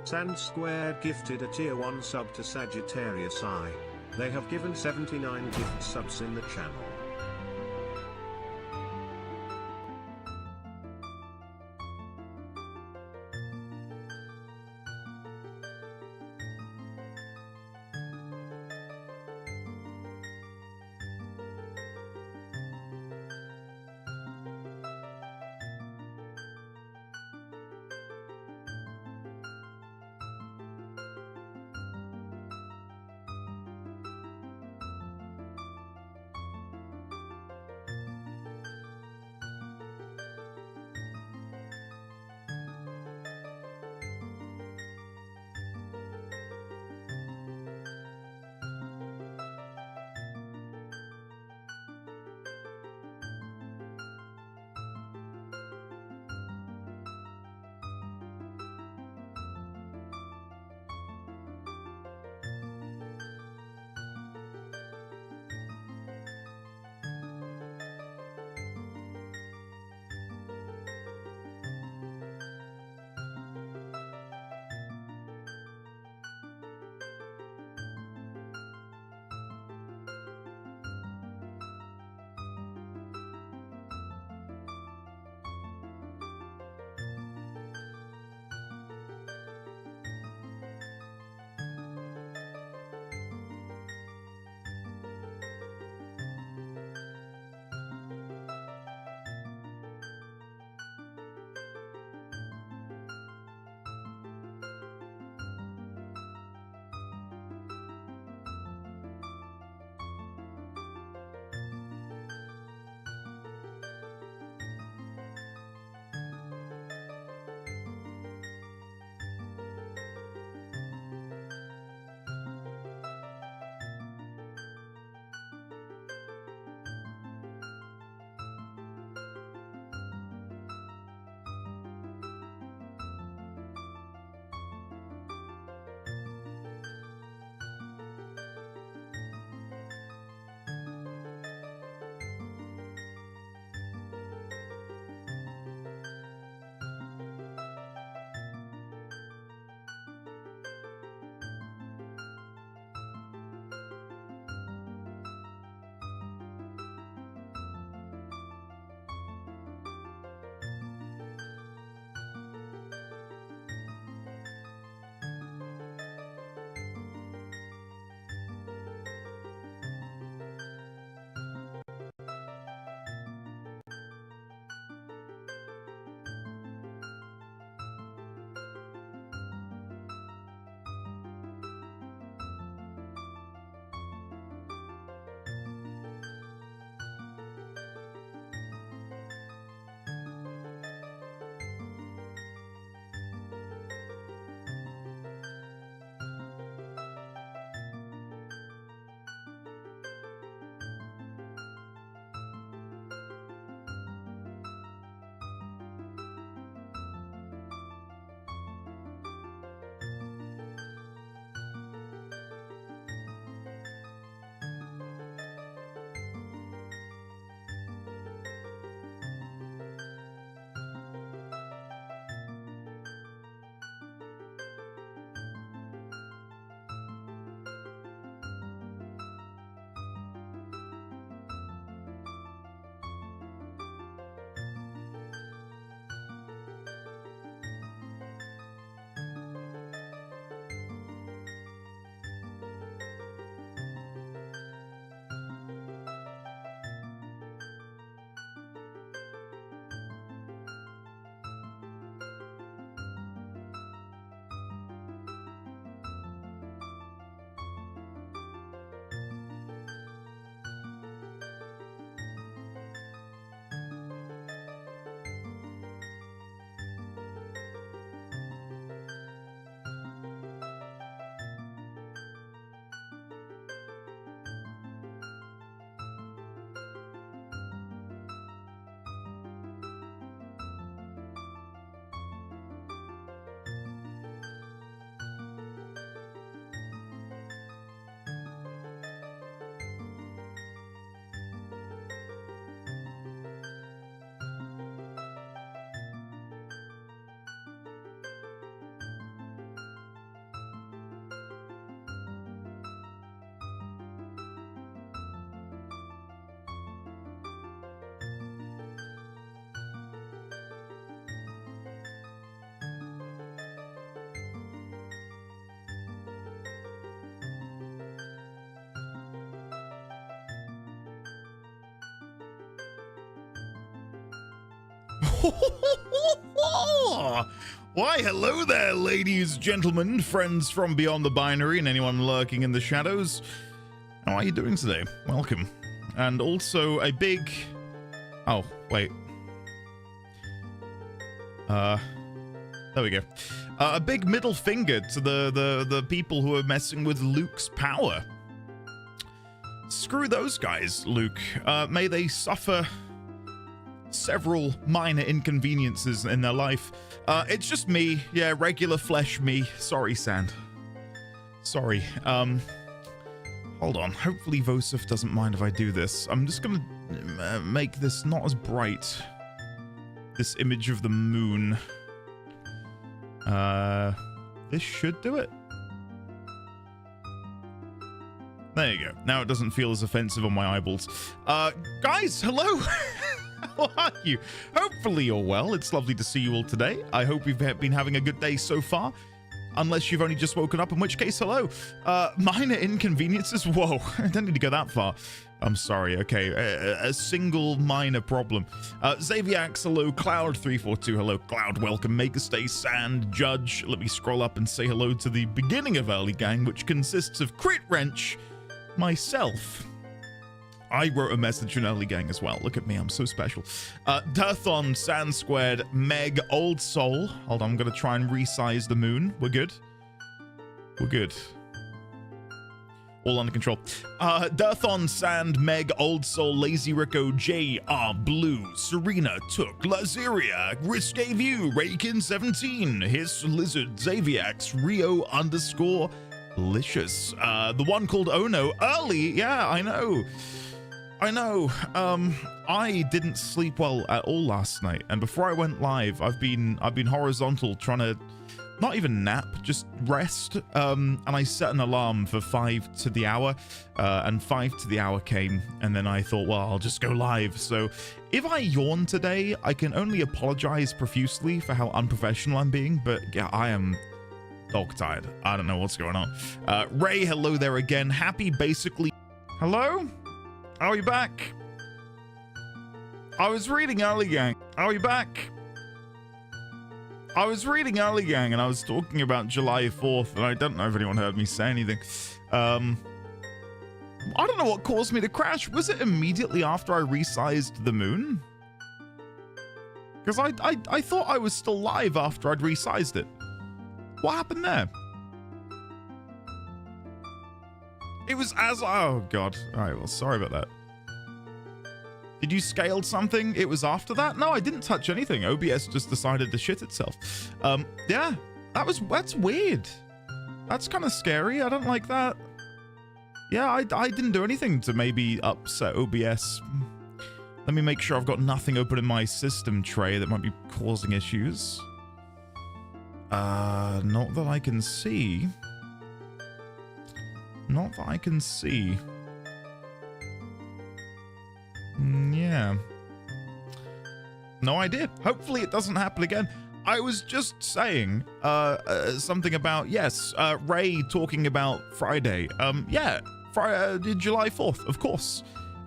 Sand Squared gifted a tier 1 sub to Sagittarius I. They have given 79 gift subs in the channel. Why, hello there, ladies, gentlemen, friends from beyond the binary, and anyone lurking in the shadows. How are you doing today? Welcome. And also a big... Oh, wait. There we go. A big middle finger to the people who are messing with Luke's power. Screw those guys, Luke. May they suffer several minor inconveniences in their life. It's just me. Yeah, regular flesh me. Sorry, Sand. Sorry. Hold on. Hopefully Vosif doesn't mind if I do this. I'm just gonna make this not as bright. This image of the moon. This should do it. There you go. Now it doesn't feel as offensive on my eyeballs. Guys, hello. How are you? Hopefully you're well. It's lovely to see you all today. I hope you've been having a good day so far. Unless you've only just woken up, in which case, hello. Minor inconveniences? Whoa, I don't need to go that far. I'm sorry, okay. A single minor problem. Xaviax, hello. Cloud342, hello. Cloud, welcome. Make a stay, Sand, Judge. Let me scroll up and say hello to the beginning of Early Gang, which consists of Crit Wrench, myself. I wrote a message in Early Gang as well. Look at me, I'm so special. Dirthon, Sand Squared, Meg, Old Soul. Hold on, I'm gonna try and resize the moon. We're good. We're good. All under control. Dirthon, Sand, Meg, Old Soul, Lazy Rico, J.R. Blue, Serena, Took, Lazeria, Risque View, Raykin17, Hiss, Lizard, Xaviax, Rio _ Licious. The one called Ono, Early, yeah, I know. I didn't sleep well at all last night, and before I went live, I've been horizontal trying to not even nap, just rest. And I set an alarm for 5 to the hour, and 5 to the hour came, and then I thought, well, I'll just go live. So if I yawn today, I can only apologize profusely for how unprofessional I'm being, but yeah, I am dog tired. I don't know what's going on. Ray, hello there again. Happy basically. Hello? Are we back? I was reading Early Gang. Are we back? I was reading Early Gang and I was talking about July 4th, and I don't know if anyone heard me say anything. I don't know what caused me to crash. Was it immediately after I resized the moon? Because I thought I was still live after I'd resized it. What happened there? It was as... Oh, God. All right, well, sorry about that. Did you scale something? It was after that? No, I didn't touch anything. OBS just decided to shit itself. Yeah, that's weird. That's kind of scary. I don't like that. Yeah, I didn't do anything to maybe upset OBS. Let me make sure I've got nothing open in my system tray that might be causing issues. Not that I can see. Not that I can see. Yeah. No idea. Hopefully it doesn't happen again. I was just saying something about, yes, Ray talking about Friday. Yeah, Friday, July 4th, of course.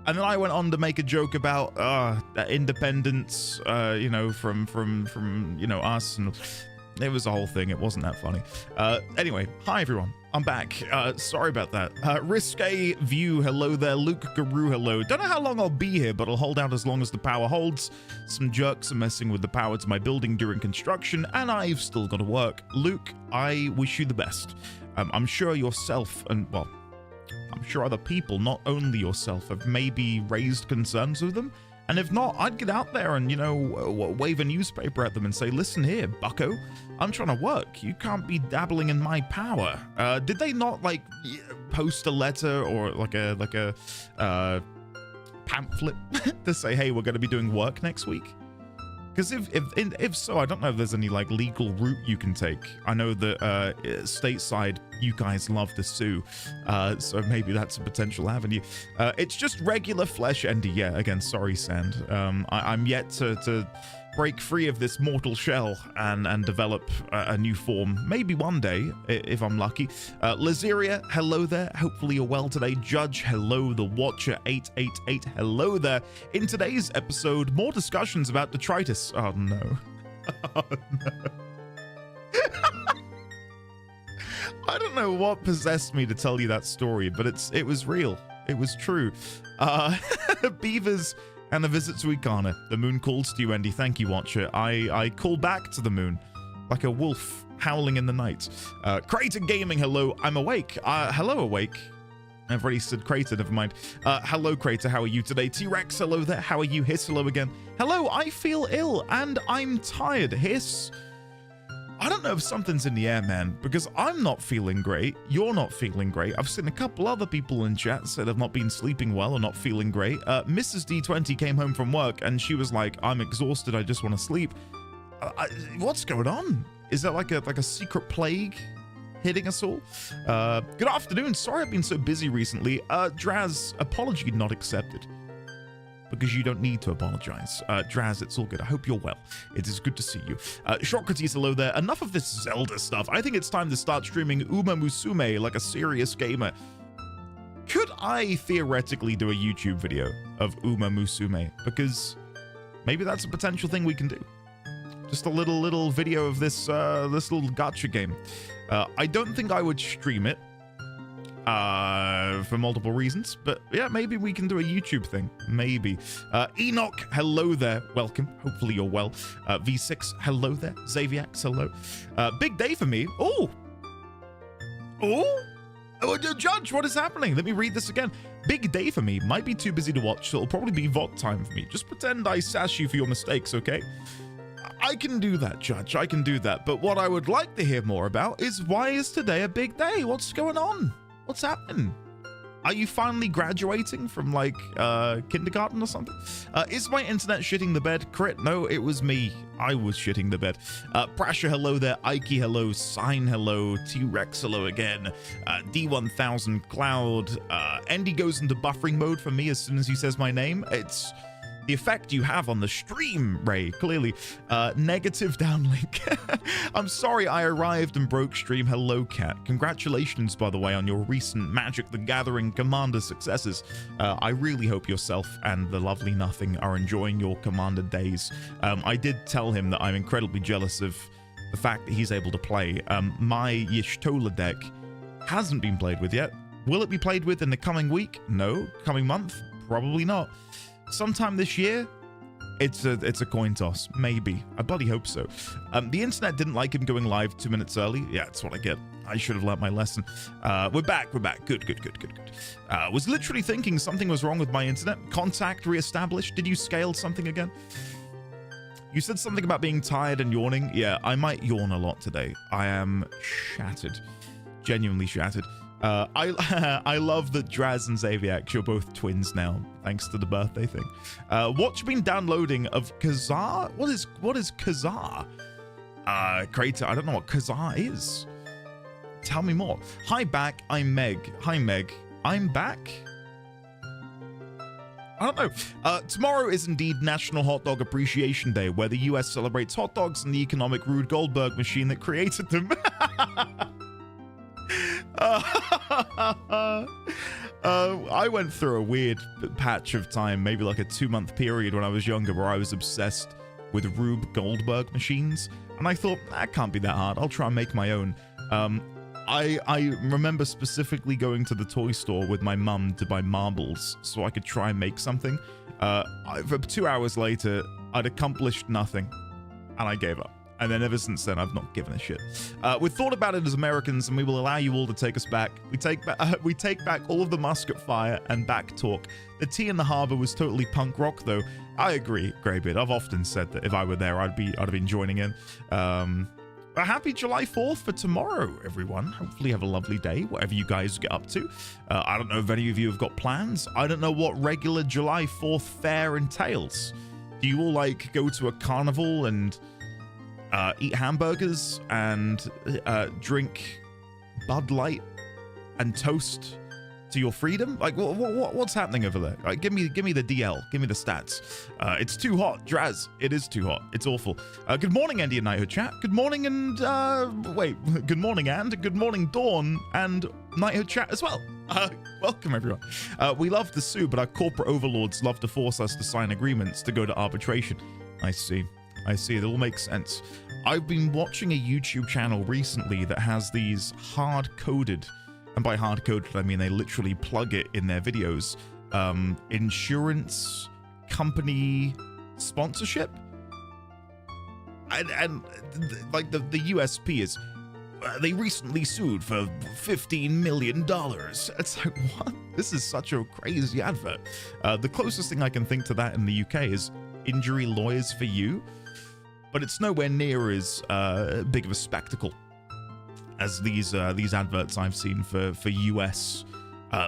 And then I went on to make a joke about independence, you know, from you know, us, and it was a whole thing. It wasn't that funny. Anyway, hi everyone. I'm back. Sorry about that. Risque View, hello there. Luke Guru, hello. Don't know how long I'll be here, but I'll hold out as long as the power holds. Some jerks are messing with the power to my building during construction, and I've still got to work. Luke, I wish you the best. I'm sure yourself and, well, I'm sure other people, not only yourself, have maybe raised concerns with them. And if not, I'd get out there and, you know, wave a newspaper at them and say, listen here, bucko, I'm trying to work. You can't be dabbling in my power. Did they not, like, post a letter or like a pamphlet to say, hey, we're going to be doing work next week? Because if so, I don't know if there's any, like, legal route you can take. I know that stateside you guys love the Sue, so maybe that's a potential avenue. It's just regular flesh, Andy. Yeah, again, sorry, Sand. I'm yet to break free of this mortal shell and develop a new form. Maybe one day, if I'm lucky. Lazeria, hello there. Hopefully you're well today. Judge, hello. The Watcher 888, hello there. In today's episode, more discussions about detritus. Oh no. Oh no. I don't know what possessed me to tell you that story, but it was real. It was true. Beavers and a visit to Ikana. The moon calls to you, Andy. Thank you, Watcher. I call back to the moon like a wolf howling in the night. Crater Gaming, hello. I'm awake. Hello, awake. I've already said Crater, never mind. Hello, Crater. How are you today? T-Rex, hello there. How are you? Hiss, hello again. Hello, I feel ill and I'm tired. Hiss. I don't know if something's in the air, man, because I'm not feeling great. You're not feeling great. I've seen a couple other people in chat say they've not been sleeping well or not feeling great. Mrs. D20 came home from work and she was like, I'm exhausted. I just want to sleep. What's going on? Is that like a secret plague hitting us all? Good afternoon. Sorry I've been so busy recently. Draz, apology not accepted. Because you don't need to apologize. Draz, it's all good. I hope you're well. It is good to see you. Shortcuties, hello there. Enough of this Zelda stuff. I think it's time to start streaming Uma Musume like a serious gamer. Could I theoretically do a YouTube video of Uma Musume? Because maybe that's a potential thing we can do. Just a little video of this this little gacha game. I don't think I would stream it. For multiple reasons, but yeah, maybe we can do a YouTube thing. Maybe. Enoch, hello there. Welcome. Hopefully you're well. V6, hello there. Xaviax, hello. Big day for me. Oh, Judge, what is happening? Let me read this again. Big day for me. Might be too busy to watch, so it'll probably be VOD time for me. Just pretend I sass you for your mistakes, okay? I can do that, Judge. I can do that. But what I would like to hear more about is why is today a big day? What's going on? What's happening? Are you finally graduating from like kindergarten or something? Is my internet shitting the bed? Crit, no, it was me. I was shitting the bed. Prasha, hello there. Ike, hello. Sign, hello. T-Rex, hello again. D1000 Cloud. Andy goes into buffering mode for me as soon as he says my name. It's the effect you have on the stream, Ray, clearly. Negative downlink. I'm sorry I arrived and broke stream. Hello, Cat. Congratulations, by the way, on your recent Magic the Gathering Commander successes. I really hope yourself and the lovely Nothing are enjoying your Commander days. I did tell him that I'm incredibly jealous of the fact that he's able to play. My Y'shtola deck hasn't been played with yet. Will it be played with in the coming week? No. Coming month? Probably not. Sometime this year, it's a coin toss. Maybe. I bloody hope so. The internet didn't like him going live 2 minutes early. Yeah, that's what I get. I should have learnt my lesson. We're back. Good. Was literally thinking something was wrong with my internet. Contact reestablished. Did you scale something again? You said something about being tired and yawning. Yeah, I might yawn a lot today. I am shattered. Genuinely shattered. I love that Draz and Xaviax, you're both twins now, thanks to the birthday thing. What's been downloading of Kazaa? What is Kazaa? Crater, I don't know what Kazaa is. Tell me more. Hi back, I'm Meg. Hi Meg. I'm back? I don't know. Tomorrow is indeed National Hot Dog Appreciation Day, where the US celebrates hot dogs and the economic Rube Goldberg machine that created them. I went through a weird patch of time, maybe like a 2-month period when I was younger, where I was obsessed with Rube Goldberg machines, and I thought, that can't be that hard. I'll try and make my own. I remember specifically going to the toy store with my mum to buy marbles so I could try and make something. For 2 hours later, I'd accomplished nothing, and I gave up. And then ever since then, I've not given a shit. We've thought about it as Americans, and we will allow you all to take us back. We take back all of the musket fire and back talk. The tea in the harbor was totally punk rock, though. I agree, Greybeard. I've often said that if I were there, I'd have been joining in. A happy July 4th for tomorrow, everyone. Hopefully you have a lovely day, whatever you guys get up to. I don't know if any of you have got plans. I don't know what regular July 4th fare entails. Do you all like go to a carnival and eat hamburgers and drink Bud Light and toast to your freedom? Like, what's happening over there? Like, give me the DL, give me the stats. It's too hot, Draz. It is too hot. It's awful. Good morning, Andy and Knighthood chat. Good morning, and good morning, and good morning, Dawn and Knighthood chat as well. Welcome, everyone. We love to sue, but our corporate overlords love to force us to sign agreements to go to arbitration. I see. It all makes sense. I've been watching a YouTube channel recently that has these hard-coded, and by hard-coded I mean they literally plug it in their videos, insurance company sponsorship. And like the USP is they recently sued for $15 million. It's like, what? This is such a crazy advert. The closest thing I can think to that in the UK is Injury Lawyers for You, but it's nowhere near as big of a spectacle as these adverts I've seen for US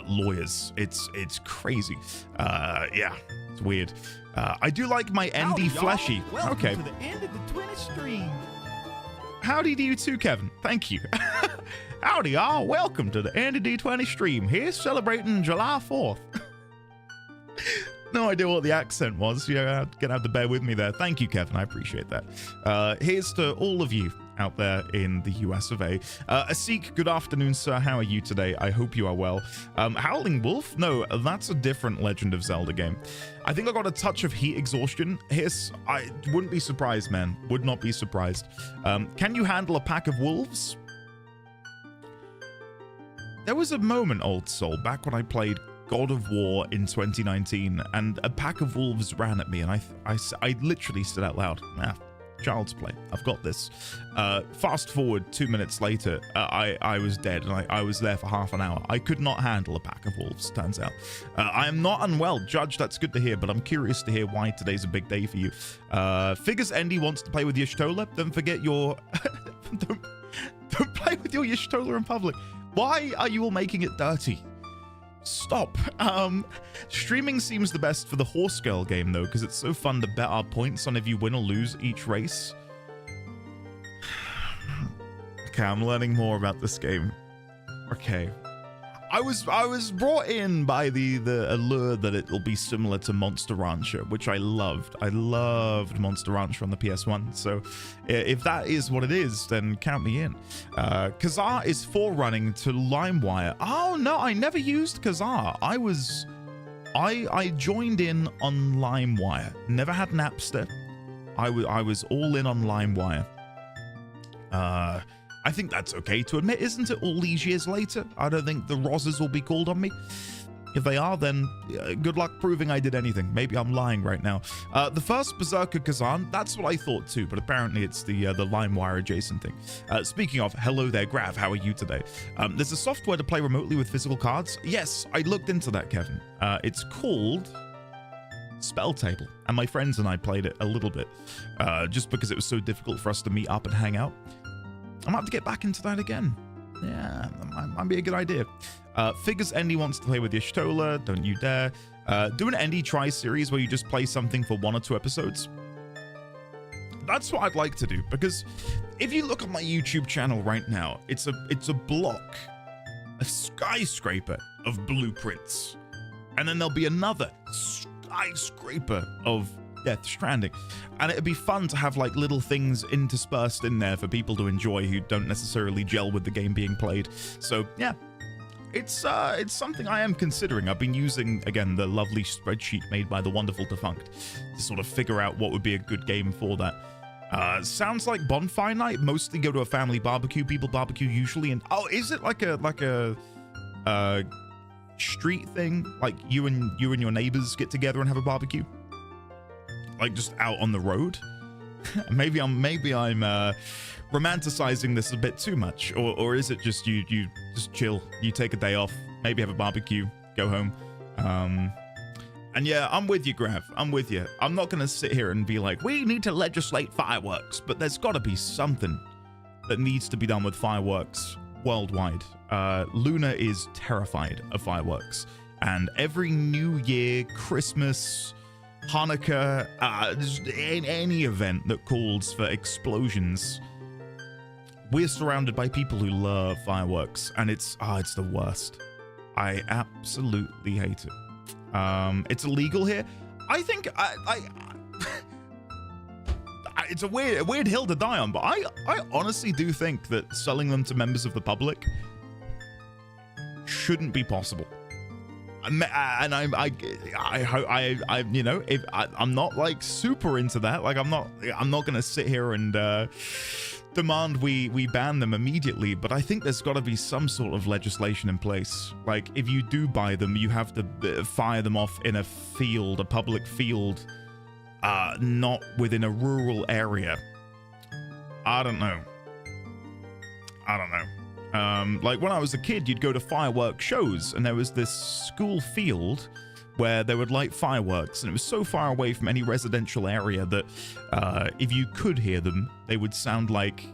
lawyers. It's crazy. Yeah, it's weird. I do like my Andy Fleshy. Okay. To the end of the Twitch stream. Howdy to you too, Kevin. Thank you. Howdy, y'all. Welcome to the Andy D20 stream. Here celebrating July 4th. No idea what the accent was. You're gonna have to bear with me there. Thank you, Kevin. I appreciate that. Here's to all of you out there in the US of A. Asik, good afternoon, sir. How are you today? I hope you are well. Howling Wolf? No, that's a different Legend of Zelda game. I think I got a touch of heat exhaustion. Hiss, I wouldn't be surprised, man. Would not be surprised. Can you handle a pack of wolves? There was a moment, old soul, back when I played God of War in 2019, and a pack of wolves ran at me, and I literally said out loud, child's play, I've got this. Fast forward 2 minutes later, I was dead, and I was there for half an hour. I could not handle a pack of wolves, turns out. I am not unwell, Judge, that's good to hear, but I'm curious to hear why today's a big day for you. Figures Endy wants to play with Y'shtola. Don't forget your... don't play with your Y'shtola in public. Why are you all making it dirty? Stop. Streaming seems the best for the Horse Girl game, though, because it's so fun to bet our points on if you win or lose each race. Okay, I'm learning more about this game. Okay. I was brought in by the allure that it'll be similar to Monster Rancher, which I loved. I loved Monster Rancher on the PS1. So if that is what it is, then count me in. Kazaa is forerunning to LimeWire. Oh no, I never used Kazaa. I joined in on LimeWire. Never had Napster. I was all in on LimeWire. I think that's okay to admit, isn't it? All these years later, I don't think the Rozzers will be called on me. If they are, then good luck proving I did anything. Maybe I'm lying right now. The first Berserker Kazan, that's what I thought too, but apparently it's the LimeWire adjacent thing. Speaking of, hello there, Grav. How are you today? There's a software to play remotely with physical cards. Yes, I looked into that, Kevin. It's called Spell Table, and my friends and I played it a little bit, just because it was so difficult for us to meet up and hang out. I might have to get back into that again. Yeah, that might be a good idea. Figures Endy wants to play with Y'shtola. Don't you dare. Do an Endy Try series where you just play something for 1 or 2 episodes. That's what I'd like to do, because if you look at my YouTube channel right now, it's a block, a skyscraper of blueprints. And then there'll be another skyscraper of Death Stranding, and it'd be fun to have like little things interspersed in there for people to enjoy who don't necessarily gel with the game being played. So yeah, it's something I am considering. I've been using, again, the lovely spreadsheet made by the wonderful Defunct to sort of figure out what would be a good game for that. Sounds like Bonfire Night. Mostly go to a family barbecue. People barbecue usually, and oh, is it like a street thing? Like you and your neighbors get together and have a barbecue? Like just out on the road? maybe I'm romanticizing this a bit too much, or is it just you just chill, you take a day off, maybe have a barbecue, go home. And yeah, I'm with you, Grav. I'm with you. I'm not gonna sit here and be like, we need to legislate fireworks, but there's got to be something that needs to be done with fireworks worldwide. Luna is terrified of fireworks, and every New Year, Christmas, Hanukkah, just any event that calls for explosions we're surrounded by people who love fireworks, and it's the worst. I absolutely hate it. It's illegal here. I think it's a weird hill to die on, but I honestly do think that selling them to members of the public shouldn't be possible. And I you know, if I'm not like super into that, like I'm not gonna sit here and demand we ban them immediately, but I think there's got to be some sort of legislation in place. Like if you do buy them, you have to fire them off in a field, a public field, not within a rural area. I don't know. Like when I was a kid, you'd go to fireworks shows, and there was this school field where they would light fireworks, and it was so far away from any residential area that if you could hear them, they would sound like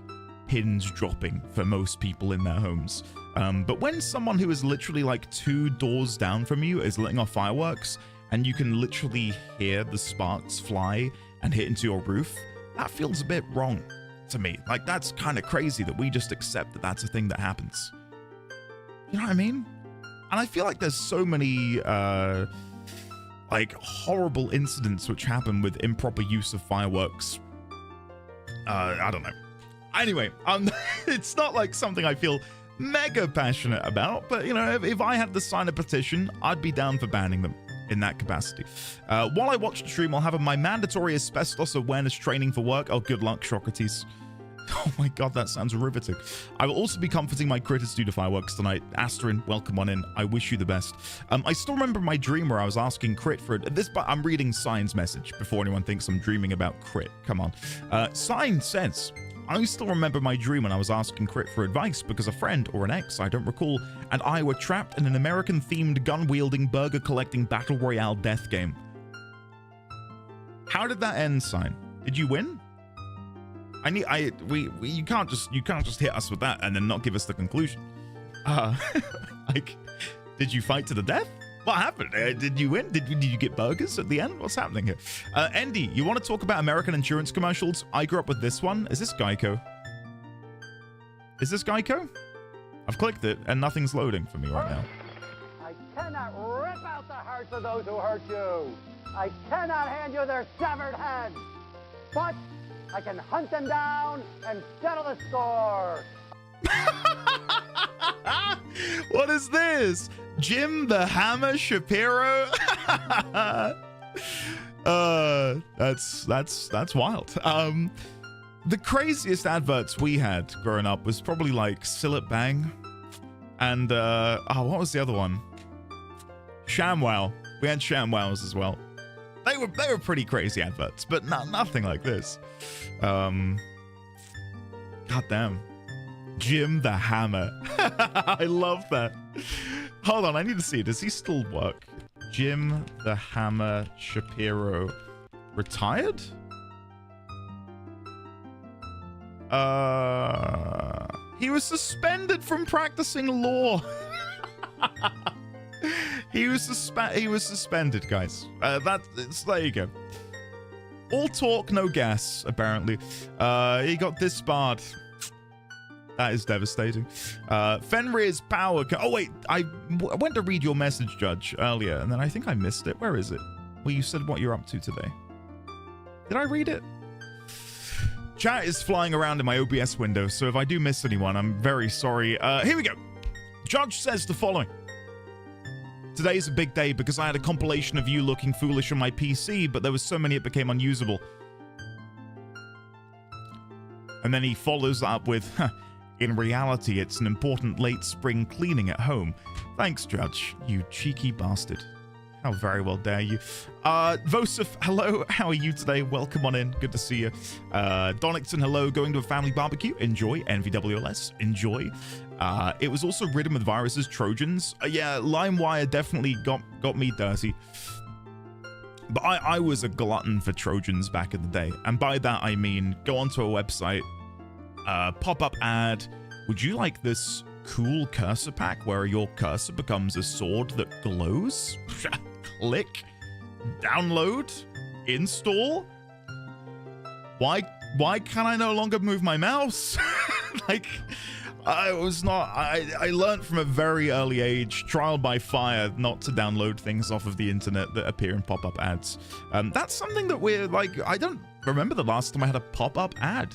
pins dropping for most people in their homes. But when someone who is literally like 2 doors down from you is letting off fireworks, and you can literally hear the sparks fly and hit into your roof, that feels a bit wrong to me. Like, that's kind of crazy that we just accept that that's a thing that happens. You know what I mean? And I feel like there's so many like horrible incidents which happen with improper use of fireworks. I don't know. Anyway, it's not like something I feel mega passionate about, but you know, if I had to sign a petition, I'd be down for banning them in that capacity. While I watch the stream, I'll have my mandatory asbestos awareness training for work. Oh, good luck, Socrates. Oh my god, that sounds riveting. I will also be comforting my critters due to fireworks tonight. Astrin, welcome on in. I wish you the best. I still remember my dream where I was asking Crit for it. This, but I'm reading Sign's message before anyone thinks I'm dreaming about Crit. Come on. Sign says, I still remember my dream when I was asking Crit for advice because a friend, or an ex, I don't recall, and I were trapped in an American-themed gun-wielding, burger-collecting battle royale death game. How did that end, Sign? Did you win? You can't just hit us with that and then not give us the conclusion. Like, did you fight to the death? What happened? Did you win? Did you get burgers at the end? What's happening here? Andy, you want to talk about American insurance commercials? I grew up with this one. Is this Geico? Is this Geico? I've clicked it and nothing's loading for me right now. I cannot rip out the hearts of those who hurt you. I cannot hand you their severed heads. But I can hunt them down and settle the score. What is this? Jim the Hammer Shapiro? That's wild. The craziest adverts we had growing up was probably like Sillet Bang and what was the other one? ShamWow. We had ShamWows as well. They were pretty crazy adverts, but nothing like this. God damn. Jim the Hammer. I love that. Hold on, I need to see. Does he still work? Jim the Hammer Shapiro retired? He was suspended from practicing law. He was suspended, guys. There you go. All talk, no gas, apparently. He got disbarred. That is devastating. Fenrir's power. Oh, wait. I went to read your message, Judge, earlier, and then I think I missed it. Where is it? Well, you said what you're up to today. Did I read it? Chat is flying around in my OBS window, so if I do miss anyone, I'm very sorry. Here we go. Judge says the following. Today's a big day because I had a compilation of you looking foolish on my PC, but there was so many it became unusable. And then he follows that up with, in reality, it's an important late spring cleaning at home. Thanks, Judge, you cheeky bastard. How very well dare you. Vosif, hello. How are you today? Welcome on in. Good to see you. Donington, hello. Going to a family barbecue. Enjoy. NVWLS. Enjoy. It was also ridden with viruses, Trojans. Yeah, LimeWire definitely got me dirty. But I was a glutton for Trojans back in the day. And by that, I mean, go onto a website, pop-up ad. Would you like this cool cursor pack where your cursor becomes a sword that glows? Click, download, install. Why can't I no longer move my mouse? Like, I was not, I learned from a very early age, trial by fire, not to download things off of the internet that appear in pop-up ads. That's something that we're like, I don't remember the last time I had a pop-up ad.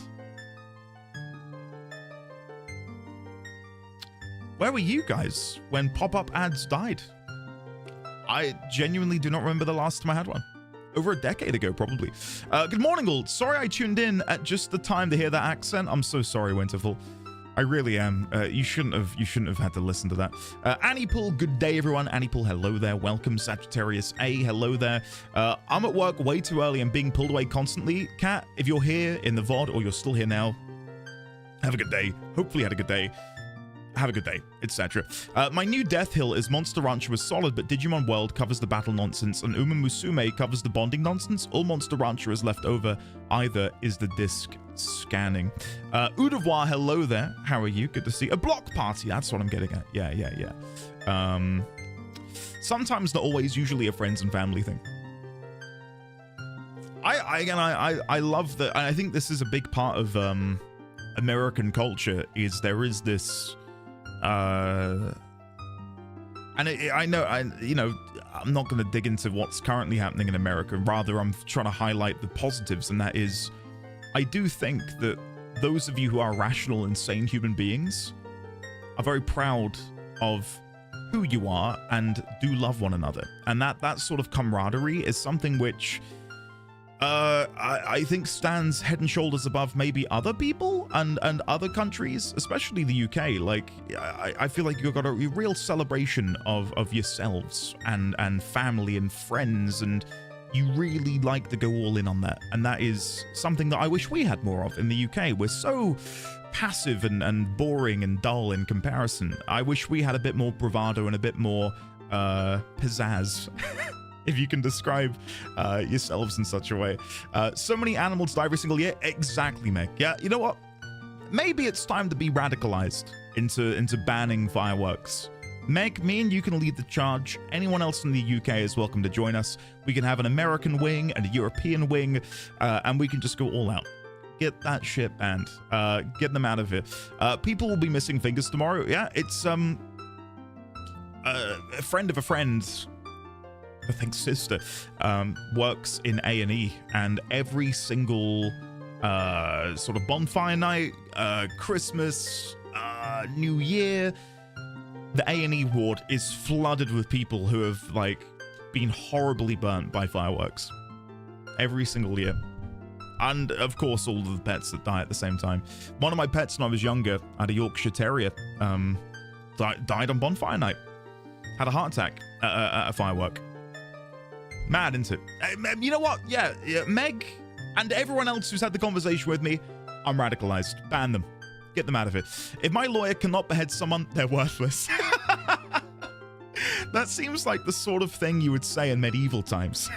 Where were you guys when pop-up ads died? I genuinely do not remember the last time I had one. Over a decade ago, probably. Good morning, all. Sorry I tuned in at just the time to hear that accent. I'm so sorry, Winterfall. I really am. You shouldn't have had to listen to that. Annie Pool, good day, everyone. Annie Pool, hello there. Welcome, Sagittarius A, hello there. I'm at work way too early and being pulled away constantly. Kat, if you're here in the VOD or you're still here now, have a good day. Hopefully you had a good day. Have a good day, etc. My new Death Hill is Monster Rancher was solid, but Digimon World covers the battle nonsense, and Uma Musume covers the bonding nonsense. All Monster Rancher is left over. Either is the disc scanning. Udevoir, hello there. How are you? Good to see. A block party, that's what I'm getting at. Yeah. Sometimes, not always, usually a friends and family thing. I love that. I think this is a big part of American culture, is there is this and I know I'm not going to dig into what's currently happening in America. Rather, I'm trying to highlight the positives, and that is, I do think that those of you who are rational and sane human beings are very proud of who you are and do love one another, and that sort of camaraderie is something which I think stands head and shoulders above maybe other people and other countries, especially the UK. Like, I feel like you've got a real celebration of yourselves and family and friends, and you really like to go all in on that. And that is something that I wish we had more of in the UK. We're so passive and boring and dull in comparison. I wish we had a bit more bravado and a bit more pizzazz. If you can describe yourselves in such a way. So many animals die every single year. Exactly, Meg. Yeah, you know what? Maybe it's time to be radicalized into banning fireworks. Meg, me and you can lead the charge. Anyone else in the UK is welcome to join us. We can have an American wing and a European wing, and we can just go all out. Get that shit banned. Get them out of here. People will be missing fingers tomorrow. Yeah, it's a friend of a friend, I think sister, works in A&E, and every single sort of bonfire night, Christmas, New Year, the A&E ward is flooded with people who have like been horribly burnt by fireworks every single year. And of course all of the pets that die at the same time. One of my pets when I was younger, I had a Yorkshire Terrier, died on bonfire night, had a heart attack at a firework. Mad, isn't it? You know what? Yeah, Meg and everyone else who's had the conversation with me, I'm radicalized. Ban them. Get them out of it. If my lawyer cannot behead someone, they're worthless. That seems like the sort of thing you would say in medieval times,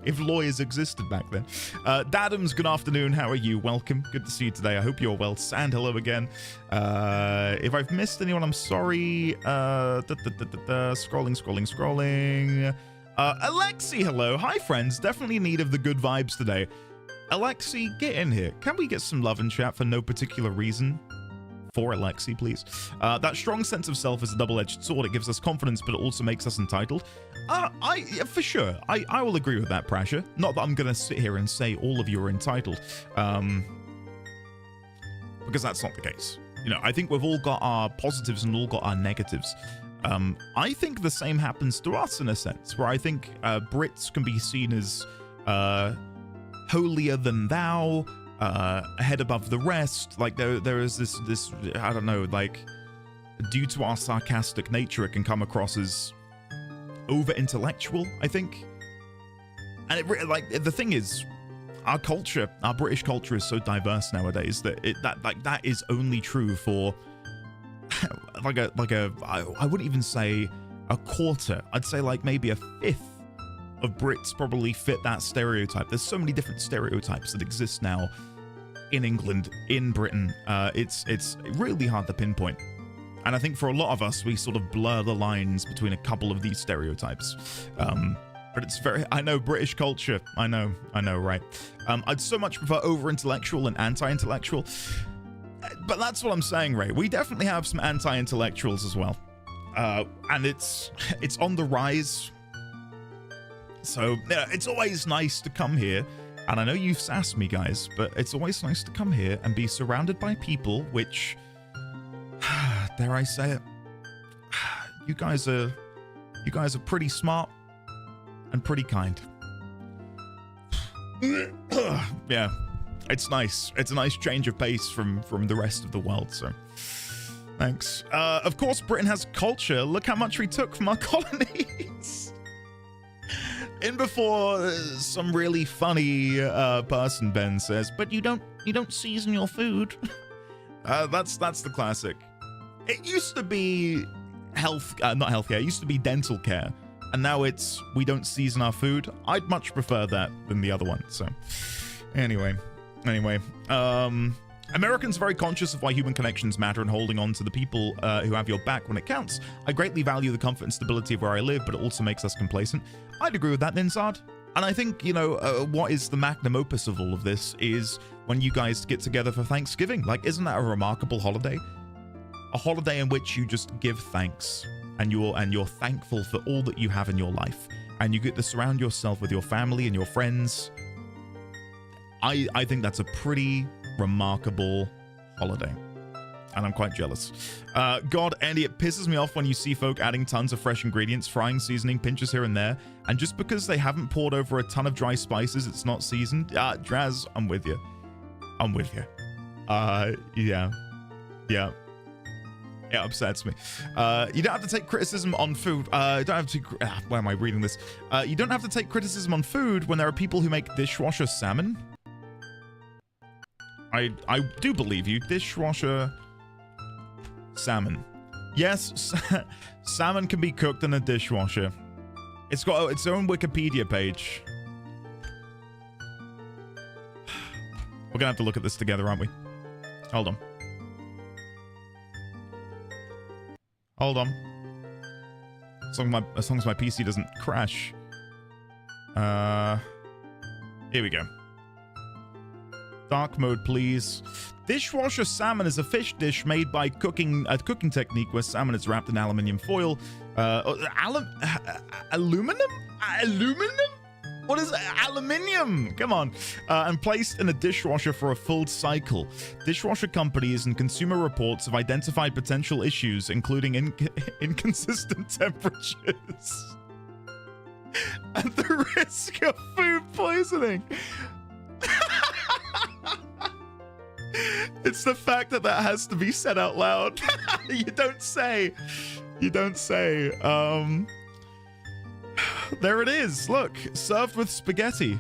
if lawyers existed back then. Dadams, good afternoon. How are you? Welcome. Good to see you today. I hope you're well. Sand, hello again. If I've missed anyone, I'm sorry. Scrolling. Alexi, hello. Hi, friends. Definitely in need of the good vibes today. Alexi, get in here. Can we get some love in chat for no particular reason? For Alexi, please. That strong sense of self is a double-edged sword. It gives us confidence, but it also makes us entitled. For sure. I will agree with that, Prasha. Not that I'm going to sit here and say all of you are entitled. Because that's not the case. You know, I think we've all got our positives and all got our negatives. I think the same happens to us in a sense, where I think Brits can be seen as holier than thou, ahead above the rest. Like there is this I don't know, like due to our sarcastic nature, it can come across as over intellectual, I think. And it like the thing is, our culture, our British culture is so diverse nowadays that that is only true for I wouldn't even say a quarter. I'd say like maybe a fifth of Brits probably fit that stereotype. There's so many different stereotypes that exist now in England, in Britain. It's really hard to pinpoint. And I think for a lot of us, we sort of blur the lines between a couple of these stereotypes. But it's very, I know, British culture. I know, right? I'd so much prefer over-intellectual and anti-intellectual. But that's what I'm saying, Ray. We definitely have some anti-intellectuals as well. And it's on the rise. So yeah, it's always nice to come here. And I know you've sassed me, guys, but it's always nice to come here and be surrounded by people which, dare I say it, you guys are pretty smart and pretty kind. Yeah, it's nice. It's a nice change of pace from the rest of the world, so thanks. Of course, Britain has culture. Look how much we took from our colonies. In before some really funny person, Ben says, but you don't season your food. That's the classic. It used to be not healthcare. It used to be dental care, and now it's we don't season our food. I'd much prefer that than the other one. So, anyway, Americans are very conscious of why human connections matter and holding on to the people who have your back when it counts. I greatly value the comfort and stability of where I live, but it also makes us complacent. I'd agree with that, Ninsard. And I think, you know, what is the magnum opus of all of this is when you guys get together for Thanksgiving. Like, isn't that a remarkable holiday? A holiday in which you just give thanks and you're thankful for all that you have in your life. And you get to surround yourself with your family and your friends. I think that's a pretty remarkable holiday, and I'm quite jealous. God, Andy, it pisses me off when you see folk adding tons of fresh ingredients, frying, seasoning, pinches here and there, and just because they haven't poured over a ton of dry spices, it's not seasoned. Draz, I'm with you. Yeah, it upsets me. You don't have to take criticism on food. You don't have to. Why am I reading this? You don't have to take criticism on food when there are people who make dishwasher salmon. I do believe you. Dishwasher salmon. Yes, salmon can be cooked in a dishwasher. It's got its own Wikipedia page. We're gonna have to look at this together, aren't we? Hold on. As long as my PC doesn't crash. Here we go. Dark mode, please. Dishwasher salmon is a fish dish made by a cooking technique where salmon is wrapped in aluminium foil. Aluminum? What is aluminium? Come on. And placed in a dishwasher for a full cycle. Dishwasher companies and Consumer Reports have identified potential issues, including inconsistent temperatures and the risk of food poisoning. It's the fact that has to be said out loud. You don't say. There it is. Look, served with spaghetti.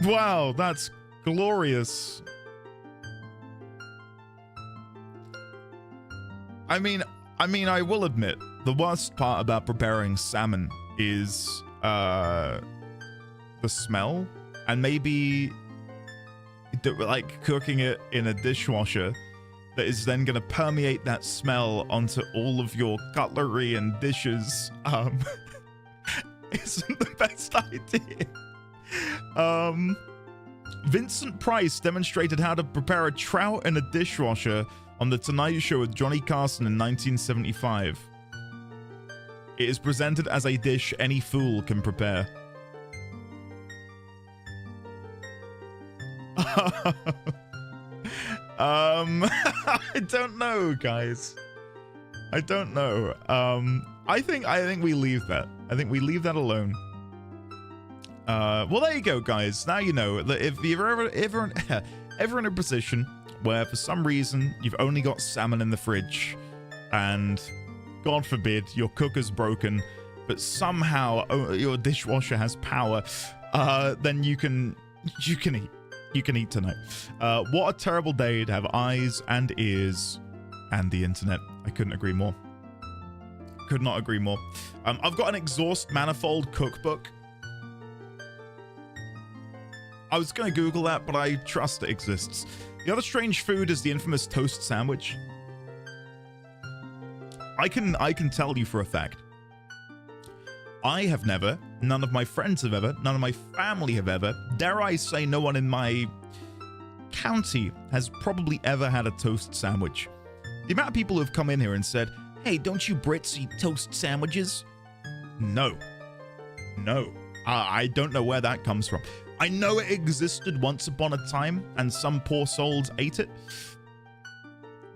Wow, that's glorious. I mean, I will admit, the worst part about preparing salmon is the smell, and maybe like cooking it in a dishwasher that is then going to permeate that smell onto all of your cutlery and dishes. Isn't the best idea. Vincent Price demonstrated how to prepare a trout in a dishwasher on The Tonight Show with Johnny Carson in 1975. It is presented as a dish any fool can prepare. I don't know, guys. I don't know. I think we leave that. I think we leave that alone. Well, there you go, guys. Now you know that if you're ever in a position where for some reason you've only got salmon in the fridge, and God forbid your cooker's broken, but somehow your dishwasher has power, then you can eat. You can eat tonight. What a terrible day to have eyes and ears and the internet. I couldn't agree more. Could not agree more. I've got an exhaust manifold cookbook. I was going to Google that, but I trust it exists. The other strange food is the infamous toast sandwich. I can tell you for a fact. I have never, none of my friends have ever, none of my family have ever, dare I say no one in my county has probably ever had a toast sandwich. The amount of people who have come in here and said, hey, don't you Brits eat toast sandwiches? No. No. I don't know where that comes from. I know it existed once upon a time and some poor souls ate it.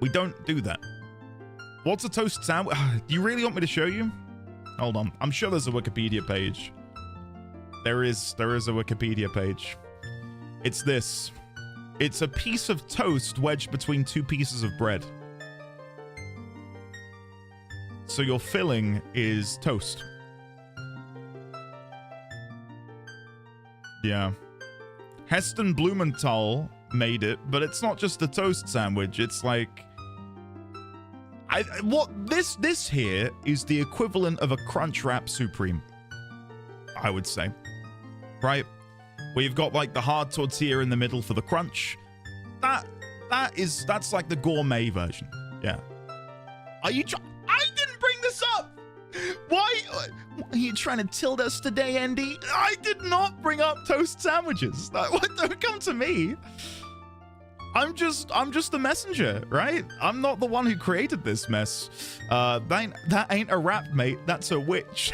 We don't do that. What's a toast sandwich? Do you really want me to show you? Hold on. I'm sure there's a Wikipedia page. There is a Wikipedia page. It's this. It's a piece of toast wedged between two pieces of bread. So your filling is toast. Yeah. Heston Blumenthal made it, but it's not just a toast sandwich. It's like... This here is the equivalent of a Crunchwrap Supreme, I would say. Right? Where you've got like the hard tortilla in the middle for the crunch. That's like the gourmet version. Yeah. I didn't bring this up. Why are you trying to tilt us today, Andy? I did not bring up toast sandwiches. Don't come to me. I'm just the messenger, right? I'm not the one who created this mess. That ain't a rap, mate. That's a witch.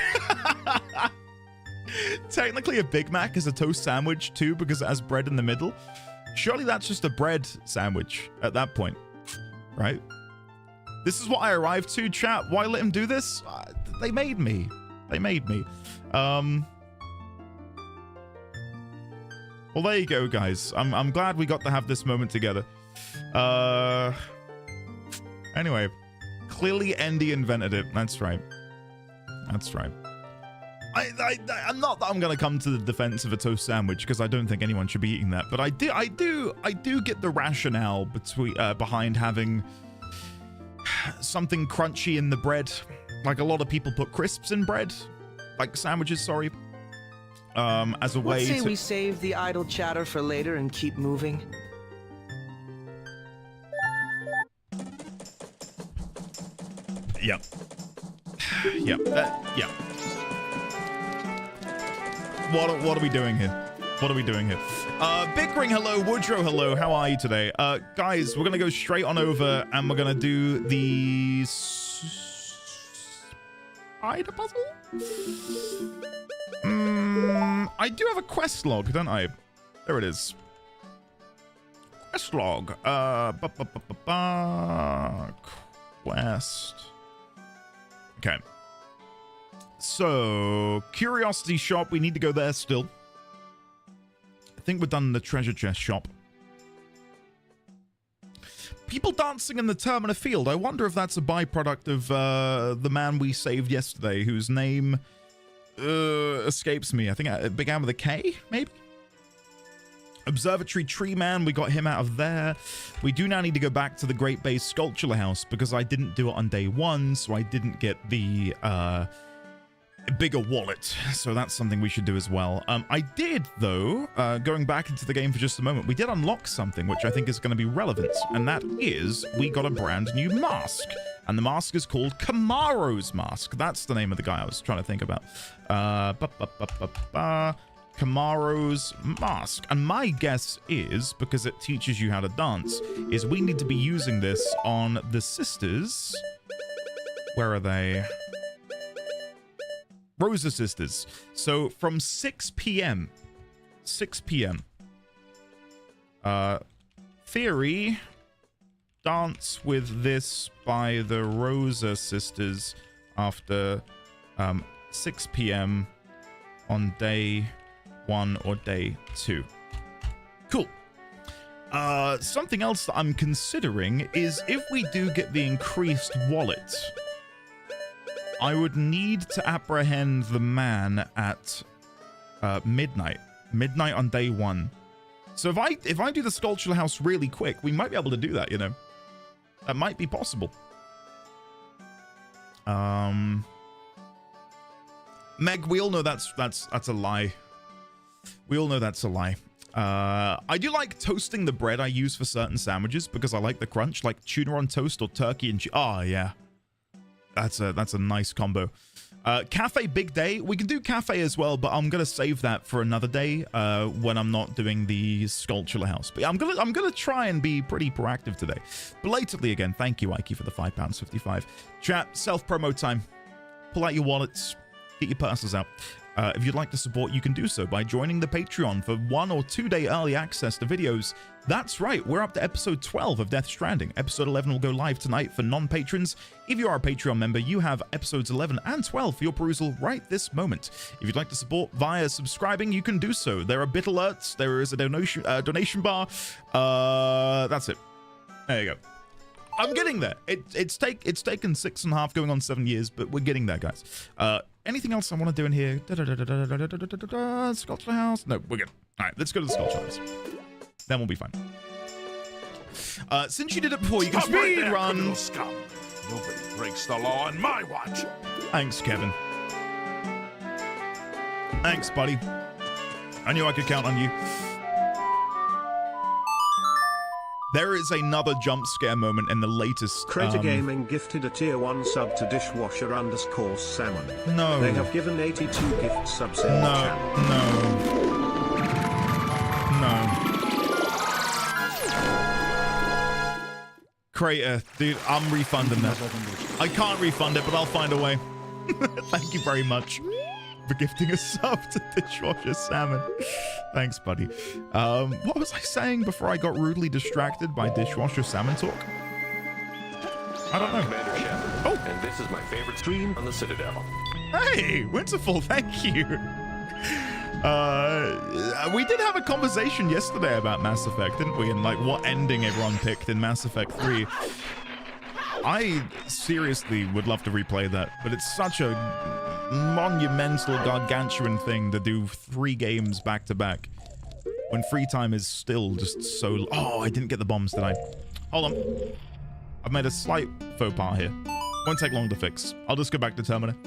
Technically, a Big Mac is a toast sandwich too because it has bread in the middle. Surely that's just a bread sandwich at that point, right? This is what I arrived to, chat. Why let him do this? They made me. They made me. Well, there you go, guys. I'm glad we got to have this moment together. Anyway, clearly Andy invented it. That's right. That's right. I'm not that I'm gonna come to the defense of a toast sandwich because I don't think anyone should be eating that, but I do get the rationale behind having something crunchy in the bread. Like a lot of people put crisps in bread, like sandwiches. Sorry. As a way Let's say to... we save the idle chatter for later and keep moving. Yep. Yep. Yep. What are we doing here? What are we doing here? Bickering, hello. Woodrow, hello. How are you today? Guys, we're gonna go straight on over and we're gonna do the spider puzzle. I do have a quest log, don't I? There it is. Quest log. Quest. Okay. So, Curiosity Shop. We need to go there still. I think we're done in the treasure chest shop. People dancing in the Termina field. I wonder if that's a byproduct of the man we saved yesterday, whose name escapes me. I think it began with a K, maybe? Observatory Tree Man, we got him out of there. We do now need to go back to the Great Bay Sculpture House because I didn't do it on day one, so I didn't get the bigger wallet. So that's something we should do as well. I did, though, going back into the game for just a moment, we did unlock something which I think is going to be relevant, and that is we got a brand new mask. And the mask is called Kamaro's Mask. That's the name of the guy I was trying to think about. Kamaro's Mask. And my guess is, because it teaches you how to dance, is we need to be using this on the sisters. Where are they? Rosa sisters. So from 6 p.m. 6 p.m. Theory. Dance with this by the Rosa sisters after 6 p.m. on day 1 or day 2. Cool. Something else that I'm considering is if we do get the increased wallet, I would need to apprehend the man at midnight on day 1. So if I do the sculptural house really quick, we might be able to do that, you know. That might be possible. Meg, we all know that's a lie. We all know that's a lie. I do like toasting the bread I use for certain sandwiches because I like the crunch, like tuna on toast or turkey and oh yeah. That's a nice combo. Cafe big day. We can do cafe as well, but I'm gonna save that for another day when I'm not doing the sculptural house. But I'm gonna try and be pretty proactive today. Belatedly again, thank you, Ike, for the £5.55. Chat, self-promo time. Pull out your wallets, get your purses out. If you'd like to support, you can do so by joining the Patreon for 1 or 2 day early access to videos. That's right, we're up to episode 12 of Death Stranding. Episode 11 will go live tonight for non-patrons. If you are a Patreon member, you have episodes 11 and 12 for your perusal right this moment. If you'd like to support via subscribing, you can do so. There are bit alerts, there is a donation bar. That's it. There you go. I'm getting there. It's taken 6.5 going on 7 years, but we're getting there, guys. Anything else I want to do in here? Sculpture house? No, we're good. All right, let's go to the sculpture house. Then we'll be fine. Since you did it before, you can speed run. Scum. Nobody breaks the law on my watch. Thanks, Kevin. Thanks, buddy. I knew I could count on you. There is another jump scare moment in the latest. Crater Gaming gifted a tier 1 sub to dishwasher_salmon. No. They have given 82 gift subs in the channel. No. Crater, dude, I'm refunding that. I can't refund it, but I'll find a way. Thank you very much for gifting a sub to Dishwasher Salmon. Thanks, buddy. What was I saying before I got rudely distracted by Dishwasher Salmon talk? I don't know. Commander Shepard, Oh, and this is my favorite stream on the Citadel. hey, Winterfall, thank you. We did have a conversation yesterday about Mass Effect, didn't we? And like what ending everyone picked in Mass Effect 3. I seriously would love to replay that, but it's such a monumental, gargantuan thing to do 3 games back to back when free time is still just so. Oh, I didn't get the bombs, did I? Hold on. I've made a slight faux pas here. Won't take long to fix. I'll just go back to Terminator.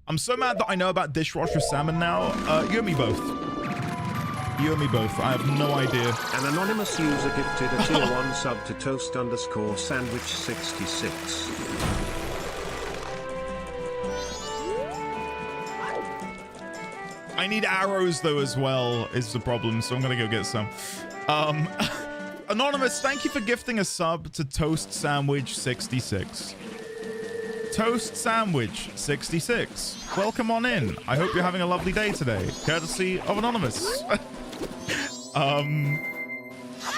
I'm so mad that I know about Dishwasher Salmon now. You and me both. You and me both. I have no idea. An anonymous user gifted a tier 1 sub to toast_sandwich66. I need arrows though as well is the problem, so I'm gonna go get some. Anonymous, thank you for gifting a sub to Toast Sandwich 66. Toast Sandwich 66. Welcome on in. I hope you're having a lovely day today. Courtesy of Anonymous.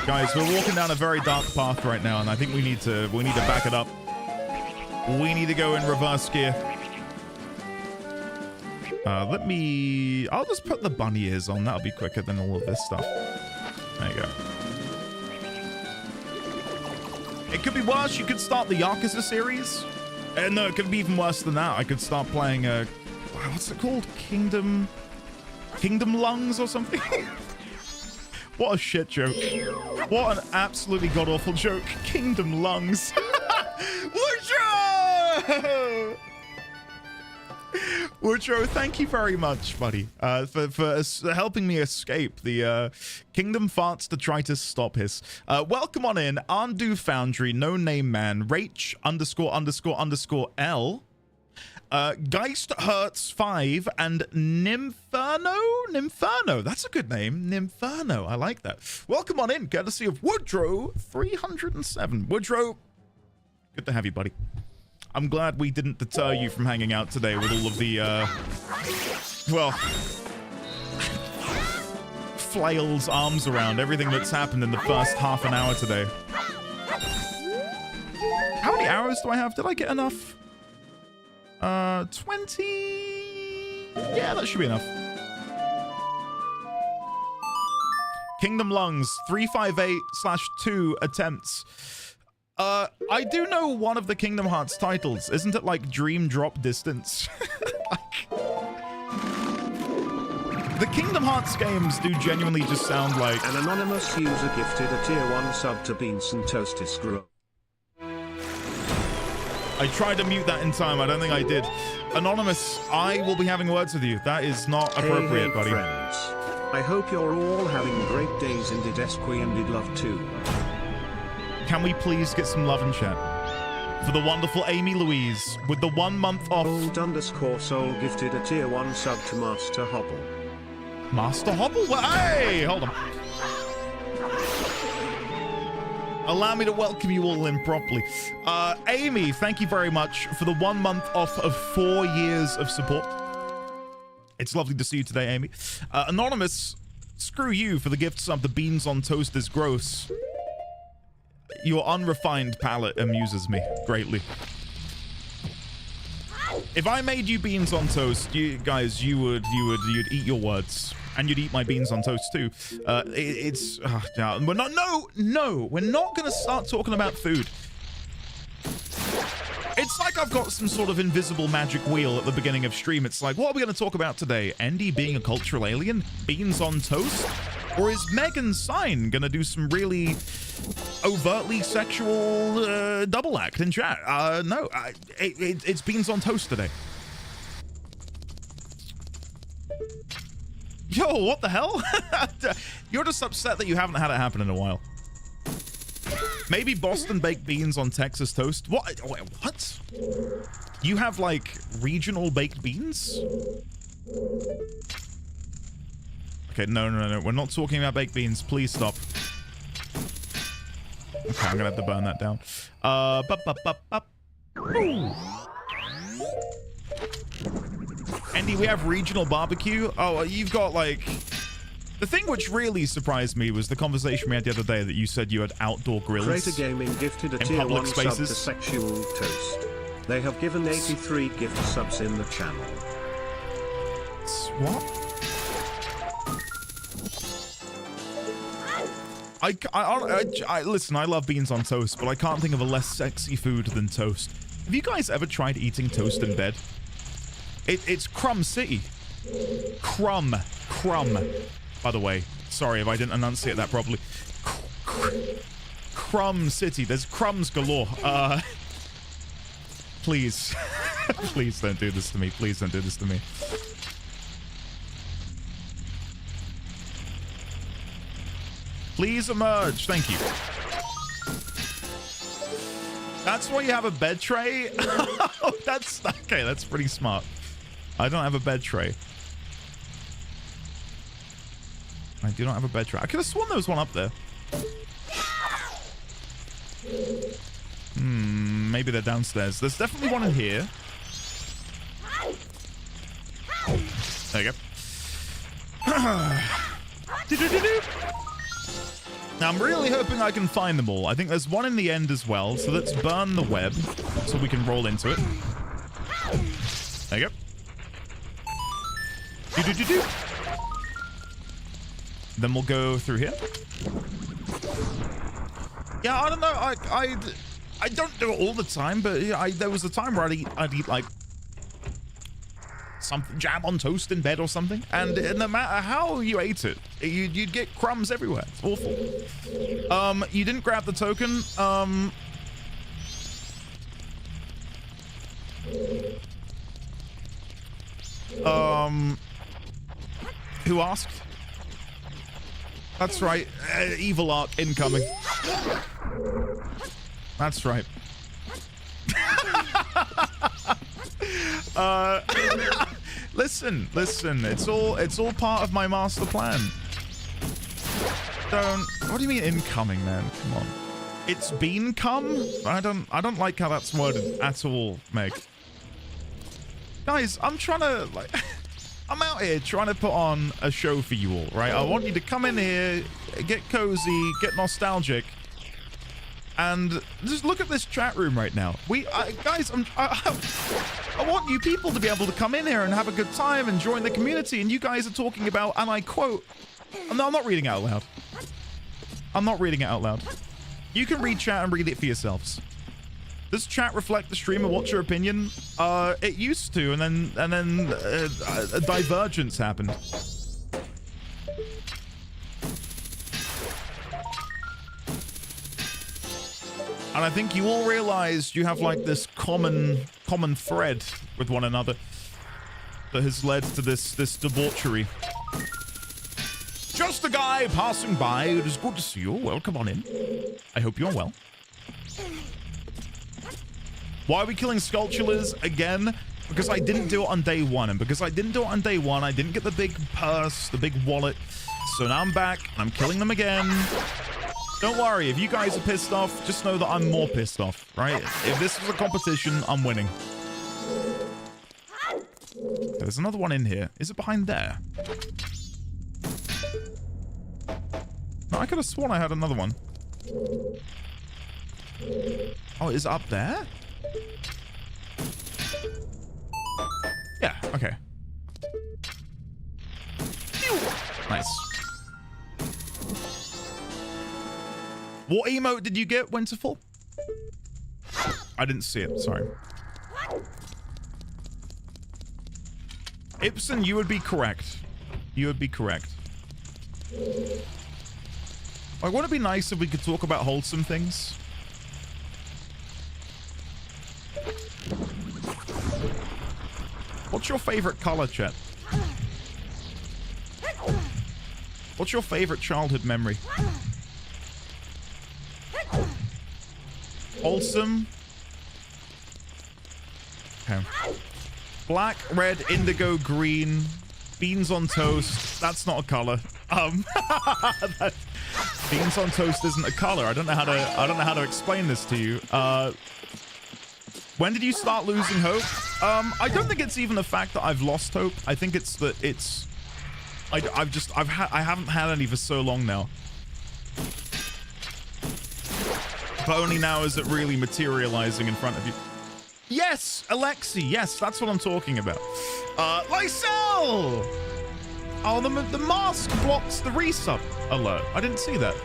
Guys, we're walking down a very dark path right now, and I think we need to back it up. We need to go in reverse gear. I'll just put the bunny ears on. That'll be quicker than all of this stuff. There you go. It could be worse. You could start the Yakuza series. No, it could be even worse than that. I could start playing what's it called? Kingdom Lungs or something? What a shit joke. What an absolutely god-awful joke. Kingdom Lungs. Woodrow, thank you very much, buddy, for helping me escape the Kingdom Farts Detritus Stop Hiss. Welcome on in, Undo Foundry, No Name Man, Rach____L, Geist Hertz 5, and Nympherno. That's a good name, Nympherno. I like that. Welcome on in, courtesy of Woodrow 307. Woodrow, good to have you, buddy. I'm glad we didn't deter you from hanging out today with all of the, well, flails arms around everything that's happened in the first half an hour today. How many arrows do I have? Did I get enough? 20? Yeah, that should be enough. Kingdom Lungs, 358/2 attempts. I do know one of the Kingdom Hearts titles. Isn't it like Dream Drop Distance? The Kingdom Hearts games do genuinely just sound like... An anonymous user gifted a tier 1 sub to Beans and Toasty Screw. I tried to mute that in time. I don't think I did. Anonymous, I will be having words with you. That is not appropriate, buddy. Friends. I hope you're all having great days in Didesqui and did love too. Can we please get some love in chat? for the wonderful Amy Louise with the 1 month off. Old_soul gifted a tier 1 sub to Master Hobble. Master Hobble? Hey, hold on. Allow me to welcome you all in properly. Amy, thank you very much for the 1 month off of 4 years of support. It's lovely to see you today, Amy. Anonymous, screw you for the gift sub. The beans on toast is gross. Your unrefined palate amuses me greatly. If I made you beans on toast, you guys, you'd eat your words. And you'd eat my beans on toast too. We're not, no, we're not gonna start talking about food. It's like I've got some sort of invisible magic wheel at the beginning of stream. It's like, what are we gonna talk about today? Andy being a cultural alien? Beans on toast? Or is Megan Sign gonna do some really overtly sexual double act in chat? No, it's beans on toast today. Yo, what the hell? You're just upset that you haven't had it happen in a while. Maybe Boston baked beans on Texas toast. What? Wait, what? You have like regional baked beans? Okay, no. We're not talking about baked beans. Please stop. Okay, I'm gonna have to burn that down. Ooh. Andy, we have regional barbecue. Oh, you've got like... The thing which really surprised me was the conversation we had the other day that you said you had outdoor grills. Creator Gaming gifted a tier 1 sub to Sexual Toast. They have given 83 gift subs in the channel. What? I listen, I love beans on toast, but I can't think of a less sexy food than toast. Have you guys ever tried eating toast in bed? It's Crumb City. Crumb. By the way, sorry if I didn't enunciate that properly. Crumb City. There's crumbs galore. Please. Please don't do this to me. Please don't do this to me. Please emerge. Thank you. That's why you have a bed tray? Oh, that's... Okay, that's pretty smart. I don't have a bed tray. I do not have a bed tray. I could have sworn there was one up there. Maybe they're downstairs. There's definitely one in here. There you go. Now, I'm really hoping I can find them all. I think there's one in the end as well. So let's burn the web so we can roll into it. There you go. Then we'll go through here. Yeah, I don't know. I don't do it all the time, but there was a time where I'd eat like something, jam on toast in bed or something, and no matter how you ate it, you'd get crumbs everywhere. It's awful. You didn't grab the token. Who asked? That's right. Evil Arc incoming. That's right. Listen. It's all part of my master plan. What do you mean incoming, man? Come on. It's been come? I don't like how that's worded at all, Meg. Guys, I'm trying to like I'm out here trying to put on a show for you all, right? I want you to come in here, get cozy, get nostalgic, and just look at this chat room right now. Guys, I want you people to be able to come in here and have a good time and join the community, and you guys are talking about, and I quote, no, I'm not reading it out loud. I'm not reading it out loud. You can read chat and read it for yourselves. Does chat reflect the stream and what's your opinion? It used to, and then a divergence happened. And I think you all realized you have like this common thread with one another that has led to this debauchery. Just a guy passing by. It is good to see you. Welcome on in. I hope you're well. Why are we killing Skulltulas again? Because I didn't do it on day one. And because I didn't do it on day one, I didn't get the big purse, the big wallet. So now I'm back and I'm killing them again. Don't worry, if you guys are pissed off, just know that I'm more pissed off, right? If this was a competition, I'm winning. There's another one in here. Is it behind there? No, I could have sworn I had another one. Oh, is it up there? Yeah, okay. Nice. What emote did you get, Winterfall? I didn't see it, sorry. Ibsen, you would be correct. You would be correct. Like, wouldn't it be nice if we could talk about wholesome things? What's your favorite color, chat? What's your favorite childhood memory? Wholesome. Okay. Black, red, indigo, green, beans on toast. That's not a color. Beans on toast isn't a color. I don't know how to explain this to you. When did you start losing hope? I don't think it's even the fact that I've lost hope. I think it's that it's I haven't had any for so long now. But only now is it really materializing in front of you. Yes, Alexi. Yes, that's what I'm talking about. Lysel! Oh, the mask blocks the resub alert. I didn't see that.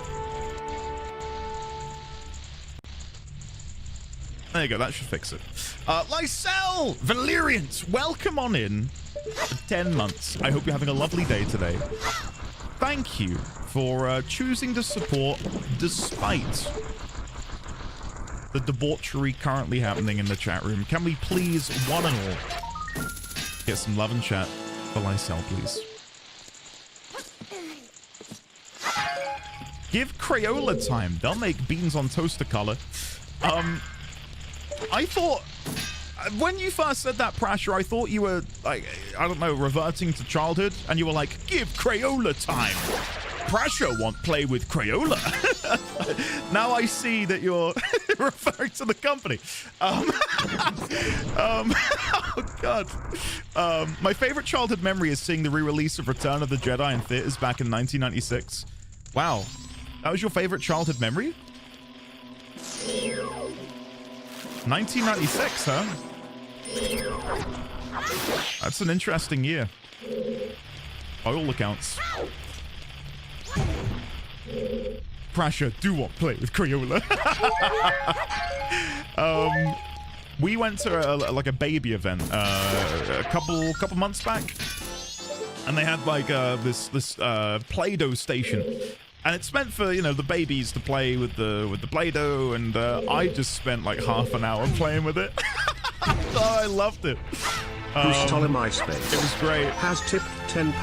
There you go. That should fix it. Lysel! Valeriant, welcome on in for 10 months. I hope you're having a lovely day today. Thank you for choosing to support despite the debauchery currently happening in the chat room. Can we please, one and all, get some love and chat for Lysel, please? Give Crayola time. They'll make beans on toaster color. I thought, when you first said that, Prasher, I thought you were, like, I don't know, reverting to childhood, and you were like, give Crayola time. Prasher won't play with Crayola. Now I see that you're referring to the company. Oh, God. My favorite childhood memory is seeing the re-release of Return of the Jedi in theaters back in 1996. Wow. That was your favorite childhood memory? 1996, huh? That's an interesting year. By all accounts. Prasher, do what? Play with Crayola. We went to like a baby event a couple months back, and they had like this Play-Doh station, and it's meant for, you know, the babies to play with the Play-Doh, and I just spent like half an hour playing with it. Oh, I loved it. Bruce MySpace. It was great. Has tipped £10.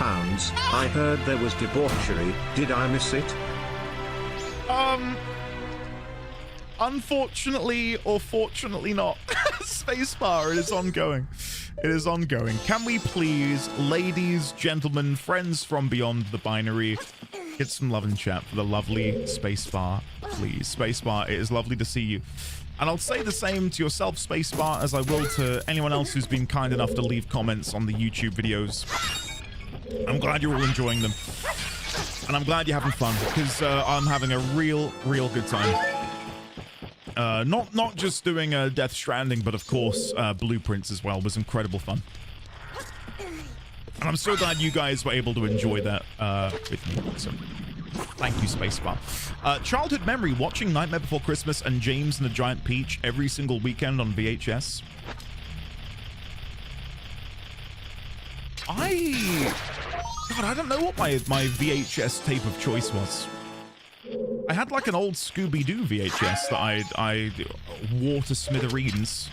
I heard there was debauchery. Did I miss it? Unfortunately or fortunately not. Spacebar, it is ongoing. It is ongoing. Can we please, ladies, gentlemen, friends from beyond the binary, get some love and chat for the lovely Spacebar, please. Spacebar, it is lovely to see you. And I'll say the same to yourself, Spacebar, as I will to anyone else who's been kind enough to leave comments on the YouTube videos. I'm glad you're all enjoying them. And I'm glad you're having fun, because I'm having a real good time. Not just doing Death Stranding, but of course Blueprints as well was incredible fun. And I'm so glad you guys were able to enjoy that with me. So thank you, Spacebar. Childhood memory, watching Nightmare Before Christmas and James and the Giant Peach every single weekend on VHS. God, I don't know what my VHS tape of choice was. I had like an old Scooby-Doo VHS that I wore to smithereens.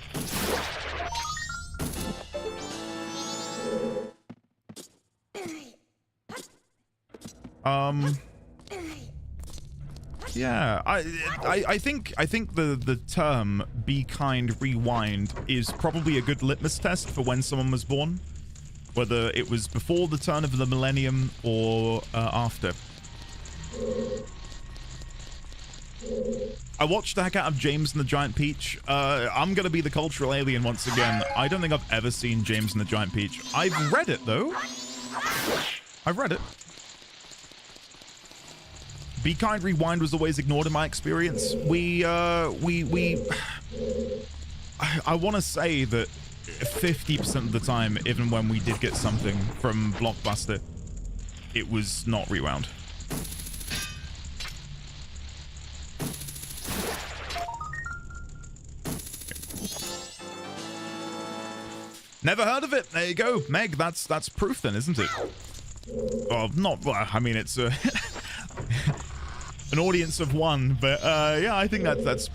Yeah, I think the term "be kind, rewind" is probably a good litmus test for when someone was born, whether it was before the turn of the millennium or after. I watched the heck out of James and the Giant Peach. I'm gonna be the cultural alien once again. I don't think I've ever seen James and the Giant Peach. I've read it though. I've read it. Be Kind Rewind was always ignored in my experience. I want to say that 50% of the time, even when we did get something from Blockbuster, it was not rewound. Never heard of it. There you go, Meg. That's proof then, isn't it? Well, not. Well, I mean, it's an audience of one, but yeah, I think that's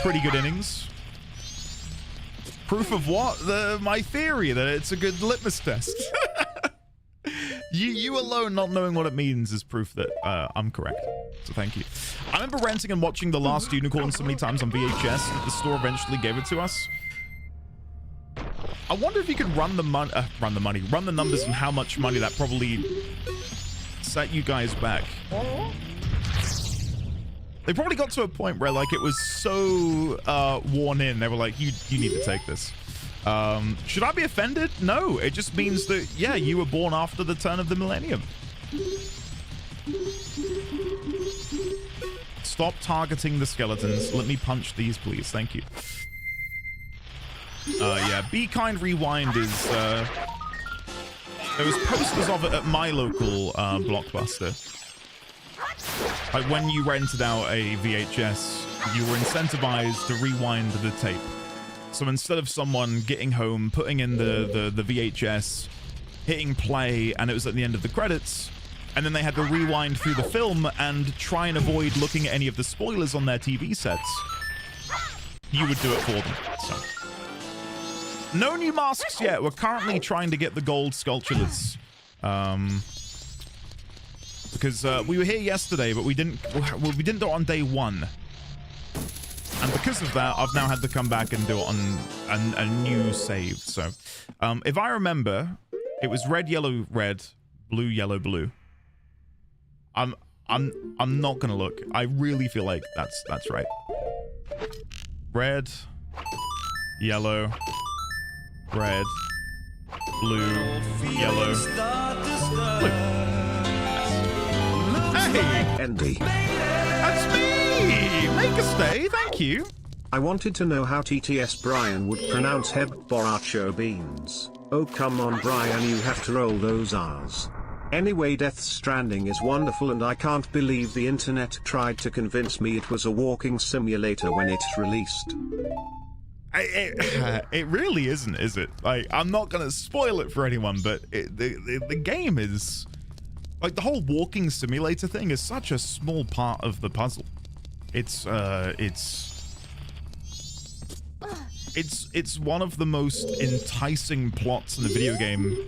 pretty good innings. Proof of what? My theory that it's a good litmus test. you alone not knowing what it means is proof that I'm correct. So thank you. I remember renting and watching The Last Unicorn so many times on VHS that the store eventually gave it to us. I wonder if you could run the numbers and how much money that probably set you guys back. They probably got to a point where like it was so worn in. They were like, you need to take this. Should I be offended? No, it just means that, yeah, you were born after the turn of the millennium. Stop targeting the skeletons. Let me punch these, please. Thank you. Yeah, Be Kind Rewind is, there was posters of it at my local Blockbuster. Like when you rented out a VHS, you were incentivized to rewind the tape. So instead of someone getting home, putting in the VHS, hitting play, and it was at the end of the credits, and then they had to rewind through the film and try and avoid looking at any of the spoilers on their TV sets, you would do it for them. So. No new masks yet. We're currently trying to get the gold sculptures. Because we were here yesterday, but we didn't do it on day one. And because of that, I've now had to come back and do it on a new save. So, if I remember, it was red, yellow, red, blue, yellow, blue. I'm not gonna look. I really feel like that's right. Red, yellow, red, blue, yellow, blue. Hey! Andy. That's me! Make a stay, thank you. I wanted to know how TTS Brian would pronounce heb borracho beans. Oh come on Brian, you have to roll those R's. Anyway, Death Stranding is wonderful and I can't believe the internet tried to convince me it was a walking simulator when it released. It really isn't, is it? Like, I'm not gonna spoil it for anyone, but the game is... Like, the whole walking simulator thing is such a small part of the puzzle. It's one of the most enticing plots in a video game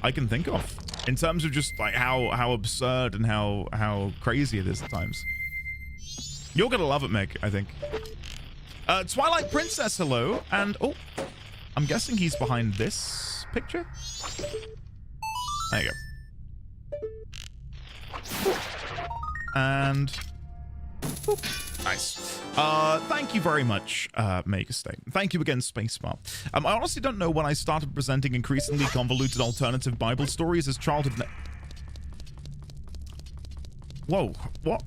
I can think of. In terms of just, like, how absurd and how crazy it is at times. You're gonna love it, Meg, I think. Twilight Princess, hello. And, oh, I'm guessing he's behind this picture? There you go. And nice. Thank you very much, Make a Statement. Thank you again, Spacebar. I honestly don't know when I started presenting increasingly convoluted alternative Bible stories as childhood. Whoa, what?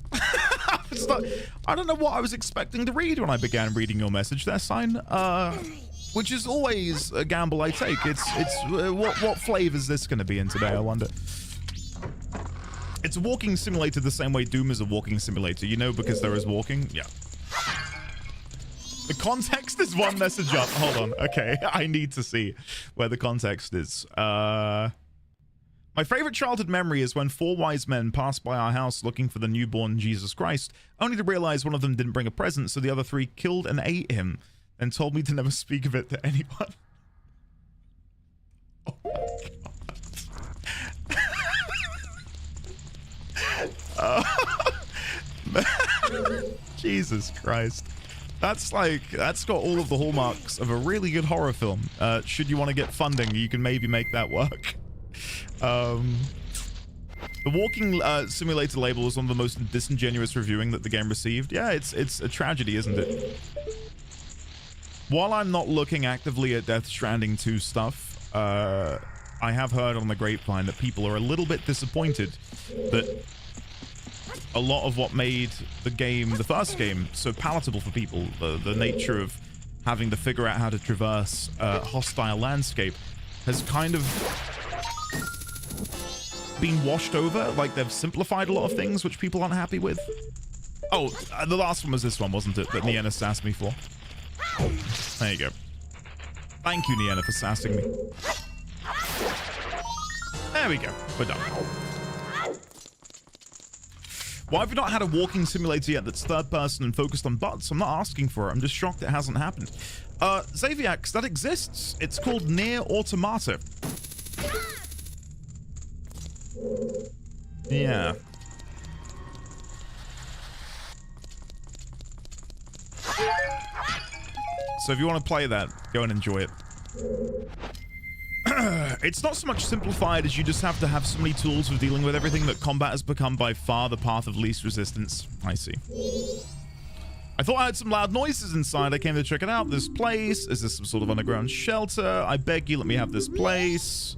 I don't know what I was expecting to read when I began reading your message there, Sign. Which is always a gamble I take. It's what flavor is this going to be in today, I wonder. It's a walking simulator the same way Doom is a walking simulator, you know, because there is walking. Yeah. The context is one message up. Hold on. Okay, I need to see where the context is. My favorite childhood memory is when 4 wise men passed by our house looking for the newborn Jesus Christ, only to realize one of them didn't bring a present, so the other 3 killed and ate him, and told me to never speak of it to anyone. Oh my God. Jesus Christ. That's got all of the hallmarks of a really good horror film. Should you want to get funding, you can maybe make that work. The walking simulator label is one of the most disingenuous reviewing that the game received. Yeah, it's a tragedy, isn't it? While I'm not looking actively at Death Stranding 2 stuff, I have heard on the grapevine that people are a little bit disappointed that a lot of what made the first game, so palatable for people, the nature of having to figure out how to traverse a hostile landscape, has kind of been washed over. Like, they've simplified a lot of things which people aren't happy with. Oh, the last one was this one, wasn't it, that Nienna sassed me for? There you go. Thank you, Nienna, for sassing me. There we go. We're done. Why have we not had a walking simulator yet that's third person and focused on butts? I'm not asking for it. I'm just shocked it hasn't happened. Xaviax, that exists. It's called Near Automata. Yeah. So if you want to play that, go and enjoy it. It's not so much simplified as you just have to have so many tools for dealing with everything that combat has become by far the path of least resistance. I see. I thought I heard some loud noises inside. I came to check it out. This place. Is this some sort of underground shelter? I beg you, let me have this place.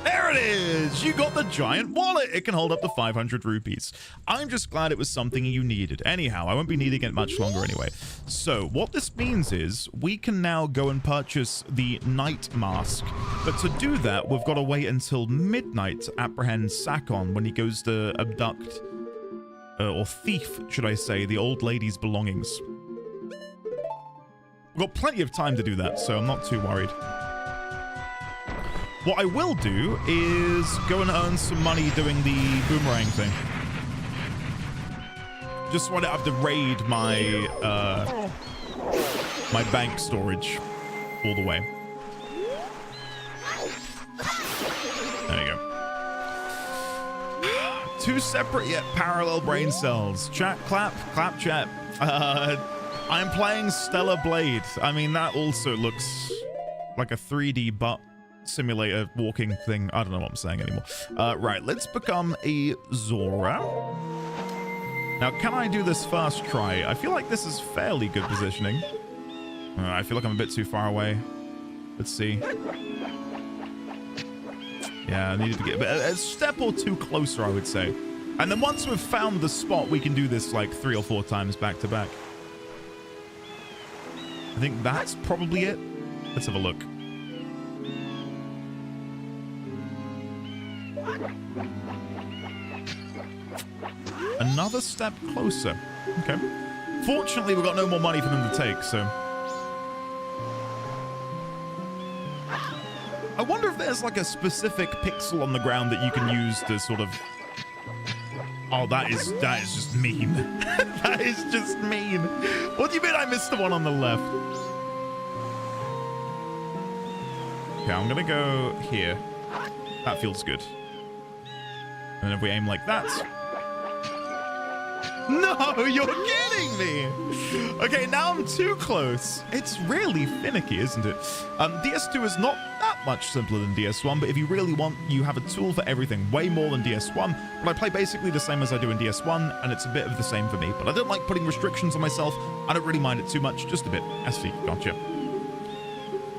There it is! You got the giant wallet! It can hold up to 500 rupees. I'm just glad it was something you needed. Anyhow, I won't be needing it much longer anyway. So, what this means is, we can now go and purchase the night mask. But to do that, we've got to wait until midnight to apprehend Sakon when he goes to abduct, or thief, should I say, the old lady's belongings. We've got plenty of time to do that, so I'm not too worried. What I will do is go and earn some money doing the boomerang thing. Just want to have to raid my my bank storage all the way. There you go. Two separate yet parallel brain cells. Chat, clap, clap, chat. I'm playing Stellar Blade. I mean, that also looks like a 3D butt simulator walking thing. I don't know what I'm saying anymore. Right, let's become a Zora. Now, can I do this first try? I feel like this is fairly good positioning. I feel like I'm a bit too far away. Let's see. Yeah, I needed to get a step or two closer, I would say. And then once we've found the spot, we can do this like 3 or 4 times back to back. I think that's probably it. Let's have a look. Another step closer. Okay. Fortunately, we've got no more money for them to take, so... I wonder if there's like a specific pixel on the ground that you can use to sort of... Oh, that is just mean. That is just mean. What do you mean I missed the one on the left? Okay, I'm gonna go here. That feels good. And if we aim like that... No, you're kidding me! Okay, now I'm too close. It's really finicky, isn't it? DS2 is not that much simpler than DS1, but if you really want, you have a tool for everything, way more than DS1. But I play basically the same as I do in DS1, and it's a bit of the same for me. But I don't like putting restrictions on myself. I don't really mind it too much, just a bit. SC, gotcha.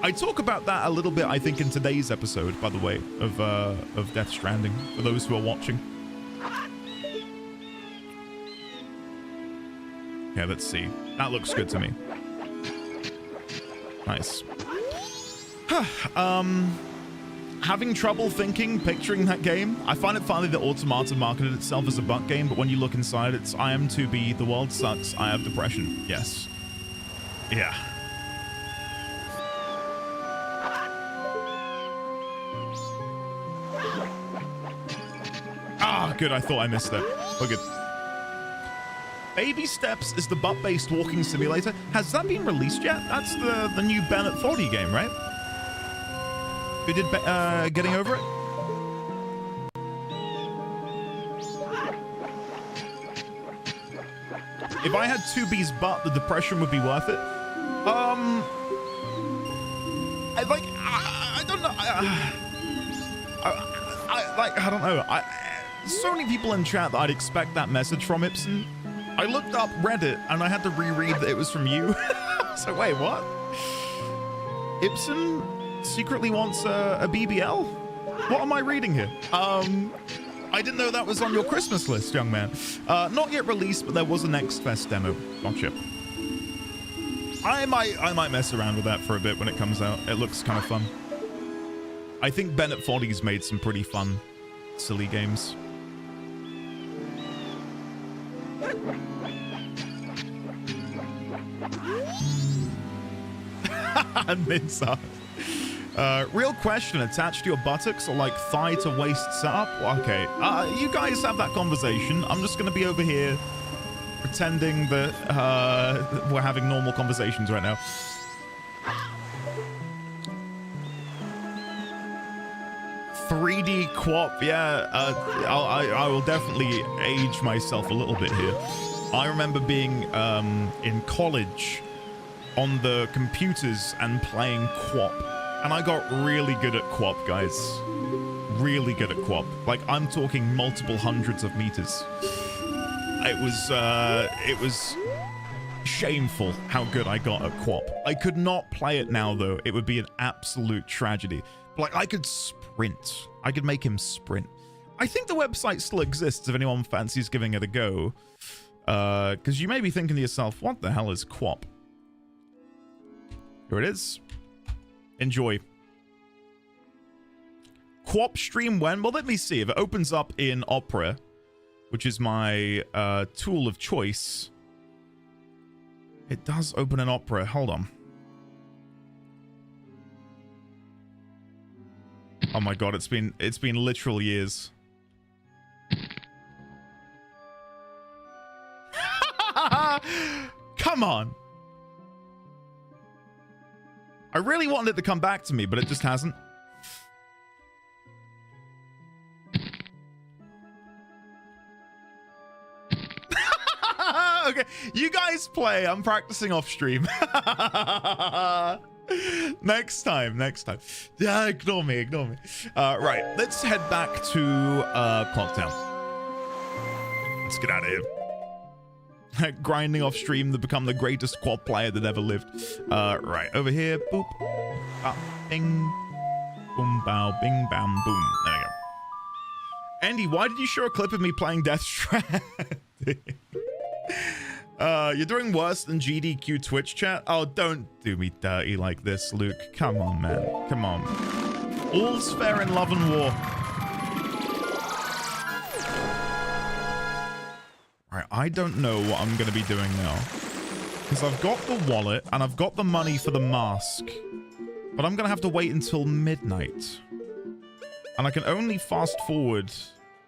I talk about that a little bit, I think, in today's episode, by the way, of Death Stranding, for those who are watching. Okay, let's see. That looks good to me. Nice. Having trouble picturing that game. I find it funny that Automata marketed itself as a butt game, but when you look inside, it's I am 2B, the world sucks, I have depression. Yes. Yeah. Ah, good. I thought I missed that. We're good. Baby Steps is the butt-based walking simulator. Has that been released yet? That's the new Bennett 40 game, right? Who did Getting Over It? If I had 2B's butt, the depression would be worth it. I don't know. I don't know. So many people in chat that I'd expect that message from Ibsen. I looked up Reddit and I had to reread that it was from you. So wait, what? Ibsen secretly wants a BBL? What am I reading here? I didn't know that was on your Christmas list, young man. Not yet released, but there was a Next Fest demo. Gotcha. I might mess around with that for a bit when it comes out. It looks kind of fun. I think Bennett Foddy's made some pretty fun, silly games. Midsar. Real question, attached to your buttocks or like thigh to waist setup? Okay, you guys have that conversation. I'm just gonna be over here pretending that we're having normal conversations right now. $3D Quap, yeah. I will definitely age myself a little bit here. I remember being in college on the computers and playing Quap, and I got really good at Quap, guys. Really good at Quap. Like, I'm talking multiple hundreds of meters. It was shameful how good I got at Quap. I could not play it now, though. It would be an absolute tragedy. But, like, I could sprint. I could make him sprint. I think the website still exists if anyone fancies giving it a go. Because you may be thinking to yourself, what the hell is Quap? Here it is. Enjoy. Quap stream when? Well, let me see. If it opens up in Opera, which is my tool of choice. It does open in Opera. Hold on. Oh my god, it's been literal years. Come on. I really wanted it to come back to me, but it just hasn't. Okay, you guys play. I'm practicing off stream. Next time. Yeah, ignore me. Right, let's head back to Clocktown. Let's get out of here. Grinding off stream to become the greatest quad player that ever lived. Right, over here. Boop. Bing. Boom, bow, bing, bam, boom. There we go. Andy, why did you show a clip of me playing Death Stranding? You're doing worse than GDQ Twitch chat? Oh, don't do me dirty like this, Luke. Come on, man. Come on. All's fair in love and war. Alright, I don't know what I'm going to be doing now. Because I've got the wallet and I've got the money for the mask. But I'm going to have to wait until midnight. And I can only fast forward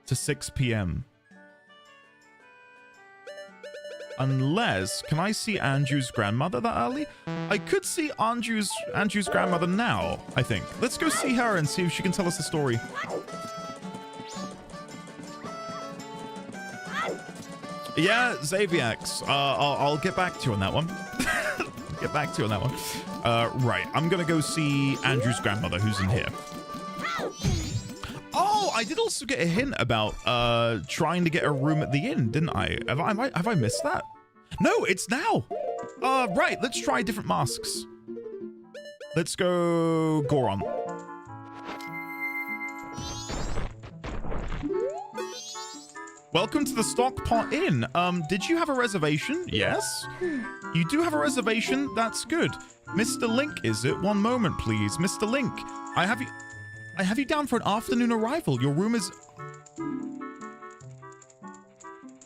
to 6 p.m. Unless, can I see Andrew's grandmother that early? I could see Andrew's grandmother now, I think. Let's go see her and see if she can tell us the story. Yeah, Xaviax. I'll get back to you on that one. Right, I'm gonna go see Andrew's grandmother, who's in here. Oh, I did also get a hint about trying to get a room at the inn, didn't I? Have I missed that? No, it's now. Right, let's try different masks. Let's go Goron. Welcome to the Stockpot Inn. Did you have a reservation? Yes. You do have a reservation? That's good. Mr. Link, is it? One moment, please. Mr. Link, I have you down for an afternoon arrival. Your room is...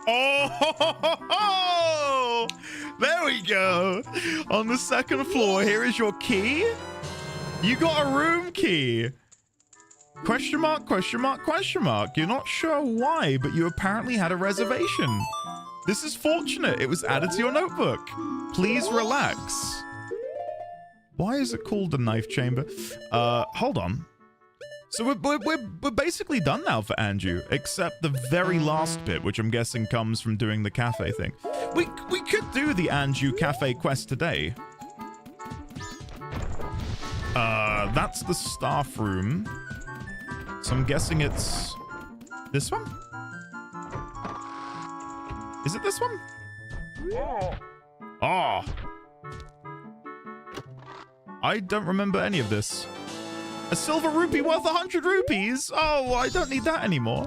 Oh, there we go. On the second floor, here is your key. You got a room key. Question mark, question mark, question mark. You're not sure why, but you apparently had a reservation. This is fortunate. It was added to your notebook. Please relax. Why is it called the knife chamber? Hold on. So we're basically done now for Andrew, except the very last bit, which I'm guessing comes from doing the cafe thing. We could do the Andrew cafe quest today. That's the staff room. So I'm guessing it's this one? Is it this one? Oh. I don't remember any of this. A silver rupee worth 100 rupees? Oh, I don't need that anymore.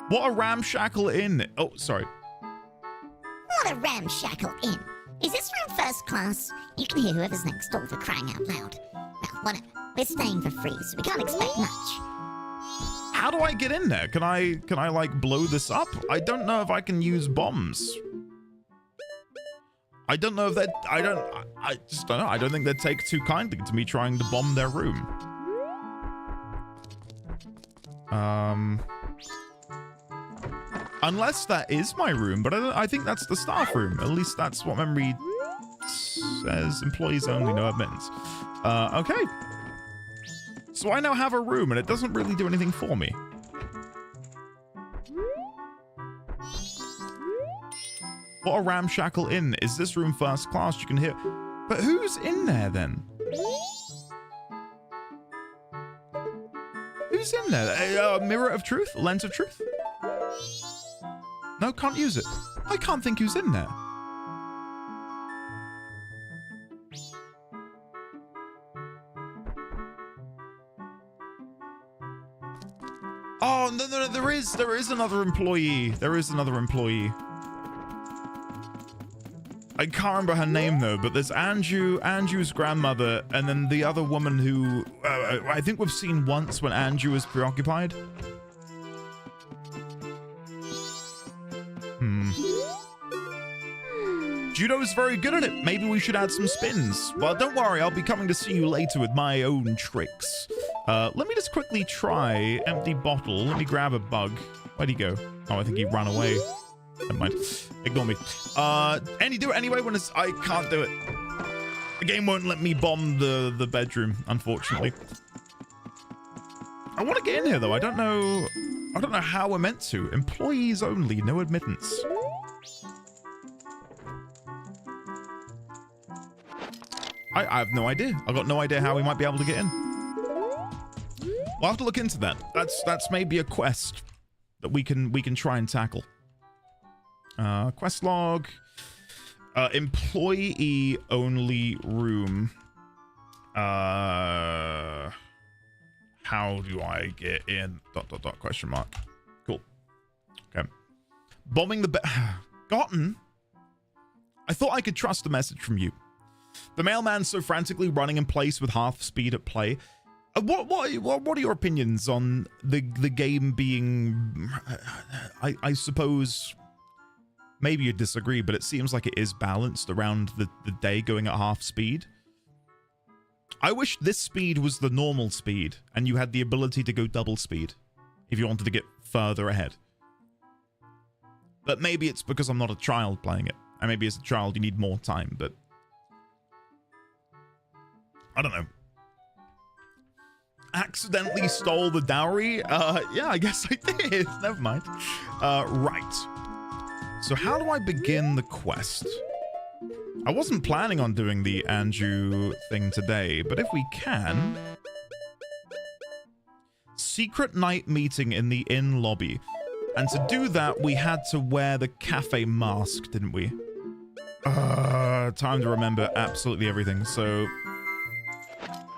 What a ramshackle inn. Oh, sorry. What a ramshackle inn. Is this room first class? You can hear whoever's next door for crying out loud. Well, whatever. We're staying for free, so we can't expect much. How do I get in there? Can I like blow this up? I don't know if I can use bombs. I don't know if that. I just don't know. I don't think they'd take too kindly to me trying to bomb their room. Unless that is my room, but I think that's the staff room. At least that's what memory says. Employees only, no admittance. Okay. So I now have a room, and it doesn't really do anything for me. What a ramshackle inn. Is this room first class? You can hear... But who's in there, then? Who's in there? A mirror of truth? A lens of truth? No, can't use it. I can't think who's in there. Oh, no, there is another employee. There is another employee. I can't remember her name though, but there's Andrew's grandmother, and then the other woman who I think we've seen once when Andrew is preoccupied. Judo's very good at it. Maybe we should add some spins. Well, don't worry, I'll be coming to see you later with my own tricks. Let me just quickly try empty bottle. Let me grab a bug. Where'd he go? Oh, I think he ran away. Never mind. Ignore me. Andy, do it anyway when it's... I can't do it. The game won't let me bomb the bedroom, unfortunately. I want to get in here, though. I don't know how we're meant to. Employees only, no admittance. I have no idea. I've got no idea how we might be able to get in. We'll have to look into that. That's maybe a quest that we can try and tackle. Quest log. Employee only room. How do I get in? ... question mark. Cool. Okay. Bombing the Gotten. I thought I could trust a message from you. The mailman's so frantically running in place with half speed at play. What are your opinions on the game being... I suppose... Maybe you disagree, but it seems like it is balanced around the day going at half speed. I wish this speed was the normal speed, and you had the ability to go double speed if you wanted to get further ahead. But maybe it's because I'm not a child playing it, and maybe as a child you need more time, but... I don't know. Accidentally stole the dowry? Yeah, I guess I did. Never mind. Right. So how do I begin the quest? I wasn't planning on doing the Andrew thing today, but if we can... Secret night meeting in the inn lobby. And to do that, we had to wear the cafe mask, didn't we? Time to remember absolutely everything. So...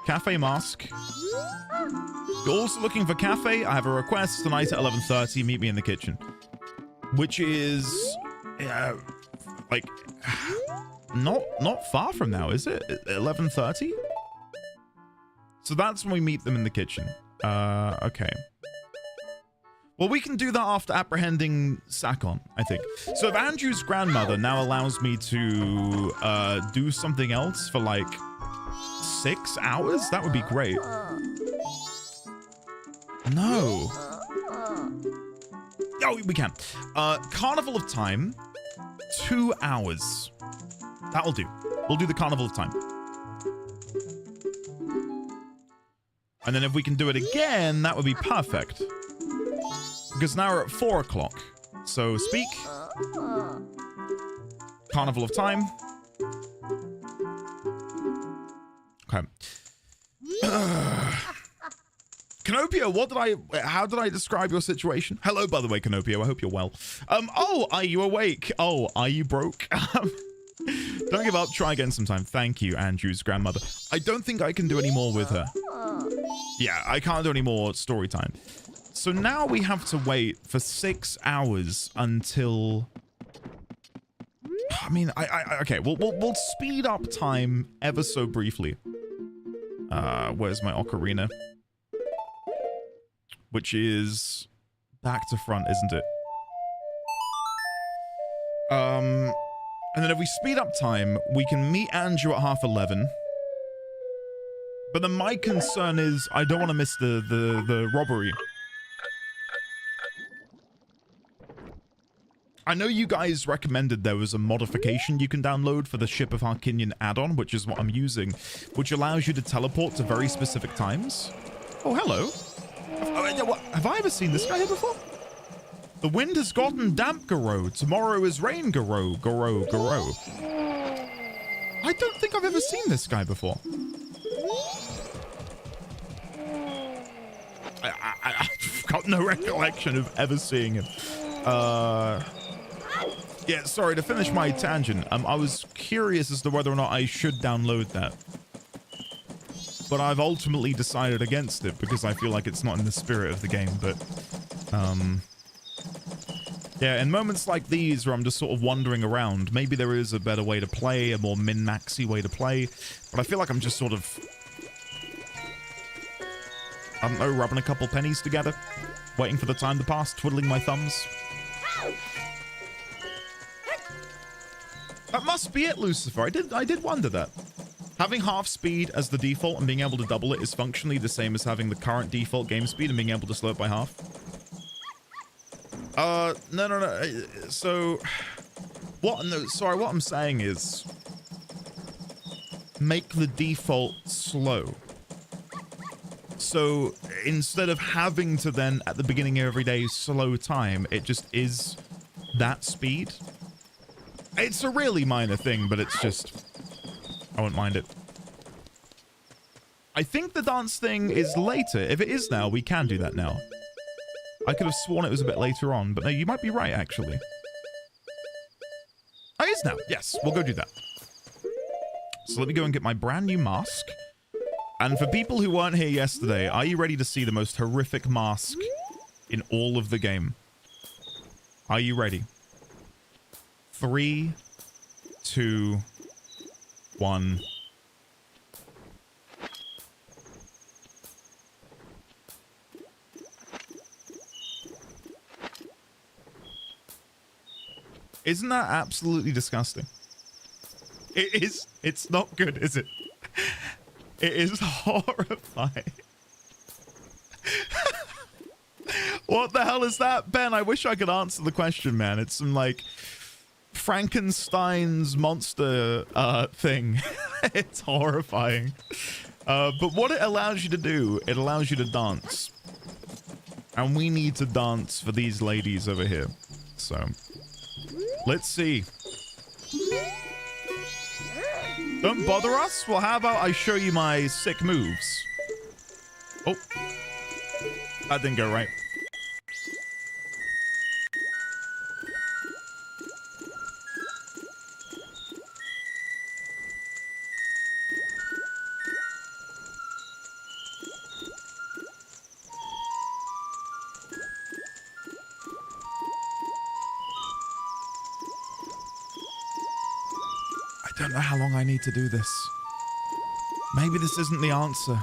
Cafe mask. You're also looking for cafe? I have a request tonight at 11:30. Meet me in the kitchen. Which is... like... Not far from now, is it? 11:30? So that's when we meet them in the kitchen. Okay. Well, we can do that after apprehending Sakon, I think. So if Andrew's grandmother now allows me to do something else for like 6 hours, that would be great. No. Oh, we can. Carnival of Time, 2 hours. That'll do. We'll do the Carnival of Time. And then if we can do it again, that would be perfect. Because now we're at 4 o'clock. So speak. Carnival of Time. Okay. Canopio, how did I describe your situation? Hello, by the way, Canopio. I hope you're well. Oh, are you awake? Oh, are you broke? Don't give up. Try again sometime. Thank you, Andrew's grandmother. I don't think I can do any more with her. Yeah, I can't do any more story time. So now we have to wait for 6 hours until... I mean, okay, we'll speed up time ever so briefly. Where's my ocarina? Which is back to front, isn't it? And then if we speed up time, we can meet Andrew at 11:30. But then my concern is I don't want to miss the robbery. I know you guys recommended there was a modification you can download for the Ship of Harkinian add-on, which is what I'm using, which allows you to teleport to very specific times. Oh, hello. Have I ever seen this guy here before? The wind has gotten damp, Garo. Tomorrow is rain, Garo. Garo. I don't think I've ever seen this guy before. I've got no recollection of ever seeing him. Yeah, sorry, to finish my tangent, I was curious as to whether or not I should download that. But I've ultimately decided against it because I feel like it's not in the spirit of the game, but... yeah, in moments like these where I'm just sort of wandering around, maybe there is a better way to play, a more min-maxy way to play, but I feel like I'm just sort of... I don't know, rubbing a couple pennies together, waiting for the time to pass, twiddling my thumbs. That must be it, Lucifer. I did wonder that. Having half speed as the default and being able to double it is functionally the same as having the current default game speed and being able to slow it by half. No. So, sorry, what I'm saying is make the default slow. So instead of having to then at the beginning of every day slow time, it just is that speed. It's a really minor thing, but it's just, I won't mind it. I think the dance thing is later. If it is now, we can do that now. I could have sworn it was a bit later on, but no, you might be right, actually. Oh, it is now. Yes, we'll go do that. So let me go and get my brand new mask. And for people who weren't here yesterday, are you ready to see the most horrific mask in all of the game? Are you ready? 3, 2, 1. Isn't that absolutely disgusting? It is. It's not good, is it? It is horrifying. What the hell is that, Ben? I wish I could answer the question, man. It's some, like, Frankenstein's monster thing. It's horrifying. But what it allows you to do, it allows you to dance. And we need to dance for these ladies over here. So, let's see. Don't bother us? Well, how about I show you my sick moves? Oh. That didn't go right. I don't know how long I need to do this. Maybe this isn't the answer.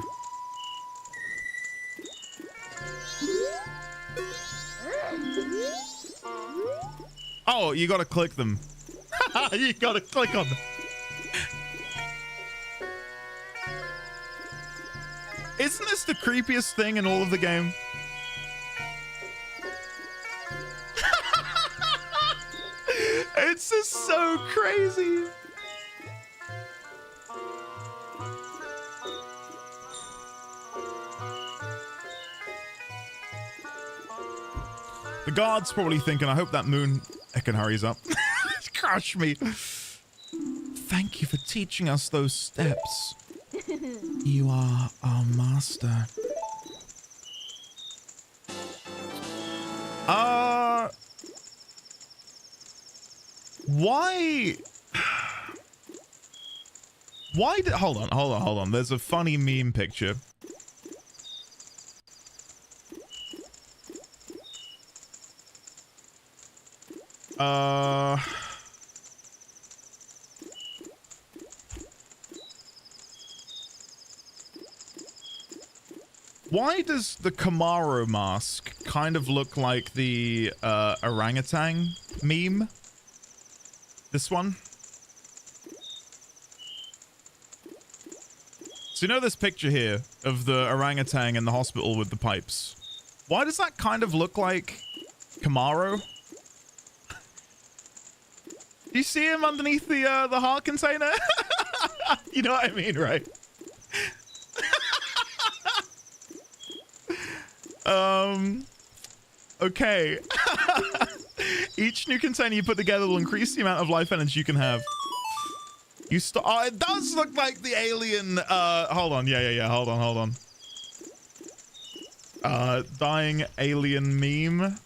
Oh, you gotta click them. You gotta click on them. Isn't this the creepiest thing in all of the game? It's just so crazy. The guard's probably thinking, I hope that moon heckin' hurries up. Crush me. Thank you for teaching us those steps. You are our master. Why? Why did... Hold on. There's a funny meme picture. Why does the Camaro mask kind of look like the orangutan meme? This one? So you know this picture here of the orangutan in the hospital with the pipes? Why does that kind of look like Camaro? Do you see him underneath the heart container? You know what I mean, right? Okay. Each new container you put together will increase the amount of life energy you can have. Oh, it does look like the alien. Hold on. Yeah. Hold on. Dying alien meme.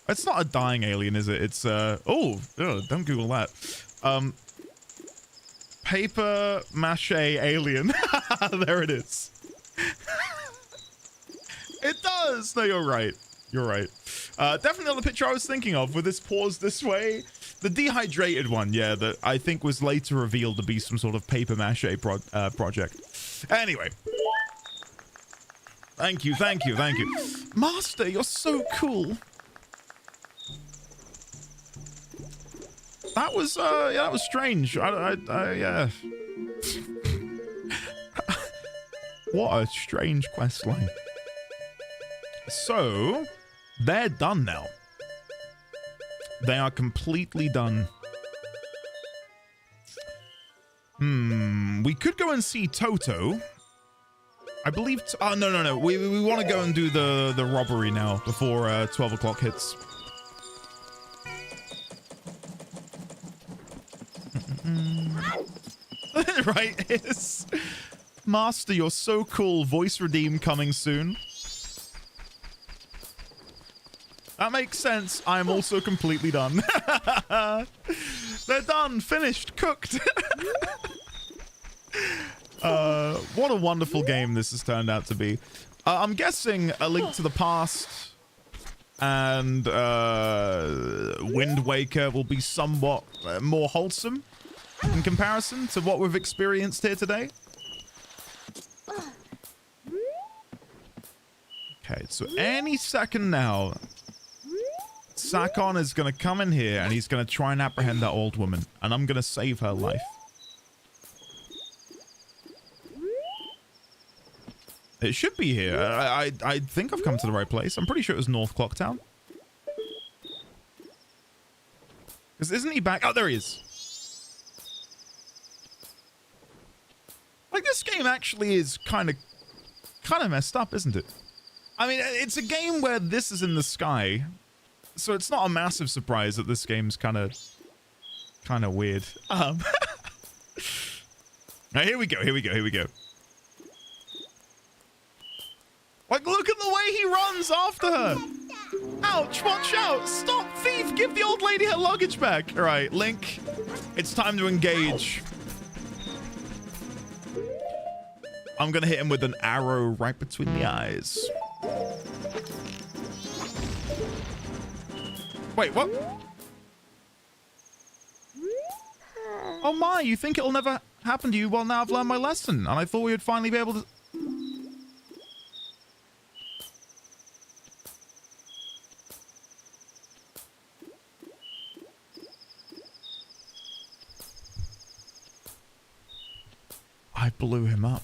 It's not a dying alien, is it? It's oh, don't Google that. Paper mache alien. There it is. It does. No, you're right. You're right. Definitely not the picture I was thinking of with this pause this way. The dehydrated one, yeah, that I think was later revealed to be some sort of paper mache project. Anyway. Thank you. Master, you're so cool. That was, yeah, that was strange. Yeah. What a strange questline. So, they're done now. They are completely done. We could go and see Toto. I believe... oh, no. We want to go and do the robbery now before 12 o'clock hits. Right? It's... Master, you're so cool. Voice redeem coming soon. That makes sense. I'm also completely done. They're done. Finished. Cooked. What a wonderful game this has turned out to be. I'm guessing A Link to the Past and Wind Waker will be somewhat more wholesome in comparison to what we've experienced here today. Okay, so any second now... Sakon is going to come in here and he's going to try and apprehend that old woman. And I'm going to save her life. It should be here. I think I've come to the right place. I'm pretty sure it was North Clocktown. Because isn't he back? Oh, there he is. Like, this game actually is kind of messed up, isn't it? I mean, it's a game where this is in the sky. So it's not a massive surprise that this game's kind of weird. Now here we go. Like, look at the way he runs after her. Ouch, watch out. Stop, thief. Give the old lady her luggage back. All right, Link, it's time to engage. I'm going to hit him with an arrow right between the eyes. Wait, what? Oh my, you think it'll never happen to you? Well, now I've learned my lesson, and I thought we would finally be able to... I blew him up.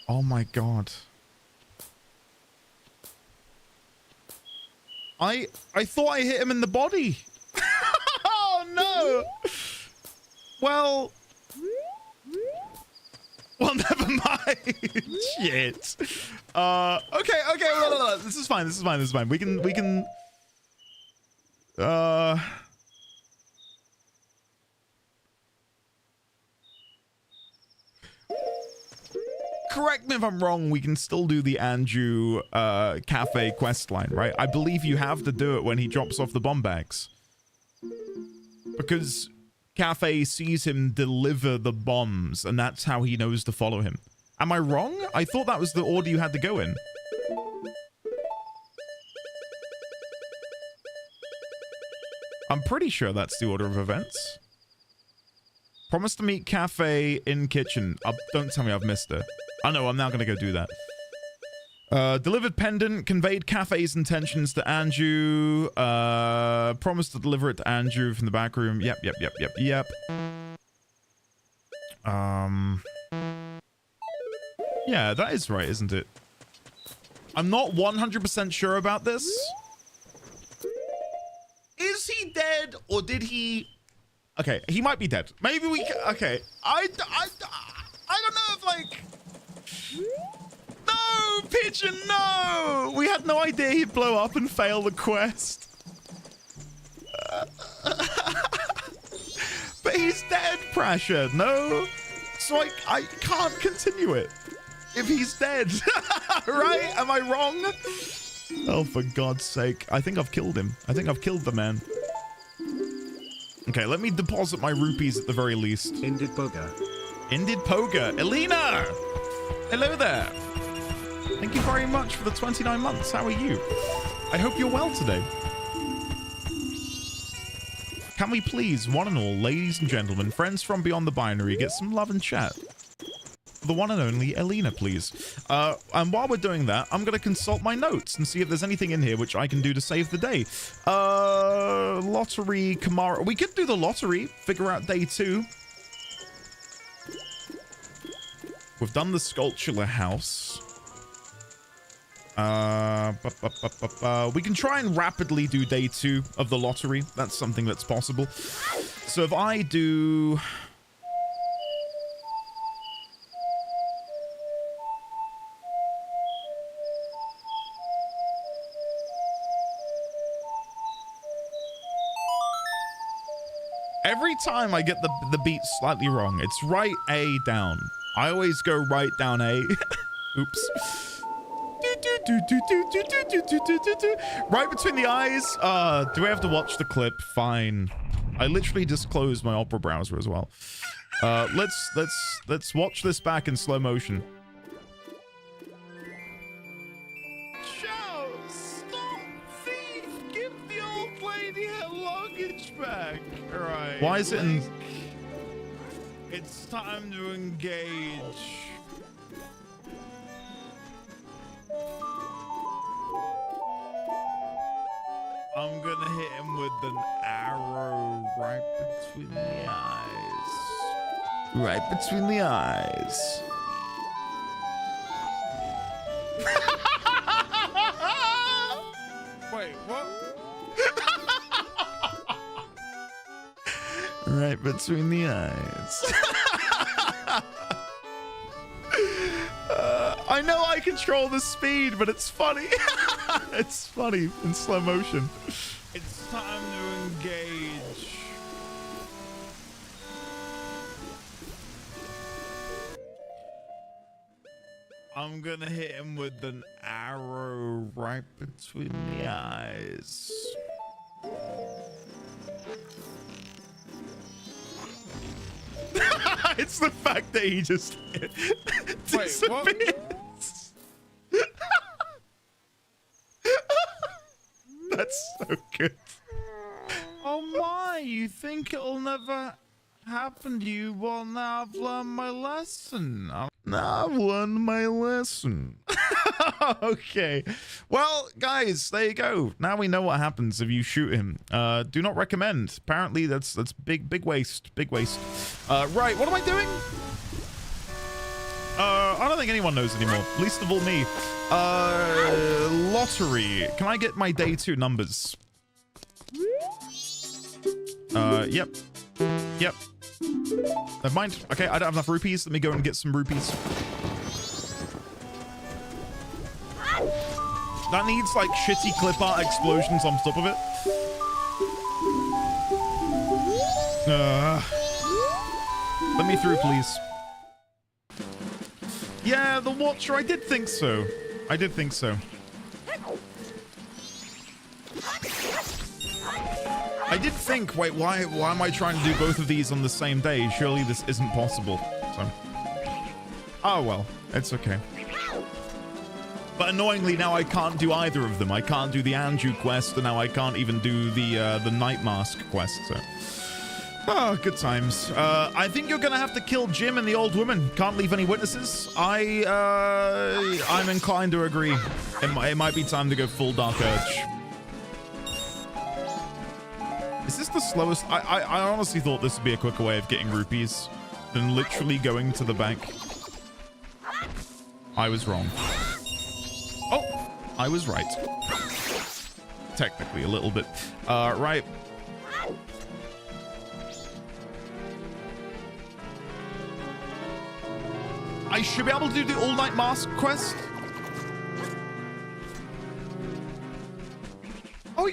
Oh my god. I thought I hit him in the body. Oh no. Well, Well, never mind. Shit. Okay. No. This is fine. We can. Correct me if I'm wrong, we can still do the Anju cafe quest line, right? I believe you have to do it when he drops off the bomb bags. Because Cafe sees him deliver the bombs, and that's how he knows to follow him. Am I wrong? I thought that was the order you had to go in. I'm pretty sure that's the order of events. Promise to meet Cafe in kitchen. Don't tell me I've missed it. I know, I'm now going to go do that. Delivered pendant, conveyed Cafe's intentions to Anju. Promised to deliver it to Anju from the back room. Yep. Yeah, that is right, isn't it? I'm not 100% sure about this. Is he dead, or did he... Okay, he might be dead. Maybe we can... Okay, I don't know if, like... No, Pigeon, no! We had no idea he'd blow up and fail the quest. But he's dead, Prasha, no? So I can't continue it. If he's dead, right? Am I wrong? Oh, for God's sake. I think I've killed him. I think I've killed the man. Okay, let me deposit my rupees at the very least. Indid Poga. Indid Poga. Elena! Hello there. Thank you very much for the 29 months. How are you? I hope you're well today. Can we please, one and all, ladies and gentlemen, friends from beyond the binary, get some love and chat? The one and only Elena, please. And while we're doing that, I'm going to consult my notes and see if there's anything in here which I can do to save the day. Lottery, Kamara. We could do the lottery, figure out day 2. We've done the sculptural house. We can try and rapidly do day 2 of the lottery. That's something that's possible. So if I do... Every time I get the beat slightly wrong. It's right A down. I always go right down A. Oops. Right between the eyes. Do I have to watch the clip? Fine. I literally just closed my Opera browser as well. Let's watch this back in slow motion. Chow, stop, thief! Give the old lady her luggage back. All right. Why is it in? It's time to engage. I'm gonna hit him with an arrow right between the eyes. Right between the eyes. Wait, what? Right between the eyes. I know I control the speed, but it's funny. It's funny in slow motion. It's time to engage. I'm gonna hit him with an arrow right between the eyes. It's the fact that he just disappears. That's so good. Oh my, you think it'll never happen to you? Well, now I've learned my lesson. Now I've learned my lesson. Okay. Well, guys, there you go. Now we know what happens if you shoot him. Do not recommend. Apparently, that's big waste. Big waste. Right, what am I doing? I don't think anyone knows anymore. Least of all me. Lottery. Can I get my day 2 numbers? Yep. Never mind. Okay, I don't have enough rupees. Let me go and get some rupees. That needs like shitty clip art explosions on top of it. Let me through, please. Yeah, the Watcher. I did think so. I did think so. I did think, wait, why am I trying to do both of these on the same day? Surely this isn't possible. So, oh well, it's okay. But annoyingly, now I can't do either of them. I can't do the Andrew quest, and now I can't even do the Night Mask quest. So, oh, good times. I think you're gonna have to kill Jim and the old woman. Can't leave any witnesses. I'm inclined to agree. It might be time to go full Dark Urge. Is this the slowest? I honestly thought this would be a quicker way of getting rupees than literally going to the bank. I was wrong. Oh, I was right. Technically, a little bit. Right. I should be able to do the all-night mask quest. Oh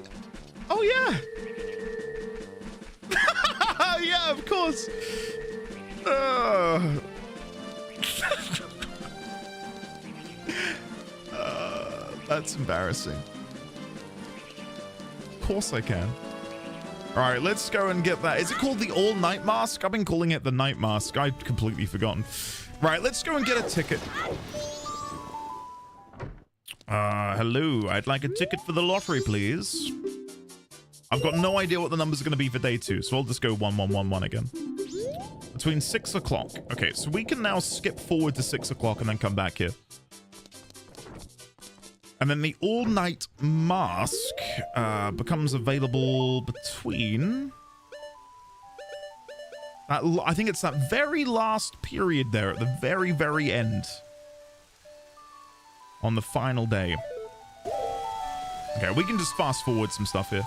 yeah. Yeah, of course. That's embarrassing. Of course I can. All right, let's go and get that. Is it called the all-night mask? I've been calling it the night mask. I'd completely forgotten. Right, let's go and get a ticket. Hello. I'd like a ticket for the lottery, please. I've got no idea what the numbers are going to be for day 2, so I'll just go 1111 again. Between 6 o'clock. Okay, so we can now skip forward to 6 o'clock and then come back here. And then the all-night mask becomes available between... I think it's that very last period there at the very, very end. On the final day. Okay, we can just fast forward some stuff here.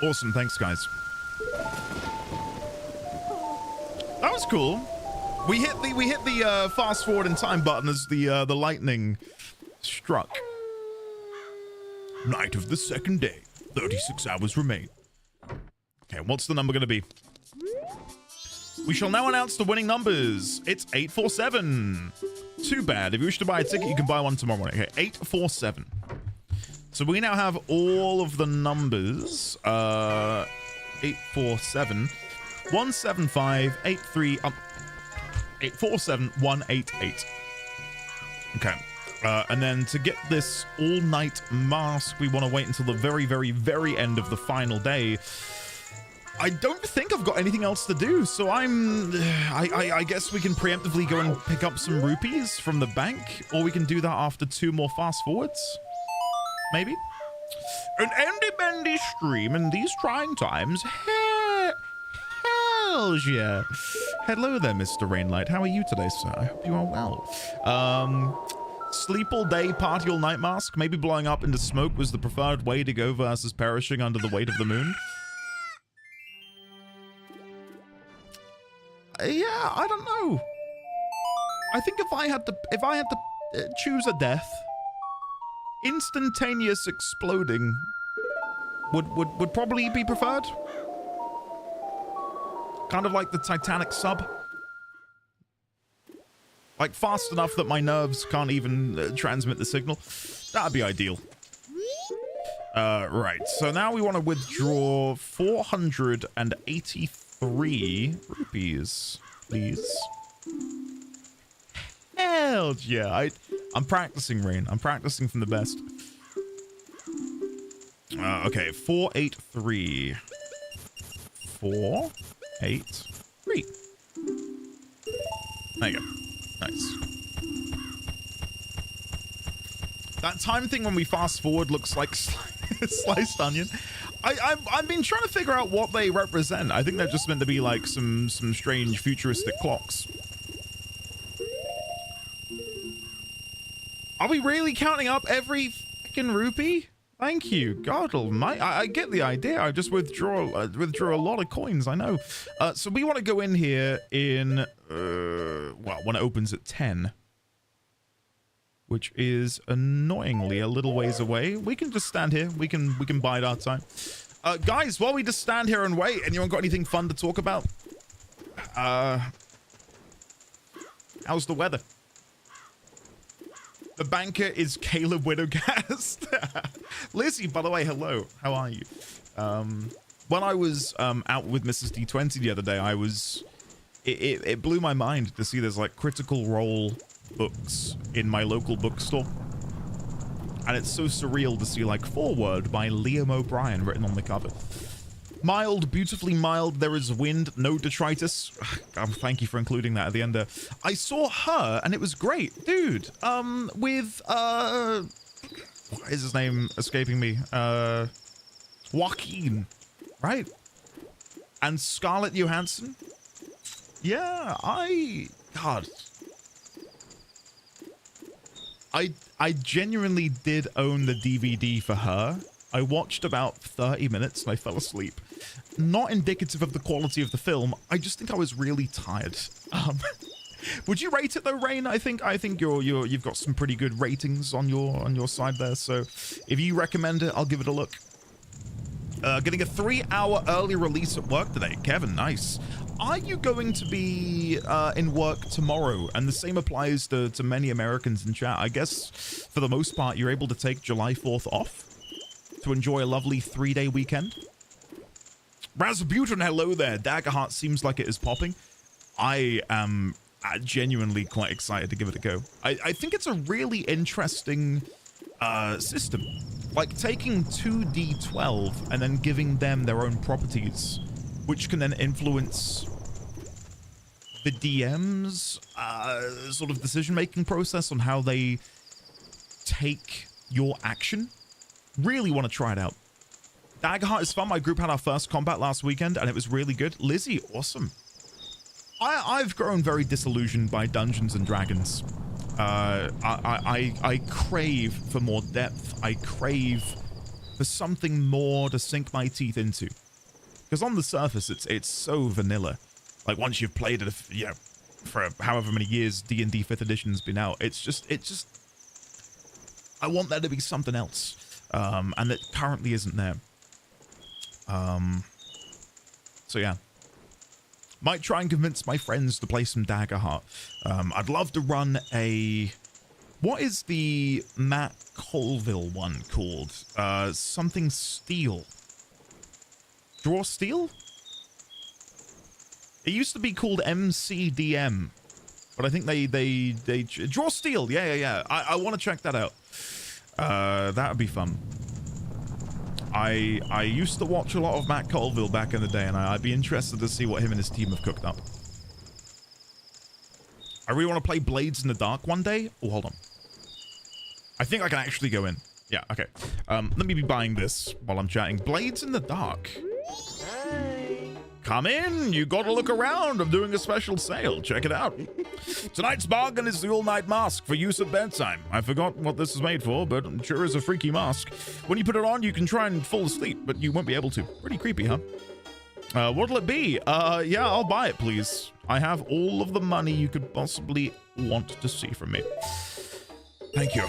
Awesome, thanks guys. That was cool. We hit the fast forward in time button as the lightning struck. Night of the second day. 36 hours remain. Okay, what's the number going to be? We shall now announce the winning numbers. It's 847. Too bad. If you wish to buy a ticket, you can buy one tomorrow morning. Okay, 847. So we now have all of the numbers. 847 175 83 847 188. Okay. And then to get this all-night mask, we want to wait until the very, very, very end of the final day. I don't think I've got anything else to do, so I guess we can preemptively go and pick up some rupees from the bank, or we can do that after 2 more fast forwards. Maybe? An endy-bendy stream in these trying times. Hells yeah. Hello there, Mr. Rainlight. How are you today, sir? I hope you are well. Sleep all day, party all night mask. Maybe blowing up into smoke was the preferred way to go versus perishing under the weight of the moon. Yeah, I don't know. I think if I had to choose a death, instantaneous exploding would probably be preferred. Kind of like the Titanic sub. Like fast enough that my nerves can't even transmit the signal. That'd be ideal. Right, so now we want to withdraw 483 rupees, please. Hell yeah. I'm practicing, Rain. I'm practicing from the best. Okay, 483. 483. There you go. Nice. That time thing when we fast forward looks like sliced onion. I've been trying to figure out what they represent. I think they're just meant to be like some strange futuristic clocks. Are we really counting up every fucking rupee? Thank you. God almighty. I get the idea. I just withdrew a lot of coins, I know. So we want to go in here in, well, when it opens at 10. Which is annoyingly a little ways away. We can just stand here. We can bide our time. Guys, while we just stand here and wait, anyone got anything fun to talk about? How's the weather? The banker is Caleb Widowcast. Lizzie, by the way, hello. How are you? When I was out with Mrs. D20 the other day, it blew my mind to see there's like Critical Role books in my local bookstore. And it's so surreal to see like Foreword by Liam O'Brien written on the cover. Mild, beautifully mild, there is wind, no detritus. Thank you for including that at the end there. I saw her and it was great. Dude, with, what is his name escaping me? Joaquin, right? And Scarlett Johansson. Yeah, God. I genuinely did own the DVD for her. I watched about 30 minutes and I fell asleep. Not indicative of the quality of the film. I just think I was really tired. Would you rate it though, Rain? I think you've got some pretty good ratings on your side there. So if you recommend it, I'll give it a look. Getting a 3-hour early release at work today. Kevin, nice. Are you going to be in work tomorrow? And the same applies to many Americans in chat. I guess for the most part, you're able to take July 4th off to enjoy a lovely 3-day weekend. Rasputin, hello there. Daggerheart seems like it is popping. I am genuinely quite excited to give it a go. I think it's a really interesting system. Like taking 2d12 and then giving them their own properties, which can then influence the DM's sort of decision-making process on how they take your action. Really want to try it out. Daggerheart is fun. My group had our first combat last weekend, and it was really good. Lizzie, awesome. I've grown very disillusioned by Dungeons and Dragons. I crave for more depth. I crave for something more to sink my teeth into. Because on the surface, it's so vanilla. Like once you've played it, you know, for however many years D&D 5th edition's been out, it's just. I want there to be something else, and that currently isn't there. So yeah. Might try and convince my friends to play some Daggerheart. I'd love to run a... What is the Matt Colville one called? Something Steel. Draw Steel? It used to be called MCDM. But I think they Draw Steel. Yeah. I want to check that out. That would be fun. I used to watch a lot of Matt Colville back in the day, and I'd be interested to see what him and his team have cooked up. I really want to play Blades in the Dark one day. Oh, hold on. I think I can actually go in. Yeah, okay. Let me be buying this while I'm chatting. Blades in the Dark. Come in. You got to look around. I'm doing a special sale. Check it out. Tonight's bargain is the all-night mask for use at bedtime. I forgot what this is made for, but it sure is a freaky mask. When you put it on, you can try and fall asleep, but you won't be able to. Pretty creepy, huh? What'll it be? Yeah, I'll buy it, please. I have all of the money you could possibly want to see from me. Thank you.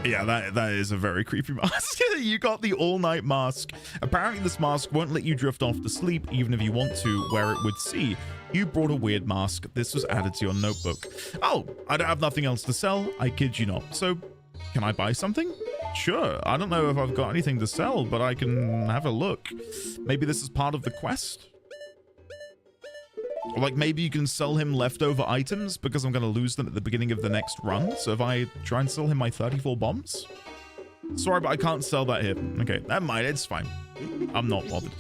Yeah, that is a very creepy mask. You got the all-night mask. Apparently this mask won't let you drift off to sleep even if you want to, where it would see. You brought a weird mask. This was added to your notebook. Oh, I don't have nothing else to sell. I kid you not. So, can I buy something? Sure. I don't know if I've got anything to sell, but I can have a look. Maybe this is part of the quest? Or like maybe you can sell him leftover items because I'm going to lose them at the beginning of the next run. So if I try and sell him my 34 bombs? Sorry, but I can't sell that here. Okay, never mind. It's fine. I'm not bothered.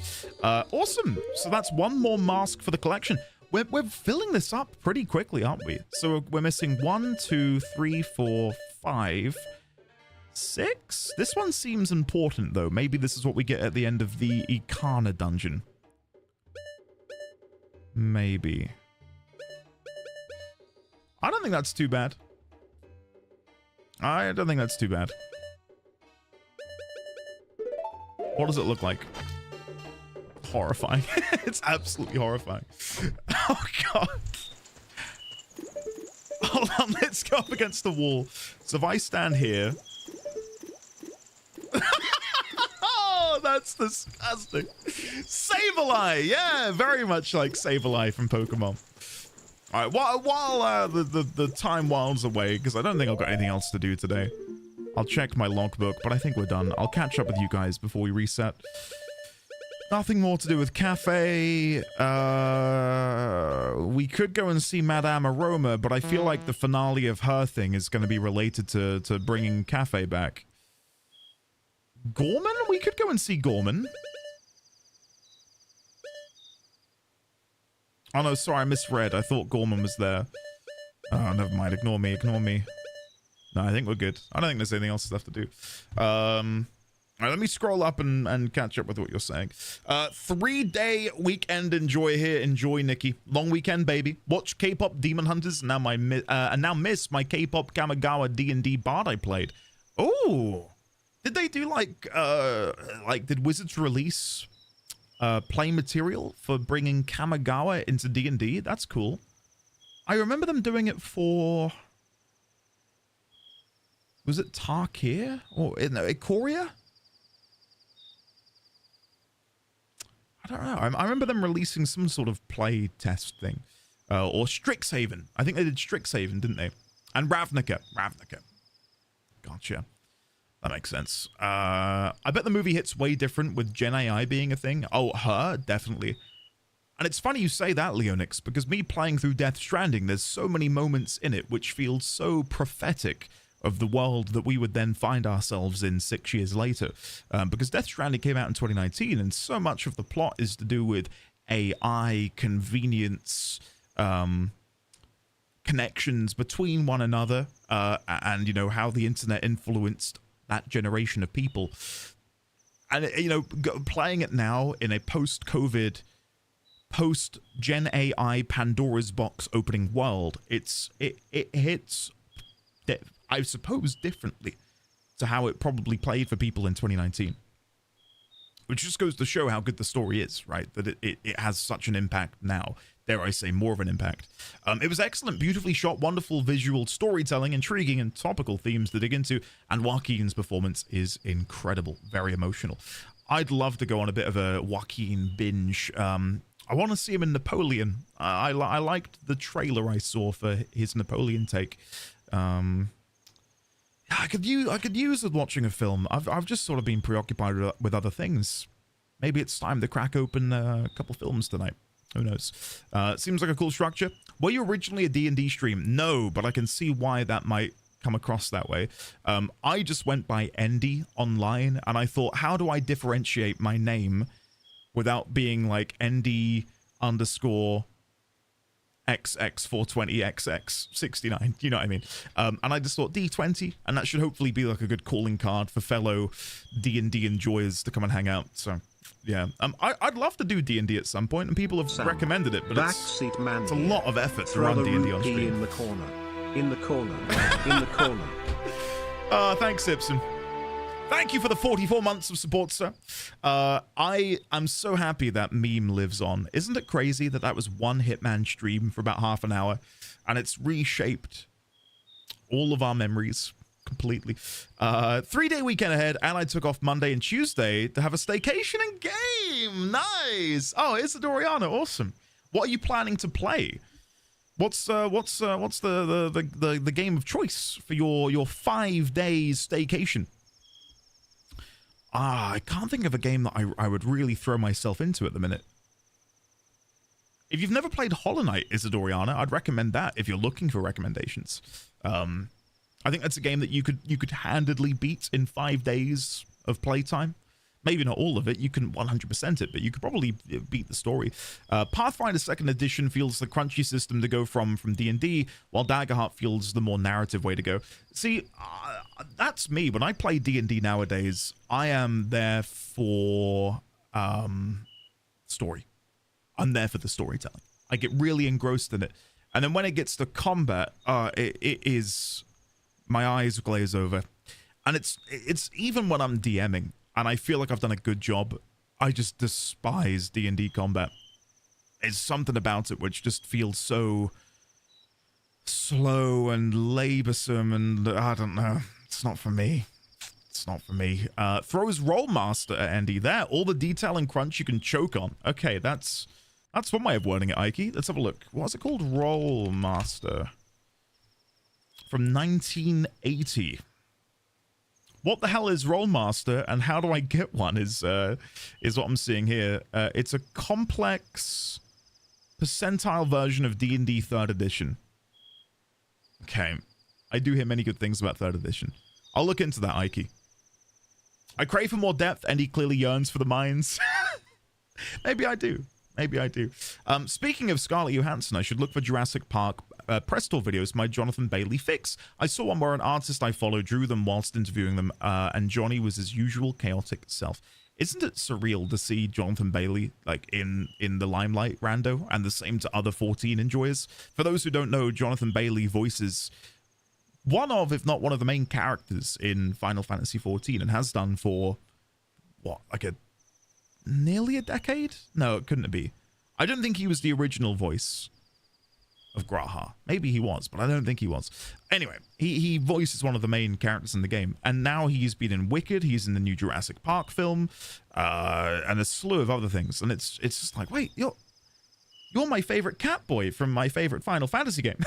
Awesome. So that's one more mask for the collection. We're filling this up pretty quickly, aren't we? So we're missing 1, 2, 3, 4, 5, 6. This one seems important, though. Maybe this is what we get at the end of the Ikana dungeon. Maybe. I don't think that's too bad. I don't think that's too bad. What does it look like? Horrifying. It's absolutely horrifying. Oh, God. Hold on, let's go up against the wall. So if I stand here... Oh, that's disgusting. Sableye! Yeah, very much like Sableye from Pokemon. All right, while the time whiles away, because I don't think I've got anything else to do today, I'll check my logbook, but I think we're done. I'll catch up with you guys before we reset. Nothing more to do with Cafe. We could go and see Madame Aroma, but I feel like the finale of her thing is going to be related to bringing Cafe back. Gorman? We could go and see Gorman. Oh no, sorry, I misread. I thought Gorman was there. Oh, never mind. Ignore me, ignore me. No, I think we're good. I don't think there's anything else left to do. All right, let me scroll up and catch up with what you're saying. 3-day weekend enjoy here. Enjoy, Nikki. Long weekend, baby. Watch K-pop Demon Hunters. Now now miss my K-pop Kamigawa D&D bard I played. Oh, did they do like did Wizards release play material for bringing Kamigawa into D&D? That's cool. I remember them doing it for... Was it Tarkir? Or no, Ikoria? I don't know. I remember them releasing some sort of play test thing. Or Strixhaven. I think they did Strixhaven, didn't they? And Ravnica. Ravnica. Gotcha. That makes sense. I bet the movie hits way different with Gen AI being a thing. Oh, her? Definitely. And it's funny you say that, Leonix, because me playing through Death Stranding, there's so many moments in it which feel so prophetic of the world that we would then find ourselves in 6 years later. Because Death Stranding came out in 2019, and so much of the plot is to do with AI, convenience, connections between one another, and, you know, how the internet influenced that generation of people. And, you know, playing it now in a post-COVID, post-Gen AI Pandora's box opening world, it hits... I suppose differently to how it probably played for people in 2019, which just goes to show how good the story is, right? That it has such an impact now. Dare I say, more of an impact. It was excellent, beautifully shot, wonderful visual storytelling, intriguing and topical themes to dig into, and Joaquin's performance is incredible, very emotional. I'd love to go on a bit of a Joaquin binge. I want to see him in Napoleon. I liked the trailer I saw for his Napoleon take. I could use with watching a film. I've just sort of been preoccupied with other things. Maybe it's time to crack open a couple films tonight. Who knows? Seems like a cool structure. Were you originally a D&D stream? No, but I can see why that might come across that way. I just went by Endy online, and I thought, how do I differentiate my name without being like Endy _ XX420XX69, you know what I mean? And I just thought D20, and that should hopefully be like a good calling card for fellow D&D enjoyers to come and hang out. So yeah, I'd love to do D&D at some point, and people have recommended it, but it's a lot of effort to run D&D on stream. In the corner, in the corner, in the corner. Thanks, Ibsen. Thank you for the 44 months of support, sir. I am so happy that meme lives on. Isn't it crazy that that was one Hitman stream for about half an hour, and it's reshaped all of our memories completely. 3-day weekend ahead, and I took off Monday and Tuesday to have a staycation and game. Nice. Oh, it's Doriana. Awesome. What are you planning to play? What's the game of choice for your 5 days staycation? I can't think of a game that I would really throw myself into at the minute. If you've never played Hollow Knight, Isadoriana, I'd recommend that if you're looking for recommendations. I think that's a game that you could handedly beat in 5 days of playtime. Maybe not all of it, you couldn't 100% it, but you could probably beat the story. Pathfinder 2nd Edition feels the crunchy system to go from D&D, while Daggerheart feels the more narrative way to go. See, that's me. When I play D&D nowadays, I am there for story. I'm there for the storytelling. I get really engrossed in it. And then when it gets to combat, it is my eyes glaze over. And it's even when I'm DMing and I feel like I've done a good job, I just despise D&D combat. It's something about it which just feels so slow and laborsome, and I don't know. It's not for me. It's not for me. Throws Rollmaster at Andy there. All the detail and crunch you can choke on. Okay, that's one way of wording it, Ike. Let's have a look. What's it called? Rollmaster. From 1980. What the hell is Rollmaster, and how do I get one is what I'm seeing here. It's a complex percentile version of D&D 3rd edition. Okay. I do hear many good things about 3rd edition. I'll look into that, Ike. I crave for more depth, and he clearly yearns for the mines. Maybe I do. Maybe I do. Speaking of Scarlett Johansson, I should look for Jurassic Park press tour videos my Jonathan Bailey fix. I saw one where an artist I follow drew them whilst interviewing them, and Johnny was his usual chaotic self. Isn't it surreal to see Jonathan Bailey like in the limelight, rando, and the same to other 14 enjoyers? For those who don't know, Jonathan Bailey voices one of, if not one of the main characters in Final Fantasy XIV, and has done for what, like nearly a decade? No, it couldn't be. I don't think he was the original voice of Graha. Maybe he was, but I don't think he was. Anyway, he voices one of the main characters in the game, and now he's been in Wicked, he's in the new Jurassic Park film, and a slew of other things, and it's just like, wait, you're my favorite Catboy from my favorite Final Fantasy game.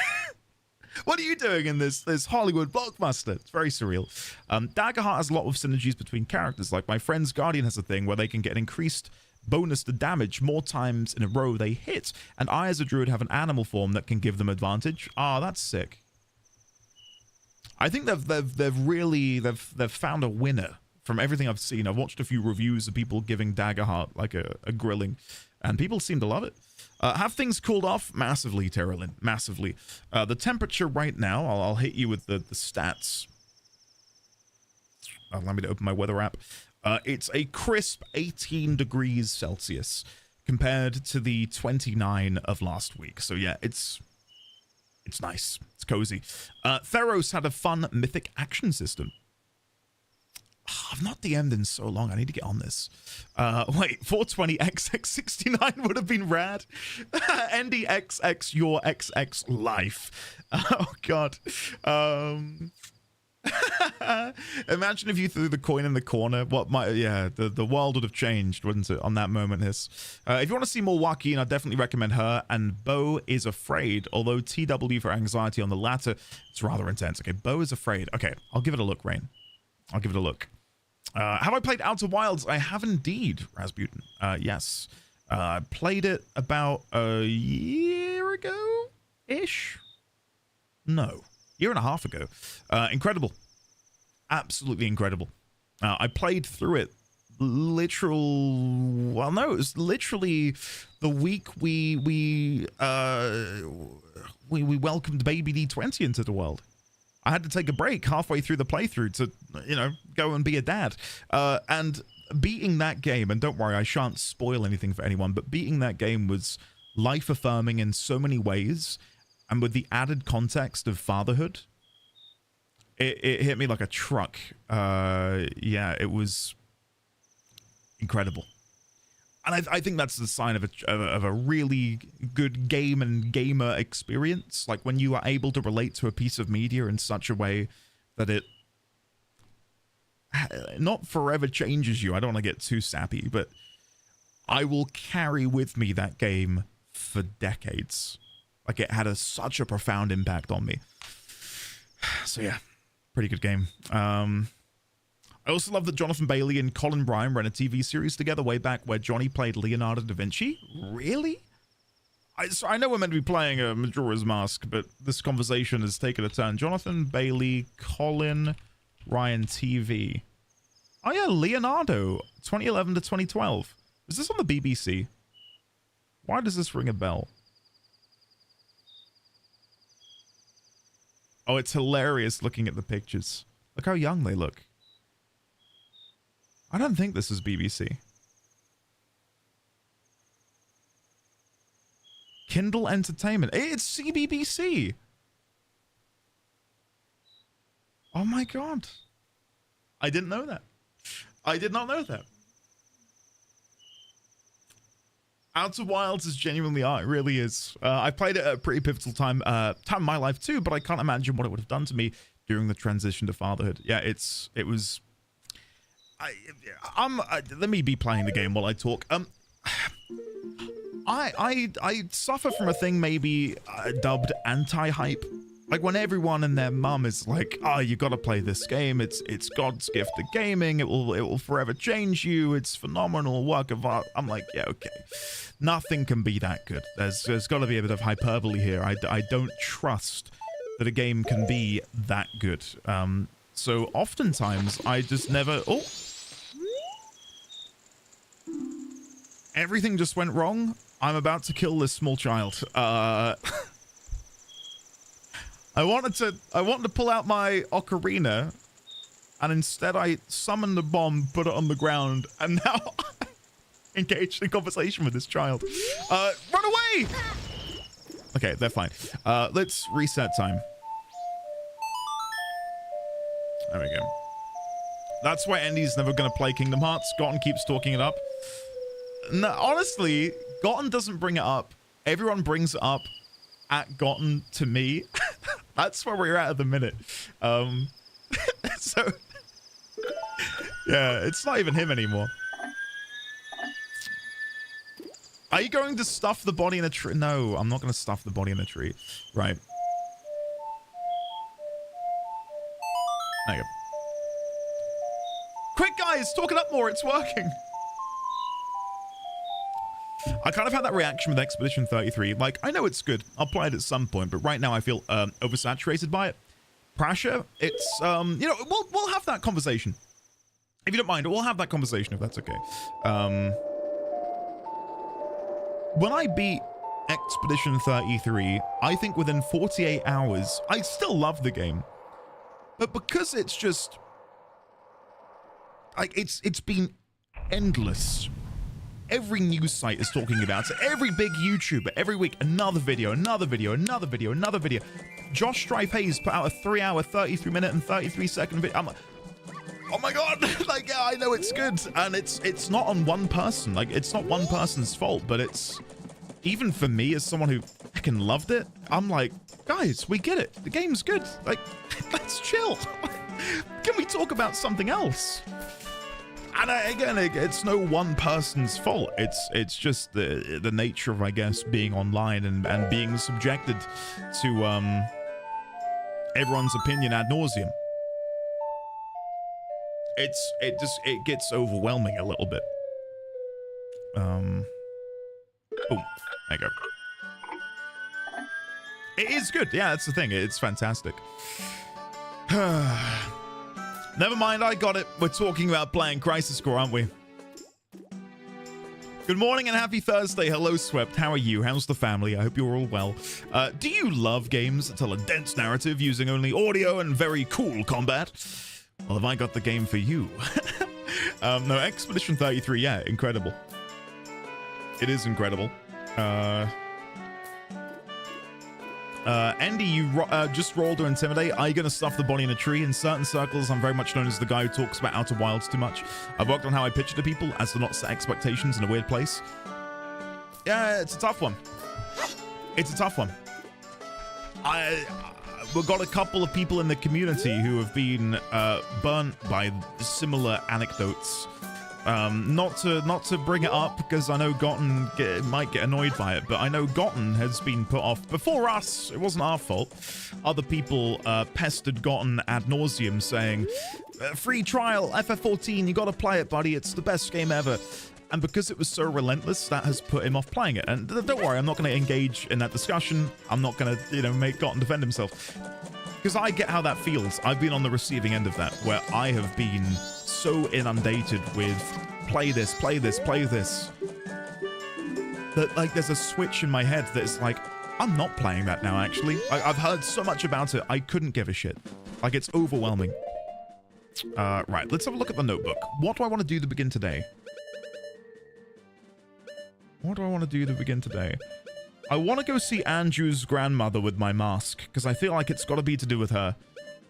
What are you doing in this Hollywood blockbuster? It's very surreal. Daggerheart has a lot of synergies between characters. Like my friend's Guardian has a thing where they can get an increased bonus to damage more times in a row they hit, and I as a druid have an animal form that can give them advantage. Ah, that's sick. I think they've found a winner from everything I've seen. I've watched a few reviews of people giving Daggerheart like a grilling, and people seem to love it. Have things cooled off? Massively, Terralyn. Massively. The temperature right now, I'll hit you with the stats. Allow me to open my weather app. It's a crisp 18 degrees Celsius compared to the 29 of last week. So yeah, it's nice. It's cozy. Theros had a fun mythic action system. I've not DM'd in so long. I need to get on this. Wait, 420XX69 would have been rad. NDXX your XX life. Oh god. Imagine if you threw the coin in the corner. What might, yeah, the world would have changed, wouldn't it, on that moment, Hiss? If you want to see more Joaquin, I'd definitely recommend her. And Bo is Afraid, although TW for anxiety on the latter, it's rather intense. Okay, Bo is Afraid. Okay, I'll give it a look, Rain. I'll give it a look. Have I played Outer Wilds? I have indeed, Rasputin. Yes. I played it about a year ago-ish? No. Year and a half ago. Incredible. Absolutely incredible. I played through it well, no, it was literally the week we welcomed baby D20 into the world. I had to take a break halfway through the playthrough to, go and be a dad. And beating that game, and don't worry, I shan't spoil anything for anyone, but beating that game was life-affirming in so many ways, and with the added context of fatherhood, it hit me like a truck. Yeah, it was incredible. And I think that's the sign of a really good game and gamer experience. Like when you are able to relate to a piece of media in such a way that it not forever changes you. I don't want to get too sappy, but I will carry with me that game for decades. Like it had such a profound impact on me. So yeah, pretty good game. I also love that Jonathan Bailey and Colin Bryan ran a TV series together way back where Johnny played Leonardo da Vinci. Really? I know we're meant to be playing a Majora's Mask, but this conversation has taken a turn. Jonathan Bailey, Colin Ryan TV. Oh yeah, Leonardo, 2011 to 2012. Is this on the BBC? Why does this ring a bell? Oh, it's hilarious looking at the pictures. Look how young they look. I don't think this is BBC. Kindle Entertainment. It's CBBC. Oh my god. I didn't know that. I did not know that. Outer Wilds is genuinely art. It really is. I played it at a pretty pivotal time of my life too, but I can't imagine what it would have done to me during the transition to fatherhood. Yeah, it was. Let me be playing the game while I talk. I suffer from a thing maybe dubbed anti-hype. Like when everyone and their mum is like, "Oh, you got to play this game. It's God's gift to gaming. It will forever change you. It's phenomenal work of art." I'm like, yeah, okay. Nothing can be that good. There's got to be a bit of hyperbole here. I don't trust that a game can be that good. So oftentimes I just never. Oh, everything just went wrong. I'm about to kill this small child. I wanted to pull out my ocarina, and instead I summoned the bomb, put it on the ground, and now I'm engaged in conversation with this child. Run away! Okay, they're fine. Let's reset time. There we go. That's why Andy's never gonna play Kingdom Hearts. Gotten keeps talking it up. No, honestly, Gotten doesn't bring it up. Everyone brings it up at Gotten to me. That's where we're at the minute. So yeah, it's not even him anymore. Are you going to stuff the body in a tree? No, I'm not going to stuff the body in a tree. Right. There you go. Quick, guys, talk it up more. It's working. I kind of had that reaction with Expedition 33. Like, I know it's good. I'll play it at some point, but right now I feel oversaturated by it. Pressure, it's, you know, we'll have that conversation. If you don't mind, we'll have that conversation if that's okay. When I beat Expedition 33, I think within 48 hours, I still love the game. But because it's just, like, it's been endless. Every news site is talking about it. Every big YouTuber, every week, another video, another video, another video, another video. Josh Strife Hayes put out a 3-hour, 33-minute, and 33-second video. I'm like, oh my god! Like, yeah, I know it's good, and it's not on one person. Like, it's not one person's fault, but it's even for me as someone who fucking loved it. I'm like, guys, we get it. The game's good. Like, let's chill. Can we talk about something else? And again, it's no one person's fault. It's just the nature of, I guess, being online and being subjected to everyone's opinion ad nauseum. It gets overwhelming a little bit. Boom. There you go. It is good. Yeah, that's the thing. It's fantastic. Never mind, I got it. We're talking about playing Crisis Core, aren't we? Good morning and happy Thursday. Hello, Swept. How are you? How's the family? I hope you're all well. Do you love games that tell a dense narrative using only audio and very cool combat? Well, have I got the game for you? No, Expedition 33, yeah, incredible. It is incredible. Andy, you just rolled to intimidate. Are you going to stuff the body in a tree? In certain circles, I'm very much known as the guy who talks about Outer Wilds too much. I've worked on how I pitch to people as to not set expectations in a weird place. Yeah, it's a tough one. It's a tough one. We've got a couple of people in the community who have been burnt by similar anecdotes. Not to bring it up because I know Gotten might get annoyed by it, but I know Gotten has been put off before us. It wasn't our fault. Other people pestered Gotten ad nauseum saying, free trial, FF14, you gotta play it, buddy. It's the best game ever. And because it was so relentless, that has put him off playing it. And don't worry, I'm not going to engage in that discussion. I'm not going to, make Gotten defend himself. Because I get how that feels. I've been on the receiving end of that, where I have been so inundated with play this, play this, play this, that like there's a switch in my head that is like, I'm not playing that now, actually. I've heard so much about it, I couldn't give a shit. Like, it's overwhelming. Right, let's have a look at the notebook. What do I want to do to begin today? What do I want to do to begin today? I want to go see Andrew's grandmother with my mask, because I feel like it's got to be to do with her.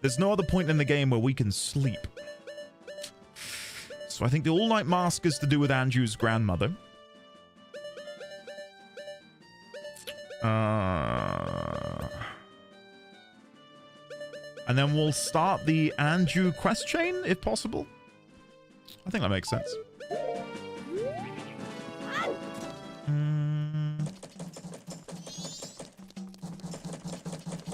There's no other point in the game where we can sleep. So I think the all-night mask is to do with Andrew's grandmother. And then we'll start the Andrew quest chain, if possible. I think that makes sense.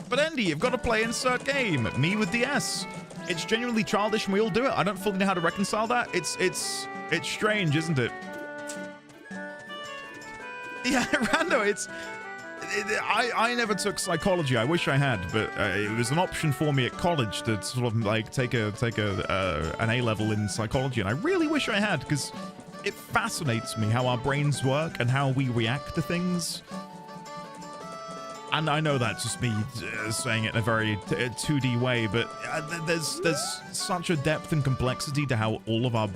But Andy, you've got to play insert game. Me with DS. It's genuinely childish and we all do it. I don't fully know how to reconcile that. It's strange, isn't it? Yeah, Rando, I never took psychology. I wish I had, but it was an option for me at college to sort of like take an A level in psychology, and I really wish I had, because it fascinates me how our brains work and how we react to things. And I know that's just me saying it in a very 2D way, but there's such a depth and complexity to how all of our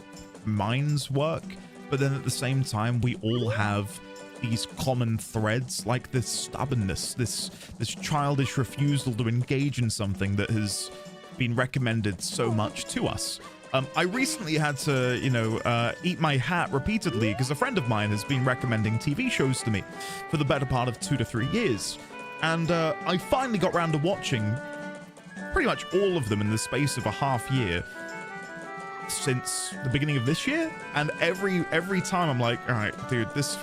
minds work. But then at the same time, we all have these common threads, like this stubbornness, this childish refusal to engage in something that has been recommended so much to us. I recently had to, eat my hat repeatedly because a friend of mine has been recommending TV shows to me for the better part of 2 to 3 years. And I finally got round to watching pretty much all of them in the space of a half year since the beginning of this year. And every time I'm like, all right, dude, this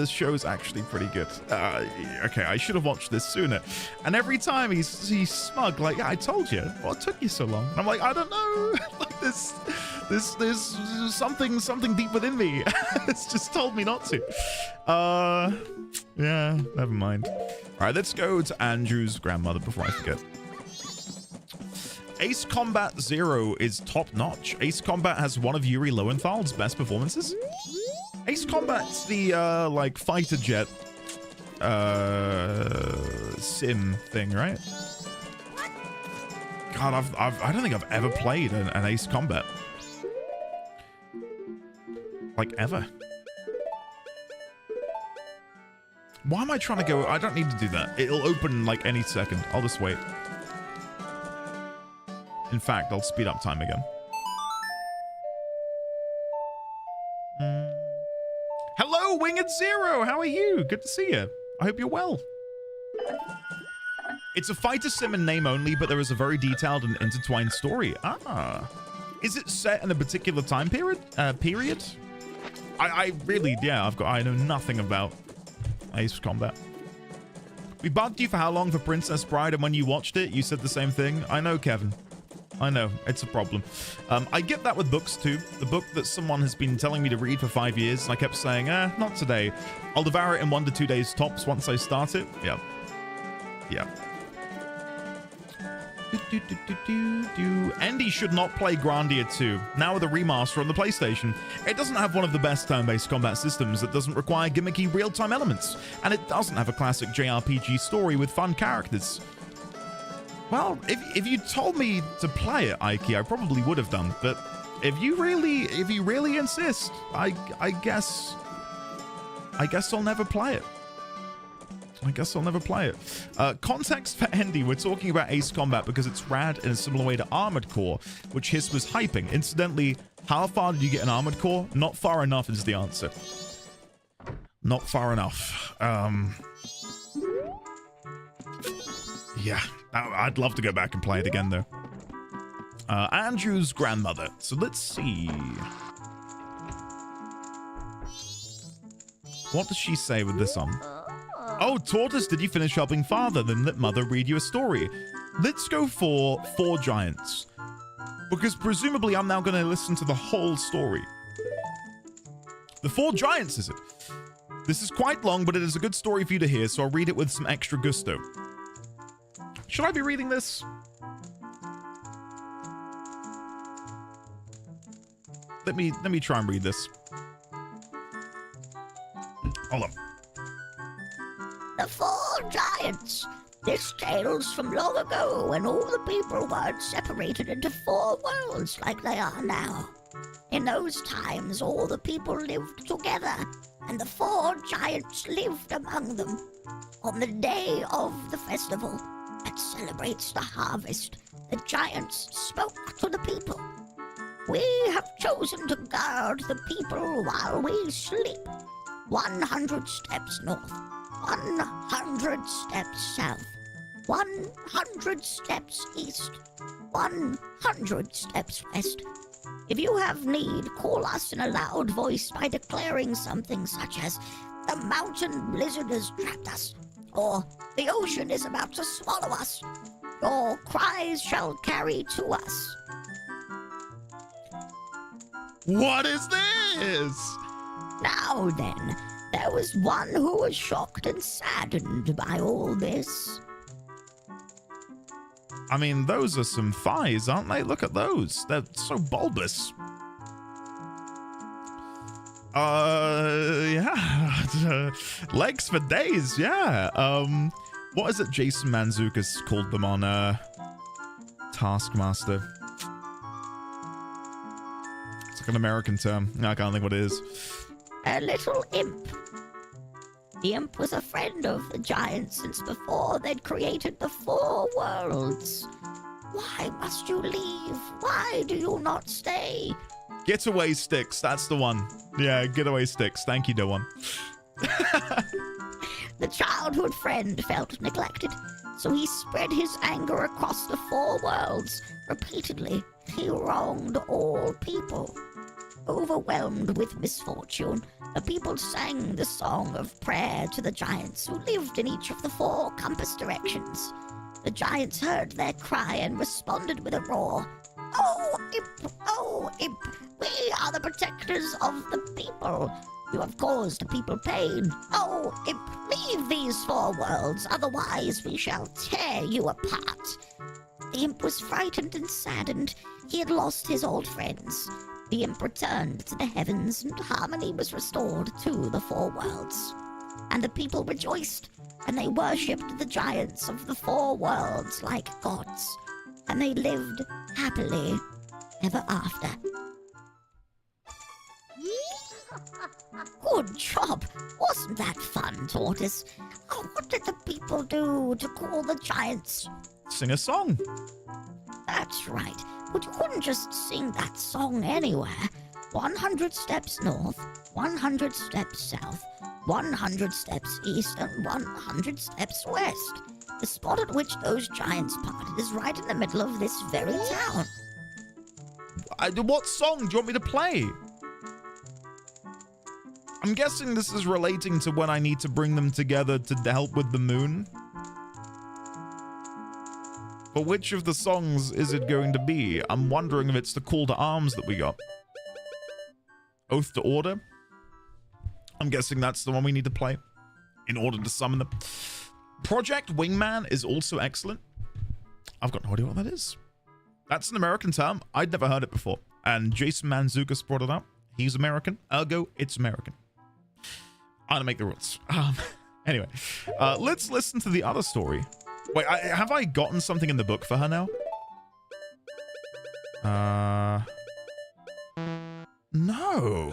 show is actually pretty good. Okay, I should have watched this sooner. And every time he's smug, like, yeah, I told you. What took you so long? And I'm like, I don't know. Like there's something deep within me. It's just told me not to. Yeah, never mind. All right, let's go to Andrew's grandmother before I forget. Ace Combat 0 is top-notch. Ace Combat has one of Yuri Lowenthal's best performances. Ace Combat's the, like, fighter jet, sim thing, right? God, I don't think I've ever played an Ace Combat. Like, ever. Why am I trying to go? I don't need to do that. It'll open like any second. I'll just wait. In fact, I'll speed up time again. Hello, Winged Zero. How are you? Good to see you. I hope you're well. It's a fighter sim in name only, but there is a very detailed and intertwined story. Ah. Is it set in a particular time period? I really, yeah, I know nothing about Ace Combat. We bugged you for how long for Princess Bride, and when you watched it, you said the same thing. I know, Kevin. I know, it's a problem. I get that with books too. The book that someone has been telling me to read for 5 years, and I kept saying, not today. I'll devour it in 1 to 2 days tops once I start it. Yeah. Yeah. Andy should not play Grandia 2, now with a remaster on the PlayStation. It doesn't have one of the best turn-based combat systems, it doesn't require gimmicky real-time elements, and it doesn't have a classic JRPG story with fun characters. Well, if you told me to play it, Ike, I probably would have done, but if you really insist, I guess I'll never play it. Context for Andy, we're talking about Ace Combat because it's rad in a similar way to Armored Core, which Hiss was hyping. Incidentally, how far did you get in Armored Core? Not far enough is the answer. Not far enough. Yeah, I'd love to go back and play it again, though. Andrew's grandmother. So let's see. What does she say with this on? Oh, Tortoise, did you finish helping father? Then let mother read you a story. Let's go for 4 Giants. Because presumably I'm now going to listen to the whole story. The 4 Giants, is it? This is quite long, but it is a good story for you to hear, so I'll read it with some extra gusto. Should I be reading this? Let me try and read this. Hold on. The 4 Giants. This tale's from long ago when all the people weren't separated into 4 worlds like they are now. In those times, all the people lived together, and the 4 Giants lived among them. On the day of the festival, at that celebrates the harvest, the giants spoke to the people. We have chosen to guard the people while we sleep. 100 steps north, 100 steps south, 100 steps east, 100 steps west. If you have need, call us in a loud voice by declaring something such as, "The mountain blizzard has trapped us," or "The ocean is about to swallow us." Your cries shall carry to us. What is this? Now then, there was one who was shocked and saddened by all this. I mean, those are some thighs, aren't they? Look at those. They're so bulbous. Yeah. Legs for days, yeah. What is it Jason Mantzoukas called them on, Taskmaster? It's like an American term. I can't think what it is. A little imp. The imp was a friend of the giants since before they'd created the 4 worlds. Why must you leave? Why do you not stay? Getaway sticks, that's the one. Yeah, getaway sticks. Thank you, no one. The childhood friend felt neglected, so he spread his anger across the 4 worlds. Repeatedly, he wronged all people. Overwhelmed with misfortune, the people sang the song of prayer to the giants who lived in each of the 4 compass directions. The giants heard their cry and responded with a roar. "Oh, imp! Oh, imp! We are the protectors of the people. You have caused the people pain. Oh, imp, leave these 4 worlds, otherwise we shall tear you apart." The imp was frightened and saddened. He had lost his old friends. The imp returned to the heavens, and harmony was restored to the 4 worlds. And the people rejoiced, and they worshipped the giants of the 4 worlds like gods. And they lived happily ever after. Good job! Wasn't that fun, Tortoise? Oh, what did the people do to call the giants? Sing a song. That's right, but you couldn't just sing that song anywhere. 100 steps north, 100 steps south, 100 steps east, and 100 steps west. The spot at which those giants parted is right in the middle of this very town. What song do you want me to play? I'm guessing this is relating to when I need to bring them together to help with the moon. But which of the songs is it going to be? I'm wondering if it's the call to arms that we got. Oath to Order? I'm guessing that's the one we need to play in order to summon them. Project Wingman is also excellent. I've got no idea what that is. That's an American term. I'd never heard it before. And Jason Mantzoukas brought it up. He's American, ergo it's American. I don't make the rules. Anyway, let's listen to the other story. Wait, have I gotten something in the book for her now? No.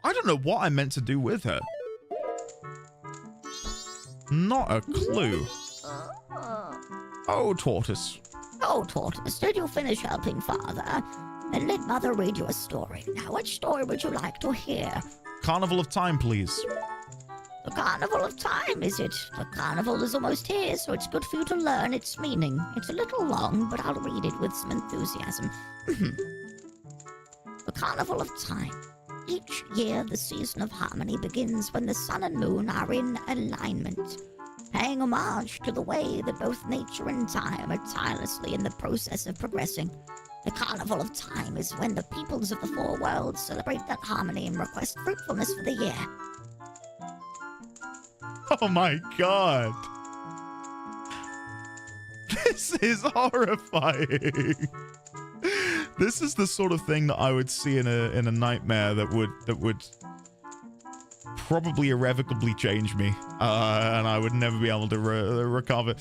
I don't know what I meant to do with her. Not a clue. Oh, Tortoise. Oh, Tortoise, did you finish helping Father? Then let Mother read you a story. Now, which story would you like to hear? Carnival of Time, please. The Carnival of Time, is it? The carnival is almost here, so it's good for you to learn its meaning. It's a little long, but I'll read it with some enthusiasm. The Carnival of Time. Each year, the season of harmony begins when the sun and moon are in alignment, paying homage to the way that both nature and time are tirelessly in the process of progressing. The Carnival of Time is when the peoples of the 4 worlds celebrate that harmony and request fruitfulness for the year. Oh my god. This is horrifying. This is the sort of thing that I would see in a nightmare that would probably irrevocably change me, and I would never be able to recover.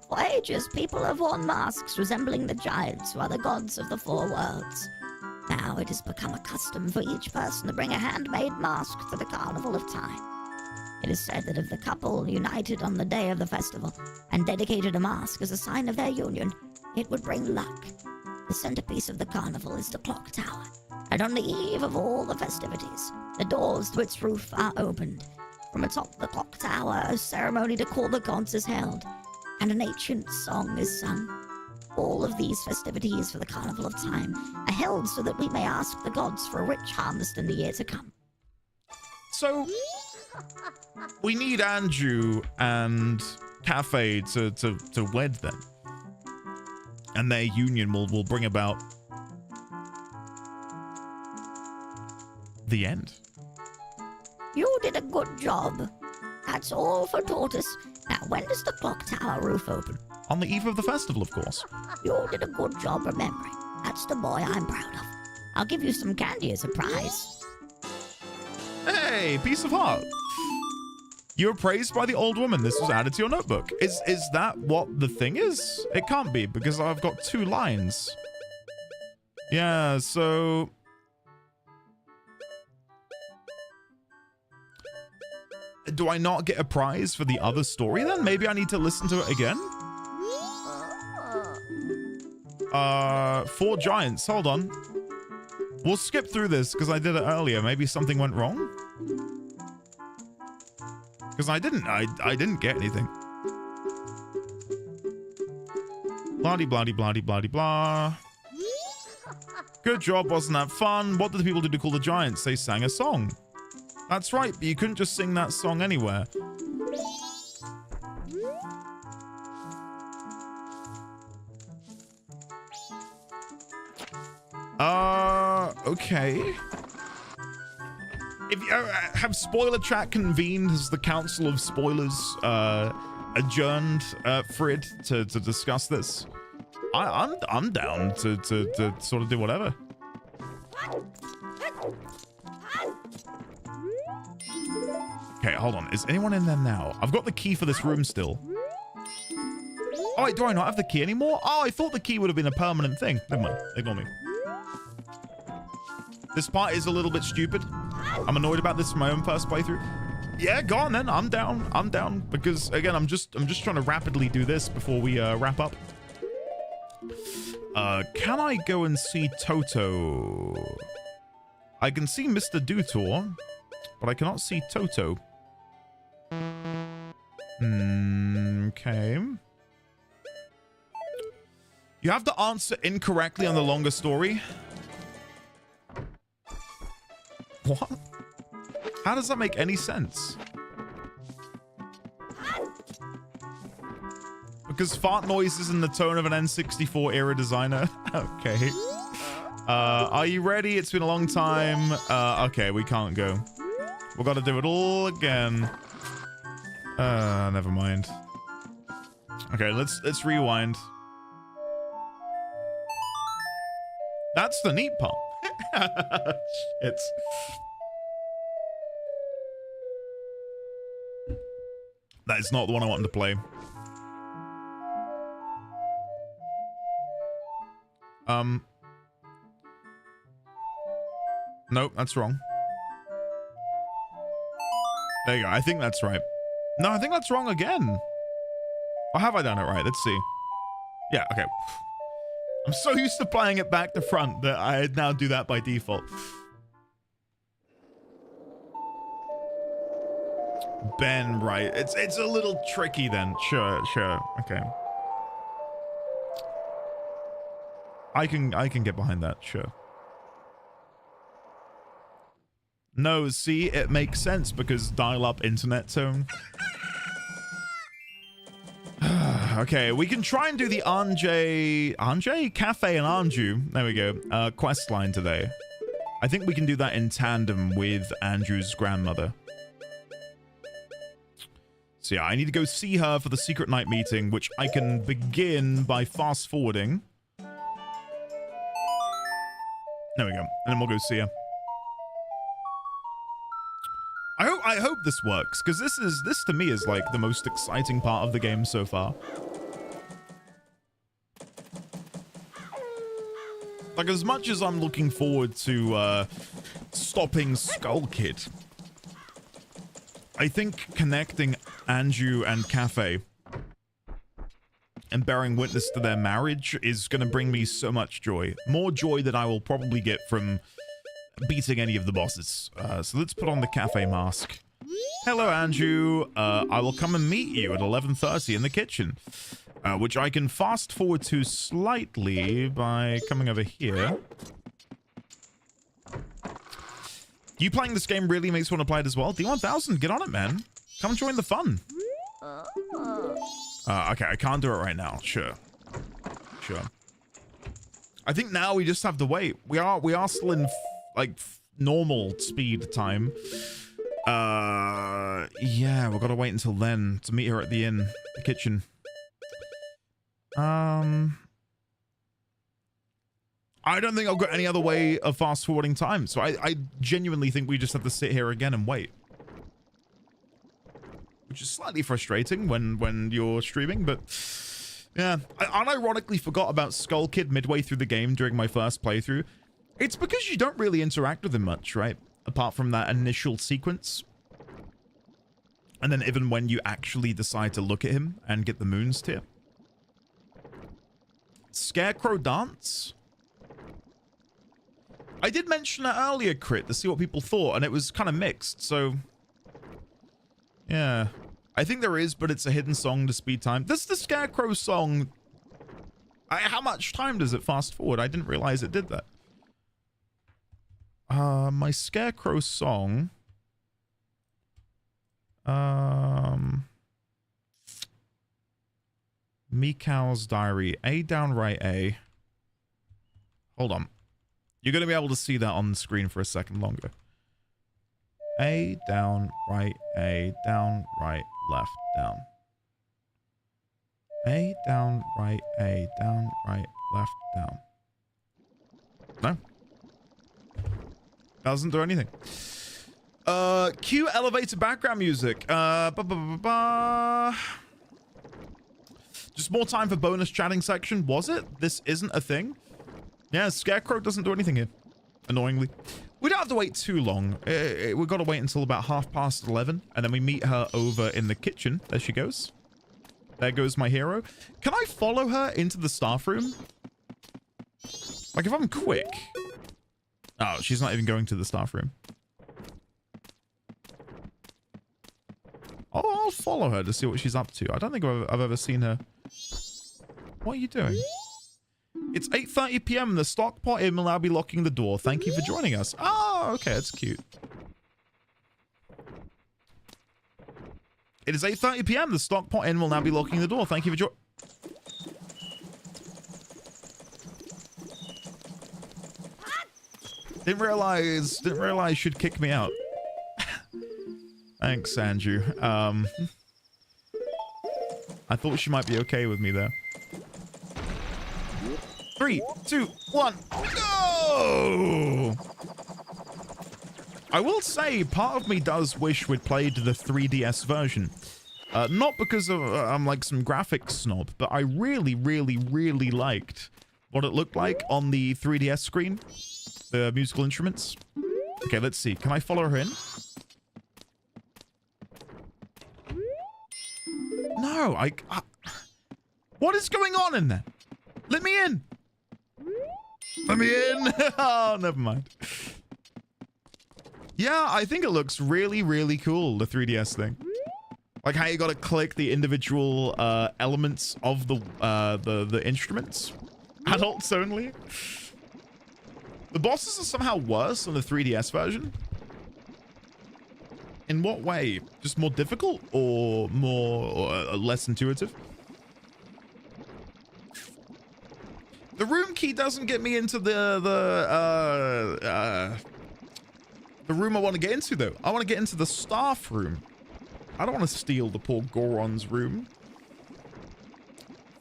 For ages, people have worn masks resembling the giants who are the gods of the 4 worlds. Now it has become a custom for each person to bring a handmade mask to the Carnival of Time. It is said that if the couple united on the day of the festival and dedicated a mask as a sign of their union, it would bring luck. The centerpiece of the carnival is the clock tower, and on the eve of all the festivities, the doors to its roof are opened. From atop the clock tower, a ceremony to call the gods is held, and an ancient song is sung. All of these festivities for the Carnival of Time are held so that we may ask the gods for a rich harvest in the year to come. So, we need Andrew and Cafe to wed them. And their union will bring about the end. You did a good job. That's all for Tortoise. Now, when does the clock tower roof open? On the eve of the festival, of course. You did a good job remembering. That's the boy I'm proud of. I'll give you some candy as a prize. Hey, piece of heart. You were praised by the old woman. This was added to your notebook. Is that what the thing is? It can't be, because I've got 2 lines. Yeah, so... Do I not get a prize for the other story then? Maybe I need to listen to it again? 4 giants. Hold on. We'll skip through this because I did it earlier. Maybe something went wrong? Because I didn't get anything. Blah-de, blah-de, blah-de, blah-de, blah. Good job, wasn't that fun? What did the people do to call the giants? They sang a song. That's right, but you couldn't just sing that song anywhere. Okay. If you have Spoiler Chat convened, has the Council of Spoilers adjourned, Frid, to discuss this? I'm down to sort of do whatever. Okay, hold on. Is anyone in there now? I've got the key for this room still. Oh, wait, do I not have the key anymore? Oh, I thought the key would have been a permanent thing. Never mind. Ignore me. This part is a little bit stupid. I'm annoyed about this from my own first playthrough. Yeah, go on then. I'm down. I'm down. Because, again, I'm just trying to rapidly do this before we wrap up. Can I go and see Toto? I can see Mr. Dutor, but I cannot see Toto. Okay. You have to answer incorrectly on the longer story. What? How does that make any sense? Because fart noise is in the tone of an N64 era designer. Okay. Are you ready? It's been a long time. Okay, we can't go. We've got to do it all again. Never mind. Okay, let's rewind. That's the neat part. Shit. That is not the one I wanted to play. Nope, that's wrong. There you go. I think that's right. No, I think that's wrong again. Or have I done it right? Let's see. Yeah, okay. I'm so used to playing it back to front that I now do that by default. Ben, right. It's a little tricky then. Sure. Okay. I can get behind that, sure. No, see, it makes sense because dial-up internet tone. Okay, we can try and do the Anjay, Cafe and Anju. There we go. Quest line today. I think we can do that in tandem with Andrew's grandmother. So yeah, I need to go see her for the secret night meeting, which I can begin by fast forwarding. There we go. And then we'll go see her. I hope this works, because this to me is like the most exciting part of the game so far. Like, as much as I'm looking forward to stopping Skull Kid, I think connecting Anju and Cafe and bearing witness to their marriage is going to bring me so much joy. More joy than I will probably get from beating any of the bosses. So let's put on the Cafe mask. Hello, Anju. I will come and meet you at 11:30 in the kitchen, which I can fast forward to slightly by coming over here. You playing this game really makes me want to play it as well. D1000, get on it, man. Come join the fun. Okay, I can't do it right now. Sure. I think now we just have to wait. We are still in like normal speed time. Yeah, we've got to wait until then to meet her at the inn, the kitchen. I don't think I've got any other way of fast forwarding time, so I genuinely think we just have to sit here again and wait. Which is slightly frustrating when you're streaming, but yeah. I unironically forgot about Skull Kid midway through the game during my first playthrough. It's because you don't really interact with him much, right? Apart from that initial sequence. And then even when you actually decide to look at him and get the moons tier. Scarecrow dance? I did mention that earlier, Crit, to see what people thought, and it was kind of mixed, so... yeah. I think there is, but it's a hidden song to speed time. This is the Scarecrow song. How much time does it fast forward? I didn't realize it did that. My Scarecrow song... Meekow's Diary. A down, right A. Hold on. You're going to be able to see that on the screen for a second longer. A, down, right, A, down, right, left, down. A, down, right, A, down, right, left, down. No. Doesn't do anything. Cue elevator background music. Just more time for bonus chatting section. Was it? This isn't a thing? Yeah, Scarecrow doesn't do anything here. Annoyingly. We don't have to wait too long. We've got to wait until about 11:30, and then we meet her over in the kitchen. There she goes. There goes my hero. Can I follow her into the staff room? Like, if I'm quick... oh, she's not even going to the staff room. I'll follow her to see what she's up to. I don't think I've ever seen her. What are you doing? It's 8:30 p.m. The Stockpot Inn will now be locking the door. Thank you for joining us. Oh, okay, that's cute. It is 8:30 p.m. The Stockpot Inn will now be locking the door. Thank you for joining. Didn't realize she'd kick me out. Thanks, Andrew. I thought she might be okay with me there. 3, 2, 1, go! I will say, part of me does wish we'd played the 3DS version. Not because of, I'm like some graphics snob, but I really, really, really liked what it looked like on the 3DS screen. The musical instruments. Okay, let's see. Can I follow her in? No, what is going on in there? Let me in. Let me in. Oh, never mind. Yeah, I think it looks really, really cool, the 3DS thing. Like how you gotta click the individual elements of the instruments. Adults only. The bosses are somehow worse on the 3DS version. In what way? Just more difficult or less intuitive? The room key doesn't get me into the room I want to get into, though. I want to get into the staff room. I don't want to steal the poor Goron's room.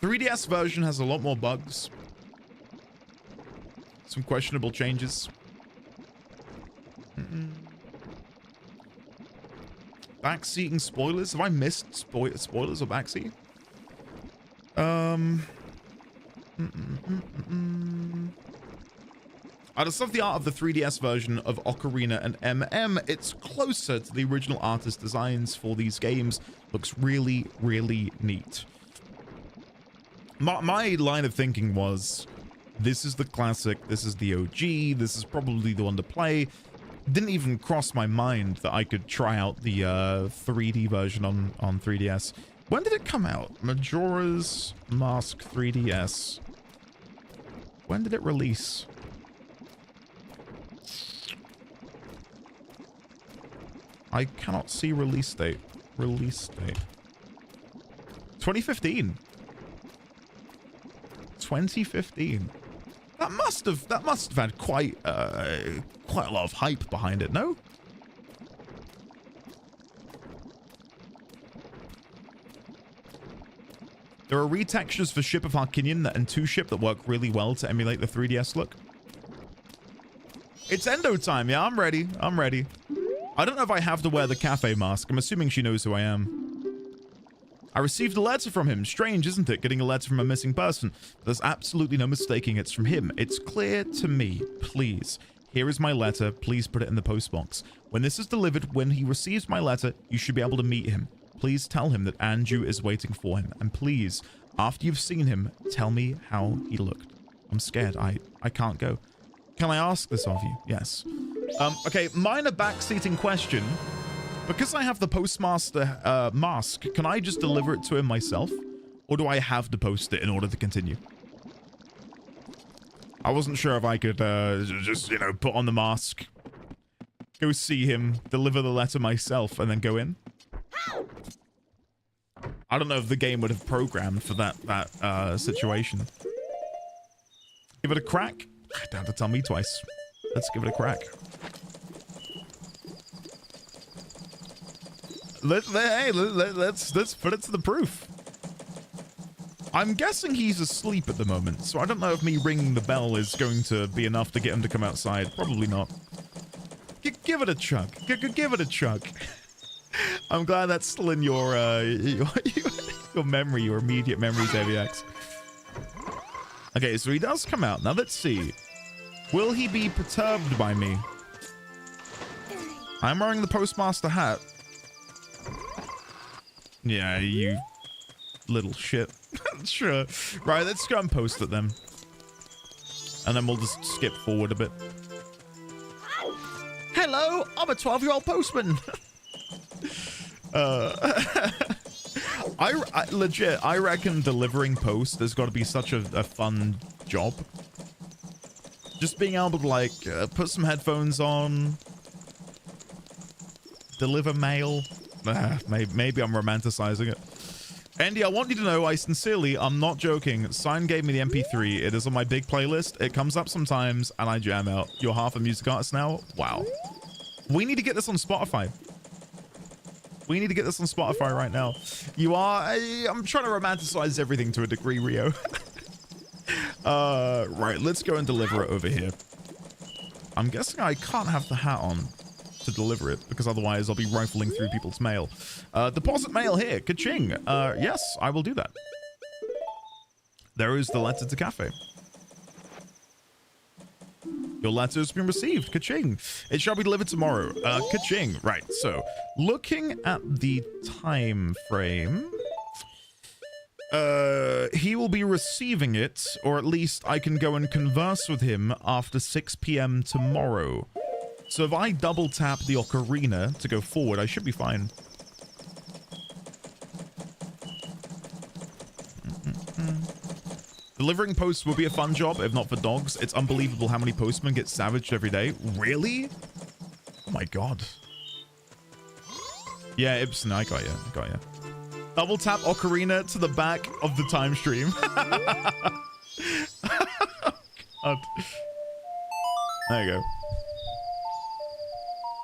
3DS version has a lot more bugs. Some questionable changes. Backseating spoilers? Have I missed spoilers or backseat? Out of some of the art of the 3DS version of Ocarina and MM, it's closer to the original artist designs for these games. Looks really, really neat. My line of thinking was, this is the classic, this is the OG, this is probably the one to play. Didn't even cross my mind that I could try out the 3D version on 3DS. When did it come out? Majora's Mask 3DS. When did it release? I cannot see release date. Release date. 2015. 2015. That must have had quite a lot of hype behind it, no? There are retextures for Ship of Harkinian and 2-Ship that work really well to emulate the 3DS look. It's Endo time. Yeah, I'm ready. I'm ready. I don't know if I have to wear the cafe mask. I'm assuming she knows who I am. I received a letter from him. Strange, isn't it? Getting a letter from a missing person. There's absolutely no mistaking it's from him. It's clear to me. Please. Here is my letter. Please put it in the postbox. When this is delivered, when he receives my letter, you should be able to meet him. Please tell him that Anju is waiting for him. And please, after you've seen him, tell me how he looked. I'm scared. I can't go. Can I ask this of you? Yes. Okay, minor backseating question. Because I have the postmaster mask, can I just deliver it to him myself? Or do I have to post it in order to continue? I wasn't sure if I could just, you know, put on the mask, go see him, deliver the letter myself, and then go in. I don't know if the game would have programmed for that situation. Give it a crack? Don't have to tell me twice. Let's give it a crack. Let's put it to the proof. I'm guessing he's asleep at the moment, so I don't know if me ringing the bell is going to be enough to get him to come outside. Probably not. Give it a chug. Give it a chug. I'm glad that's still in your memory, your immediate memories, AVX. Okay, so he does come out. Now let's see. Will he be perturbed by me? I'm wearing the postmaster hat. Yeah, you little shit. Sure. Right, let's go and post it then. And then we'll just skip forward a bit. Hello, I'm a 12-year-old postman. I legit, I reckon delivering post has got to be such a fun job. Just being able to, like, put some headphones on, deliver mail. Maybe I'm romanticizing it. Andy, I want you to know, I'm not joking. Sign gave me the MP3. It is on my big playlist. It comes up sometimes, and I jam out. You're half a music artist now? Wow. We need to get this on Spotify. We need to get this on Spotify right now. You are... I'm trying to romanticize everything to a degree, Rio. Right, let's go and deliver it over here. I'm guessing I can't have the hat on to deliver it, because otherwise I'll be rifling through people's mail. Deposit mail here. Ka-ching. Yes, I will do that. There is the letter to cafe. Your letter has been received. Ka-ching. It shall be delivered tomorrow. Ka-ching. Right, so looking at the time frame, he will be receiving it, or at least I can go and converse with him after 6 p.m. tomorrow. So if I double tap the ocarina to go forward, I should be fine. Delivering posts will be a fun job, if not for dogs. It's unbelievable how many postmen get savaged every day. Really? Oh my god. Yeah, Ibsen, I got you. I got you. Double tap ocarina to the back of the time stream. God. There you go.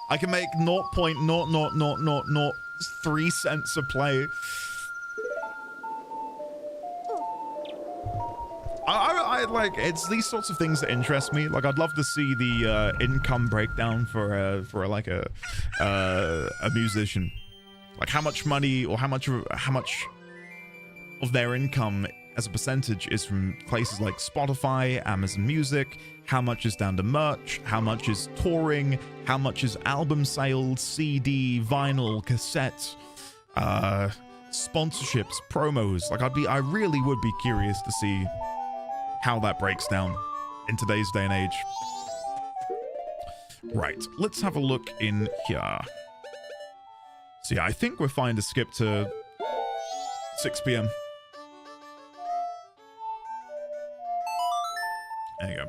I can make 0.00003 cents a play. I like, it's these sorts of things that interest me. Like, I'd love to see the income breakdown for like a musician. Like how much money or how much of their income as a percentage is from places like Spotify, Amazon Music, how much is down to merch, how much is touring, how much is album sales, CD, vinyl, cassette, sponsorships, promos. Like I really would be curious to see how that breaks down in today's day and age. Right, let's have a look in here. So yeah, I think we're fine to skip to 6 p.m. There you go.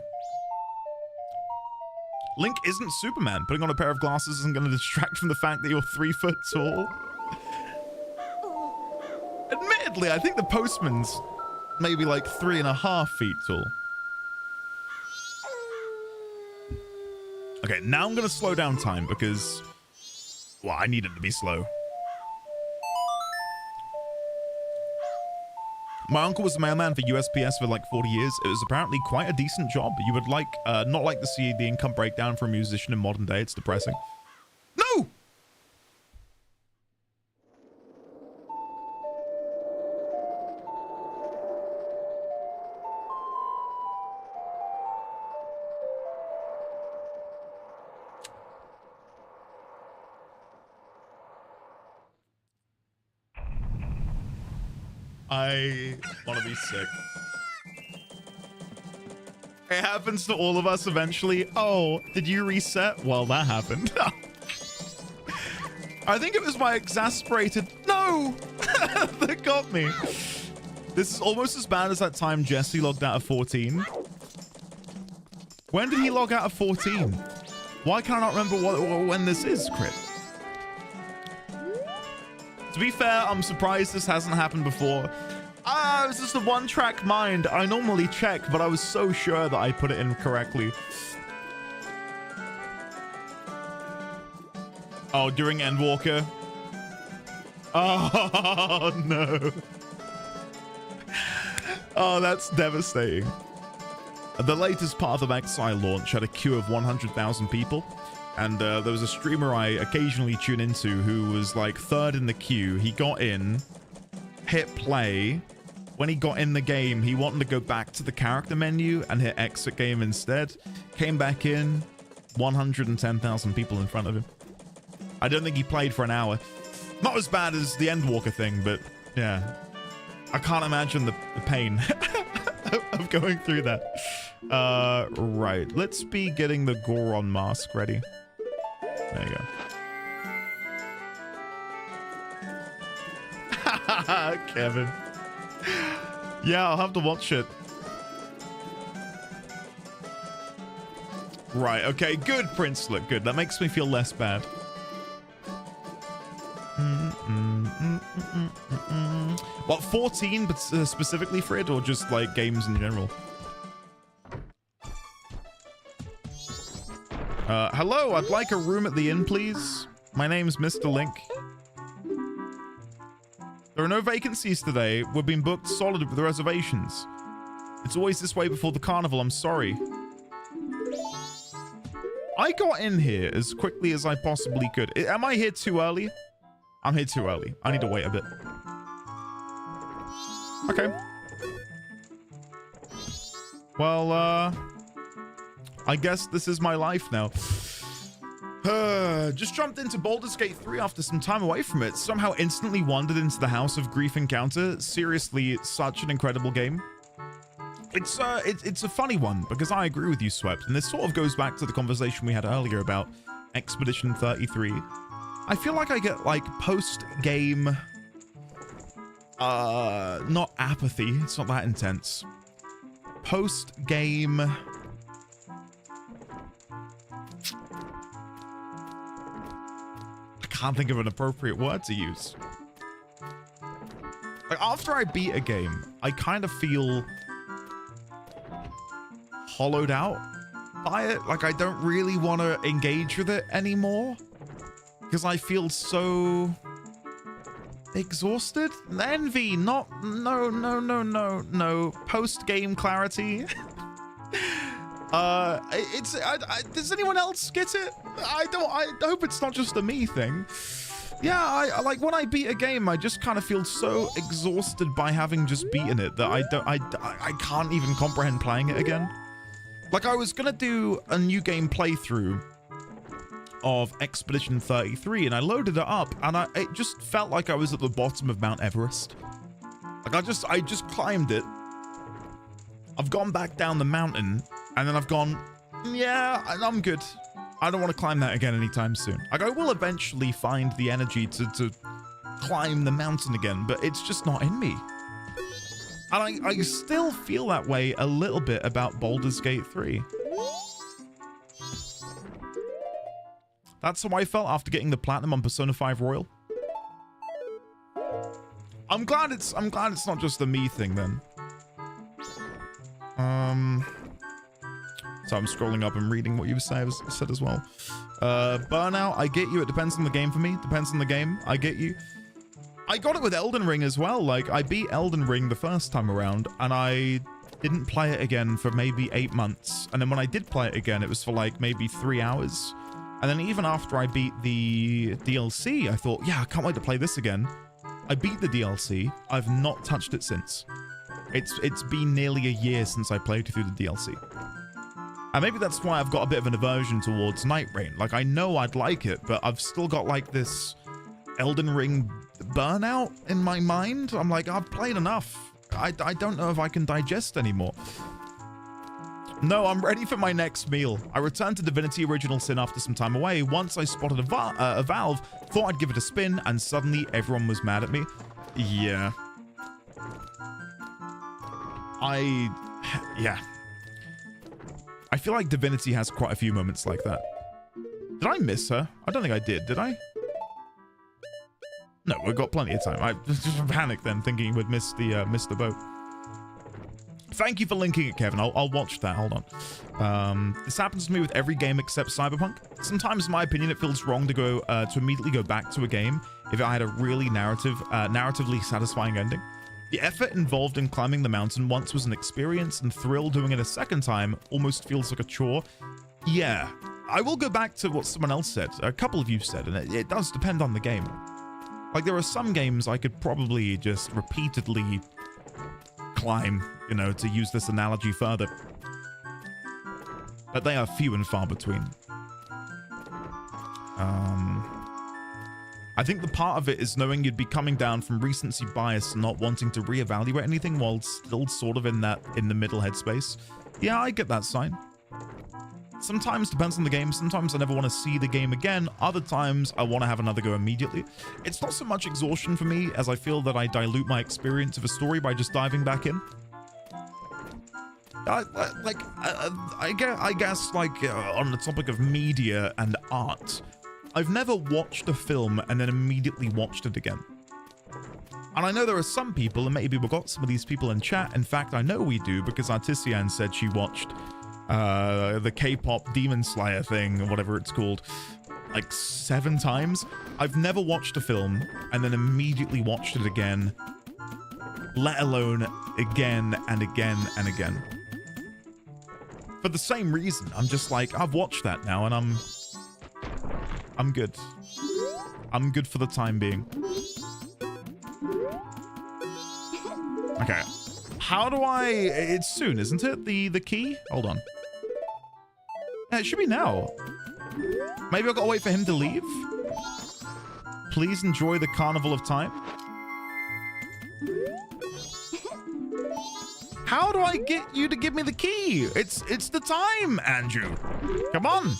Link isn't Superman. Putting on a pair of glasses isn't going to distract from the fact that you're 3 foot tall. Admittedly, I think the postman's maybe like 3.5 feet tall. Okay, now I'm going to slow down time because, well, I need it to be slow. My uncle was the mailman for USPS for like 40 years. It was apparently quite a decent job. You would like, not like to see the income breakdown for a musician in modern day. It's depressing. No! I want to be sick. It happens to all of us eventually. Oh, did you reset? Well, that happened. I think it was my exasperated no that got me. This is almost as bad as that time Jesse logged out of 14. When did he log out of 14? Why can I not remember when this is, Crit? To be fair, I'm surprised this hasn't happened before. It's just a one-track mind. I normally check, but I was so sure that I put it in correctly. Oh, during Endwalker? Oh, no. Oh, that's devastating. The latest Path of Exile launch had a queue of 100,000 people. And there was a streamer I occasionally tune into who was like 3rd in the queue. He got in, hit play. When he got in the game, he wanted to go back to the character menu and hit exit game instead. Came back in, 110,000 people in front of him. I don't think he played for an hour. Not as bad as the Endwalker thing, but yeah. I can't imagine the pain of going through that. Right. Let's be getting the Goron mask ready. There you go. Kevin. Yeah, I'll have to watch it. Right, okay, good, Prince. Look, good. That makes me feel less bad. What, 14 but specifically for it, or just like games in general? Hello, I'd like a room at the inn, please. My name's Mr. Link. There are no vacancies today. We've been booked solid with the reservations. It's always this way before the carnival. I'm sorry. I got in here as quickly as I possibly could. Am I here too early? I'm here too early. I need to wait a bit. Okay. Well, I guess this is my life now. Just jumped into Baldur's Gate 3 after some time away from it. Somehow instantly wandered into the House of Grief Encounter. Seriously, such an incredible game. It's a funny one because I agree with you, Swept, and this sort of goes back to the conversation we had earlier about Expedition 33. I feel like I get like post-game, not apathy. It's not that intense. Post-game. I can't think of an appropriate word to use. Like after I beat a game, I kind of feel hollowed out by it. Like I don't really want to engage with it anymore because I feel so exhausted. Envy, not no. Post-game clarity. Does anyone else get it? I hope it's not just a me thing. Yeah, I like when I beat a game, I just kind of feel so exhausted by having just beaten it that I can't even comprehend playing it again. Like I was gonna do a new game playthrough of Expedition 33 and I loaded it up and it just felt like I was at the bottom of Mount Everest. Like I just climbed it. I've gone back down the mountain and then I've gone, yeah, I'm good. I don't want to climb that again anytime soon. Like I will eventually find the energy to climb the mountain again, but it's just not in me. And I still feel that way a little bit about Baldur's Gate 3. That's how I felt after getting the platinum on Persona 5 Royal. I'm glad it's not just a me thing then. So I'm scrolling up and reading what you said as well. Burnout, I get you. It depends on the game for me. Depends on the game. I get you. I got it with Elden Ring as well. Like, I beat Elden Ring the first time around, and I didn't play it again for maybe 8 months. And then when I did play it again, it was for like maybe 3 hours. And then even after I beat the DLC, I thought, yeah, I can't wait to play this again. I beat the DLC. I've not touched it since. It's been nearly a year since I played through the DLC. And maybe that's why I've got a bit of an aversion towards Night Rain. Like, I know I'd like it, but I've still got like this Elden Ring burnout in my mind. I'm like, I've played enough. I don't know if I can digest anymore. No, I'm ready for my next meal. I returned to Divinity Original Sin after some time away. Once I spotted a valve, thought I'd give it a spin, and suddenly everyone was mad at me. Yeah. Yeah. I feel like Divinity has quite a few moments like that. Did I miss her? I don't think I did I? No, we've got plenty of time. I just panicked then, thinking we'd missed the boat. Thank you for linking it, Kevin. I'll watch that. Hold on. This happens to me with every game except Cyberpunk. Sometimes, in my opinion, it feels wrong to go to immediately go back to a game if it had a really narratively satisfying ending. The effort involved in climbing the mountain once was an experience, and thrill doing it a second time almost feels like a chore. Yeah, I will go back to what someone else said. A couple of you said, and it does depend on the game. Like, there are some games I could probably just repeatedly climb, you know, to use this analogy further. But they are few and far between. I think the part of it is knowing you'd be coming down from recency bias and not wanting to reevaluate anything while still sort of in the middle headspace. Yeah, I get that sign. Sometimes depends on the game. Sometimes I never want to see the game again. Other times I want to have another go immediately. It's not so much exhaustion for me as I feel that I dilute my experience of a story by just diving back in. I guess on the topic of media and art, I've never watched a film and then immediately watched it again. And I know there are some people, and maybe we've got some of these people in chat. In fact, I know we do, because Artisian said she watched the K-pop Demon Slayer thing, or whatever it's called, like 7 times. I've never watched a film and then immediately watched it again, let alone again and again and again. For the same reason, I'm just like, I've watched that now, and I'm good. I'm good for the time being. Okay. How do I... It's soon, isn't it? The key? Hold on. Yeah, it should be now. Maybe I've got to wait for him to leave? Please enjoy the carnival of time. How do I get you to give me the key? It's the time, Andrew. Come on.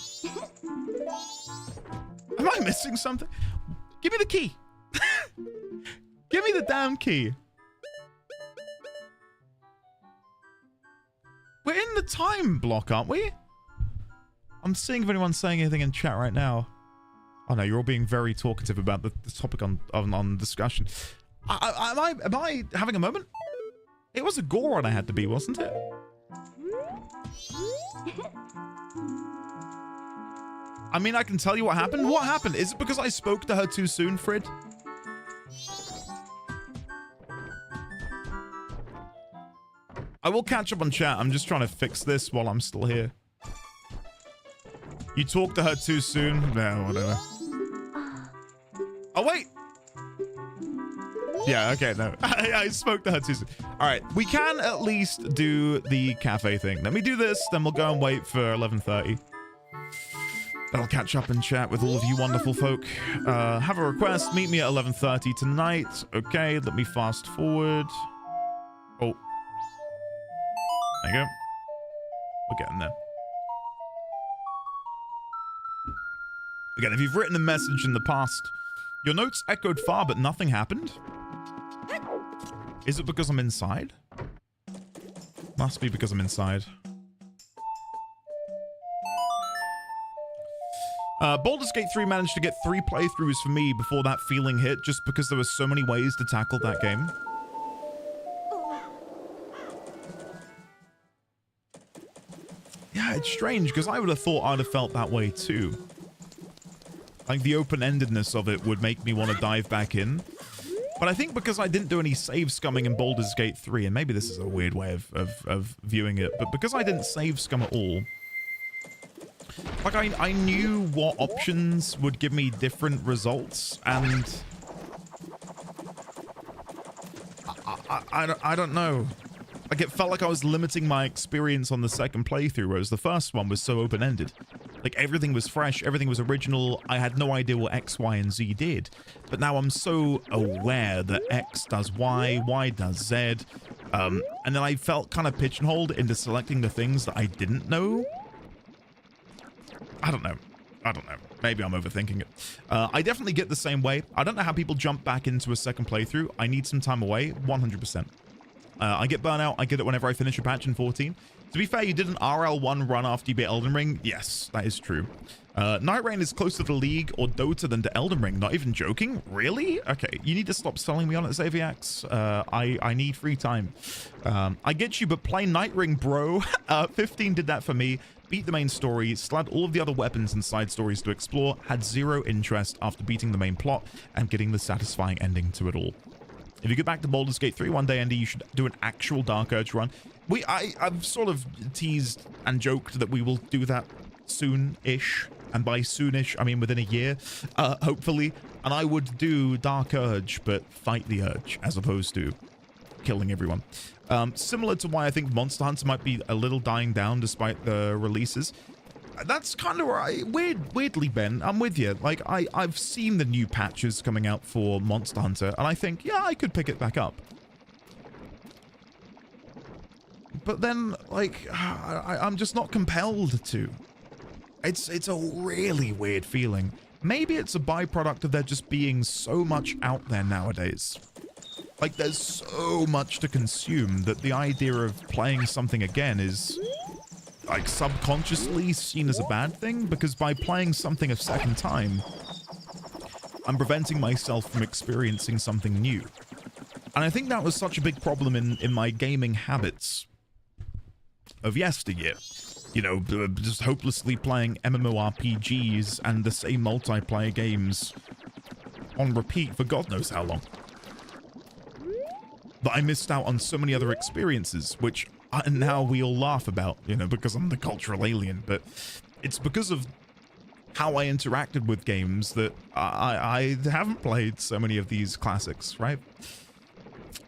Am I missing something? Give me the key. Give me the damn key. We're in the time block, aren't we? I'm seeing if anyone's saying anything in chat right now. Oh no, you're all being very talkative about the topic on discussion. Am I having a moment? It was a Goron I had to be, wasn't it? I mean, I can tell you what happened. What happened? Is it because I spoke to her too soon, Frid? I will catch up on chat. I'm just trying to fix this while I'm still here. You talked to her too soon? No, whatever. Oh, wait. Yeah, okay, no. I spoke to her too soon. All right, we can at least do the cafe thing. Let me do this, then we'll go and wait for 11:30. I'll catch up and chat with all of you wonderful folk. Have a request. Meet me at 11:30 tonight. Okay, let me fast forward. Oh. There you go. We're getting there. Again, if you've written a message in the past, your notes echoed far, but nothing happened. Is it because I'm inside? Must be because I'm inside. Baldur's Gate 3 managed to get 3 playthroughs for me before that feeling hit, just because there were so many ways to tackle that game. Yeah, it's strange, because I would have thought I'd have felt that way too. Like, the open-endedness of it would make me want to dive back in. But I think because I didn't do any save scumming in Baldur's Gate 3, and maybe this is a weird way of viewing it, but because I didn't save scum at all, like, I knew what options would give me different results, and I don't know. Like, it felt like I was limiting my experience on the second playthrough, whereas the first one was so open-ended. Like, everything was fresh, everything was original, I had no idea what X, Y, and Z did. But now I'm so aware that X does Y, Y does Z, and then I felt kind of pigeonholed into selecting the things that I didn't know. I don't know. Maybe I'm overthinking it. I definitely get the same way. I don't know how people jump back into a second playthrough. I need some time away, 100%. I get burnout. I get it whenever I finish a patch in 14. To be fair, you did an RL1 run after you beat Elden Ring. Yes, that is true. Night Rain is closer to League or Dota than to Elden Ring. Not even joking? Really? Okay, you need to stop selling me on it, Xaviax. I need free time. I get you, but play Night Ring, bro. 15 did that for me. Beat the main story, slapped all of the other weapons and side stories to explore, had zero interest after beating the main plot and getting the satisfying ending to it all. If you get back to Baldur's Gate 3 one day, Andy, you should do an actual Dark Urge run. I've sort of teased and joked that we will do that soon-ish. And by soonish, I mean within a year, hopefully. And I would do Dark Urge, but fight the urge, as opposed to killing everyone. Similar to why I think Monster Hunter might be a little dying down despite the releases. That's kind of where weirdly, Ben, I'm with you. Like, I've seen the new patches coming out for Monster Hunter, and I think, yeah, I could pick it back up. But then, like, I'm just not compelled to. It's a really weird feeling. Maybe it's a byproduct of there just being so much out there nowadays. Like, there's so much to consume that the idea of playing something again is, like, subconsciously seen as a bad thing, because by playing something a second time, I'm preventing myself from experiencing something new. And I think that was such a big problem in my gaming habits of yesteryear. You know, just hopelessly playing MMORPGs and the same multiplayer games on repeat for God knows how long. But I missed out on so many other experiences, which now we all laugh about, you know, because I'm the cultural alien. But it's because of how I interacted with games that I haven't played so many of these classics, right?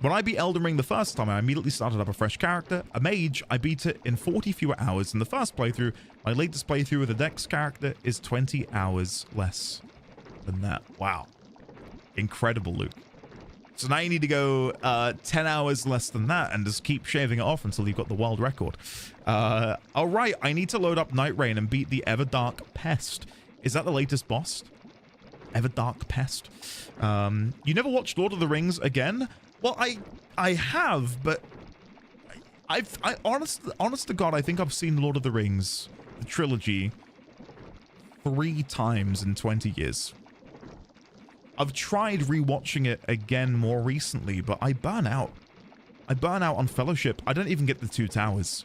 When I beat Elden Ring the first time, I immediately started up a fresh character, a mage. I beat it in 40 fewer hours than the first playthrough. My latest playthrough with a dex character is 20 hours less than that. Wow. Incredible, Luke. So now you need to go 10 hours less than that and just keep shaving it off until you've got the world record. All right, I need to load up Night Rain and beat the Everdark Pest. Is that the latest boss? Everdark Pest. You never watched Lord of the Rings again? Well, I have, but honest to God, I think I've seen Lord of the Rings, the trilogy, 3 times in 20 years. I've tried rewatching it again more recently, but I burn out. I burn out on Fellowship. I don't even get the 2 towers.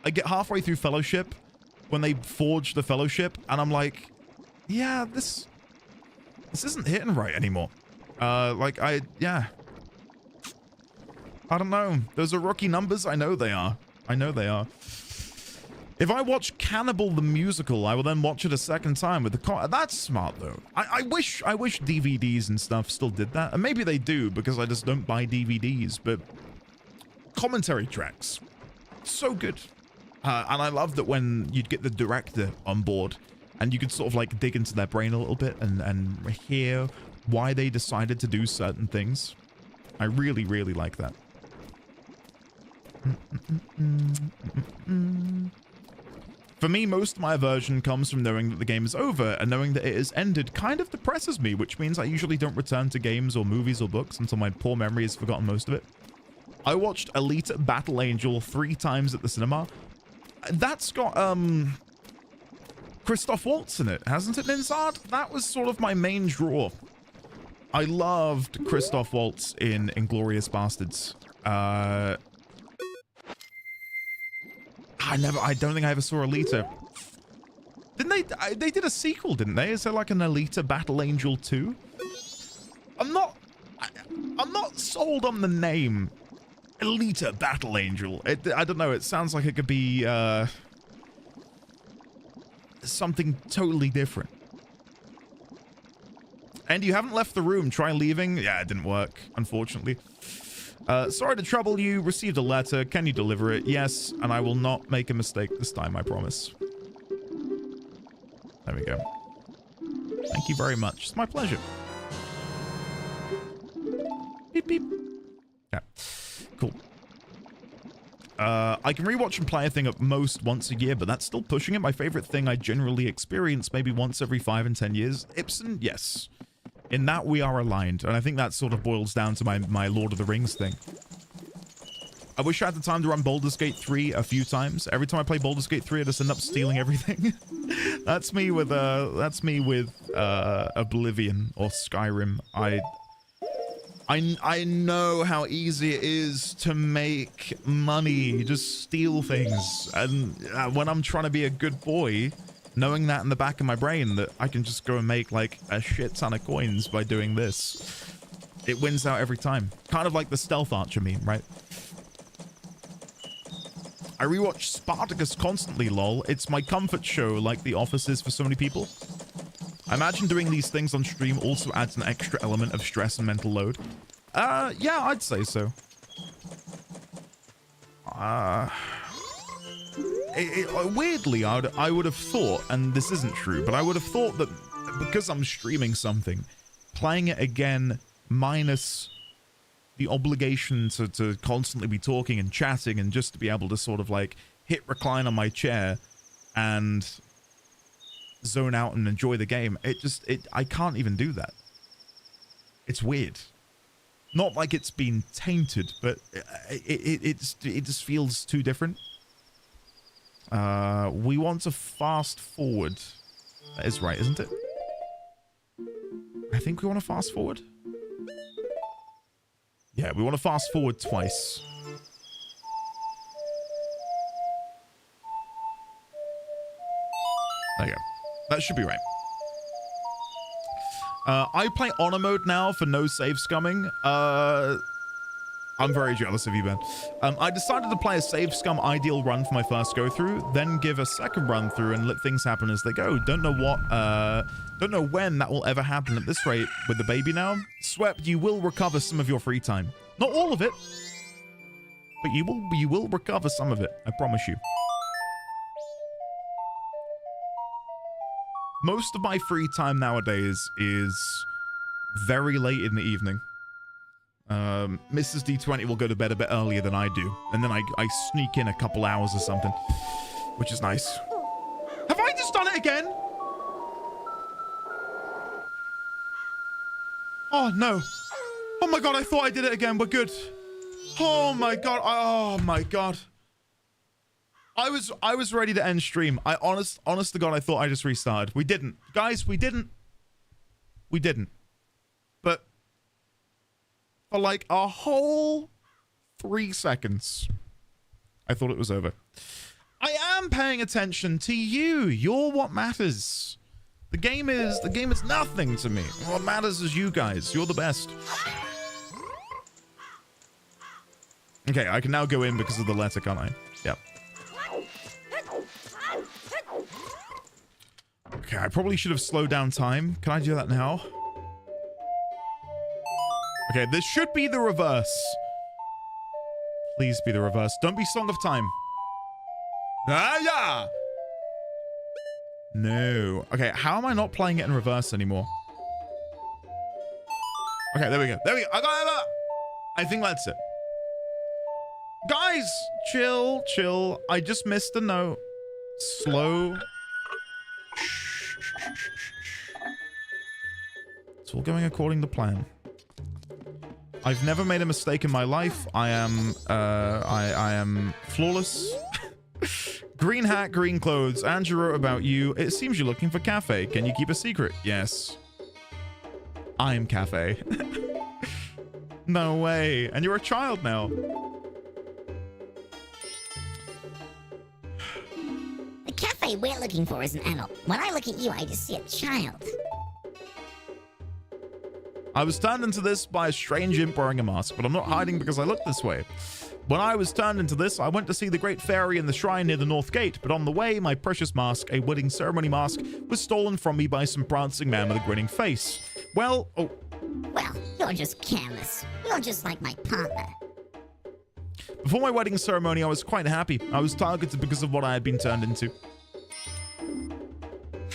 I get halfway through Fellowship when they forge the Fellowship, and I'm like, yeah, this isn't hitting right anymore. Yeah. I don't know. Those are rookie numbers. I know they are. I know they are. If I watch Cannibal the Musical, I will then watch it a second time with the that's smart though. I wish DVDs and stuff still did that. And maybe they do because I just don't buy DVDs, but commentary tracks, so good. And I love that when you'd get the director on board and you could sort of like dig into their brain a little bit and hear why they decided to do certain things. I really, really like that. For me, most of my aversion comes from knowing that the game is over, and knowing that it has ended kind of depresses me, which means I usually don't return to games or movies or books until my poor memory has forgotten most of it. I watched Elite Battle Angel 3 times at the cinema. That's got, Christoph Waltz in it, hasn't it, Ninsard? That was sort of my main draw. I loved Christoph Waltz in Inglourious Bastards. I don't think I ever saw Alita. Didn't they did a sequel, didn't they? Is there like an Alita Battle Angel 2? I'm not sold on the name Alita Battle Angel. I don't know, it sounds like it could be something totally different. And you haven't left the room. Try leaving. Yeah, it didn't work, unfortunately. Sorry to trouble you. Received a letter. Can you deliver it? Yes, and I will not make a mistake this time, I promise. There we go. Thank you very much. It's my pleasure. Beep, beep. Yeah. Cool. I can rewatch and play a thing at most once a year, but that's still pushing it. My favorite thing I generally experience maybe once every 5 and 10 years. Ibsen, yes. In that we are aligned, and I think that sort of boils down to my Lord of the Rings thing. I wish I had the time to run Baldur's Gate 3 a few times. Every time I play Baldur's Gate 3, I just end up stealing everything. That's me with Oblivion or Skyrim. I know how easy it is to make money, just steal things, and when I'm trying to be a good boy, knowing that in the back of my brain that I can just go and make like a shit ton of coins by doing this, it wins out every time. Kind of like the Stealth Archer meme, right? I rewatch Spartacus constantly, lol. It's my comfort show like The Office is for so many people. I imagine doing these things on stream also adds an extra element of stress and mental load. Yeah, I'd say so. Weirdly, I would have thought, and this isn't true, but I would have thought that because I'm streaming something, playing it again minus the obligation to constantly be talking and chatting and just to be able to sort of like hit recline on my chair and zone out and enjoy the game, I can't even do that. It's weird. Not like it's been tainted, but it just feels too different. We want to fast forward. That is right, isn't it? I think we want to fast forward. Yeah, we want to fast forward twice. There you go. That should be right. I play honor mode now for no save scumming. I'm very jealous of you, Ben. I decided to play a save scum ideal run for my first go through, then give a second run through and let things happen as they go. Don't know when that will ever happen at this rate with the baby now. Swept, you will recover some of your free time. Not all of it, but you will recover some of it. I promise you. Most of my free time nowadays is very late in the evening. Mrs. D20 will go to bed a bit earlier than I do, and then I sneak in a couple hours or something, which is nice. Have I just done it again? Oh, no. Oh my god, I thought I did it again. We're good. Oh my god. Oh my god. I was ready to end stream. Honest to god, I thought I just restarted. We didn't. Guys, we didn't. We didn't. But for like a whole 3 seconds, I thought it was over. I am paying attention to you. You're what matters. The game is nothing to me. What matters is you guys. You're the best. Okay, I can now go in because of the letter, can't I? Yep. I probably should have slowed down time. Can I do that now? Okay, this should be the reverse. Please be the reverse. Don't be Song of Time. Ah, yeah! No. Okay, how am I not playing it in reverse anymore? Okay, there we go. There we go. I got it. I think that's it. Guys, chill, chill. I just missed a note. Slow. It's all going according to plan. I've never made a mistake in my life. I am flawless. Green hat, green clothes. Andrew wrote about you. It seems you're looking for Cafe. Can you keep a secret? Yes. I'm Cafe. No way. And you're a child now. The cafe we're looking for is an adult. When I look at you, I just see a child. I was turned into this by a strange imp wearing a mask, but I'm not hiding because I look this way. When I was turned into this, I went to see the great fairy in the shrine near the north gate, but on the way, my precious mask, a wedding ceremony mask, was stolen from me by some prancing man with a grinning face. Well, oh. Well, you're just careless. You're just like my partner. Before my wedding ceremony, I was quite happy. I was targeted because of what I had been turned into.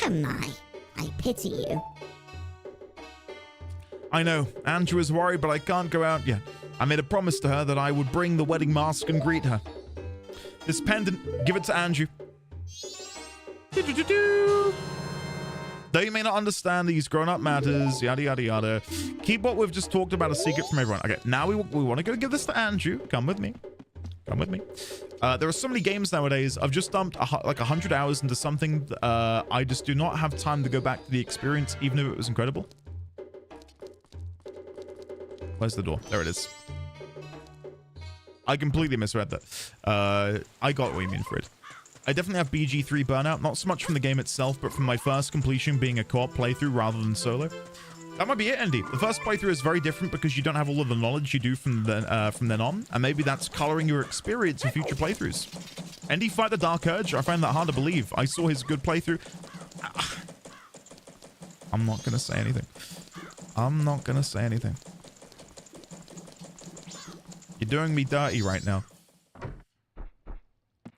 Oh my, I pity you. I know, Andrew is worried, but I can't go out yet. I made a promise to her that I would bring the wedding mask and greet her. This pendant, give it to Andrew. Though you may not understand these grown-up matters, yada, yada, yada. Keep what we've just talked about a secret from everyone. Okay, now we want to go give this to Andrew. Come with me. Come with me. There are so many games nowadays. I've just dumped like 100 hours into something. I just do not have time to go back to the experience, even if it was incredible. Where's the door? There it is. I completely misread that. I got what you mean for it. I definitely have BG3 burnout, not so much from the game itself, but from my first completion being a co-op playthrough rather than solo. That might be it, Andy. The first playthrough is very different because you don't have all of the knowledge you do from then on, and maybe that's coloring your experience in future playthroughs. Andy fight the Dark Urge? I find that hard to believe. I saw his good playthrough. I'm not gonna say anything. I'm not gonna say anything. You're doing me dirty right now.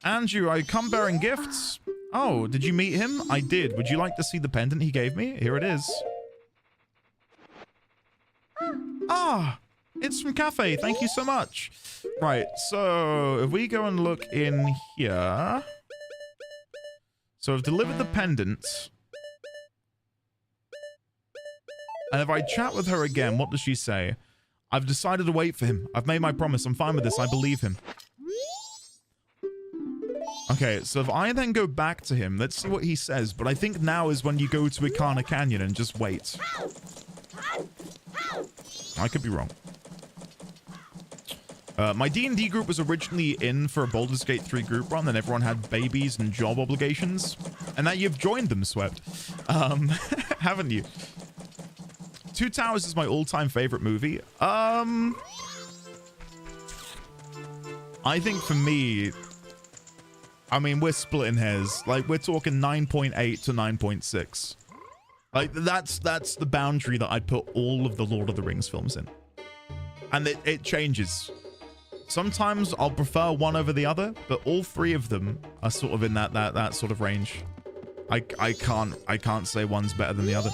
Andrew, I come bearing gifts. Oh, did you meet him? I did. Would you like to see the pendant he gave me? Here it is. Ah, it's from Cafe. Thank you so much. Right, so if we go and look in here. So I've delivered the pendant. And if I chat with her again, what does she say? I've decided to wait for him. I've made my promise. I'm fine with this. I believe him. Okay, so if I then go back to him, let's see what he says. But I think now is when you go to Ikana Canyon and just wait. I could be wrong. My D&D group was originally in for a Baldur's Gate 3 group run, and everyone had babies and job obligations. And now you've joined them, Swept. Haven't you? Two Towers is my all-time favorite movie. I think for me, I mean, we're splitting hairs. Like, we're talking 9.8 to 9.6. Like, that's the boundary that I'd put all of the Lord of the Rings films in. And it changes. Sometimes I'll prefer one over the other, but all three of them are sort of in that sort of range. I can't say one's better than the other.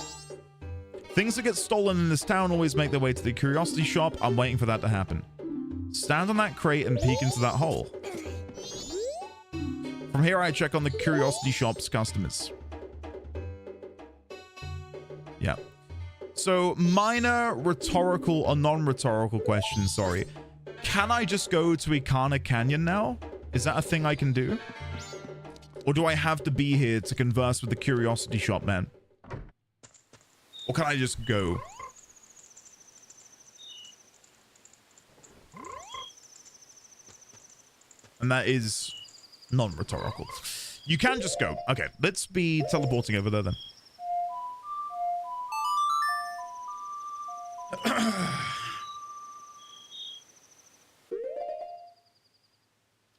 Things that get stolen in this town always make their way to the curiosity shop. I'm waiting for that to happen. Stand on that crate and peek into that hole. From here, I check on the curiosity shop's customers. Yeah. So, minor rhetorical or non-rhetorical question, sorry. Can I just go to Ikana Canyon now? Is that a thing I can do? Or do I have to be here to converse with the curiosity shop man? Or can I just go? And that is non-rhetorical. You can just go. Okay, let's be teleporting over there then.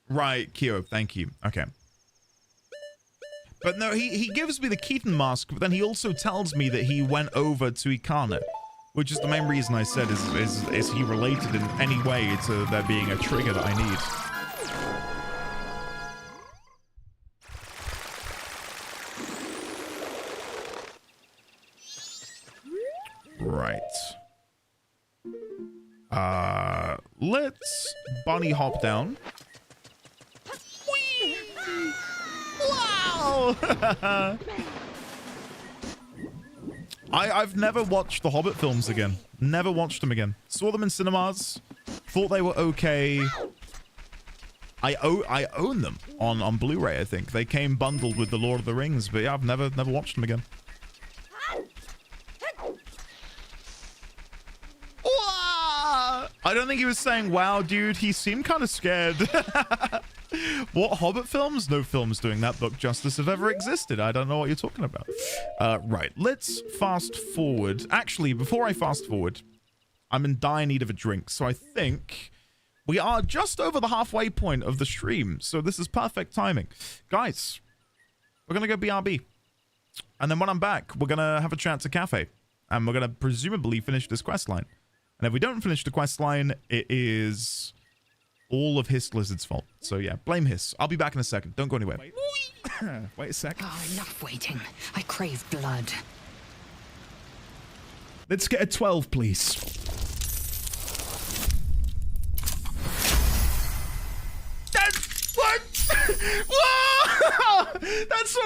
Right, Kyo, thank you. Okay. But no, he gives me the Keaton mask, but then he also tells me that he went over to Ikana, which is the main reason I said is he related in any way to there being a trigger that I need. Right. Let's bunny hop down. Whee! Wow! I've never watched the Hobbit films again. Never watched them again. Saw them in cinemas. Thought they were okay. I own them on Blu-ray, I think. They came bundled with The Lord of the Rings, but yeah, I've never watched them again. I don't think he was saying, wow, dude. He seemed kind of scared. What Hobbit films? No films doing that book justice have ever existed. I don't know what you're talking about. Right, let's fast forward. Actually, before I fast forward, I'm in dire need of a drink. So I think we are just over the halfway point of the stream. So this is perfect timing. Guys, we're going to go BRB. And then when I'm back, we're going to have a chat to Cafe. And we're going to presumably finish this quest line. And if we don't finish the quest line, it is all of Hiss Lizard's fault. So yeah, blame Hiss. I'll be back in a second. Don't go anywhere. Wait a sec. Oh, enough waiting. I crave blood. Let's get a 12, please. What? Whoa! That's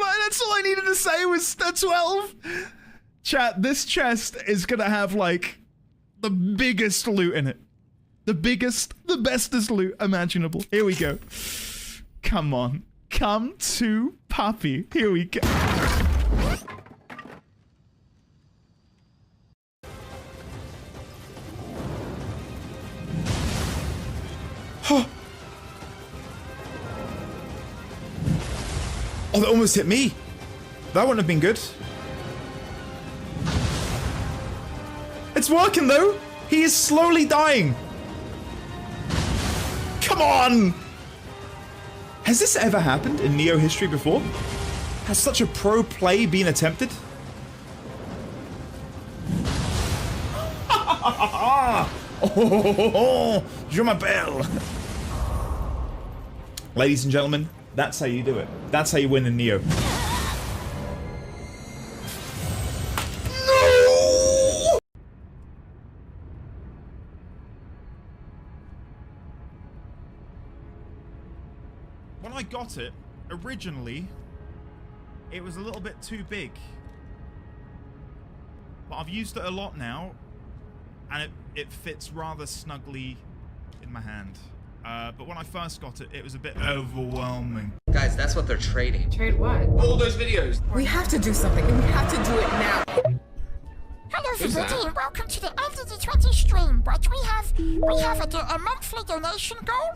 all I needed to say was a 12. Chat, this chest is gonna have like the biggest loot in it. The biggest, the bestest loot imaginable. Here we go. Come on. Come to Puppy. Here we go. Oh, that almost hit me. That wouldn't have been good. It's working though. He is slowly dying. Come on. Has this ever happened in Neo history before? Has such a pro play been attempted? Oh, je m'appelle. Ladies and gentlemen, that's how you do it. That's how you win in Neo. When I got it, originally, it was a little bit too big. But I've used it a lot now, and it fits rather snugly in my hand. But when I first got it, it was a bit overwhelming. Guys, that's what they're trading. Trade what? All those videos. We have to do something, and we have to do it now. Hello everybody and welcome to the FDD20 stream, but we have a monthly donation goal.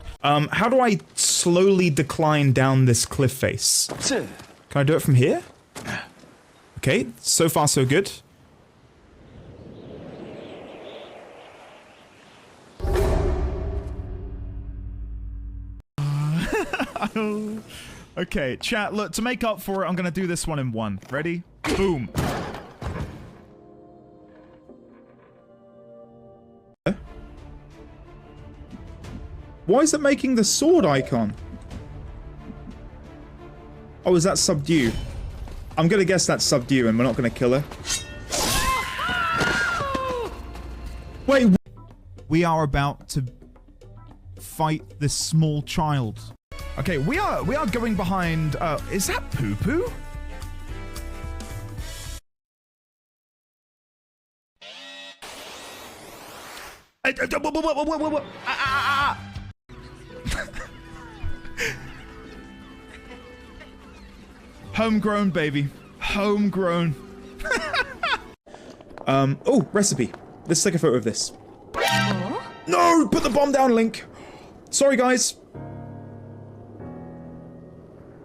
How do I slowly decline down this cliff face? Can I do it from here? Okay, so far so good. Okay, chat, look, to make up for it, I'm gonna do this one in one. Ready? Boom. Why is it making the sword icon? Oh, is that subdue? I'm gonna guess that's subdue and we're not gonna kill her. Wait, we are about to fight this small child. Okay, we are going behind, is that Poo Poo? Homegrown, baby. Homegrown. Oh, recipe. Let's take a photo of this. No! Put the bomb down, Link! Sorry, guys.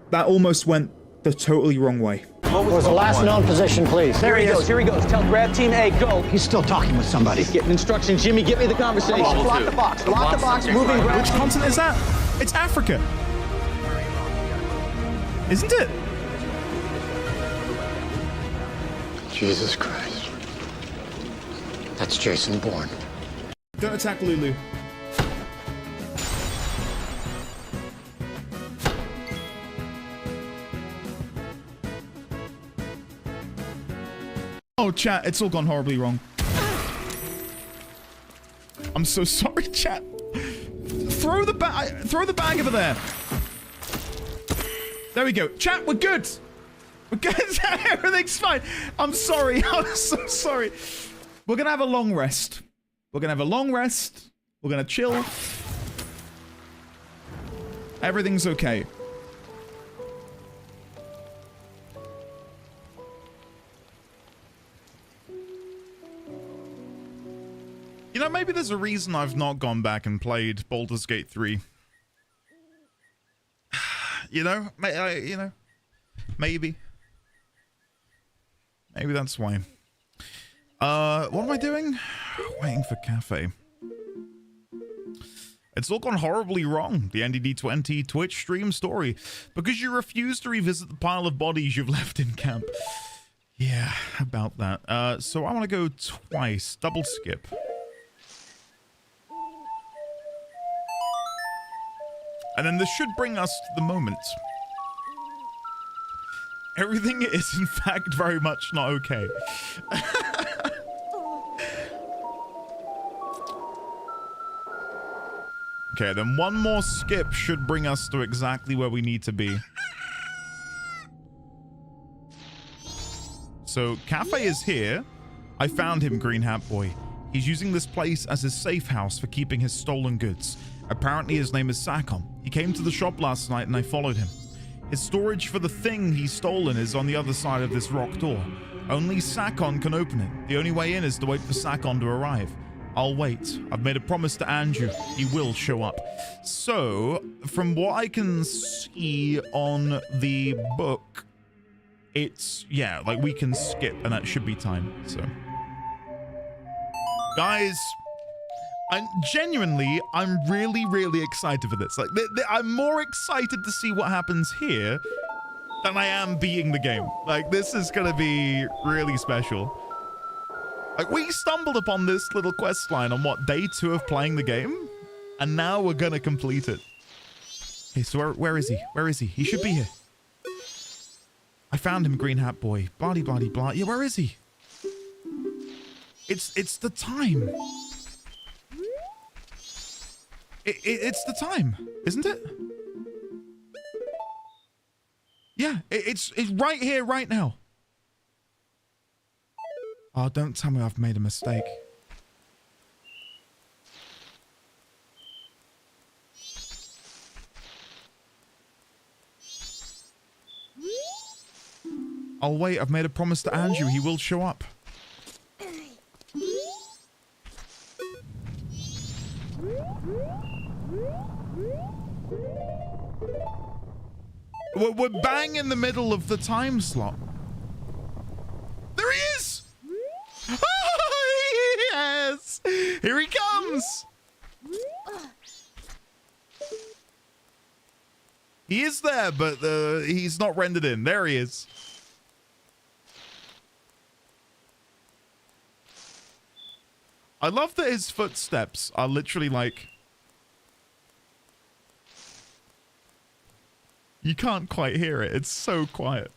That almost went the totally wrong way. What was the last known position, please? There he goes. Here he goes. Tell grab team A, go. He's still talking with somebody. He's getting instructions. Jimmy, get me the conversation. Block the box. Block the box. Moving. Which continent is that? It's Africa. Isn't it? Jesus Christ. That's Jason Bourne. Don't attack Lulu. Oh, chat, it's all gone horribly wrong. I'm so sorry, chat. Throw the bag over there. There we go. Chat, we're good. We're good. Everything's fine. I'm sorry. I'm so sorry. We're gonna have a long rest. We're gonna have a long rest. We're gonna chill. Everything's okay. You know, maybe there's a reason I've not gone back and played Baldur's Gate 3. You know, maybe. Maybe that's why. What am I doing? Waiting for cafe. It's all gone horribly wrong, the NDD20 Twitch stream story, because you refuse to revisit the pile of bodies you've left in camp. Yeah, about that. So I want to go twice, double skip. And then this should bring us to the moment. Everything is, in fact, very much not okay. Okay, then one more skip should bring us to exactly where we need to be. So, Cafe is here. I found him, Green Hat Boy. He's using this place as his safe house for keeping his stolen goods. Apparently his name is Sakon. He came to the shop last night and I followed him. His storage for the thing he's stolen is on the other side of this rock door. Only Sakon can open it. The only way in is to wait for Sakon to arrive. I'll wait. I've made a promise to Andrew. He will show up. So, from what I can see on the book, it's, yeah, like we can skip and that should be time, so. Guys, genuinely, I'm really, really excited for this. Like, I'm more excited to see what happens here than I am beating the game. Like, this is gonna be really special. Like, we stumbled upon this little quest line on, what, day 2 of playing the game? And now we're gonna complete it. Okay, so where is he? Where is he? He should be here. I found him, Green Hat Boy. Blah, blah, blah. Yeah, where is he? It's the time. It's the time, isn't it? Yeah, it's right here, right now. Oh, don't tell me I've made a mistake. I'll wait. I've made a promise to Andrew. He will show up. We're bang in the middle of the time slot. There he is! Oh, yes! Here he comes! He is there, but he's not rendered in. There he is. I love that his footsteps are literally like... You can't quite hear it. It's so quiet.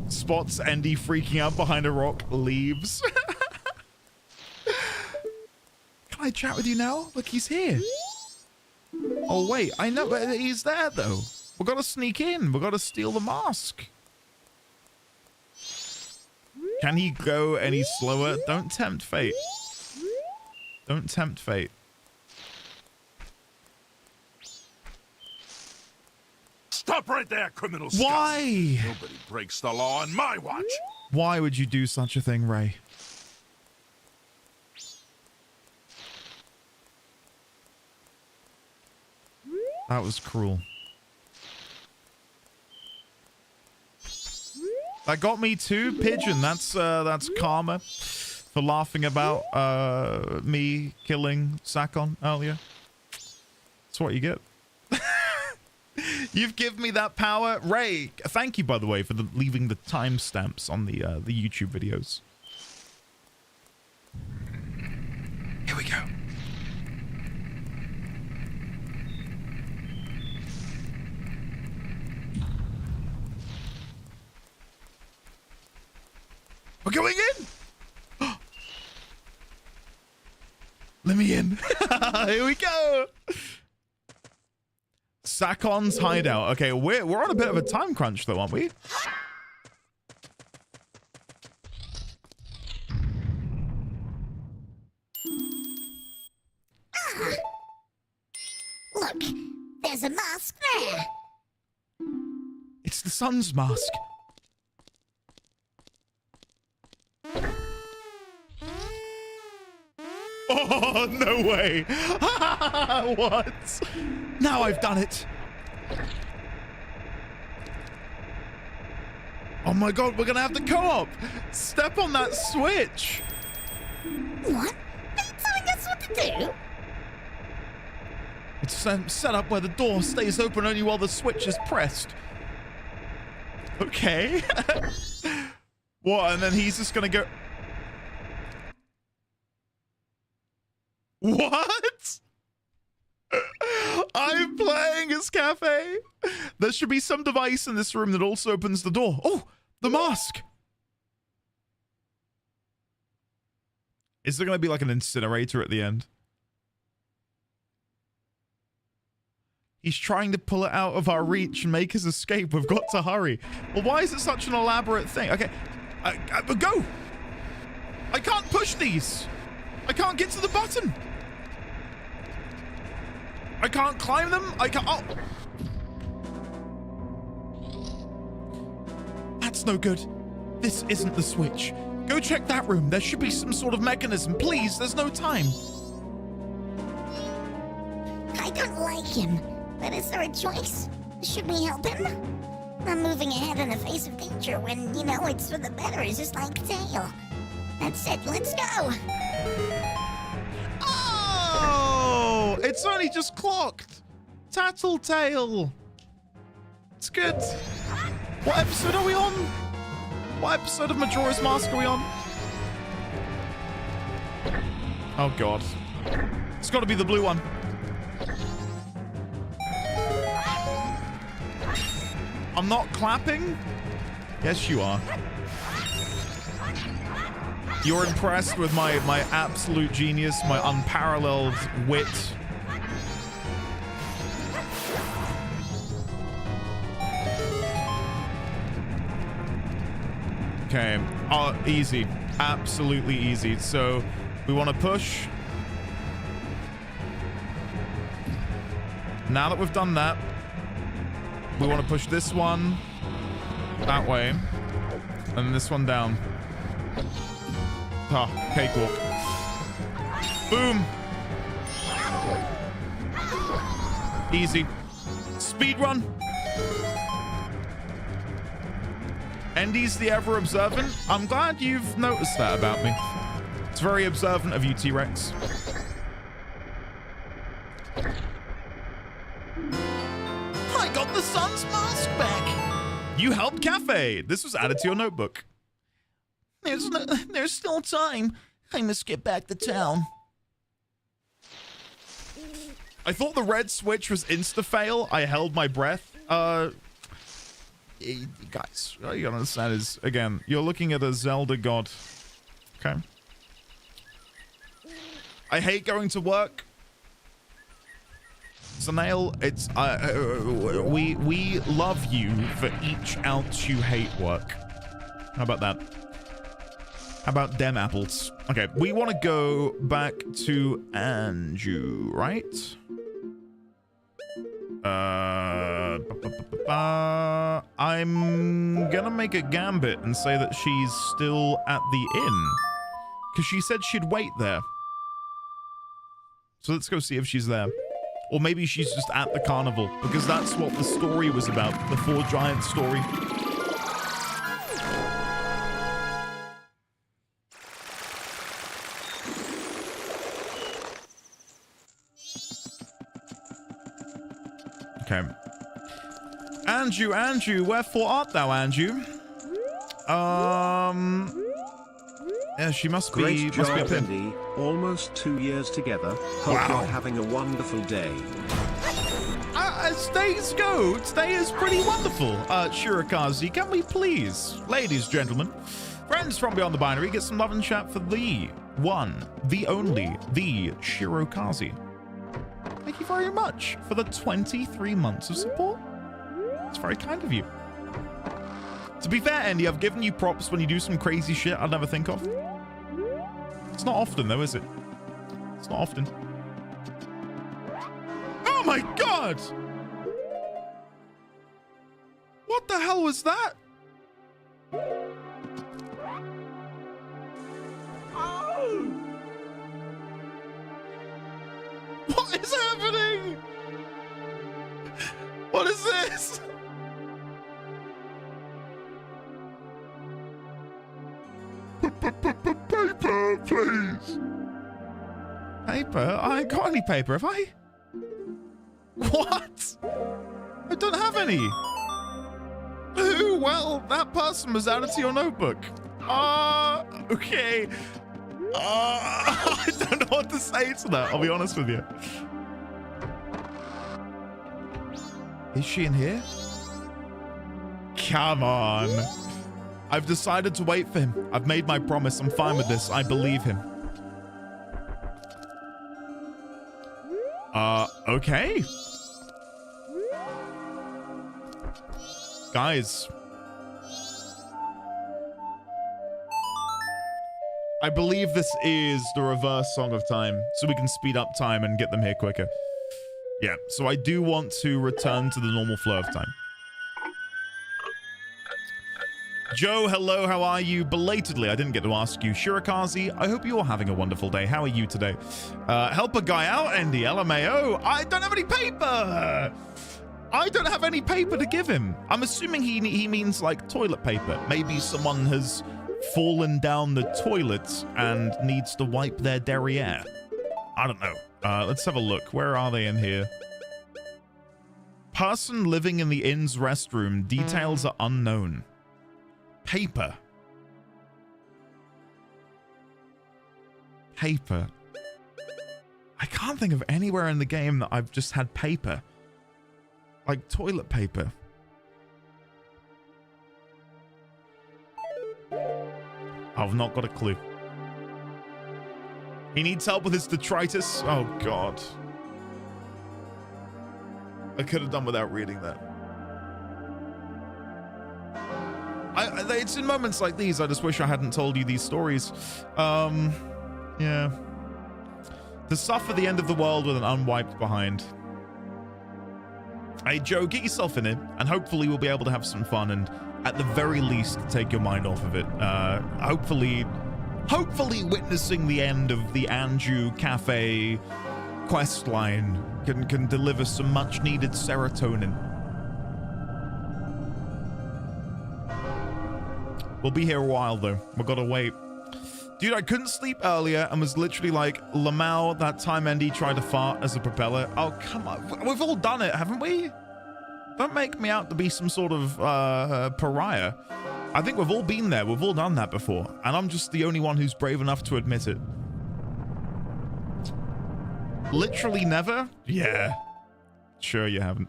Spots Andy freaking out behind a rock, leaves. Can I chat with you now? Look, he's here. Oh, wait. I know, but he's there, though. We've got to sneak in. We've got to steal the mask. Can he go any slower? Don't tempt fate. Don't tempt fate. Stop right there, criminal scum. Why? Nobody breaks the law on my watch. Why would you do such a thing, Ray? That was cruel. That got me too, Pigeon. That's karma for laughing about me killing Sakon earlier. That's what you get. You've given me that power, Ray. Thank you, by the way, for leaving the timestamps on the YouTube videos. Here we go. We're going in. Let me in. Here we go. Sakon's hideout. Okay, we're on a bit of a time crunch though, aren't we? Look, there's a mask there. It's the sun's mask. Oh, no way. What? Now I've done it. Oh my god, we're gonna have the co-op. Step on that switch. What? Are you telling us what to do? It's set up where the door stays open only while the switch is pressed. Okay. What? And then he's just gonna go... What? I'm playing as Cafe. There should be some device in this room that also opens the door. Oh, the mask. Is there going to be like an incinerator at the end? He's trying to pull it out of our reach and make his escape. We've got to hurry. Well, why is it such an elaborate thing? Okay, go. I can't push these. I can't get to the button. I can't climb them. I can't. Oh. That's no good. This isn't the switch. Go check that room. There should be some sort of mechanism. Please, there's no time. I don't like him, but is there a choice? Should we help him? I'm moving ahead in the face of danger when, you know, it's for the better. It's just like Tail. That's it. Let's go. Oh, it's only just clocked. Tattletale. It's good. What episode are we on? What episode of Majora's Mask are we on? Oh, God. It's got to be the blue one. I'm not clapping? Yes, you are. You're impressed with my absolute genius, my unparalleled wit. Okay. Oh, easy. Absolutely easy. So we want to push. Now that we've done that, we want to push this one that way and this one down. Ah, cakewalk. Boom. Easy. Speed run. Endy's the ever observant. I'm glad you've noticed that about me. It's very observant of you, T-Rex. I got the sun's mask back. You helped Cafe. This was added to your notebook. There's still time. I must get back to town. I thought the red switch was insta-fail. I held my breath. Guys, all you gotta understand is, again, you're looking at a Zelda god. Okay? I hate going to work. Zanail, it's we love you for each ounce you hate work. How about that? How about dem apples? Okay, we want to go back to Anju, right? I'm gonna make a gambit and say that she's still at the inn, because she said she'd wait there. So let's go see if she's there. Or maybe she's just at the carnival, because that's what the story was about, the Four Giants story. Okay. Andrew, wherefore art thou, Andrew? Yeah, she must be. Great Must be job, up in. Andy. Almost 2 years together. Hope Wow. you're having a wonderful day. Stay is pretty wonderful. Shirakazi, can we please, ladies, gentlemen, friends from beyond the binary, get some love and chat for the one, the only, the Shirakazi. Thank you very much for the 23 months of support. It's very kind of you. To be fair, Andy, I've given you props when you do some crazy shit I'd never think of. It's not often, though, is it? It's not often. Oh my god! What the hell was that? Oh! What is happening? What is this? Paper, please. Paper? I ain't got any paper, have I? What? I don't have any. Who? Well, that person was added to your notebook. Okay. I don't know what to say to that, I'll be honest with you. Is she in here? Come on. I've decided to wait for him. I've made my promise. I'm fine with this. I believe him. Okay. Guys. I believe this is the reverse Song of Time, so we can speed up time and get them here quicker. Yeah, so I do want to return to the normal flow of time. Joe, hello, how are you? Belatedly, I didn't get to ask you. Shirakazi, I hope you're having a wonderful day. How are you today? Help a guy out, Andy, LMAO. I don't have any paper. I don't have any paper to give him. I'm assuming he means like toilet paper. Maybe someone has fallen down the toilet and needs to wipe their derriere. I don't know. Let's have a look. Where are they in here? Person living in the inn's restroom. Details are unknown. Paper. Paper. I can't think of anywhere in the game that I've just had paper. Like toilet paper. I've not got a clue. He needs help with his detritus. Oh, God. I could have done without reading that. It's in moments like these, I just wish I hadn't told you these stories. Yeah. To suffer the end of the world with an unwiped behind. Hey, Joe, get yourself in it, and hopefully we'll be able to have some fun, and at the very least, take your mind off of it. Hopefully witnessing the end of the Anju Cafe quest line can deliver some much-needed serotonin. We'll be here a while, though. We've got to wait. Dude, I couldn't sleep earlier and was literally like, Lamau, that time Andy tried to fart as a propeller. Oh, come on. We've all done it, haven't we? Don't make me out to be some sort of pariah. I think we've all been there. We've all done that before. And I'm just the only one who's brave enough to admit it. Literally never? Yeah. Sure you haven't.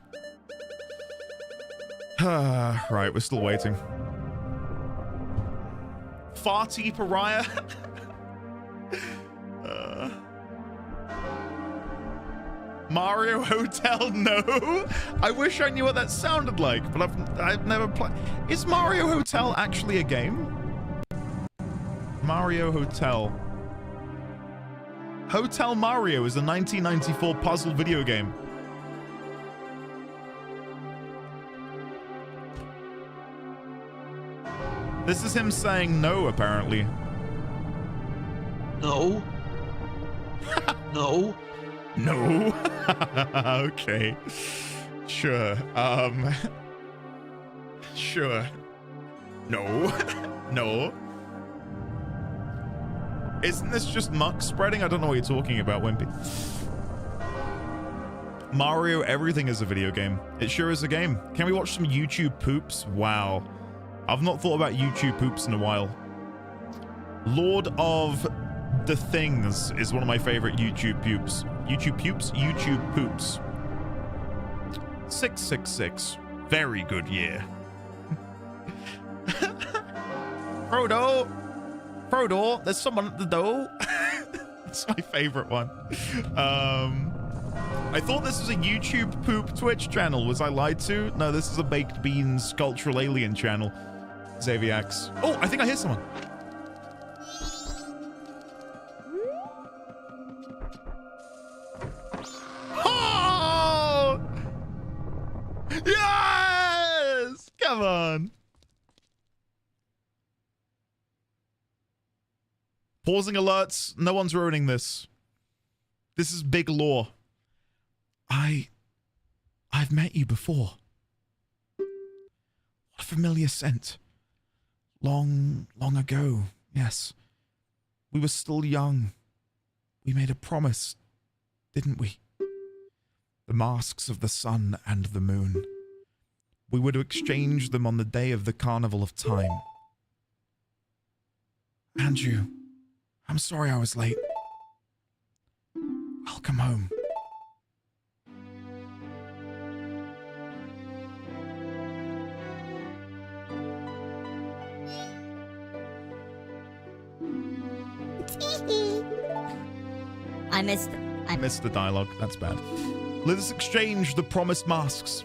Right, we're still waiting. Farty pariah. Mario Hotel, no. I wish I knew what that sounded like, but I've never played. Is Mario Hotel actually a game? Mario Hotel. Hotel Mario is a 1994 puzzle video game. This is him saying no, apparently. No. No. No. Okay. Sure. Sure. No. No. Isn't this just muck spreading? I don't know what you're talking about, Wimpy. Mario, everything is a video game. It sure is a game. Can we watch some YouTube poops? Wow. I've not thought about YouTube poops in a while. Lord of the Things is one of my favorite YouTube poops. YouTube poops? YouTube poops. 666. Very good year. Frodo, there's someone at the door. That's my favorite one. I thought this was a YouTube poop Twitch channel. Was I lied to? No, this is a Baked Beans Cultural Alien channel. Xaviax. Oh, I think I hear someone. Oh! Yes! Come on. Pausing alerts. No one's ruining this. This is big lore. I've met you before. What a familiar scent. Long ago, yes. We were still young. We made a promise, didn't we? The masks of the sun and the moon. We were to exchange them on the day of the Carnival of Time. Andrew, I'm sorry I was late. Welcome home. I missed the dialogue. That's bad. Let us exchange the promised masks.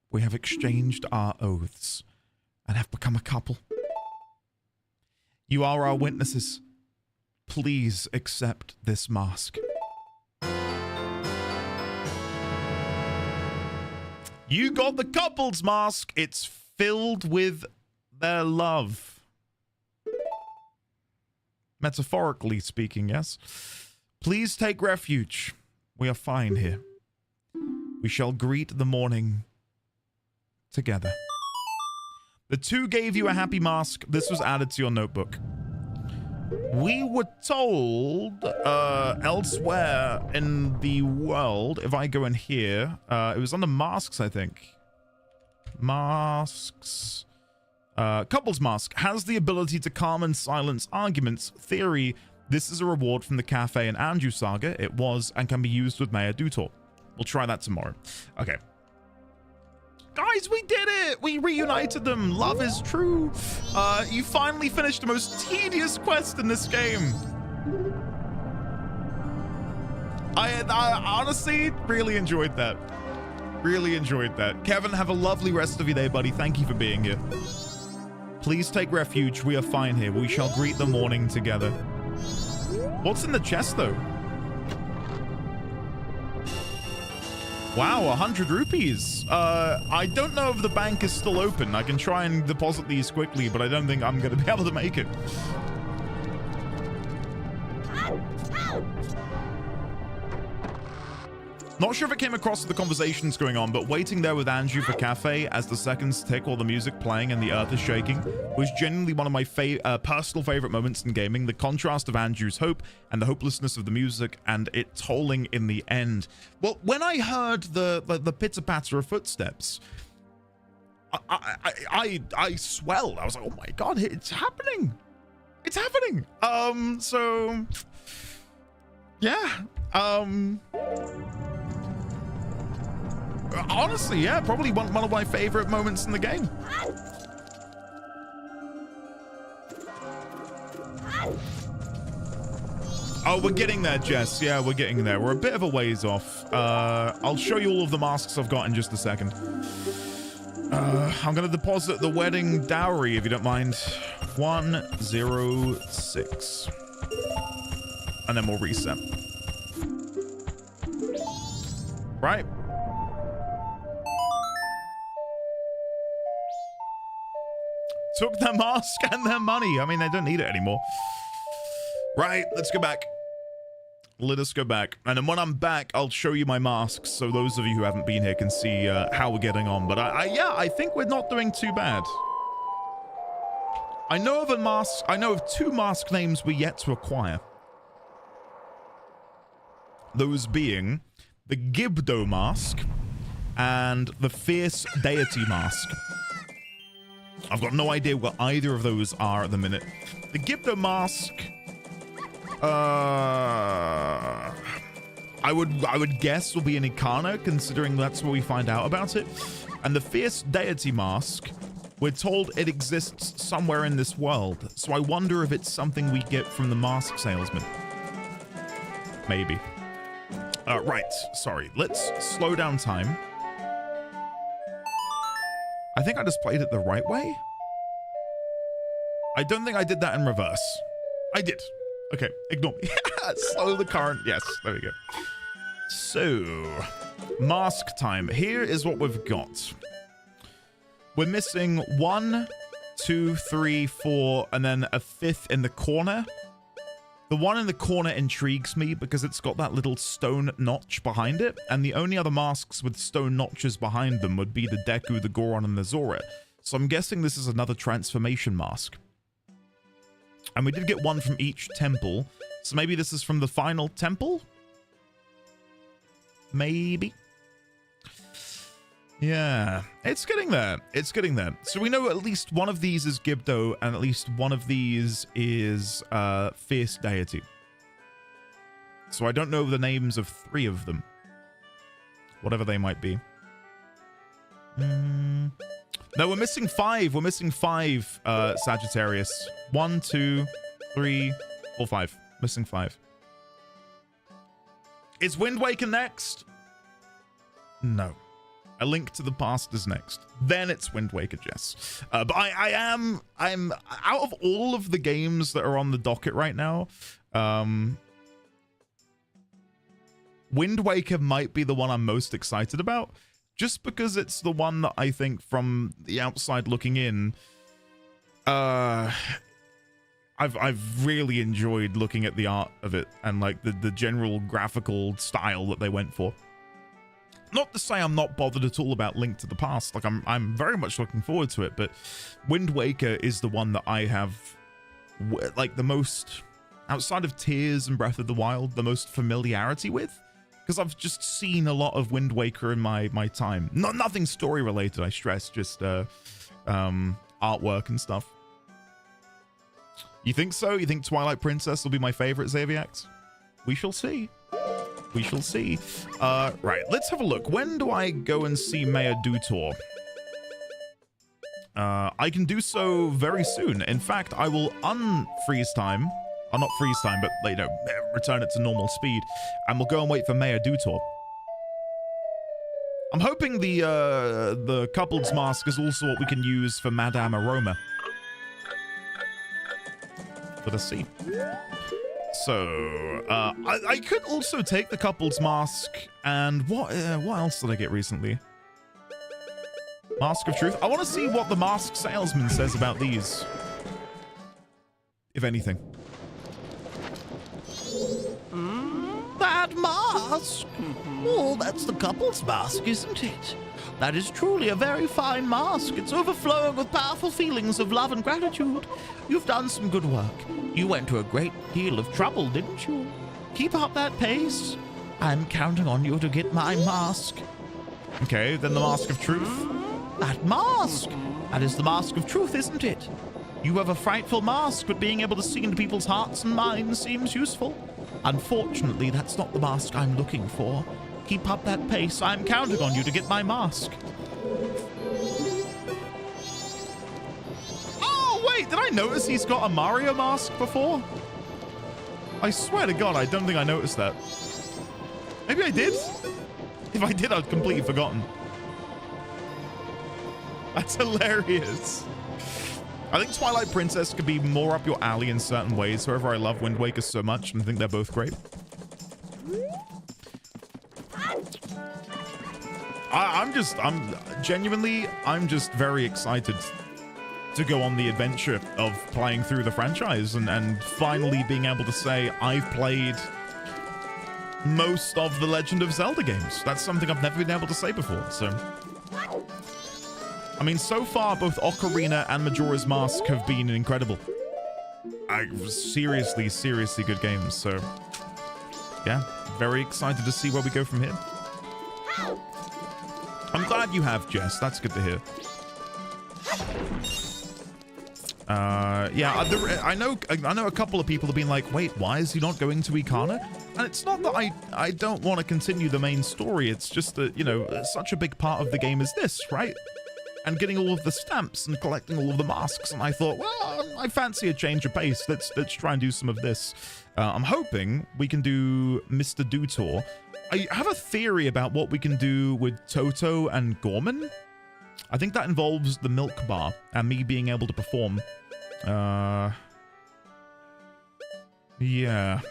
We have exchanged our oaths and have become a couple. You are our witnesses. Please accept this mask. You got the couple's mask. It's filled with their love. Metaphorically speaking, yes. Please take refuge. We are fine here. We shall greet the morning together. The two gave you a happy mask. This was added to your notebook. We were told elsewhere in the world, if I go in here, it was under masks, I think. Masks. Couple's mask has the ability to calm and silence arguments. Theory, this is a reward from the Cafe and Andrew saga. It was and can be used with Mayor Dutor. We'll try that tomorrow. Okay. Guys, we did it! We reunited them. Love is true. You finally finished the most tedious quest in this game. I honestly really enjoyed that. Really enjoyed that. Kevin, have a lovely rest of your day, buddy. Thank you for being here. Please take refuge. We are fine here. We shall greet the morning together. What's in the chest, though? Wow, 100 rupees. I don't know if the bank is still open. I can try and deposit these quickly, but I don't think I'm going to be able to make it. Not sure if it came across the conversations going on, but waiting there with Andrew for Cafe as the seconds tick while the music playing and the earth is shaking was genuinely one of my personal favorite moments in gaming. The contrast of Andrew's hope and the hopelessness of the music and it tolling in the end. Well, when I heard the pitter-patter of footsteps, I swelled. I was like, oh my God, it's happening. It's happening. So yeah. Honestly, yeah, probably one of my favorite moments in the game. Oh, we're getting there, Jess. Yeah, we're getting there. We're a bit of a ways off. I'll show you all of the masks I've got in just a second. I'm going to deposit the wedding dowry, if you don't mind. 106. And then we'll reset. Right. Took their mask and their money. I mean, they don't need it anymore. Right, let's go back. Let us go back. And then when I'm back, I'll show you my masks so those of you who haven't been here can see how we're getting on. But I think we're not doing too bad. I know of 2 mask names we're yet to acquire. Those being the Gibdo mask and the Fierce Deity mask. I've got no idea what either of those are at the minute. The Gibdo mask, I would guess will be an Ikana, considering that's where we find out about it. And the Fierce Deity mask, we're told it exists somewhere in this world. So I wonder if it's something we get from the mask salesman. Maybe. Right, sorry. Let's slow down time. I think I just played it the right way. I don't think I did that in reverse. I did. Okay, ignore me. Slow the current. Yes, there we go. So, mask time. Here is what we've got. We're missing 1, 2, 3, 4, and then a 5th in the corner. The one in the corner intrigues me because it's got that little stone notch behind it, and the only other masks with stone notches behind them would be the Deku, the Goron, and the Zora. So I'm guessing this is another transformation mask. And we did get one from each temple, so maybe this is from the final temple? Maybe? Yeah, it's getting there. It's getting there. So we know at least one of these is Gibdo, and at least one of these is Fierce Deity. So I don't know the names of 3 of them. Whatever they might be. No, we're missing 5. We're missing 5 Sagittarius. 1, 2, 3, 4, 5. Missing 5. Is Wind Waker next? No. A Link to the Past is next. Then it's Wind Waker, Jess. But I'm out of all of the games that are on the docket right now, Wind Waker might be the one I'm most excited about, just because it's the one that I think from the outside looking in, I've really enjoyed looking at the art of it and like the general graphical style that they went for. Not to say I'm not bothered at all about Link to the Past. Like I'm very much looking forward to it, but Wind Waker is the one that I have like the most, outside of Tears and Breath of the Wild, the most familiarity with, because I've just seen a lot of Wind Waker in my time. Nothing story related, I stress, just artwork and stuff. You think so? You think Twilight Princess will be my favorite, Xaviax? We shall see. We shall see. Right, let's have a look. When do I go and see Mayor Dutor? I can do so very soon. In fact, I will unfreeze time. Not freeze time, but, you know, return it to normal speed. And we'll go and wait for Mayor Dutor. I'm hoping the coupled's mask is also what we can use for Madame Aroma. Let us see. So, I could also take the couple's mask, and what else did I get recently? Mask of Truth. I want to see what the mask salesman says about these, if anything. That mask? Oh, that's the couple's mask, isn't it? That is truly a very fine mask. It's overflowing with powerful feelings of love and gratitude. You've done some good work. You went to a great deal of trouble, didn't you? Keep up that pace. I'm counting on you to get my mask. Okay, then the Mask of Truth. That mask! That is the Mask of Truth, isn't it? You have a frightful mask, but being able to see into people's hearts and minds seems useful. Unfortunately, that's not the mask I'm looking for. Keep up that pace. I'm counting on you to get my mask. Oh, wait, did I notice he's got a Mario mask before? I swear to God, I don't think I noticed that. Maybe I did? If I did, I'd completely forgotten. That's hilarious. I think Twilight Princess could be more up your alley in certain ways. However, I love Wind Waker so much and I think they're both great. I'm just very excited to go on the adventure of playing through the franchise and finally being able to say I've played most of the Legend of Zelda games. That's something I've never been able to say before, so... I mean, so far, both Ocarina and Majora's Mask have been incredible. Seriously, seriously good games, so... Yeah, very excited to see where we go from here. I'm glad you have, Jess. That's good to hear. Yeah, I know a couple of people have been like, wait, why is he not going to Ikana? And it's not that I don't want to continue the main story. It's just that, you know, such a big part of the game is this, right? And getting all of the stamps and collecting all of the masks. And I thought, well, I fancy a change of pace. Let's try and do some of this. I'm hoping we can do Mr. Dutor. I have a theory about what we can do with Toto and Gorman. I think that involves the milk bar and me being able to perform. Yeah. Yeah,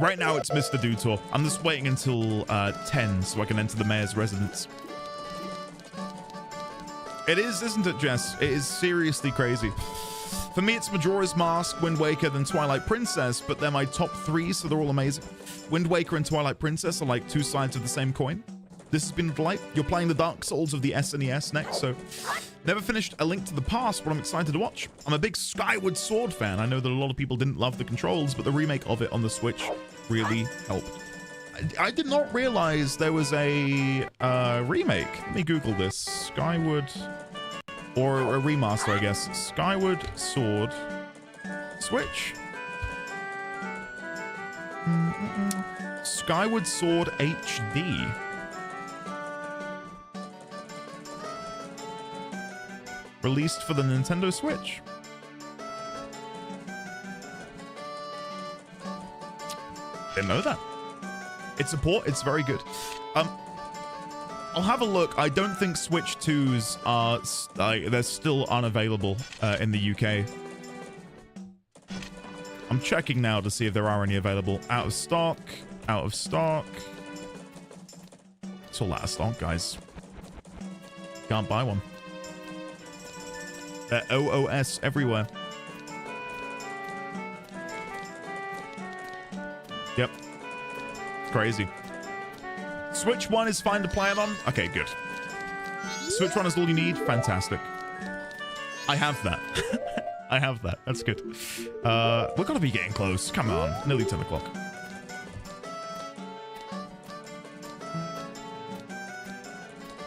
right now it's Mr. Dutor. I'm just waiting until 10 so I can enter the mayor's residence. It is, isn't it, Jess? It is seriously crazy. For me, it's Majora's Mask, Wind Waker, then Twilight Princess, but they're my top 3, so they're all amazing. Wind Waker and Twilight Princess are like 2 sides of the same coin. This has been a delight. You're playing the Dark Souls of the SNES next, so never finished A Link to the Past, but I'm excited to watch. I'm a big Skyward Sword fan. I know that a lot of people didn't love the controls, but the remake of it on the Switch really helped. I did not realize there was a remake. Let me Google this. Skyward, or a remaster, I guess. Skyward Sword Switch. Skyward Sword HD. Released for the Nintendo Switch. Didn't know that. It's a port. It's very good. I'll have a look. I don't think Switch 2s are... they're still unavailable in the UK. I'm checking now to see if there are any available. Out of stock. Out of stock. It's all out of stock, guys. Can't buy one. They're OOS everywhere. Yep. Crazy. Switch 1 is fine to play it on. Okay, good. Switch 1 is all you need. Fantastic. I have that. I have that. That's good. We're going to be getting close. Come on. Nearly 10 o'clock.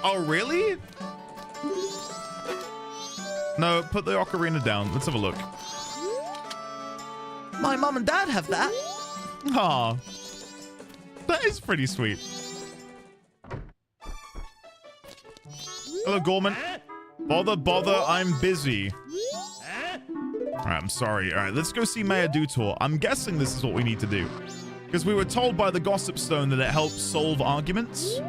Oh, really? No, put the ocarina down. Let's have a look. My mum and dad have that. Aw. That is pretty sweet. Hello, Gorman. Bother, I'm busy. Alright, I'm sorry. Alright, let's go see Mayor Dutor. I'm guessing this is what we need to do. Because we were told by the Gossip Stone that it helps solve arguments.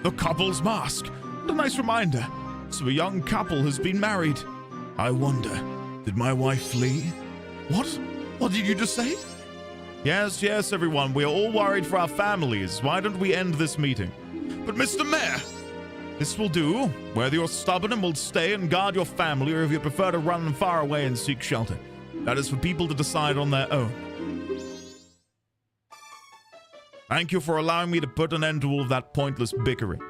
The couple's mask. What a nice reminder. So a young couple has been married. I wonder, did my wife flee? What? What did you just say? Yes, everyone. We are all worried for our families. Why don't we end this meeting? But Mr. Mayor, this will do. Whether you're stubborn and will stay and guard your family, or if you prefer to run far away and seek shelter. That is for people to decide on their own. Thank you for allowing me to put an end to all of that pointless bickering.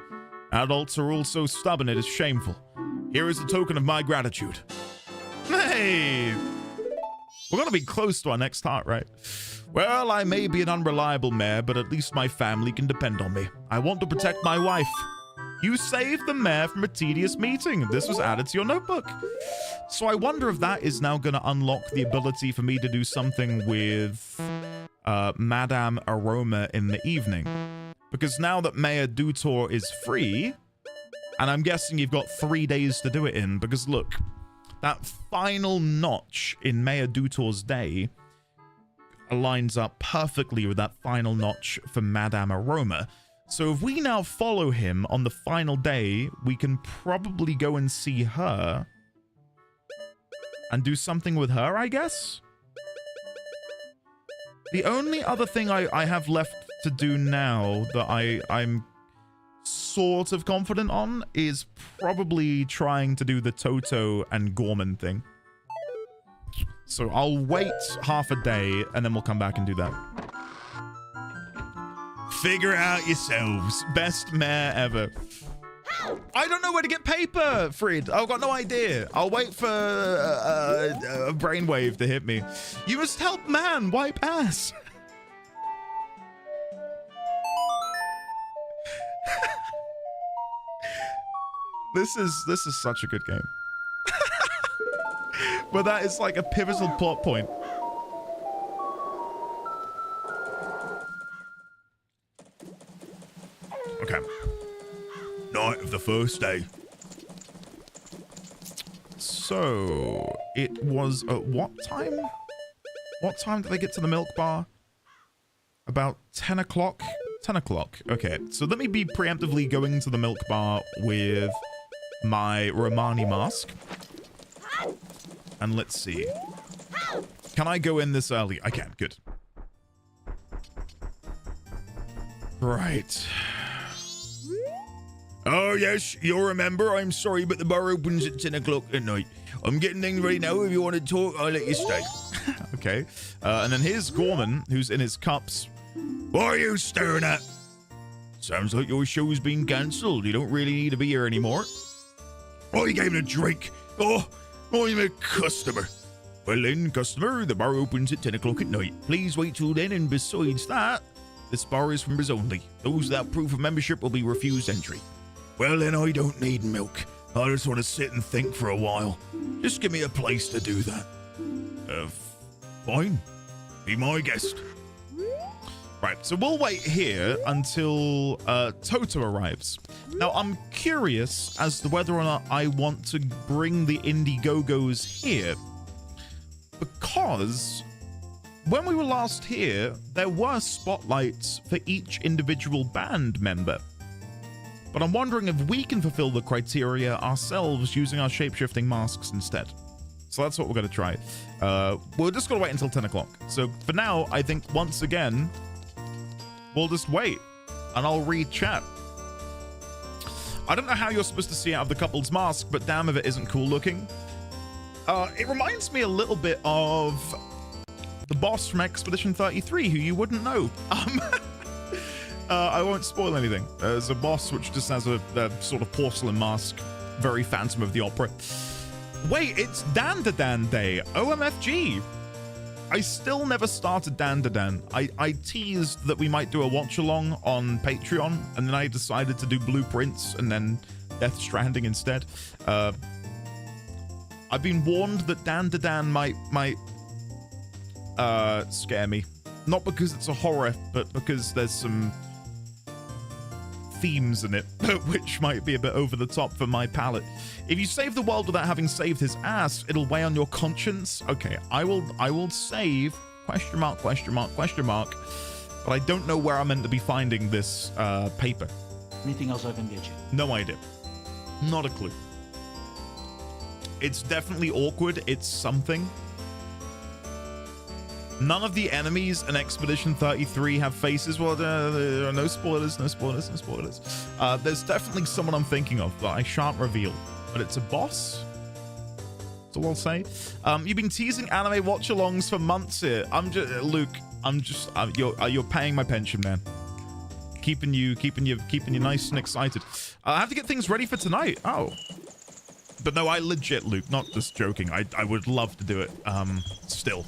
Adults are all so stubborn it is shameful. Here is a token of my gratitude. Hey! We're going to be close to our next heart, right? Well, I may be an unreliable mayor, but at least my family can depend on me. I want to protect my wife. You saved the mayor from a tedious meeting. This was added to your notebook. So I wonder if that is now going to unlock the ability for me to do something with Madame Aroma in the evening. Because now that Mayor Dutor is free, and I'm guessing you've got 3 days to do it in, because look, that final notch in Mayor Dutor's day aligns up perfectly with that final notch for Madame Aroma. So if we now follow him on the final day, we can probably go and see her and do something with her, I guess? The only other thing I have left to do now that I'm sort of confident on is probably trying to do the Toto and Gorman thing. So I'll wait half a day and then we'll come back and do that. Figure it out yourselves. Best mayor ever. I don't know where to get paper, Fred. I've got no idea. I'll wait for a brainwave to hit me. You must help man wipe ass. This is such a good game. But that is like a pivotal plot point. Okay. Night of the first day. So it was at what time? What time did they get to the milk bar? About 10 o'clock? 10 o'clock. Okay, so let me be preemptively going to the milk bar with my Romani mask. And let's see. Can I go in this early? I can. Good. Right. Oh, yes, you'll remember. I'm sorry, but the bar opens at 10 o'clock at night. I'm getting things ready now. If you want to talk, I'll let you stay. Okay. And then here's Gorman, who's in his cups. What are you staring at? Sounds like your show's been cancelled. You don't really need to be here anymore. Oh, you gave him a drink. Oh, I'm a customer. Well then, customer, the bar opens at 10 o'clock at night. Please wait till then, and besides that, this bar is for members only. Those without proof of membership will be refused entry. Well then, I don't need milk. I just want to sit and think for a while. Just give me a place to do that. Fine. Be my guest. Right, so we'll wait here until Toto arrives. Now, I'm curious as to whether or not I want to bring the Indiegogos here. Because when we were last here, there were spotlights for each individual band member. But I'm wondering if we can fulfill the criteria ourselves using our shape-shifting masks instead. So that's what we're going to try. We're just going to wait until 10 o'clock. So for now, I think once again, we'll just wait. And I'll read chat. I don't know how you're supposed to see out of the couple's mask, but damn if it isn't cool looking. It reminds me a little bit of the boss from Expedition 33, who you wouldn't know. I won't spoil anything. There's a boss which just has a sort of porcelain mask. Very Phantom of the Opera. Wait, it's Dan-da-Dan Day. OMFG. I still never started Dan-da-Dan. I teased that we might do a watch-along on Patreon, and then I decided to do Blueprints and then Death Stranding instead. I've been warned that Dan-da-Dan might scare me. Not because it's a horror, but because there's some themes in it, which might be a bit over the top for my palate. If you save the world without having saved his ass, it'll weigh on your conscience. Okay, I will save, question mark, question mark, question mark, but I don't know where I'm meant to be finding this paper. Anything else I can get you? No idea. Not a clue. It's definitely awkward. It's something. None of the enemies in Expedition 33 have faces. Well, no spoilers, no spoilers, no spoilers. There's definitely someone I'm thinking of that I shan't reveal, but it's a boss. That's all I'll say. You've been teasing anime watch-alongs for months here. Luke. You're paying my pension, man. Keeping you nice and excited. I have to get things ready for tonight. Oh, but no, I legit, Luke, not just joking. I would love to do it. Still.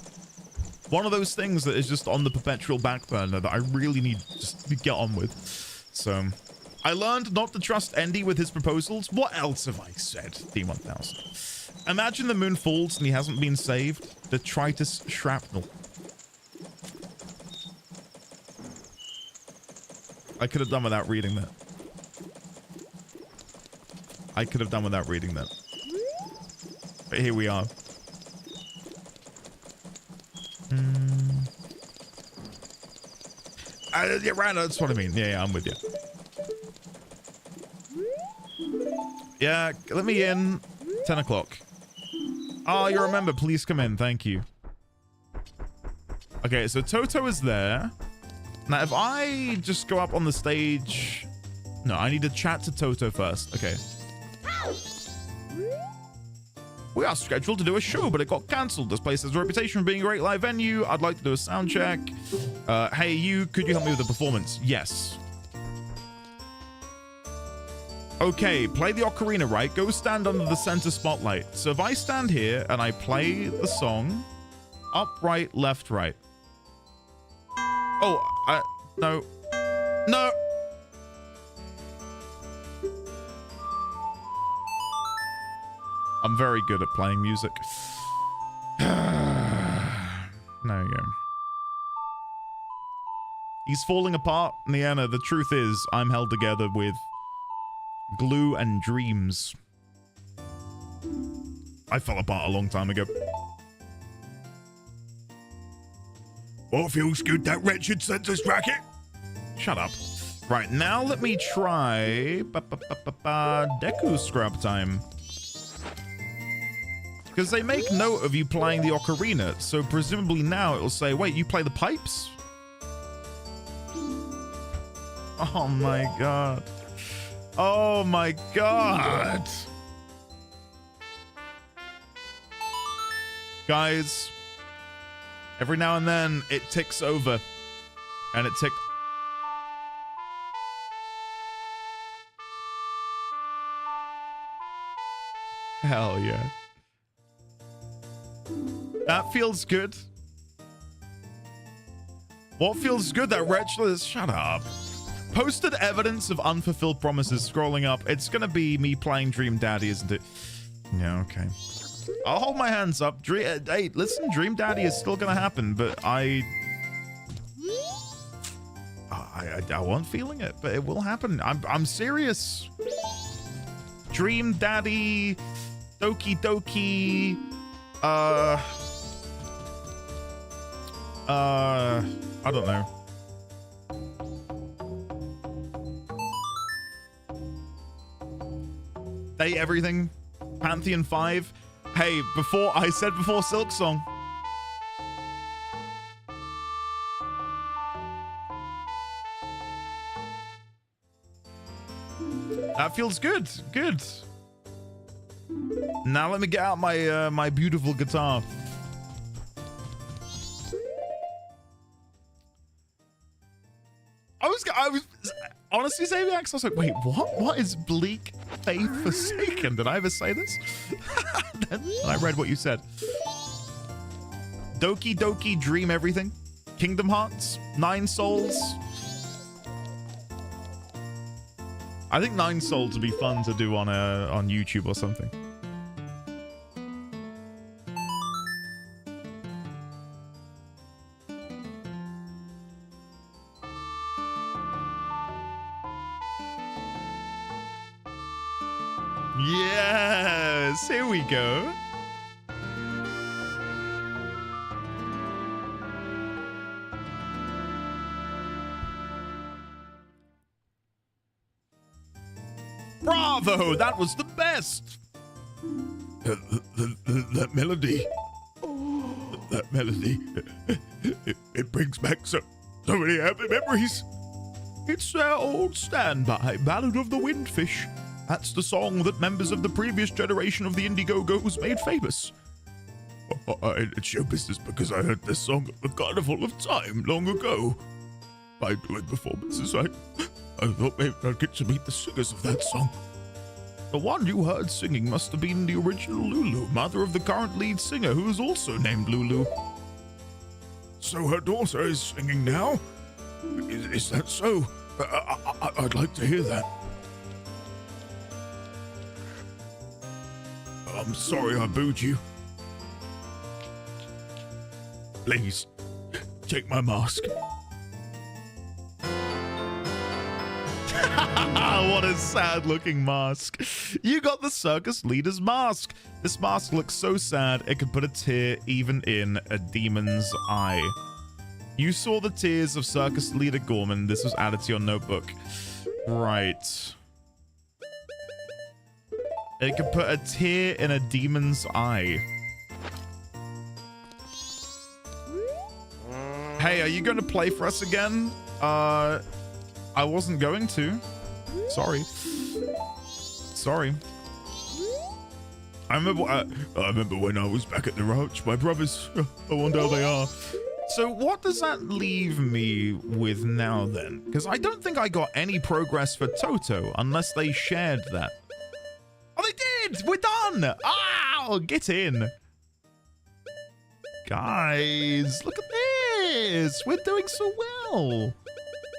One of those things that is just on the perpetual back burner that I really need just to get on with. So, I learned not to trust Andy with his proposals. What else have I said? D1000. Imagine the moon falls and he hasn't been saved. Detritus shrapnel. I could have done without reading that. I could have done without reading that. But here we are. Yeah, right, that's what I mean. Yeah, I'm with you. Yeah, let me in. 10 o'clock. Oh, you remember. Please come in. Thank you. Okay, so Toto is there. Now, if I just go up on the stage... No, I need to chat to Toto first. Okay. We are scheduled to do a show, but it got cancelled. This place has a reputation for being a great live venue. I'd like to do a sound check. Hey, you, could you help me with the performance? Yes. Okay, play the ocarina, right? Go stand under the center spotlight. So if I stand here and I play the song, up, right, left, right. Oh, no. No. I'm very good at playing music. There you go. He's falling apart, Niana. The truth is, I'm held together with glue and dreams. I fell apart a long time ago. What feels good, that wretched census racket? Shut up. Right, now let me try Deku Scrub time. Because they make note of you playing the ocarina, so presumably now it'll say, wait, you play the pipes? Oh my god. Oh my god. Guys, every now and then it ticks over. And it ticked. Hell yeah. That feels good. What feels good? That wretched... Shut up. Posted evidence of unfulfilled promises scrolling up. It's gonna be me playing Dream Daddy, isn't it? Yeah, okay. I'll hold my hands up. Hey, listen, Dream Daddy is still gonna happen, but I wasn't feeling it, but it will happen. I'm serious. Dream Daddy, Doki Doki, I don't know. Day Everything, Pantheon 5. Hey, I said before Silk Song. That feels good. Good. Now let me get out my my beautiful guitar. I was honestly saying that, 'cause I was like, wait, what? What is Bleak Faith Forsaken? Did I ever say this? And I read what you said. Doki Doki Dream Everything. Kingdom Hearts. 9 Souls. I think 9 Souls would be fun to do on YouTube or something. Yes, here we go. Bravo, that was the best. That melody. That melody. It brings back so many happy memories. It's their old standby Ballad of the Windfish. That's the song that members of the previous generation of the Indiegogos made famous. It's show business because I heard this song at the Carnival of Time long ago. By doing performances, I thought maybe I'd get to meet the singers of that song. The one you heard singing must have been the original Lulu, mother of the current lead singer, who is also named Lulu. So her daughter is singing now? Is that so? I'd like to hear that. I'm sorry I booed you. Please, take my mask. What a sad-looking mask. You got the circus leader's mask. This mask looks so sad, it could put a tear even in a demon's eye. You saw the tears of circus leader Gorman. This was added to your notebook. Right. It could put a tear in a demon's eye. Hey, are you going to play for us again? I wasn't going to. Sorry. Sorry. I remember when I was back at the ranch. My brothers. I wonder how they are. So what does that leave me with now then? Because I don't think I got any progress for Toto unless they shared that. Oh, they did! We're done! Ah, get in. Guys, look at this. We're doing so well.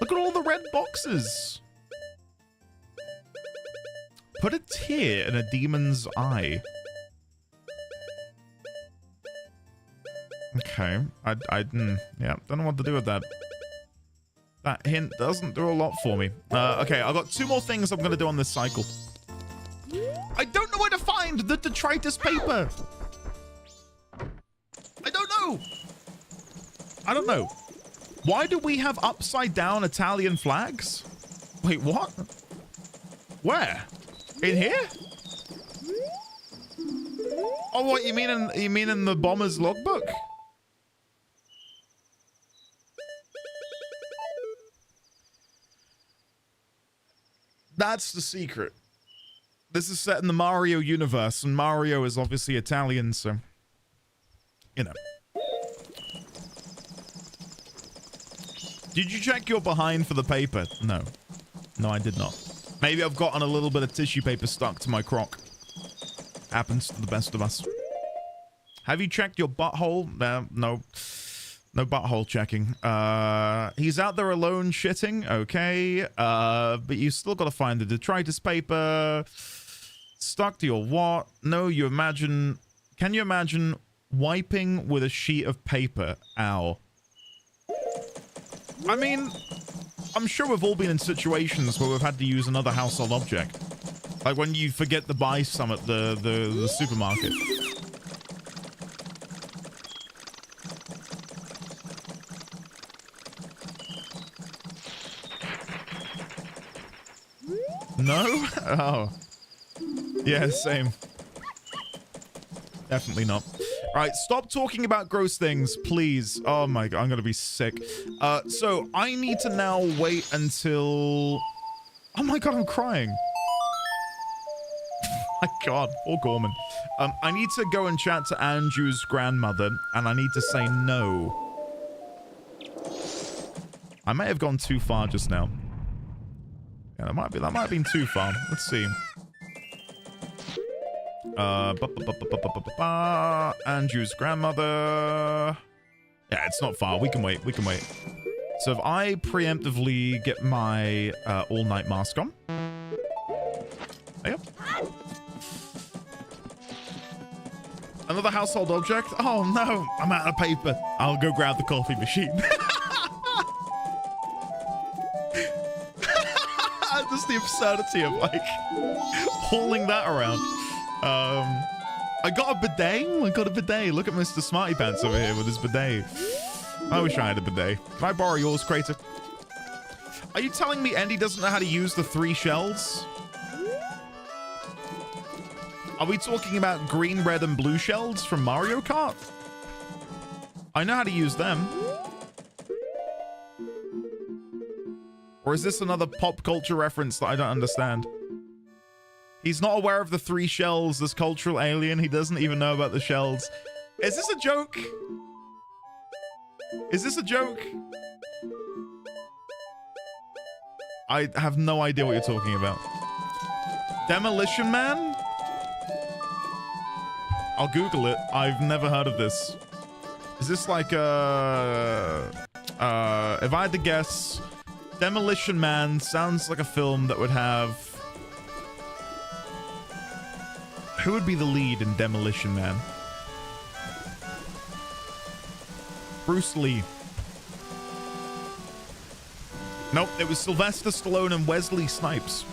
Look at all the red boxes. Put a tear in a demon's eye. Okay, yeah, don't know what to do with that. That hint doesn't do a lot for me. Okay, I've got 2 more things I'm gonna do on this cycle. I don't know where to find the detritus paper. I don't know. Why do we have upside down Italian flags? Wait, what? Where? In here? Oh, what you mean in the bomber's logbook? That's the secret. This is set in the Mario universe, and Mario is obviously Italian, so you know. Did you check your behind for the paper? No. No, I did not. Maybe I've gotten a little bit of tissue paper stuck to my crock. Happens to the best of us. Have you checked your butthole? No. No butthole checking. He's out there alone shitting. Okay. But you still got to find the detritus paper. Stuck to your what? No, you imagine... Can you imagine wiping with a sheet of paper? Ow. I mean, I'm sure we've all been in situations where we've had to use another household object. Like when you forget to buy some at the supermarket. No? Oh. Yeah, same. Definitely not. All right, stop talking about gross things, please. Oh my god, I'm gonna be sick. So I need to now wait until... Oh my god, I'm crying. My god, poor Gorman. I need to go and chat to Andrew's grandmother, and I need to say no. I may have gone too far just now. Yeah, that might have been too far. Let's see. Andrew's grandmother. Yeah, it's not far. We can wait. We can wait. So if I preemptively get my all-night mask on. There you go. Another household object? Oh no, I'm out of paper. I'll go grab the coffee machine. Just the absurdity of like hauling that around. I got a bidet. I got a bidet. Look at Mr. Smarty Pants over here with his bidet. I wish I had a bidet. Can I borrow yours, Crater? Are you telling me Andy doesn't know how to use the 3 shells? Are we talking about green, red, and blue shells from Mario Kart? I know how to use them. Or is this another pop culture reference that I don't understand? He's not aware of the 3 shells, this cultural alien. He doesn't even know about the shells. Is this a joke? Is this a joke? I have no idea what you're talking about. Demolition Man? I'll Google it. I've never heard of this. Is this like if I had to guess, Demolition Man sounds like a film that would have... Who would be the lead in Demolition Man? Bruce Lee. Nope, it was Sylvester Stallone and Wesley Snipes.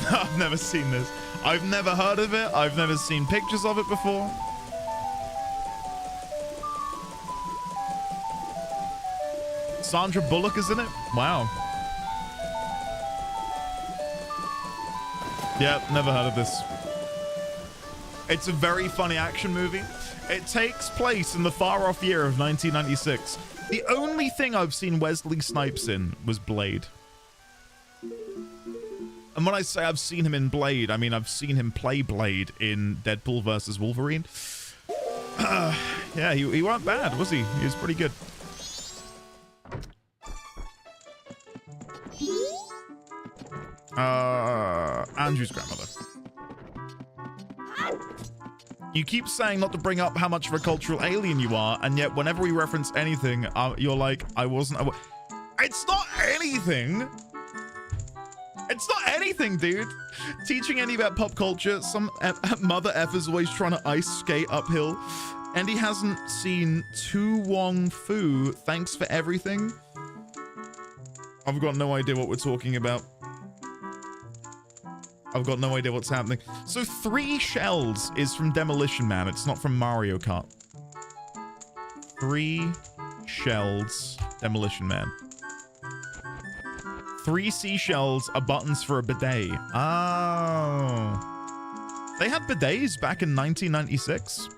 I've never seen this. I've never heard of it. I've never seen pictures of it before. Sandra Bullock is in it? Wow. Yeah, never heard of this. It's a very funny action movie. It takes place in the far-off year of 1996. The only thing I've seen Wesley Snipes in was Blade. And when I say I've seen him in Blade, I mean I've seen him play Blade in Deadpool versus Wolverine. Yeah, he weren't bad, was he? He was pretty good. Andrew's grandmother. You keep saying not to bring up how much of a cultural alien you are, and yet whenever we reference anything, you're like, I wasn't aware. It's not anything. It's not anything, dude. Teaching Andy about pop culture, some mother effer's always trying to ice skate uphill. Andy hasn't seen Tu Wong Fu. Thanks for everything. I've got no idea what we're talking about. I've got no idea what's happening. So 3 shells is from Demolition Man. It's not from Mario Kart. 3 shells, Demolition Man. 3 seashells are buttons for a bidet. Oh. They had bidets back in 1996.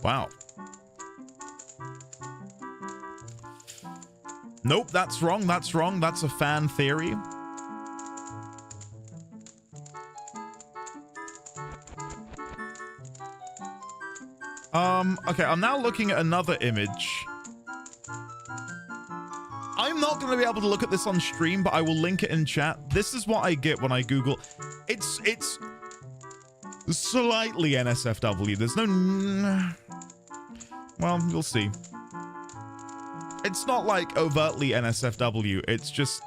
Wow. Nope, that's wrong. That's wrong. That's a fan theory. Okay, I'm now looking at another image. I'm not going to be able to look at this on stream, but I will link it in chat. This is what I get when I Google. It's slightly NSFW. There's no... Well, you'll see. It's not like overtly NSFW. It's just...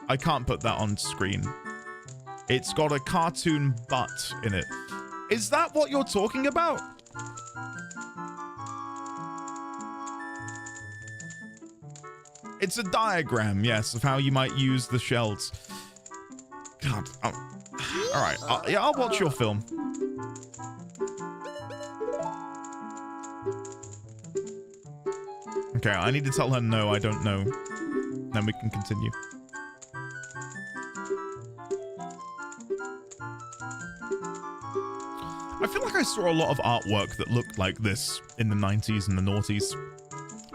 I can't put that on screen. It's got a cartoon butt in it. Is that what you're talking about? It's a diagram, yes, of how you might use the shells. God. All right. Yeah, I'll watch your film. Okay, I need to tell her no, I don't know. Then we can continue. I feel like I saw a lot of artwork that looked like this in the 90s and the noughties.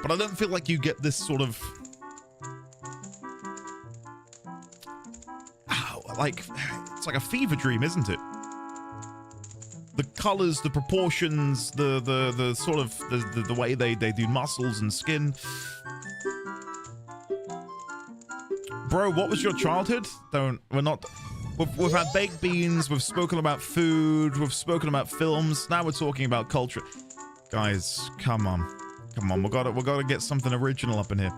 But I don't feel like you get this sort of... like, it's like a fever dream, isn't it? The colors, the proportions, the sort of the way they do muscles and skin. Bro, what was your childhood? We've had baked beans, we've spoken about food, we've spoken about films. Now we're talking about culture. Guys, come on. Come on, we gotta get something original up in here.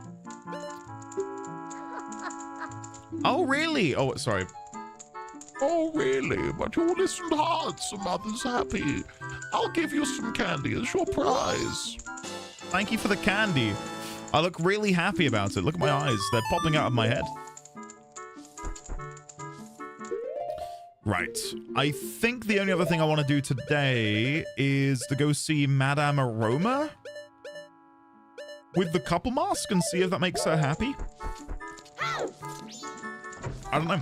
Oh really? Oh, sorry. Oh, really? But you listened hard, so Mother's happy. I'll give you some candy as your prize. Thank you for the candy. I look really happy about it. Look at my eyes. They're popping out of my head. Right. I think the only other thing I want to do today is to go see Madame Aroma with the couple mask and see if that makes her happy. I don't know.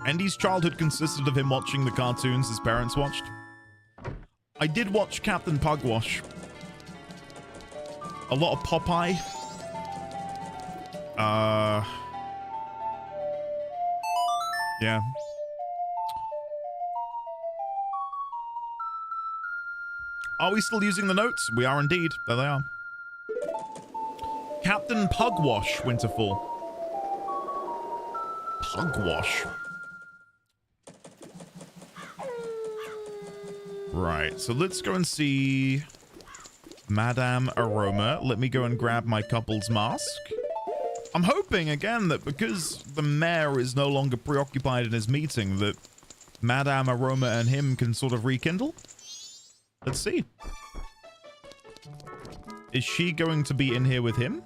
Andy's childhood consisted of him watching the cartoons his parents watched. I did watch Captain Pugwash. A lot of Popeye. Yeah. Are we still using the notes? We are indeed. There they are. Captain Pugwash, Winterfall. Pugwash. Right, so let's go and see Madame Aroma. Let me go and grab my couple's mask. I'm hoping, again, that because the mayor is no longer preoccupied in his meeting, that Madame Aroma and him can sort of rekindle. Let's see. Is she going to be in here with him?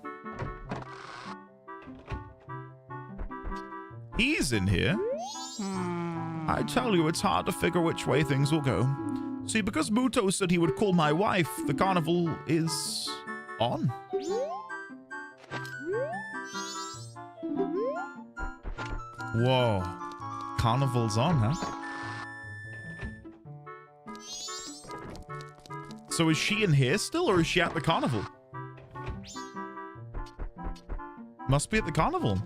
He's in here. I tell you, it's hard to figure which way things will go. See, because Muto said he would call my wife, the carnival is on. Whoa. Carnival's on, huh? So is she in here still, or is she at the carnival? Must be at the carnival.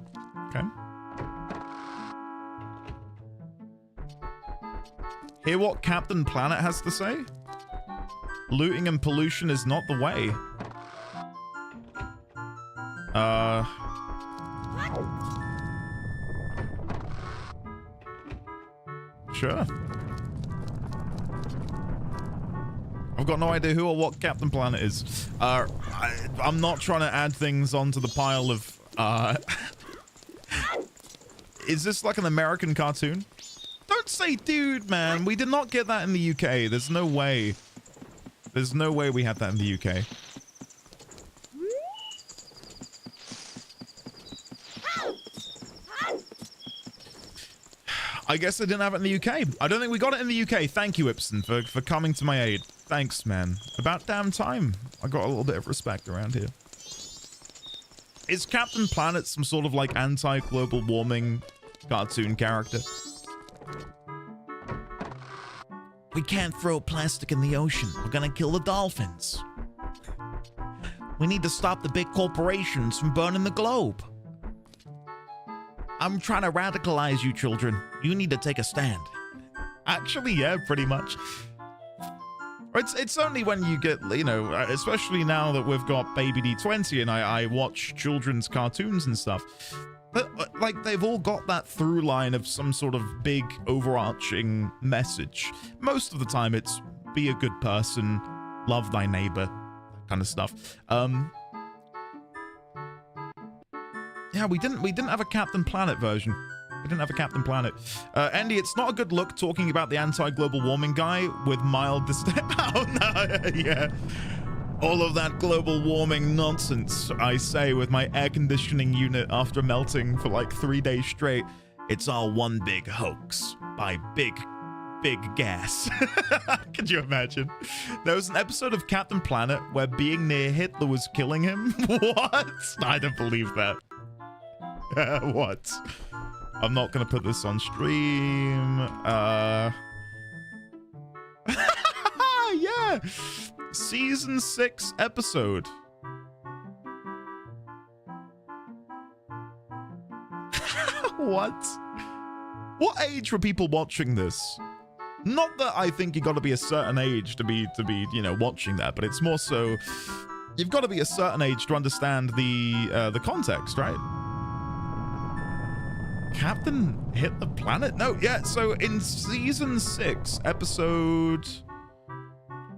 Okay. Hear what Captain Planet has to say? Looting and pollution is not the way. Sure. I've got no idea who or what Captain Planet is. I'm not trying to add things onto the pile of, Is this like an American cartoon? Don't say dude, man. We did not get that in the UK. There's no way. There's no way we had that in the UK. I guess I didn't have it in the UK. I don't think we got it in the UK. Thank you, Ipsen, for coming to my aid. Thanks, man. About damn time. I got a little bit of respect around here. Is Captain Planet some sort of like anti-global warming cartoon character? We can't throw plastic in the ocean. We're gonna kill the dolphins. We need to stop the big corporations from burning the globe. I'm trying to radicalize you children. You need to take a stand. Actually, yeah, pretty much. It's only when you get, you know, especially now that we've got Baby D20 and I watch children's cartoons and stuff. But, like, they've all got that through line of some sort of big overarching message. Most of the time it's be a good person, love thy neighbor, that kind of stuff. Yeah, we didn't have a Captain Planet version. We didn't have a Captain Planet. Andy, it's not a good look talking about the anti-global warming guy with mild disdain. Oh, no, yeah. All of that global warming nonsense, I say, with my air conditioning unit after melting for like 3 days straight. It's all one big hoax by big gas. Could you imagine? There was an episode of Captain Planet where being near Hitler was killing him. What? I don't believe that. What? I'm not gonna put this on stream. Yeah. Season 6 episode. What? What age were people watching this? Not that I think you got to be a certain age to be, you know, watching that, but it's more so you've got to be a certain age to understand the context, right? Captain hit the planet? No, yeah. So in season 6, episode,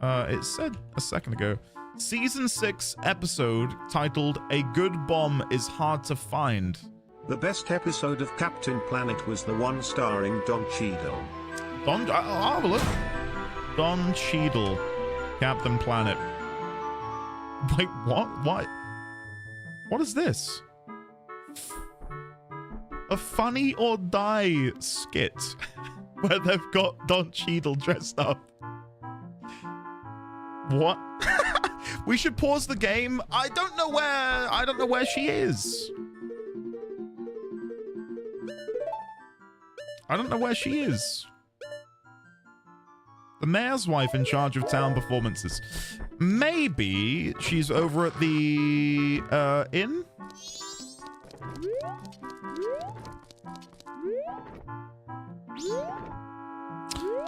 it said a second ago, season 6 episode titled "A Good Bomb is Hard to Find." The best episode of Captain Planet was the one starring Don Cheadle. I'll have a look. Don Cheadle, Captain Planet. Wait, what? What is this? A Funny or Die skit where they've got Don Cheadle dressed up. What? We should pause the game. I don't know where she is. I don't know where she is. The mayor's wife in charge of town performances. Maybe she's over at the inn?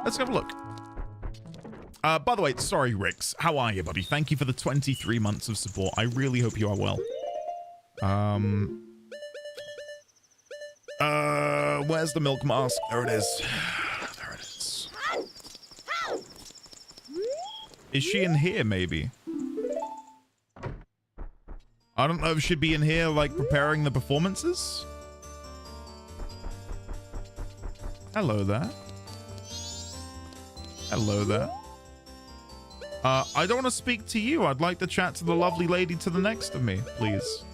Let's have a look. By the way, sorry, Rix. How are you, buddy? Thank you for the 23 months of support. I really hope you are well. Where's the milk mask? There it is. There it is. Is she in here, maybe? I don't know if she'd be in here, like, preparing the performances. Hello there. Hello there. I don't want to speak to you. I'd like to chat to the lovely lady to the next of me, please.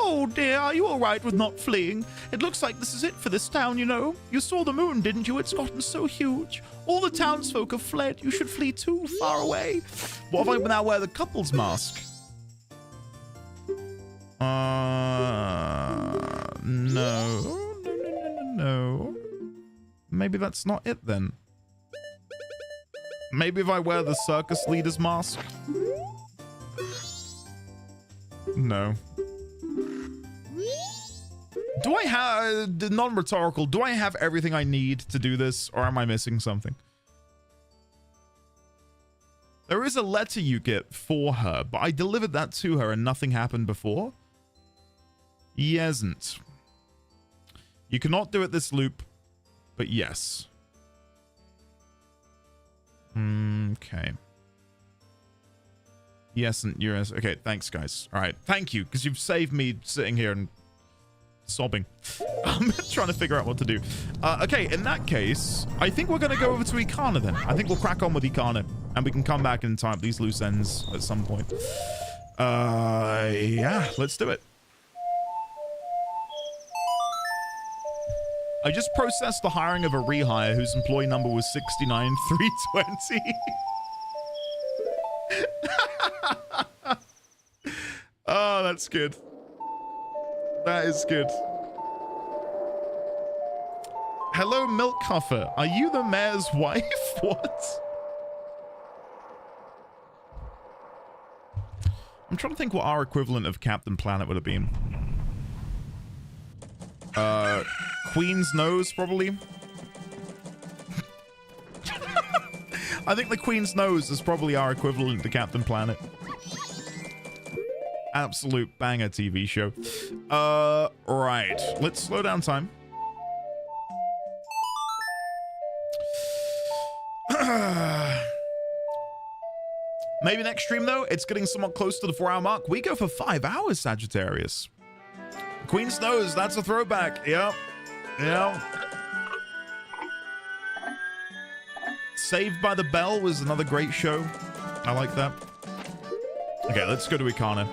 Oh dear, are you all right with not fleeing? It looks like this is it for this town, you know. You saw the moon, didn't you? It's gotten so huge. All the townsfolk have fled. You should flee too far away. What if I now wear the couple's mask? No. Maybe that's not it then. Maybe if I wear the circus leader's mask. No. Do I have... non-rhetorical, do I have everything I need to do this, or am I missing something? There is a letter you get for her, but I delivered that to her and nothing happened before. Yesn't. You cannot do it this loop, but yes. Okay. Yes, and yes. Okay, thanks, guys. All right, thank you, because you've saved me sitting here and sobbing. I'm trying to figure out what to do. Okay, in that case, I think we're going to go over to Ikana then. I think we'll crack on with Ikana, and we can come back and tie up these loose ends at some point. Yeah, let's do it. I just processed the hiring of a rehire whose employee number was 69320. Oh, that's good. That is good. Hello, Milk Huffer. Are you the mayor's wife? What? I'm trying to think what our equivalent of Captain Planet would have been. Queen's Nose, probably. I think the Queen's Nose is probably our equivalent to Captain Planet. Absolute banger TV show. Right. Let's slow down time. Maybe next stream, though, it's getting somewhat close to the 4-hour mark. We go for 5 hours, Sagittarius. Queen's Nose, that's a throwback. Yep. Yep. Saved by the Bell was another great show. I like that. Okay, let's go to Ikana.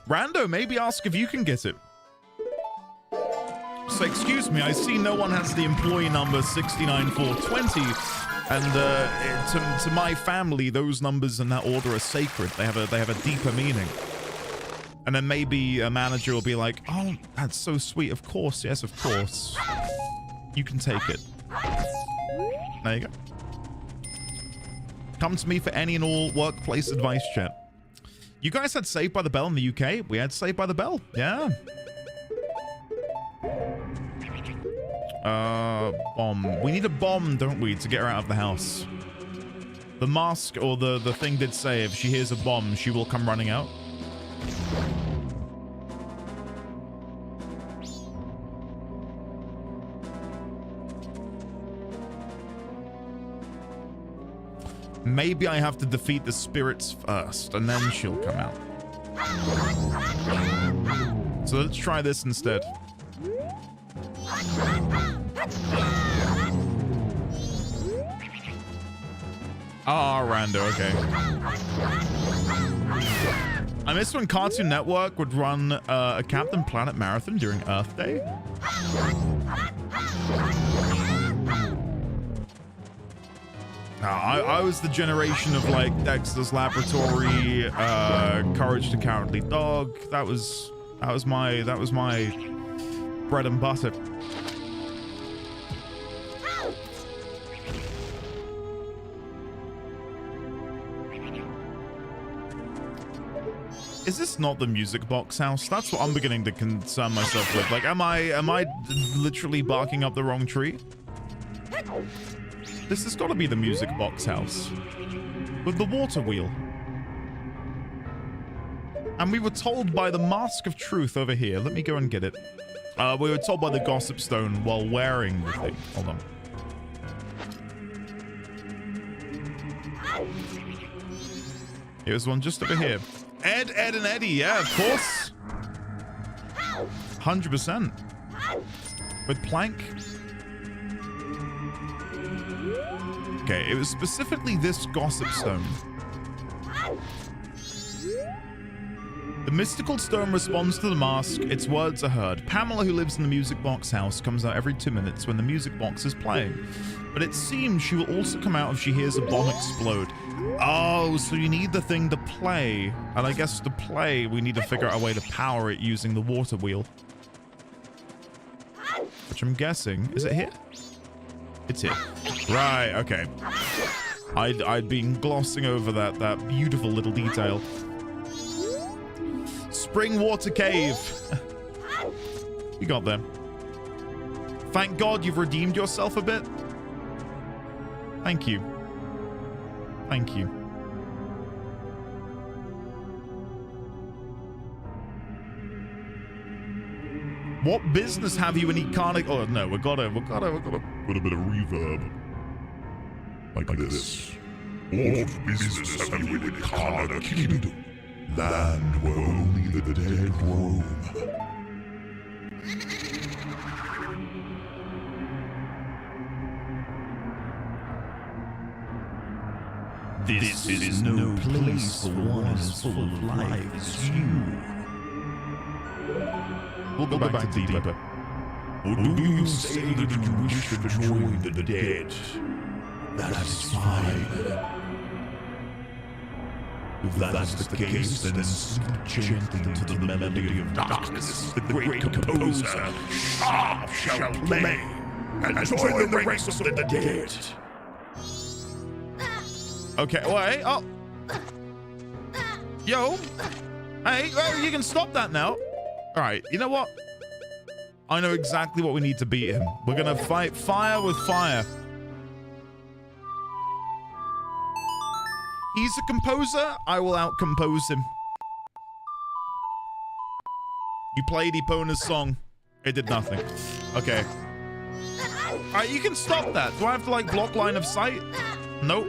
Rando, maybe ask if you can get it. So, excuse me, I see no one has the employee number 69420, and to my family, those numbers in that order are sacred. They have a deeper meaning. And then maybe a manager will be like, "Oh, that's so sweet. Of course, yes, of course. You can take it." There you go. Come to me for any and all workplace advice, chat. You guys had Saved by the Bell in the UK? We had Saved by the Bell. Yeah. Bomb. We need a bomb, don't we, to get her out of the house? The mask or the thing did say if she hears a bomb, she will come running out. Maybe I have to defeat the spirits first, and then she'll come out. So let's try this instead. Ah, Rando, okay. I miss when Cartoon Network would run a Captain Planet marathon during Earth Day. I was the generation of like Dexter's Laboratory, Courage the Cowardly Dog. That was my bread and butter. Is this not the music box house? That's what I'm beginning to concern myself with. Like, am I literally barking up the wrong tree? This has got to be the music box house with the water wheel. And we were told by the Mask of Truth over here. Let me go and get it. We were told by the Gossip Stone while wearing the thing. Hold on. Here's one just over here. Ed, and Eddie. Yeah, of course. 100%. With Plank. Okay, it was specifically this Gossip Stone. The mystical stone responds to the mask. Its words are heard. Pamela, who lives in the music box house, comes out every 2 minutes when the music box is playing. But it seems she will also come out if she hears a bomb explode. Oh, so you need the thing to play. And I guess to play, we need to figure out a way to power it using the water wheel. Which I'm guessing... Is it here? It's here. Right, okay. I'd been glossing over that beautiful little detail. Spring water cave. You got there. Thank God you've redeemed yourself a bit. Thank you. Thank you. What business have you in Econic? Oh no, we gotta put a bit of reverb. Like this. What business have you in Econic Kingdom? Land where only the dead roam. This is no place for one as full of life as you. We'll go back to deeper. Or do you say that you wish to join the dead? That is fine. If that's the case, then sink gently to the melody of darkness. The great composer, Sharp, shall play, and join the ranks of the dead. Okay, wait, oh. Yo. Hey, you can stop that now. All right, you know what? I know exactly what we need to beat him. We're gonna fight fire with fire. He's a composer. I will out-compose him. You played Epona's song. It did nothing. Okay. All right, you can stop that. Do I have to, like, block line of sight? Nope.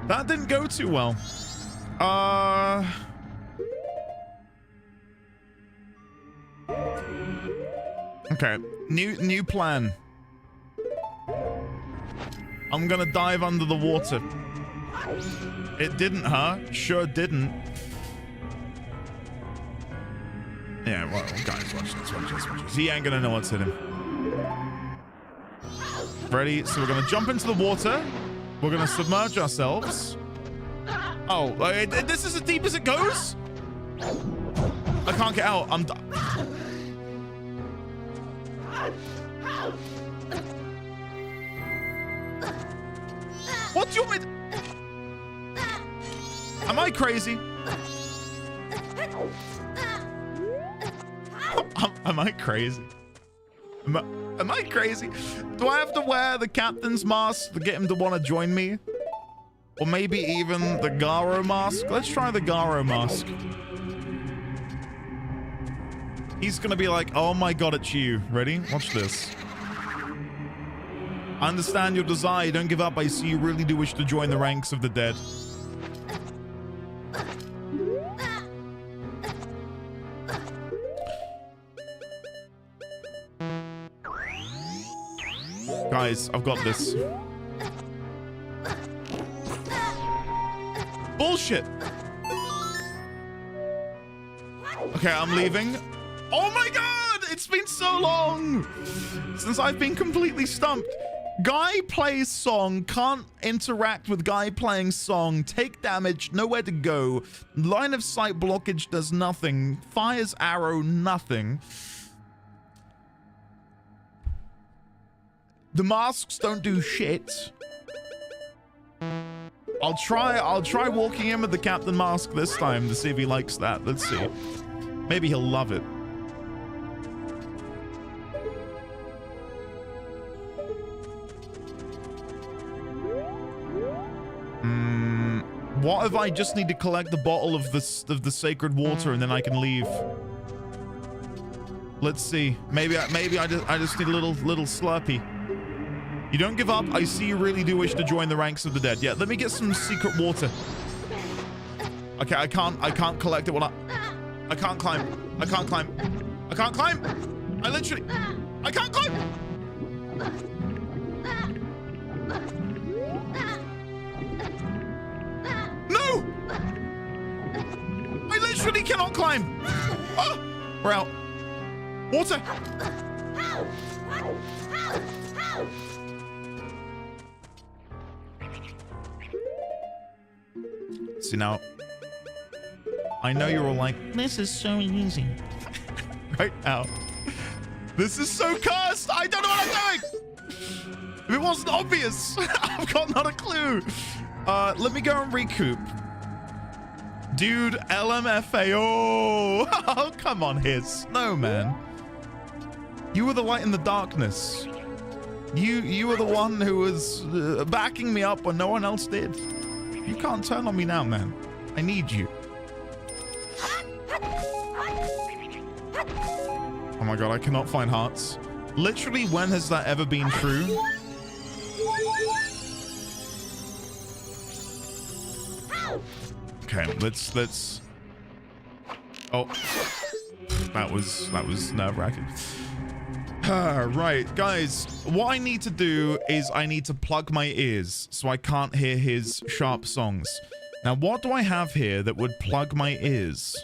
That didn't go too well. Okay, new plan. I'm gonna dive under the water. It didn't, huh? Sure didn't. Yeah, well, guys, watch this. He ain't gonna know what's hit him. Ready? So we're gonna jump into the water. We're gonna submerge ourselves. Oh, this is as deep as it goes? I can't get out. I'm done. What do you want me to... Am I crazy? Am I crazy? Am I crazy? Do I have to wear the captain's mask to get him to want to join me? Or maybe even the Garo mask? Let's try the Garo mask. He's gonna be like, oh my god, it's you. Ready? Watch this. I understand your desire. Don't give up. I see you really do wish to join the ranks of the dead. Guys, I've got this. Bullshit. Okay, I'm leaving. Oh my god! It's been so long since I've been completely stumped. Guy plays song, can't interact with guy playing song, take damage, nowhere to go. Line of sight blockage does nothing. Fires arrow, nothing. The masks don't do shit. I'll try walking in with the captain mask this time to see if he likes that. Let's see. Maybe he'll love it. What if I just need to collect the bottle of the sacred water and then I can leave? Let's see. Maybe I just need a little Slurpee. You don't give up. I see you really do wish to join the ranks of the dead. Yeah, let me get some secret water. Okay, I can't collect it when I can't climb. I can't climb. I can't climb. I can't climb. No! I literally cannot climb. Oh, we're out. Water. See, now, I know you're all like, this is so easy. Right now. This is so cursed. I don't know what I'm doing. If it wasn't obvious, I've got not a clue. Let me go and recoup. Dude, LMFAO. Oh, come on here, Snowman. You were the light in the darkness. You were the one who was backing me up when no one else did. You can't turn on me now, man. I need you. Oh my god, I cannot find hearts. Literally, when has that ever been true? Okay, let's. Oh, that was nerve-wracking. Right, guys, what I need to do is I need to plug my ears so I can't hear his sharp songs. Now, what do I have here that would plug my ears?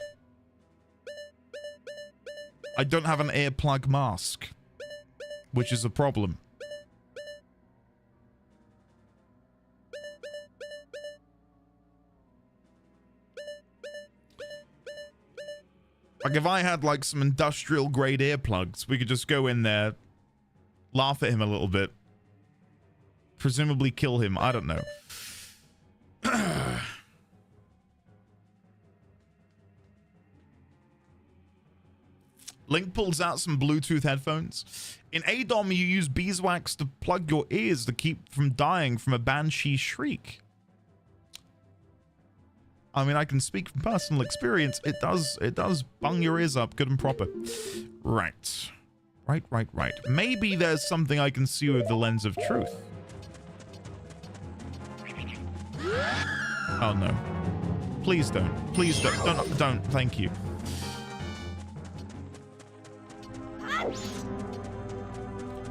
I don't have an earplug mask, which is a problem. Like, if I had, like, some industrial-grade earplugs, we could just go in there, laugh at him a little bit, presumably kill him. I don't know. Link pulls out some Bluetooth headphones. In ADOM, you use beeswax to plug your ears to keep from dying from a banshee shriek. I mean, I can speak from personal experience. It does bung your ears up good and proper. Right. Right. Maybe there's something I can see with the lens of truth. Oh, no. Please don't. Please don't. Don't. Thank you.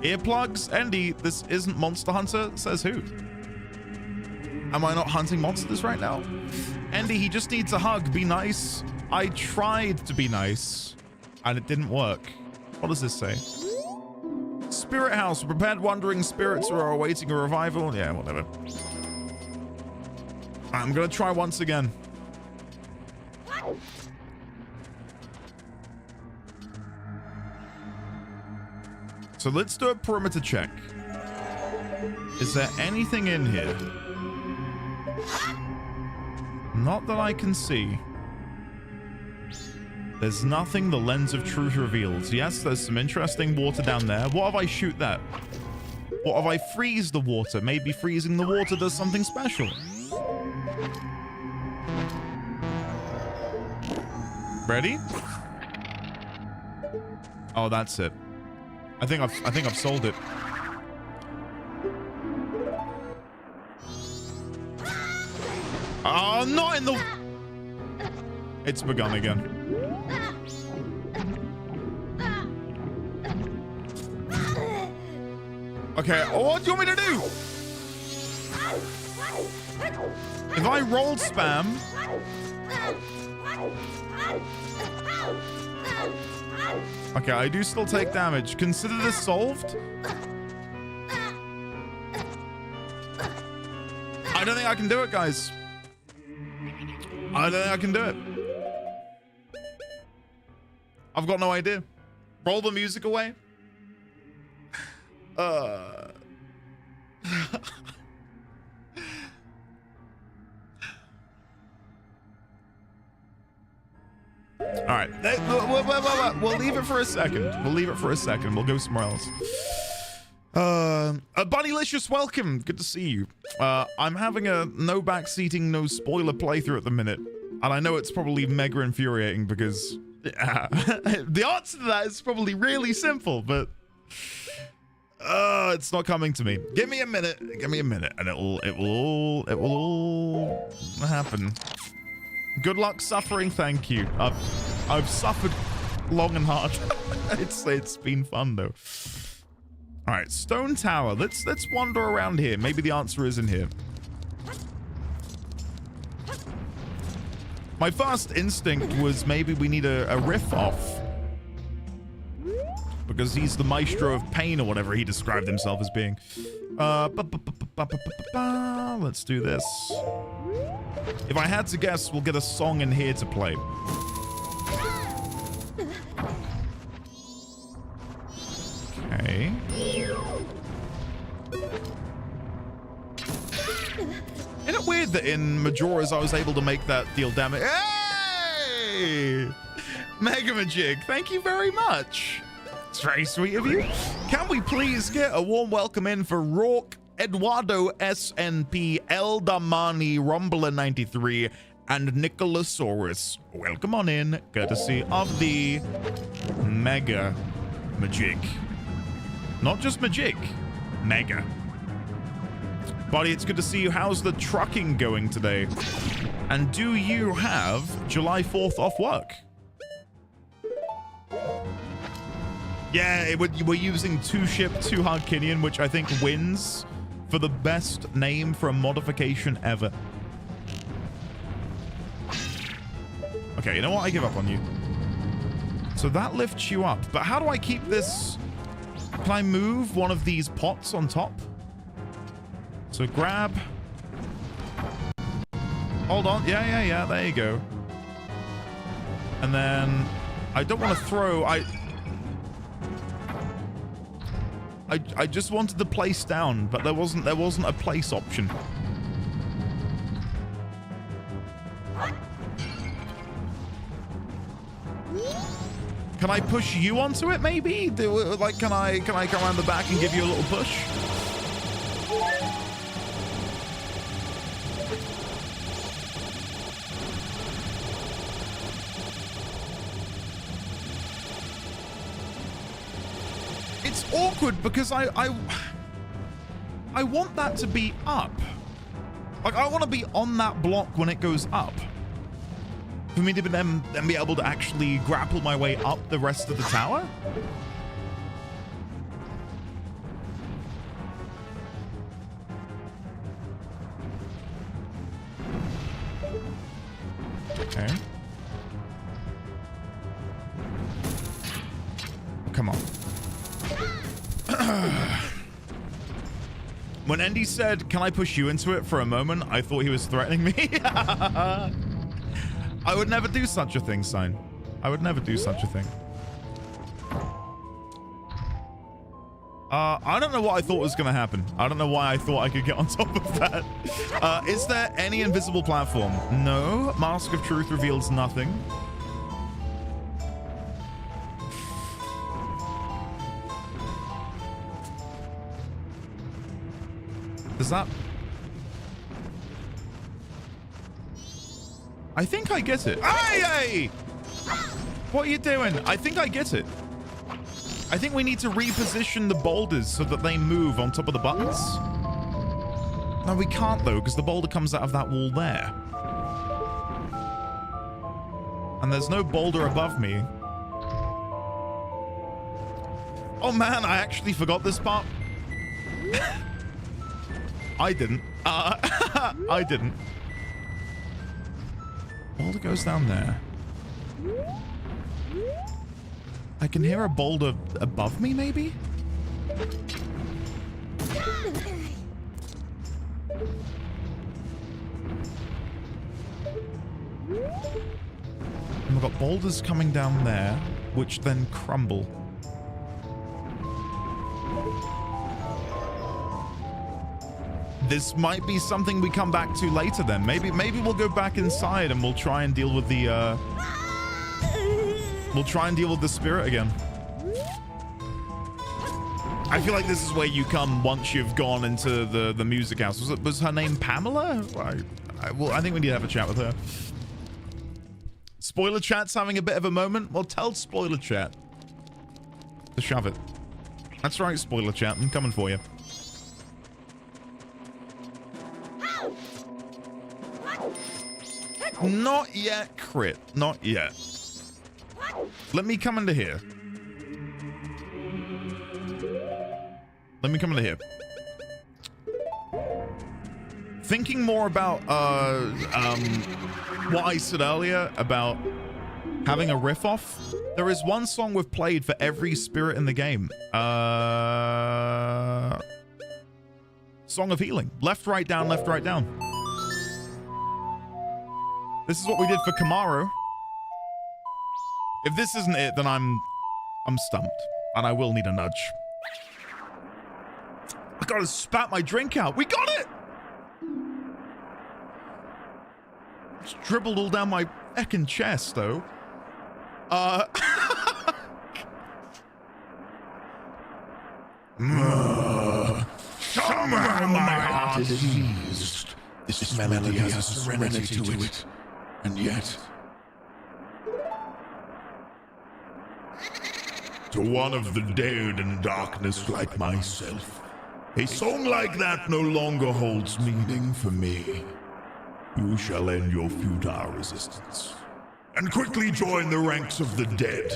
Earplugs? Andy, this isn't Monster Hunter? Says who? Am I not hunting monsters right now? Andy, he just needs a hug. Be nice. I tried to be nice, and it didn't work. What does this say? Spirit House. Prepared wandering spirits who are awaiting a revival. Yeah, whatever. I'm gonna try once again. So let's do a perimeter check. Is there anything in here? Not that I can see. There's nothing the lens of truth reveals. Yes, there's some interesting water down there. What if I shoot that? What if I freeze the water? Maybe freezing the water does something special. Ready? Oh, that's it. I think I've sold it. Oh, not in the... It's begun again. Okay, what do you want me to do? If I roll spam... Okay, I do still take damage. Consider this solved. I don't think I can do it, guys. I don't think I can do it. I've got no idea. Roll the music away. All right. We'll leave it for a second. We'll go somewhere else. Bunnylicious, welcome. Good to see you. I'm having a no backseating, no spoiler playthrough at the minute. And I know it's probably mega infuriating because the answer to that is probably really simple, but it's not coming to me. Give me a minute, and it will all happen. Good luck suffering. Thank you. I've suffered long and hard. It's been fun though. All right, Stone Tower. Let's wander around here. Maybe the answer is in here. My first instinct was maybe we need a riff off. Because he's the maestro of pain or whatever he described himself as being. Let's do this. If I had to guess, we'll get a song in here to play. Okay. Isn't it weird that in Majora's I was able to make that deal damage? Hey! Mega Majig, thank you very much. It's very sweet of you. Can we please get a warm welcome in for Rourke, Eduardo SNP, Eldamani, Rumbler 93, and Nicolosaurus? Welcome on in, courtesy of the Mega Majig. Not just Majig, Mega. Buddy, it's good to see you. How's the trucking going today? And do you have July 4th off work? Yeah, we're using 2-ship 2 Harkinian, which I think wins for the best name for a modification ever. Okay, you know what? I give up on you. So that lifts you up. But how do I keep this? Can I move one of these pots on top? So grab. Hold on. Yeah. There you go. And then I don't want to throw. I just wanted to place down, but there wasn't a place option. Can I push you onto it? Maybe. Like, can I come around the back and give you a little push? It's awkward because I want that to be up. Like, I want to be on that block when it goes up. For me to then be able to actually grapple my way up the rest of the tower? Okay. Come on. When Andy said, "Can I push you into it?" for a moment, I thought he was threatening me. I would never do such a thing, Sign. I would never do such a thing. I don't know what I thought was going to happen. I don't know why I thought I could get on top of that. Is there any invisible platform? No. Mask of Truth reveals nothing. Does that... I think I get it. Hey! What are you doing? I think I get it. I think we need to reposition the boulders so that they move on top of the buttons. No, we can't though, because the boulder comes out of that wall there. And there's no boulder above me. Oh man, I actually forgot this part. I didn't. I didn't. Boulder goes down there. I can hear a boulder above me, maybe? And we've got boulders coming down there, which then crumble. This might be something we come back to later then. Maybe we'll go back inside and we'll try and deal with the spirit again. I feel like this is where you come once you've gone into the music house. Was her name Pamela? I think we need to have a chat with her. Spoiler chat's having a bit of a moment. Well, tell spoiler chat to shove it. That's right, spoiler chat. I'm coming for you. Not yet, crit. Not yet. Let me come into here. thinking more about what I said earlier about having a riff off. There is one song we've played for every spirit in the game. Song of Healing. Left, right, down, left, right, down. This is what we did for Kamaru. If this isn't it, then I'm stumped. And I will need a nudge. I gotta spat my drink out. We got it! It's dribbled all down my heckin' chest, though. Somehow my heart is eased. This melody has a serenity to it. And yet, to one of the dead in darkness like myself, a song like that no longer holds meaning for me. You shall end your futile resistance and quickly join the ranks of the dead.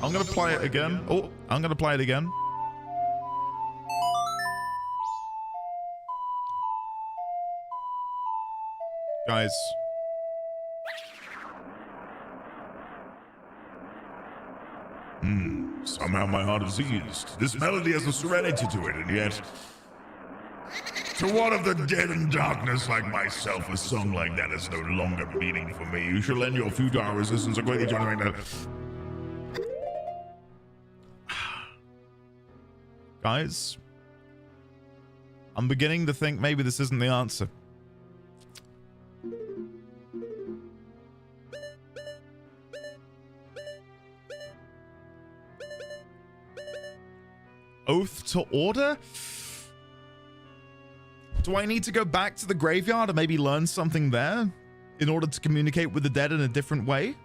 I'm gonna play it again. Oh, I'm gonna play it again. Guys. Somehow my heart is eased. This melody has a serenity to it, and yet, to one of the dead in darkness like myself, a song like that has no longer meaning for me. You shall end your futile resistance and quickly join the... Guys, I'm beginning to think maybe this isn't the answer. Oath to Order? Do I need to go back to the graveyard and maybe learn something there in order to communicate with the dead in a different way?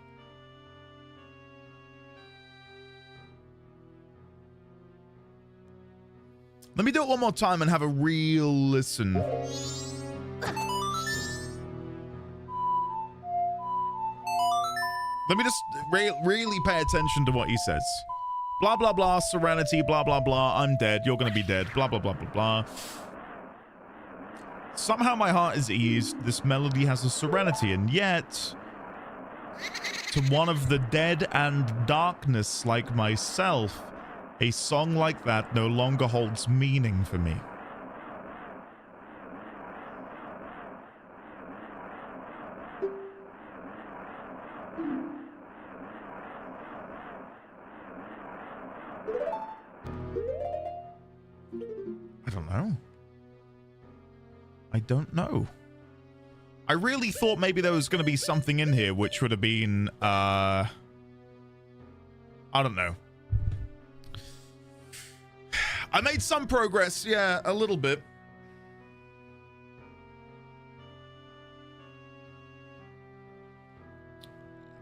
Let me do it one more time and have a real listen. Let me just really pay attention to what he says. Blah, blah, blah, serenity, blah, blah, blah, I'm dead, you're gonna be dead, blah, blah, blah, blah, blah. Somehow my heart is eased, this melody has a serenity, and yet, to one of the dead and darkness like myself, a song like that no longer holds meaning for me. I don't know. I really thought maybe there was going to be something in here which would have been, I don't know. I made some progress, yeah, a little bit.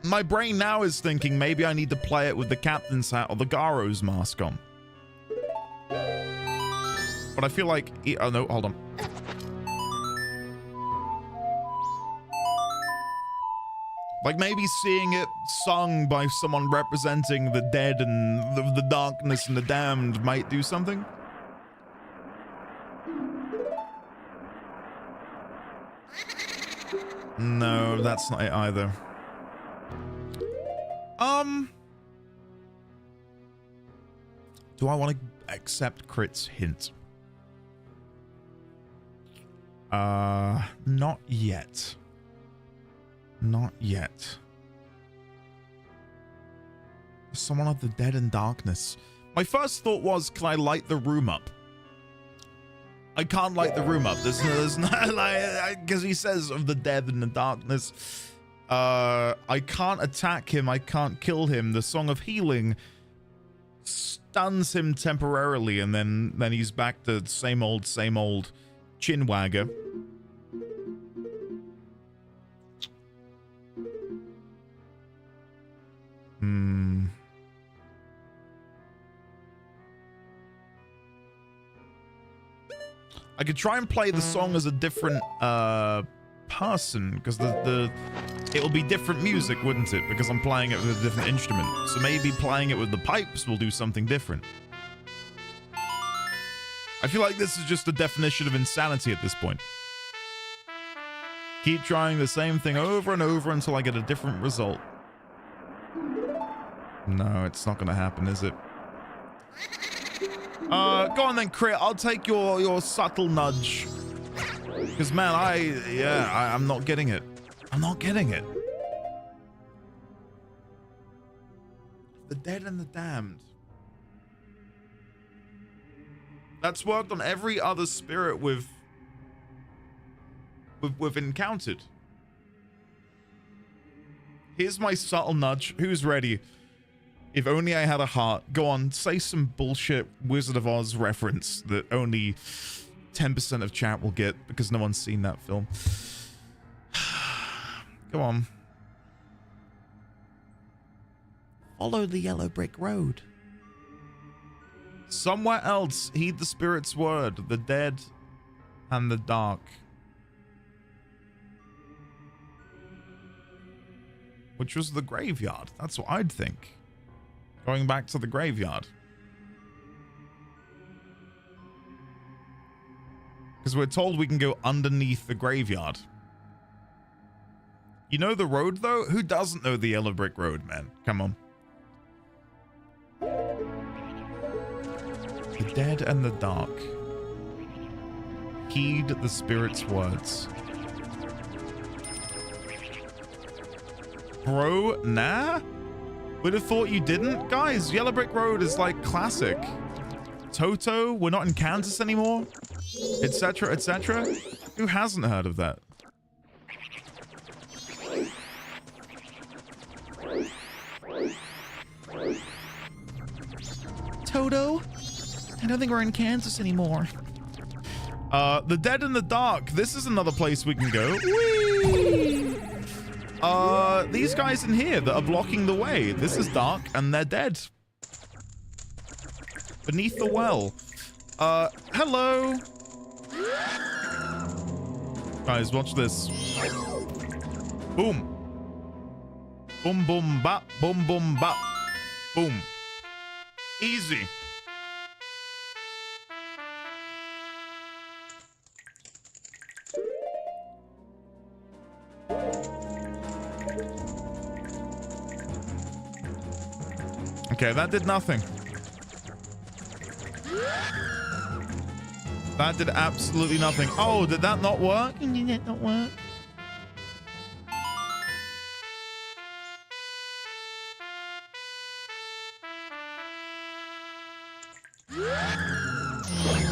My brain now is thinking maybe I need to play it with the captain's hat or the Garo's mask on. But I feel like... Oh, no, hold on. Like maybe seeing it sung by someone representing the dead and the darkness and the damned might do something. No, that's not it either. Do I want to accept Crit's hint? Not yet. Not yet. Someone of the dead and darkness. My first thought was, can I light the room up? I can't light the room up. There's not like, because he says of the dead and the darkness. I can't attack him. I can't kill him. The Song of Healing stuns him temporarily, and then he's back to same old chinwagger. I could try and play the song as a different person, because it'll be different music, wouldn't it? Because I'm playing it with a different instrument. So maybe playing it with the pipes will do something different. I feel like this is just the definition of insanity at this point. Keep trying the same thing over and over until I get a different result. No, it's not gonna happen, is it? Go on then, Crit. I'll take your subtle nudge. Because, man, I'm not getting it. I'm not getting it. The dead and the damned. That's worked on every other spirit we've encountered. Here's my subtle nudge. Who's ready? If only I had a heart. Go on, say some bullshit Wizard of Oz reference that only 10% of chat will get because no one's seen that film. Go on. Follow the yellow brick road. Somewhere else, heed the spirit's word, the dead and the dark. Which was the graveyard. That's what I'd think. Going back to the graveyard. Because we're told we can go underneath the graveyard. You know the road, though? Who doesn't know the yellow brick road, man? Come on. The dead and the dark. Heed the spirit's words. Bro, nah? Would have thought you didn't? Guys, Yellow Brick Road is like classic. Toto, we're not in Kansas anymore, etc., etc. Who hasn't heard of that? Toto, I don't think we're in Kansas anymore. The Dead in the Dark. This is another place we can go. Whee! These guys in here that are blocking the way. This is dark and they're dead. Beneath the well. Hello. Guys, watch this. Boom. Boom, boom, bop. Boom, boom, bop. Boom. Easy. Okay, that did nothing. That did absolutely nothing. Oh, did that not work? Did that not work?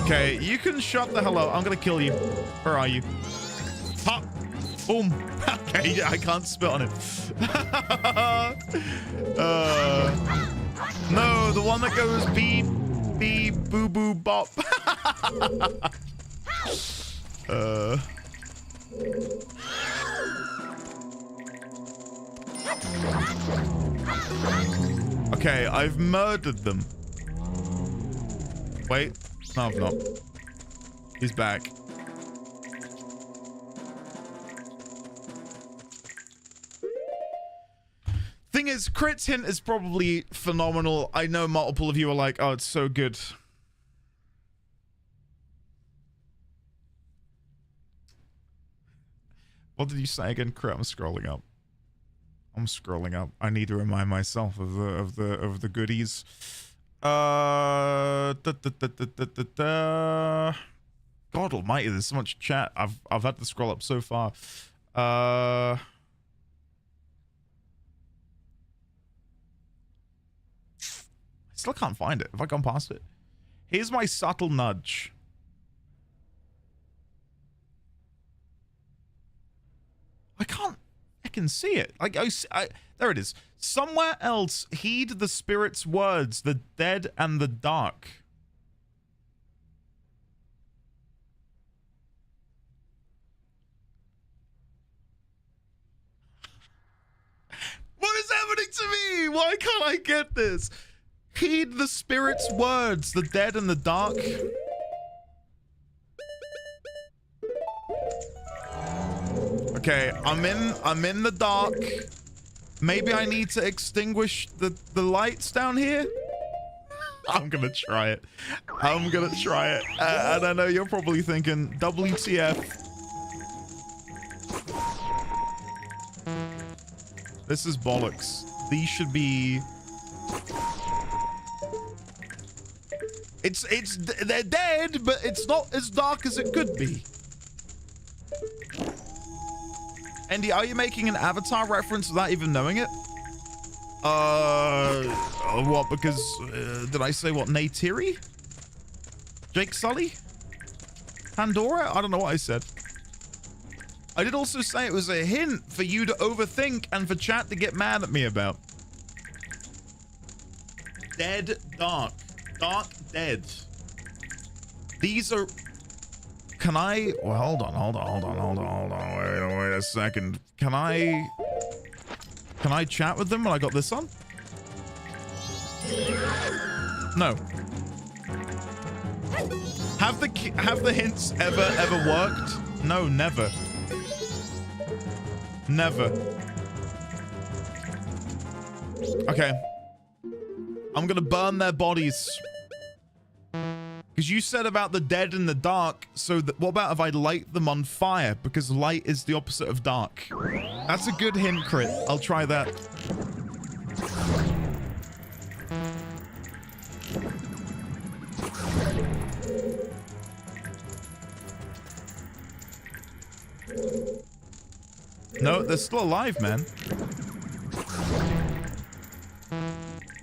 Okay, you can shut the hell up. I'm gonna kill you. Where are you? Pop. Boom. Okay, yeah, I can't spit on it. No, the one that goes beep, beep, boo, boo, bop. Okay, I've murdered them. Wait. No, I've not. He's back. Thing is, Crit's hint is probably phenomenal. I know multiple of you are like, oh, it's so good. What did you say again, Crit? I'm scrolling up. I'm scrolling up. I need to remind myself of the goodies. God almighty, there's so much chat. I've had to scroll up so far. I still can't find it. Have I gone past it? Here's my subtle nudge. I can't. I can see it. Like there it is. Somewhere else, heed the spirit's words, the dead and the dark. What is happening to me? Why can't I get this? Heed the spirit's words, the dead and the dark. Okay, I'm in the dark. Maybe I need to extinguish the lights down here? I'm gonna try it. I'm gonna try it. And I know you're probably thinking, WTF? This is bollocks. These should be... They're dead, but it's not as dark as it could be. Andy, are you making an Avatar reference without even knowing it? What? Because, did I say what? Neytiri? Jake Sully? Pandora? I don't know what I said. I did also say it was a hint for you to overthink and for chat to get mad at me about. Dead, dark. Dark, dead. These are... Can I... Well, hold on. Wait a second. Can I chat with them when I got this on? No. Have the hints ever worked? No, never. Never. Okay. I'm gonna burn their bodies. Because you said about the dead in the dark, so what about if I light them on fire? Because light is the opposite of dark. That's a good hint, Crit. I'll try that. No, they're still alive, man.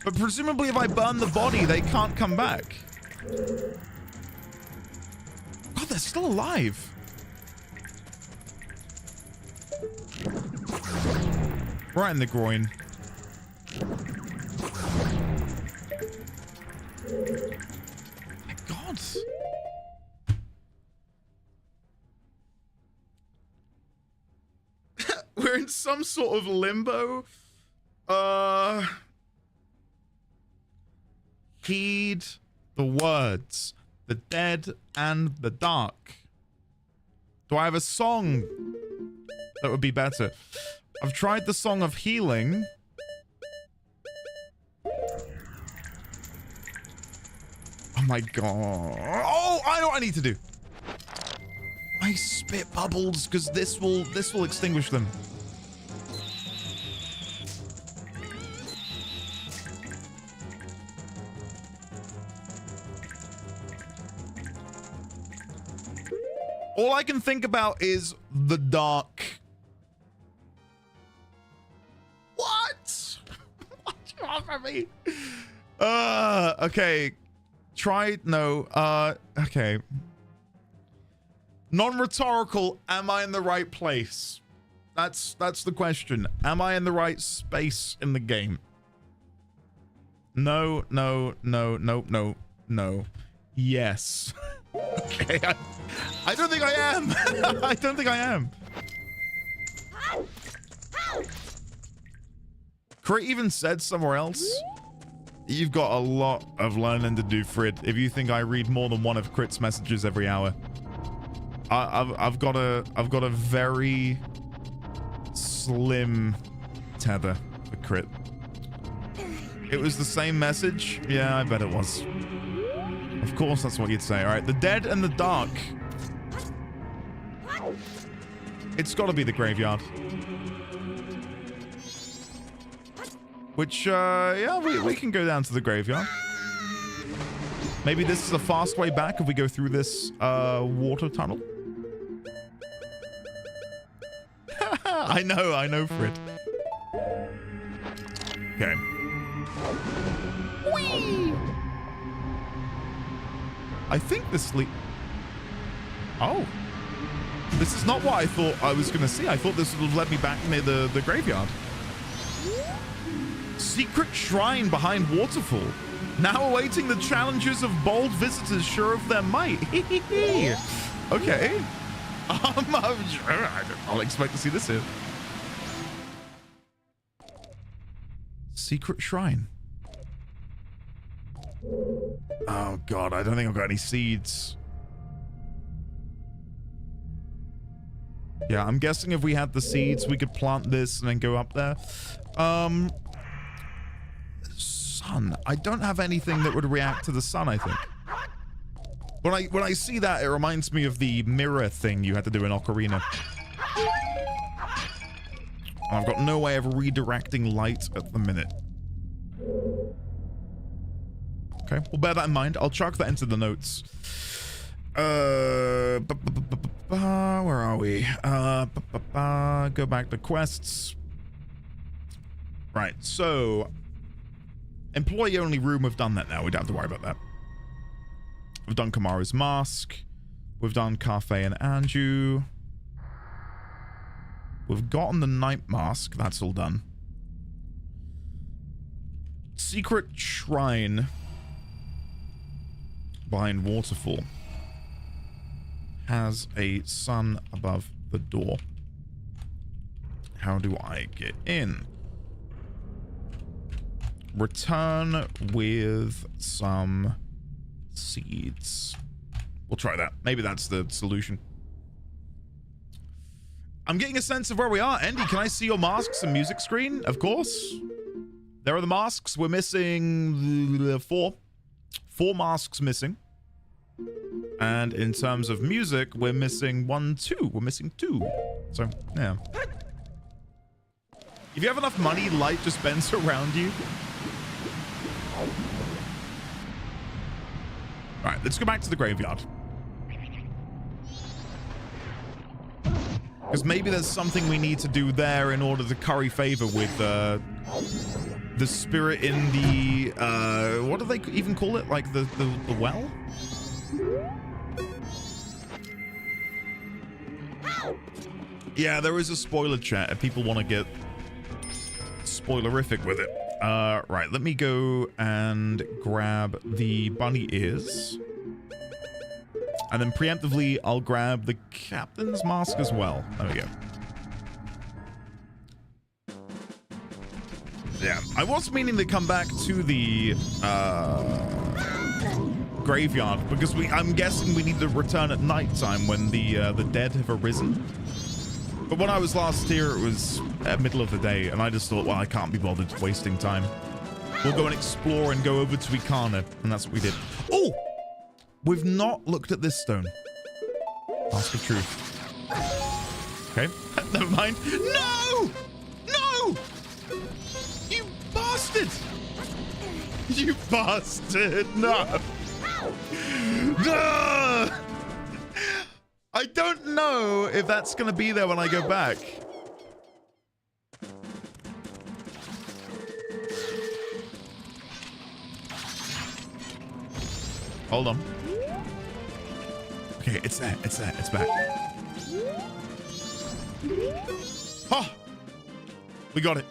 But presumably if I burn the body, they can't come back. God, they're still alive. Right in the groin. My God. We're in some sort of limbo. Heed the words. The dead and the dark. Do I have a song that would be better? I've tried the song of healing. Oh my God. Oh, I know what I need to do. I spit bubbles because this will extinguish them. All I can think about is the dark. What? What's wrong with me? Okay. Try, no, okay. Non-rhetorical, am I in the right place? That's the question. Am I in the right space in the game? No. Yes. Okay, I don't think I am. I don't think I am. Crit even said somewhere else. You've got a lot of learning to do, Frid, if you think I read more than one of Crit's messages every hour. I've got a very slim tether for Crit. It was the same message? Yeah, I bet it was. Of course, that's what you'd say. All right, the dead and the dark. It's got to be the graveyard. Which, yeah, we can go down to the graveyard. Maybe this is a fast way back if we go through this water tunnel. I know, Frid. Okay. Whee! I think the sleep... Oh. This is not what I thought I was going to see. I thought this would have led me back near the graveyard. Secret shrine behind waterfall. Now awaiting the challenges of bold visitors sure of their might. Okay. I'll expect to see this here. Secret shrine. Oh God, I don't think I've got any seeds. Yeah, I'm guessing if we had the seeds, we could plant this and then go up there. sun. I don't have anything that would react to the sun, I think. When I see that, it reminds me of the mirror thing you had to do in Ocarina. And I've got no way of redirecting light at the minute. Okay, we'll bear that in mind. I'll chuck that into the notes. Where are we? Go back to quests. Right, so employee only room, we've done that now. We don't have to worry about that. We've done Kamaru's mask. We've done Cafe and Anju. We've gotten the night mask. That's all done. Secret shrine behind waterfall has a sun above the door. How do I get in? Return with some seeds. We'll try that. Maybe that's the solution. I'm getting a sense of where we are. Andy, can I see your masks and music screen? Of course. There are the masks. We're missing four masks missing. And in terms of music, we're missing two. We're missing two. So, yeah. If you have enough money, light just bends around you. All right, let's go back to the graveyard. Because maybe there's something we need to do there in order to curry favor with the spirit in the what do they even call it? Like the well? Yeah, there is a spoiler chat if people want to get spoilerific with it. Right, let me go and grab the bunny ears. And then preemptively, I'll grab the captain's mask as well. There we go. Yeah, I was meaning to come back to the graveyard because I'm guessing we need to return at nighttime when the dead have arisen. But when I was last here, it was middle of the day, and I just thought, well, I can't be bothered wasting time. We'll go and explore and go over to Ikana, and that's what we did. Oh! We've not looked at this stone. Mask of Truth. Okay, never mind. No! No! You bastard! You bastard! No! No! I don't know if that's going to be there when I go back. Hold on. Okay, it's there. It's there. It's back. Oh! We got it.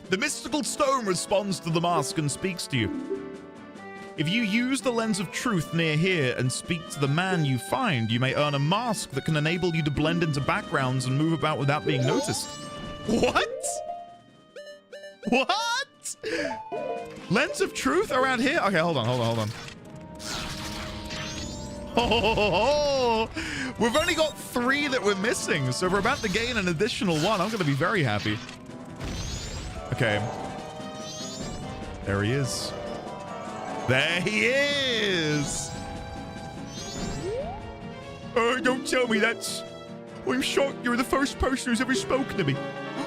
The mystical stone responds to the mask and speaks to you. If you use the lens of truth near here and speak to the man you find, you may earn a mask that can enable you to blend into backgrounds and move about without being noticed. What? What? Lens of truth around here? Okay, hold on. Oh, we've only got 3 that we're missing, so we're about to gain an additional 1. I'm going to be very happy. Okay. There he is. There he is! Oh, don't tell me that. I'm shocked you're the first person who's ever spoken to me.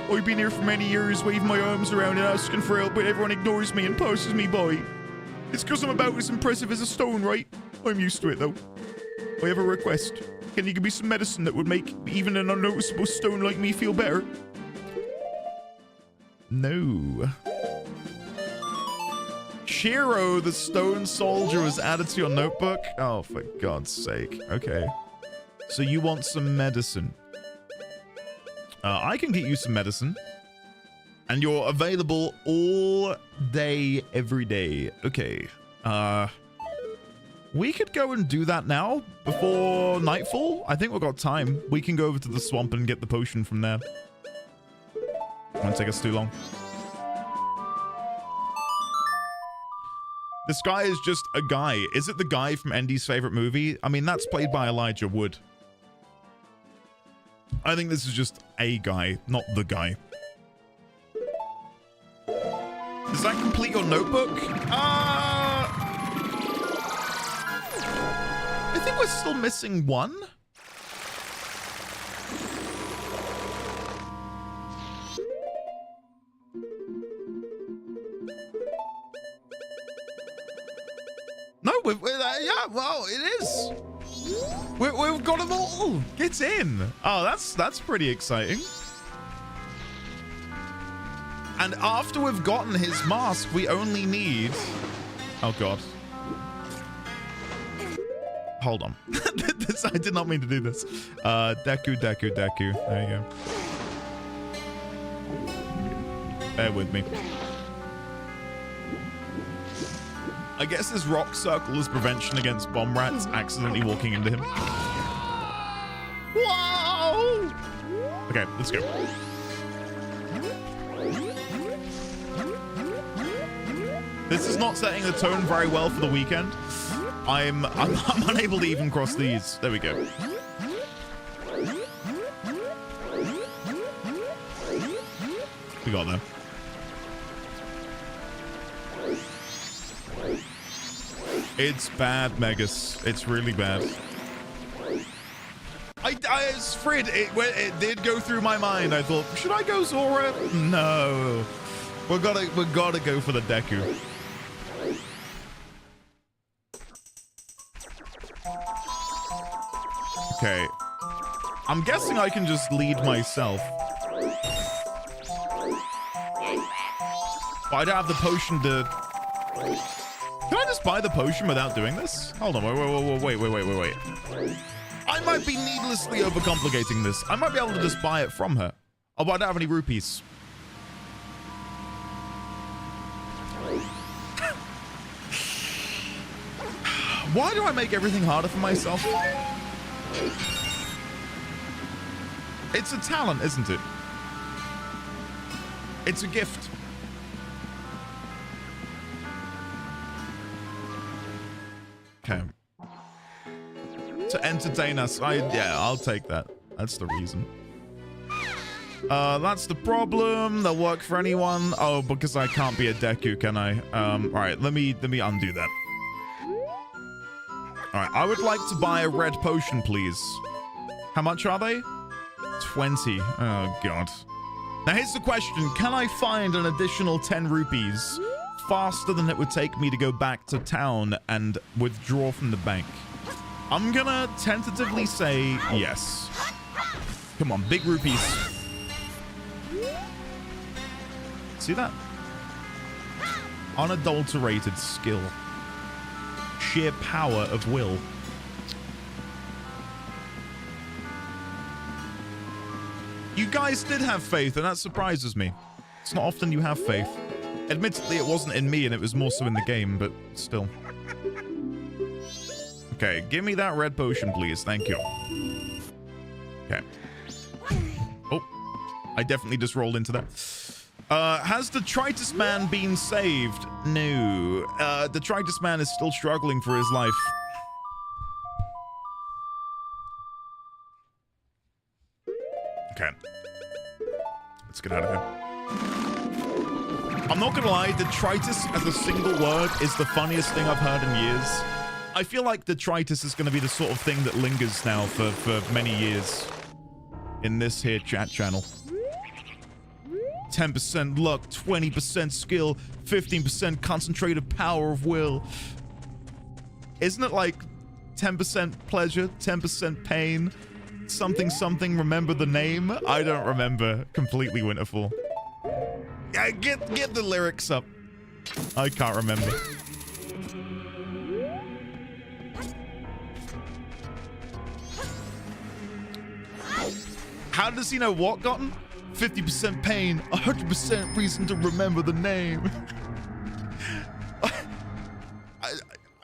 I've been here for many years, waving my arms around and asking for help, but everyone ignores me and passes me by. It's because I'm about as impressive as a stone, right? I'm used to it, though. I have a request. Can you give me some medicine that would make even an unnoticeable stone like me feel better? No. Shiro, the stone soldier, was added to your notebook? Oh, for God's sake. Okay. So you want some medicine. I can get you some medicine. And you're available all day, every day. Okay. We could go and do that now before nightfall. I think we've got time. We can go over to the swamp and get the potion from there. Won't take us too long. This guy is just a guy. Is it the guy from Andy's favorite movie? I mean, that's played by Elijah Wood. I think this is just a guy, not the guy. Does that complete your notebook? I think we're still missing one. No, yeah, well, it is. We've got them all. Get in. Oh, that's pretty exciting. And after we've gotten his mask, we only need... Oh, God. Hold on. I did not mean to do this. Deku. There you go. Bear with me. I guess this rock circle is prevention against bomb rats accidentally walking into him. Whoa! Okay, let's go. This is not setting the tone very well for the weekend. I'm unable to even cross these. There we go. We got there. It's bad, Megas. It's really bad. It's Frid. It did go through my mind. I thought, should I go Zora? No. We gotta go for the Deku. Okay. I'm guessing I can just lead myself. But I don't have the potion to... Can I just buy the potion without doing this? Hold on, wait. I might be needlessly overcomplicating this. I might be able to just buy it from her. Oh, but I don't have any rupees. Why do I make everything harder for myself? It's a talent, isn't it? It's a gift. Okay. To entertain us. Yeah, I'll take that. That's the reason. That's the problem. They'll work for anyone. Oh, because I can't be a Deku, can I? All right, let me undo that. All right, I would like to buy a red potion, please. How much are they? 20. Oh, God. Now, here's the question. Can I find an additional 10 rupees faster than it would take me to go back to town and withdraw from the bank? I'm gonna tentatively say yes. Come on, big rupees. See that? Unadulterated skill. Sheer power of will. You guys did have faith, and that surprises me. It's not often you have faith. Admittedly, it wasn't in me, and it was more so in the game, but still. Okay, give me that red potion, please. Thank you. Okay. Oh, I definitely just rolled into that. Has the Detritus Man been saved? No. The Detritus Man is still struggling for his life. Okay. Let's get out of here. I'm not gonna lie, Detritus as a single word is the funniest thing I've heard in years. I feel like Detritus is gonna be the sort of thing that lingers now for many years in this here chat channel. 10% luck, 20% skill, 15% concentrated power of will. Isn't it like 10% pleasure, 10% pain, something, remember the name? I don't remember completely Winterfall. Yeah, get the lyrics up. I can't remember. How does he know what gotten? 50% pain, 100% reason to remember the name.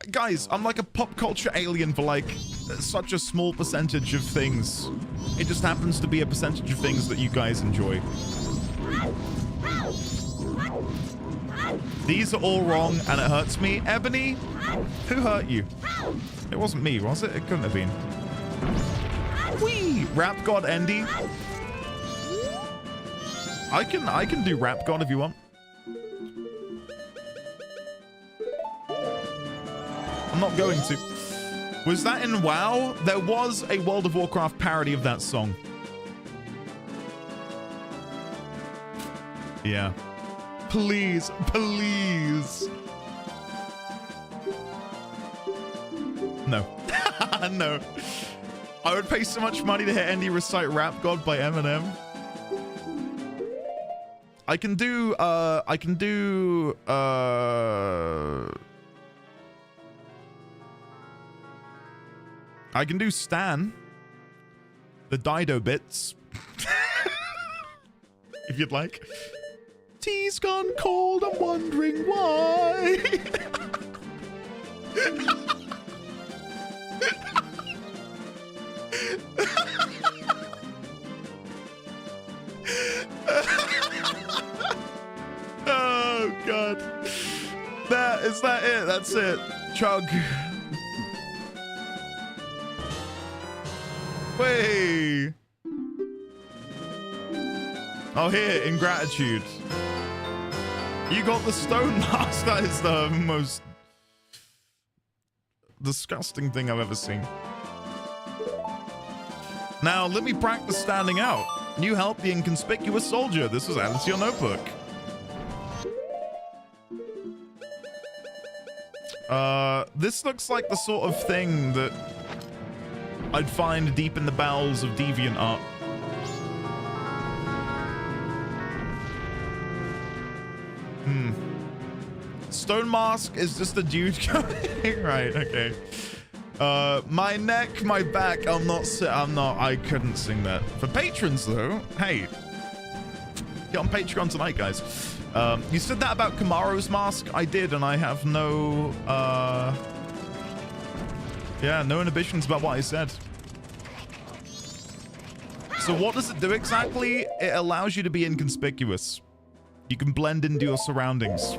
Guys, I'm like a pop culture alien for like such a small percentage of things. It just happens to be a percentage of things that you guys enjoy. These are all wrong and it hurts me. Ebony, who hurt you? It wasn't me, was it? It couldn't have been. Whee! Rap God Endy. I can do Rap God if you want. I'm not going to. Was that in WoW? There was a World of Warcraft parody of that song. Yeah. Please, please. No. No. I would pay so much money to hear Andy recite Rap God by Eminem. I can do Stan. The Dido bits. If you'd like. Tea's gone cold, I'm wondering why. Oh god. Is that it? That's it. Chug. Way. Oh, here, ingratitude. You got the stone mask. That is the most disgusting thing I've ever seen. Now, let me practice standing out. You help the inconspicuous soldier. This was added to your notebook. This looks like the sort of thing that I'd find deep in the bowels of DeviantArt. Stone mask is just a dude going. Right, okay. My neck, my back, I couldn't sing that. For patrons though, hey, get on Patreon tonight, guys. You said that about Kamaro's mask. I did, and I have no, no inhibitions about what I said. So what does it do exactly? It allows you to be inconspicuous. You can blend into your surroundings.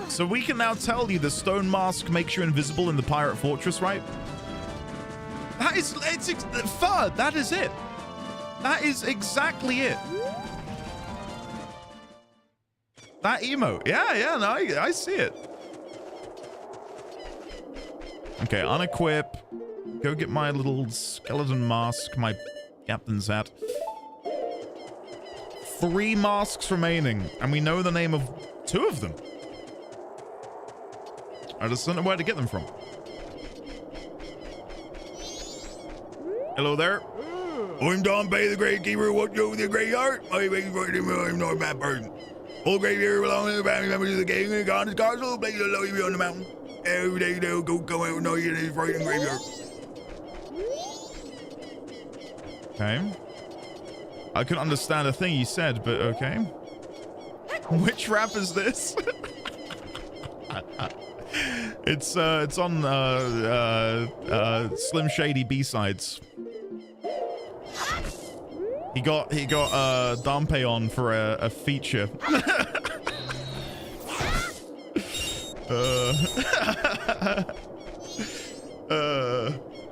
So we can now tell you the stone mask makes you invisible in the pirate fortress, right? That is, Third, that is it. That is exactly it. That emote. Yeah, no, I see it. Okay, unequip. Go get my little skeleton mask, my captain's hat. 3 masks remaining, and we know the name of 2 of them. I just don't know where to get them from. Hello there. I'm Don Bay, the Great Keeper. What you with the Great Heart? I'm not a bad person. All great here belong to the family members of the king and God is castle. Place the lowly beyond the mountain. Every day they'll go out and know you in his frightened graveyard. Okay. I couldn't understand a thing you said, but okay. Which rap is this? It's on Slim Shady B-sides. He got Dampe on for a feature.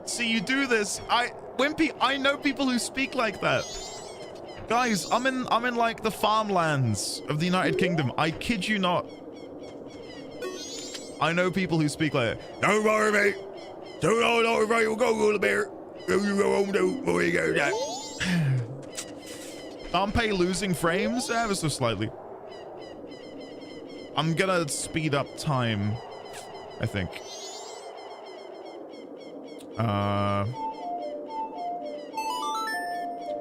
See, you do this. Wimpy, I know people who speak like that. Guys, I'm in like the farmlands of the United Kingdom. I kid you not. I know people who speak like that. Don't worry, mate. Don't worry, we'll go the bear. You go home, do before you go down. Dampe losing frames ever so slightly. I'm gonna speed up time, I think.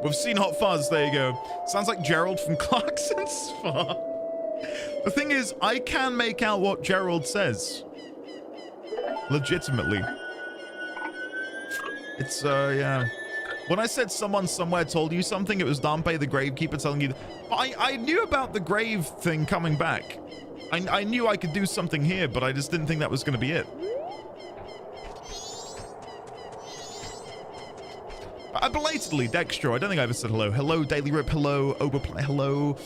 We've seen Hot Fuzz, there you go. Sounds like Gerald from Clarkson's Spa. The thing is, I can make out what Gerald says. Legitimately. It's, yeah. When I said someone somewhere told you something, it was Dampe the Gravekeeper telling you. I knew about the grave thing coming back. I knew I could do something here, but I just didn't think that was going to be it. Belatedly, Dextro, I don't think I ever said hello. Hello, Daily Rip, hello, Overplay, hello.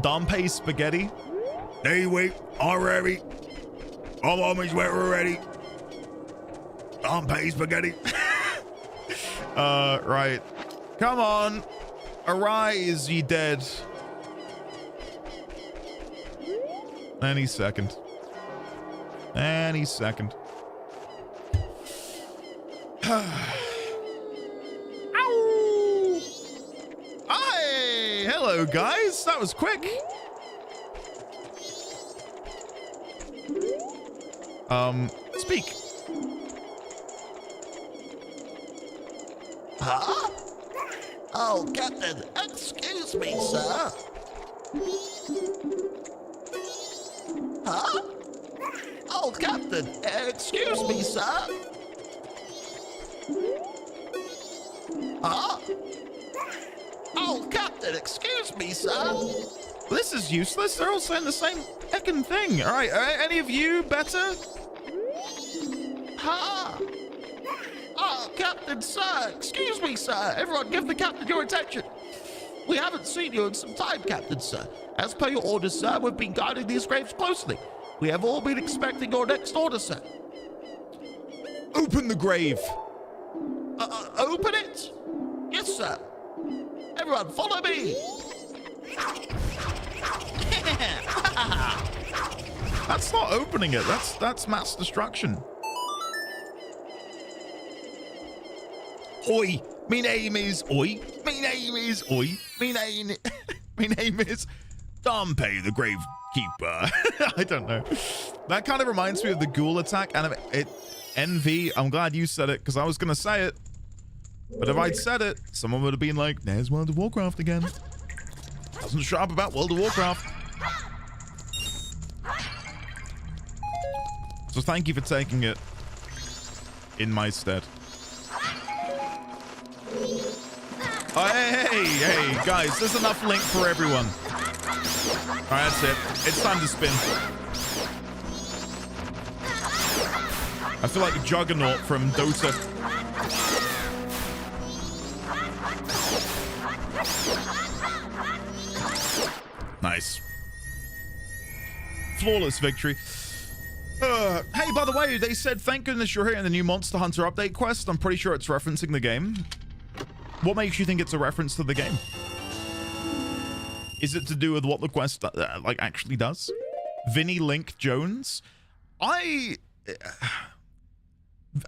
Dampe Spaghetti. Hey, wait, already. I'm on my sweater already. Dampe Spaghetti. Right. Come on. Arise, ye dead. Any second. Any second. Ow! Hi! Hello, guys. That was quick. Speak. Huh? Oh, Captain, excuse me, sir. Huh? Oh, Captain, excuse me, sir. Huh? Oh, Captain, excuse me, sir. This is useless. They're all saying the same heckin' thing. All right, any of you better? Huh? Oh, Captain, sir. Excuse me, sir. Everyone, give the captain your attention. We haven't seen you in some time, Captain, sir. As per your orders, sir, we've been guarding these graves closely. We have all been expecting your next order, sir. Open the grave. Open it? Yes, sir. Everyone, follow me. That's not opening it. That's mass destruction. Oi, me name is Oi. Me name is Oi. Me name is Dompe, the Gravekeeper. I don't know. That kind of reminds me of the ghoul attack anime. NV, I'm glad you said it because I was gonna say it. But if I'd said it, someone would have been like, there's World of Warcraft again. Wasn't sharp about World of Warcraft. So thank you for taking it in my stead. Oh, hey, guys, there's enough link for everyone. All right, that's it. It's time to spin. I feel like a Juggernaut from Dota. Nice. Flawless victory. Hey, by the way, they said, thank goodness you're here in the new Monster Hunter update quest. I'm pretty sure it's referencing the game. What makes you think it's a reference to the game? Is it to do with what the quest like actually does? Vinnie Link Jones? The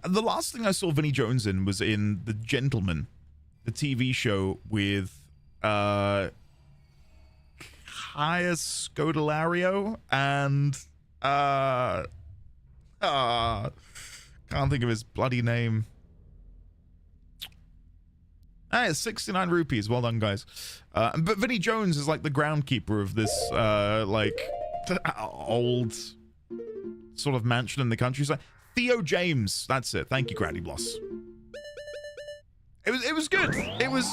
last thing I saw Vinnie Jones in was in The Gentleman, the TV show with Kaya Scodelario and can't think of his bloody name. Hey, it's 69 rupees. Well done, guys. But Vinnie Jones is like the groundkeeper of this like old sort of mansion in the countryside. Theo James, that's it. Thank you, Granny Bloss. It was good. It was.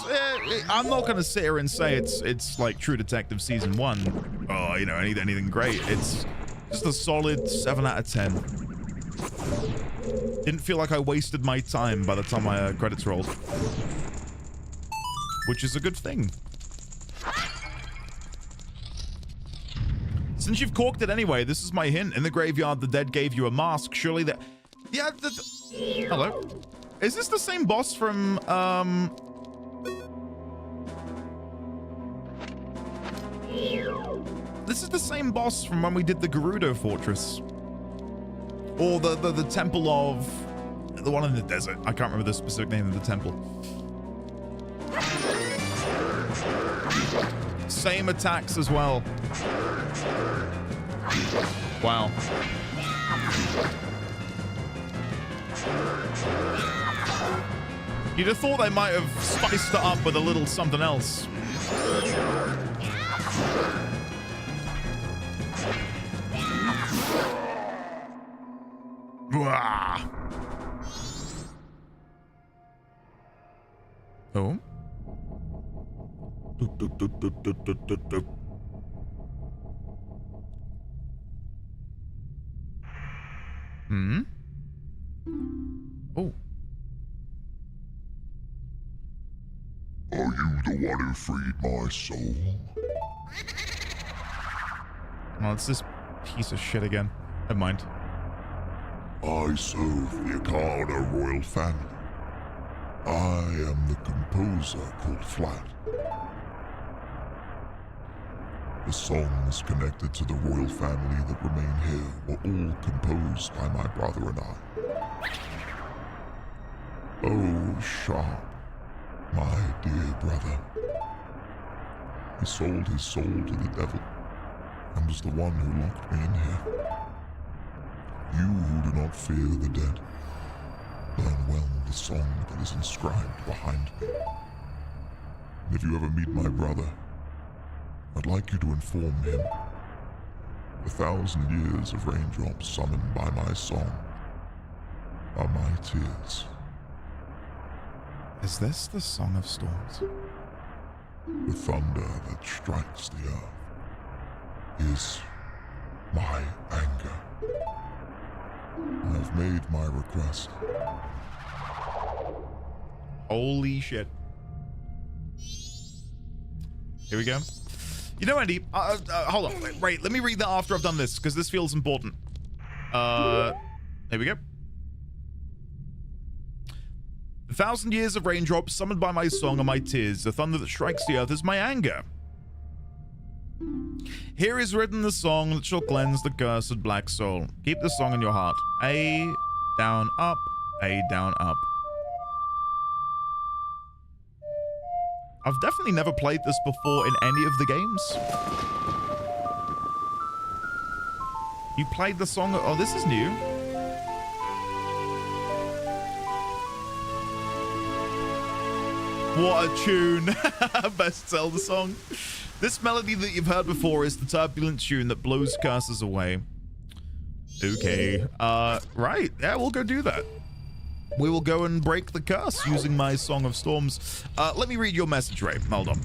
I'm not gonna sit here and say it's like True Detective season 1. Oh, you know, anything great. It's just a solid 7 out of 10. Didn't feel like I wasted my time by the time my credits rolled, which is a good thing. Since you've corked it anyway, this is my hint. In the graveyard, the dead gave you a mask. Surely that... Yeah, hello? Is this the same boss from, This is the same boss from when we did the Gerudo Fortress. Or the Temple of... The one in the desert. I can't remember the specific name of the temple. Same attacks as well. Wow. You'd have thought they might have spiced it up with a little something else. Wah. Oh. Hmm? Oh. Are you the one who freed my soul? Well, it's this piece of shit again. Never mind. I serve the Akana royal family. I am the composer called Flat. The songs connected to the royal family that remain here were all composed by my brother and I. Oh, Sharp, my dear brother. He sold his soul to the devil and was the one who locked me in here. You who do not fear the dead, learn well the song that is inscribed behind me. And if you ever meet my brother, I'd like you to inform him. The 1,000 years of raindrops summoned by my song are my tears. Is this the Song of Storms? The thunder that strikes the earth is my anger. I've made my request. Holy shit. Here we go. You know, Andy, hold on. Wait, let me read that after I've done this, because this feels important. Here we go. 1,000 years of raindrops summoned by my song are my tears. The thunder that strikes the earth is my anger. Here is written the song that shall cleanse the cursed black soul. Keep the song in your heart. A, down, up. A, down, up. I've definitely never played this before in any of the games. You played the song... Oh, this is new. What a tune. Best Zelda song. This melody that you've heard before is the turbulent tune that blows curses away. Okay. Right. Yeah, we'll go do that. We will go and break the curse using my Song of Storms. Let me read your message, Ray. Hold on.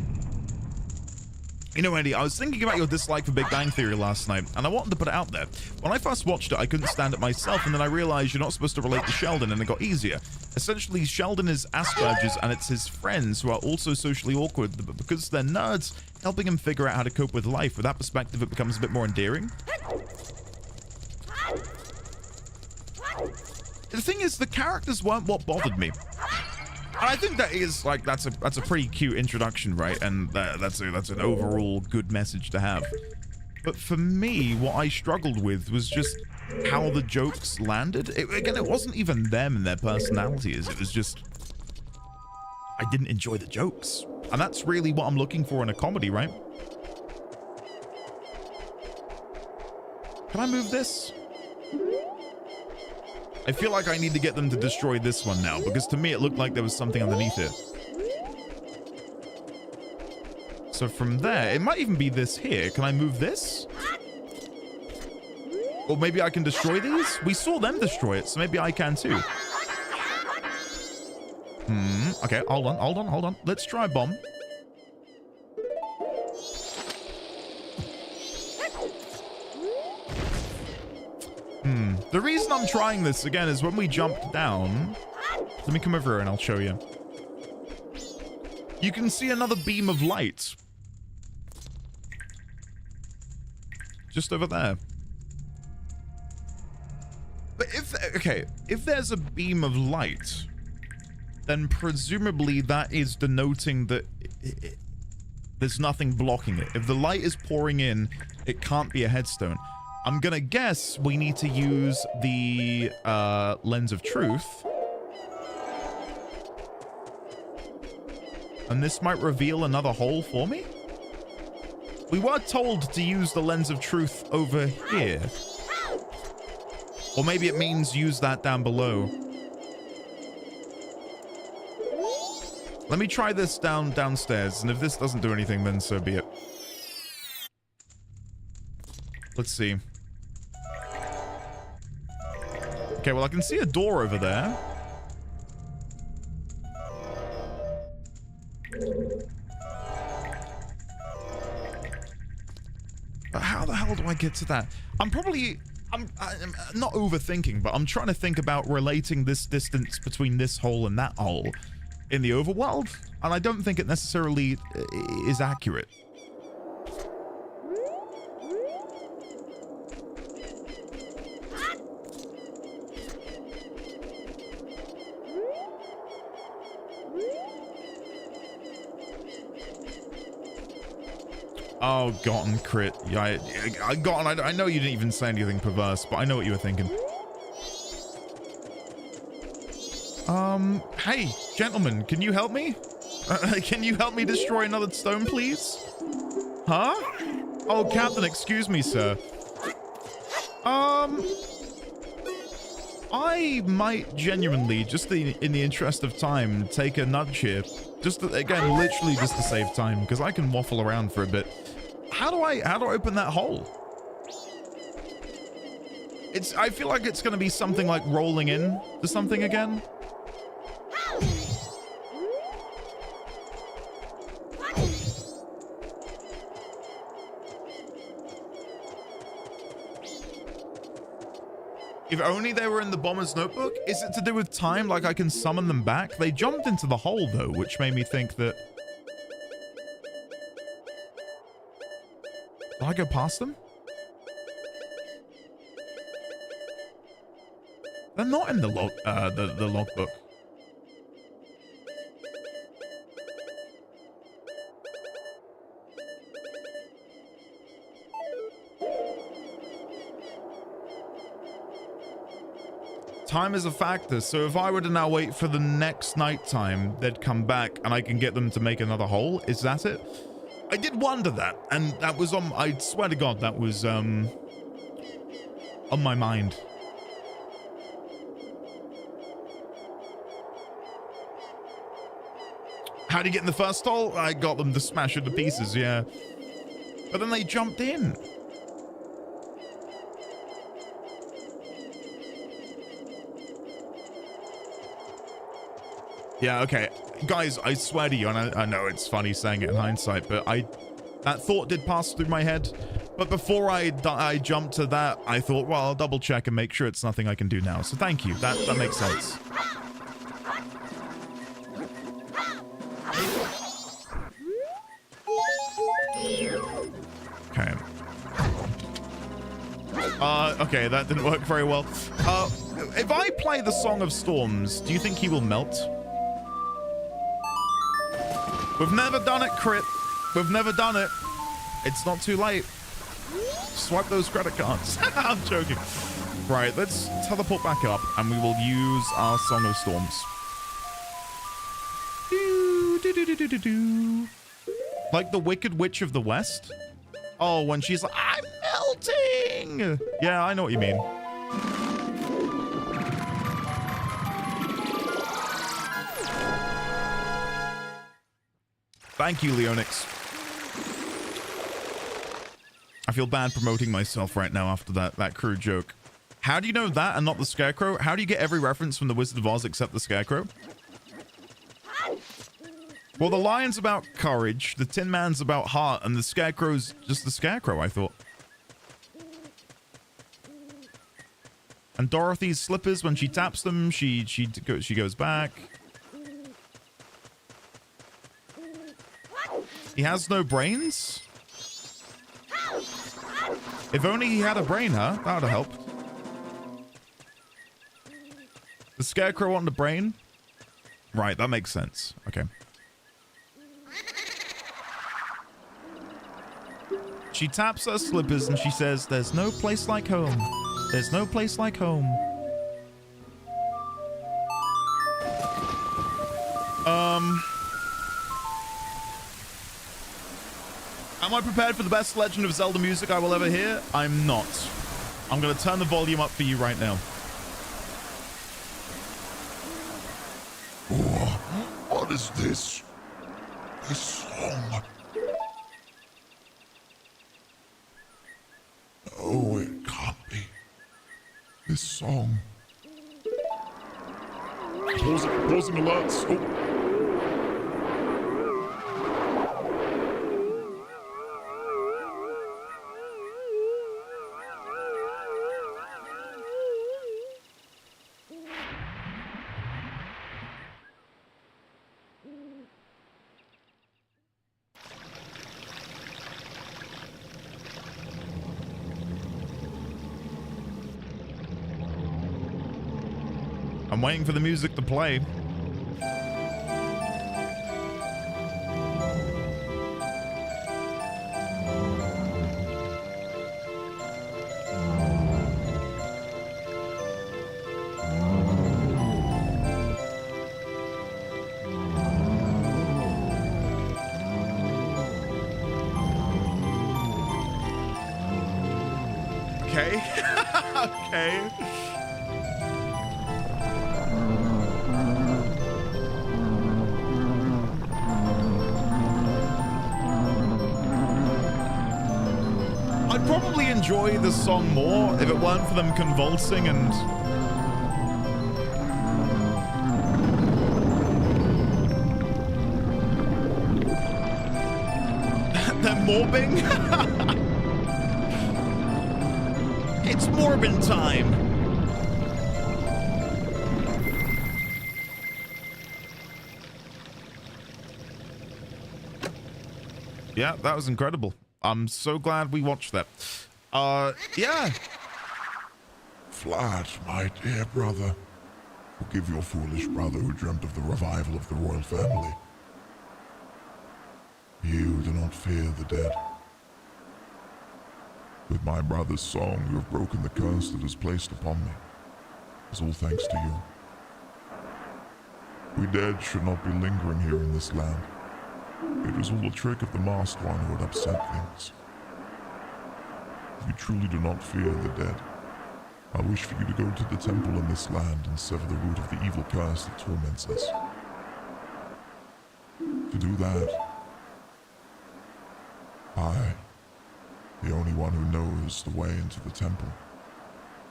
You know, Andy, I was thinking about your dislike for Big Bang Theory last night, and I wanted to put it out there. When I first watched it, I couldn't stand it myself, and then I realized you're not supposed to relate to Sheldon, and it got easier. Essentially, Sheldon is Asperger's, and it's his friends who are also socially awkward, but because they're nerds, helping him figure out how to cope with life. With that perspective, it becomes a bit more endearing. The thing is, the characters weren't what bothered me. And I think that is like that's a pretty cute introduction, right? And that's an overall good message to have. But for me, what I struggled with was just how the jokes landed. Again, it wasn't even them and their personalities. It was just I didn't enjoy the jokes, and that's really what I'm looking for in a comedy, right? Can I move this? I feel like I need to get them to destroy this one now, because to me it looked like there was something underneath it. So from there, it might even be this here. Can I move this? Or maybe I can destroy these? We saw them destroy it, so maybe I can too. Okay, hold on. Let's try bomb. The reason I'm trying this again is when we jumped down. Let me come over here and I'll show you. You can see another beam of light. Just over there. But if there's a beam of light, then presumably that is denoting that there's nothing blocking it. If the light is pouring in, it can't be a headstone. I'm gonna guess we need to use the lens of truth. And this might reveal another hole for me? We were told to use the lens of truth over here. Or maybe it means use that down below. Let me try this downstairs, and if this doesn't do anything, then so be it. Let's see. Okay, well, I can see a door over there. But how the hell do I get to that? I'm not overthinking, but I'm trying to think about relating this distance between this hole and that hole in the overworld, and I don't think it necessarily is accurate. Oh, gotten crit. Yeah, I know you didn't even say anything perverse, but I know what you were thinking. Hey, gentlemen, can you help me? Can you help me destroy another stone, please? Huh? Oh, Captain, excuse me, sir. I might genuinely, just in the interest of time, take a nudge here. Just to, again, literally just to save time, because I can waffle around for a bit. How do I open that hole? I feel like it's gonna be something like rolling in to something again. If only they were in the bomber's notebook. Is it to do with time? Like I can summon them back? They jumped into the hole though, which made me think that... Did I go past them? They're not in the logbook. Time is a factor, so if I were to now wait for the next night time, they'd come back and I can get them to make another hole. Is that it? I did wonder that, and that was on, I swear to God, that was on my mind. How do you get in the first hole? I got them to smash it to pieces, yeah. But then they jumped in. Yeah, okay. Guys, I swear to you, and I know it's funny saying it in hindsight, but that thought did pass through my head. But before I jumped to that, I thought, well, I'll double check and make sure it's nothing I can do now. So thank you. That makes sense. Okay. Okay, that didn't work very well. If I play the Song of Storms, do you think he will melt? We've never done it, Crit. We've never done it. It's not too late. Swipe those credit cards. I'm joking. Right, let's teleport back up and we will use our Song of Storms. Like the Wicked Witch of the West? Oh, when she's like, I'm melting! Yeah, I know what you mean. Thank you, Leonix. I feel bad promoting myself right now after that crew joke. How do you know that and not the Scarecrow? How do you get every reference from the Wizard of Oz except the Scarecrow? Well, the lion's about courage, the Tin Man's about heart, and the Scarecrow's just the Scarecrow, I thought. And Dorothy's slippers, when she taps them, she goes back. He has no brains? If only he had a brain, huh? That would have helped. The Scarecrow on the brain? Right, that makes sense. Okay. She taps her slippers and she says, there's no place like home. There's no place like home. Am I prepared for the best Legend of Zelda music I will ever hear? I'm not. I'm going to turn the volume up for you right now. What is this? This song. Oh, it can't be. This song. Pausing alerts. Oh. I'm waiting for the music to play. Okay. I'd probably enjoy this song more if it weren't for them convulsing and... They're morbing? It's morbin time! Yeah, that was incredible. I'm so glad we watched that. Yeah. Vlad, my dear brother, forgive your foolish brother who dreamt of the revival of the royal family. You do not fear the dead. With my brother's song, you have broken the curse that is placed upon me. It's all thanks to you. We dead should not be lingering here in this land. It was all a trick of the masked one who had upset things. If you truly do not fear the dead, I wish for you to go to the temple in this land and sever the root of the evil curse that torments us. To do that, I, the only one who knows the way into the temple,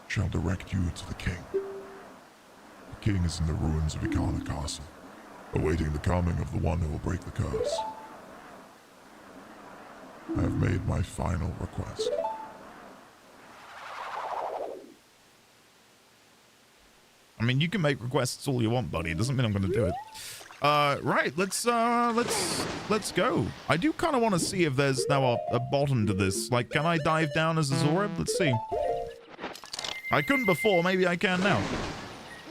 shall direct you to the king. The king is in the ruins of Ikana Castle, awaiting the coming of the one who will break the curse. I have made my final request. I mean, you can make requests all you want, buddy. It doesn't mean I'm going to do it. Right, let's go. I do kind of want to see if there's now a bottom to this. Like, can I dive down as a Zorib? Let's see. I couldn't before. Maybe I can now.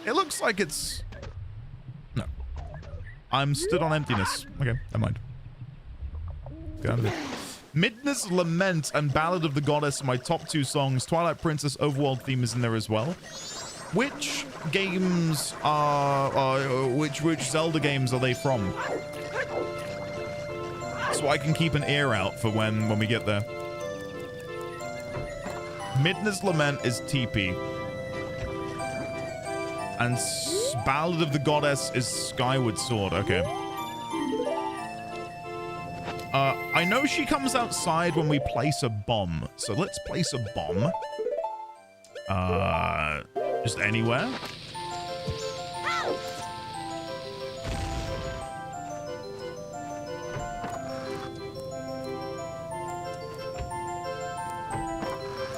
It looks like it's... No. I'm stood on emptiness. Okay, never mind. Get out of here. Midness Lament and Ballad of the Goddess are my top 2 songs. Twilight Princess Overworld theme is in there as well. Which games are... which Zelda games are they from? So I can keep an ear out for when we get there. Midness Lament is TP. And Ballad of the Goddess is Skyward Sword. Okay. I know she comes outside when we place a bomb. So let's place a bomb. Just anywhere.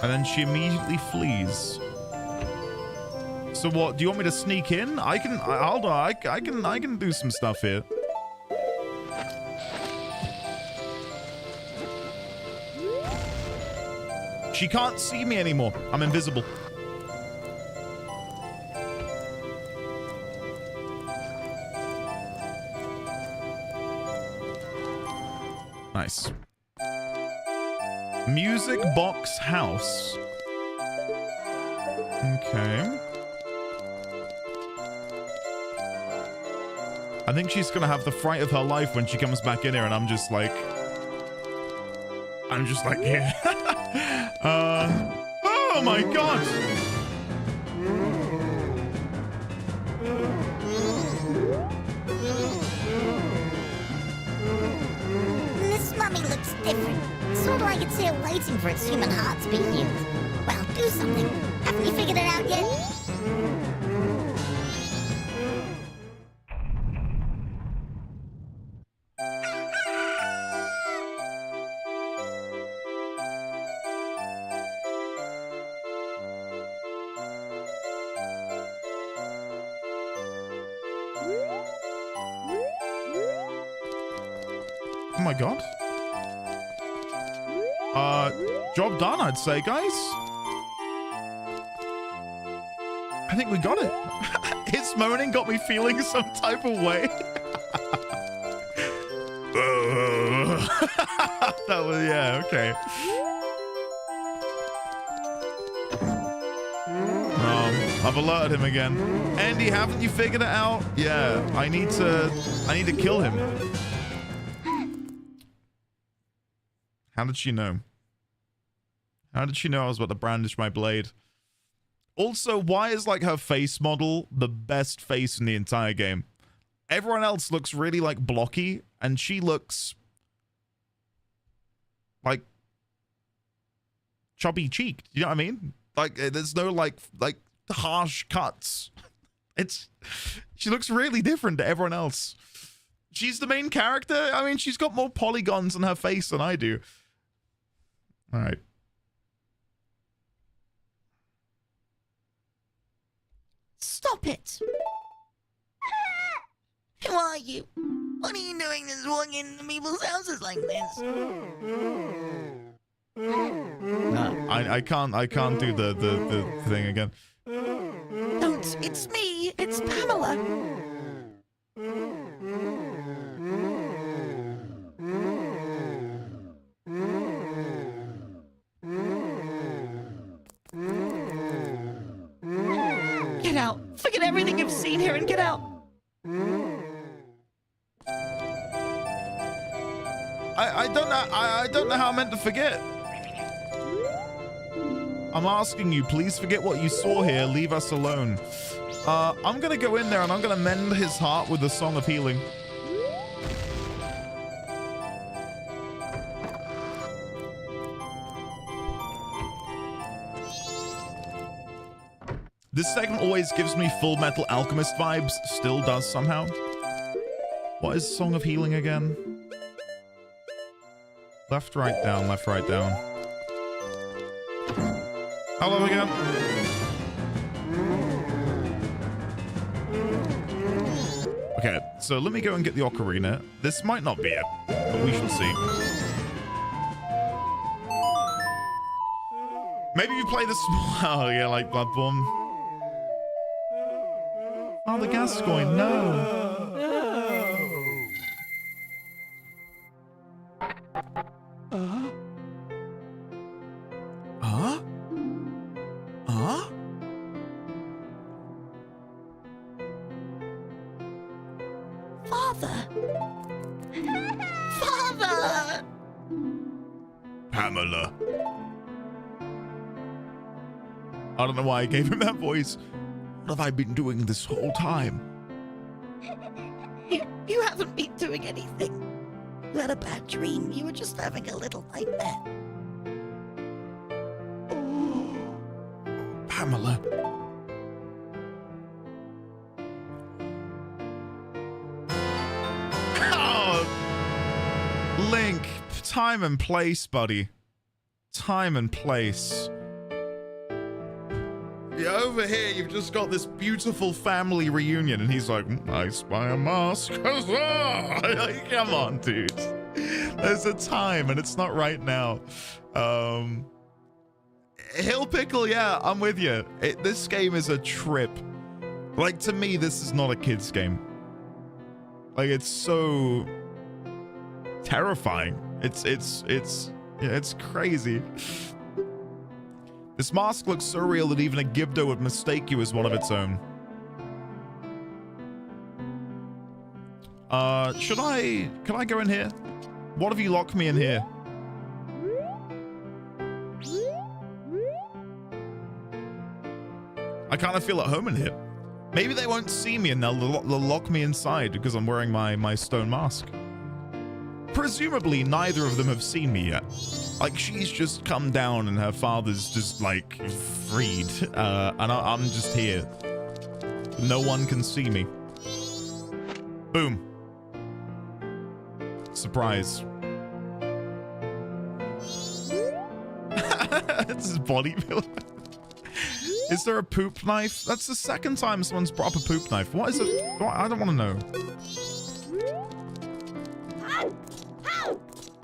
And then she immediately flees. So what? Do you want me to sneak in? I can do some stuff here. She can't see me anymore. I'm invisible. Nice. Music box house. Okay. I think she's gonna have the fright of her life when she comes back in here, and I'm just like, yeah. Oh my god! This mummy looks different. Sort of like it's here waiting for its human heart to be healed. Well, do something. Haven't you figured it out yet? Oh my god. Job done, I'd say, guys. I think we got it. His moaning got me feeling some type of way. That was, yeah, okay. I've alerted him again. Andy, haven't you figured it out? Yeah, I need to kill him. How did she know? How did she know I was about to brandish my blade? Also, why is like her face model the best face in the entire game? Everyone else looks really like blocky, and she looks like chubby cheeked. You know what I mean? Like there's no like harsh cuts. She looks really different to everyone else. She's the main character. I mean, she's got more polygons on her face than I do. All right. Stop it! Who are you? What are you doing just walking into people's houses like this? I can't do the thing again. No, it's me. It's Pamela. Get out. Forget everything you've seen here and get out. I don't know how I'm meant to forget. I'm asking you, please forget what you saw here. Leave us alone. I'm gonna go in there and I'm gonna mend his heart with the Song of Healing. This segment always gives me Full Metal Alchemist vibes. Still does somehow. What is Song of Healing again? Left, right, down, left, right, down. Hello again. Okay, so let me go and get the ocarina. This might not be it, but we shall see. Maybe you play this. Oh yeah, like Bloodborne. Oh, the Gascoigne, no. Father! Father! Pamela. I don't know why I gave him that voice. What have I been doing this whole time? You haven't been doing anything. You had a bad dream. You were just having a little nightmare. Pamela. Oh, Link, time and place, buddy. Time and place. Yeah, over here, you've just got this beautiful family reunion, and he's like, I spy a mask. Huzzah! Come on, dude. There's a time, and it's not right now. Hill Pickle, yeah, I'm with you. This game is a trip. Like, to me, this is not a kid's game. Like, it's so terrifying. It's crazy. This mask looks so real that even a Gibdo would mistake you as one of its own. Can I go in here? What if you lock me in here? I kind of feel at home in here. Maybe they won't see me and they'll lock me inside because I'm wearing my stone mask. Presumably, neither of them have seen me yet. Like, she's just come down and her father's just, like, freed. And I'm just here. No one can see me. Boom. Surprise. This is body build. Is there a poop knife? That's the second time someone's brought up a poop knife. What is it? I don't want to know.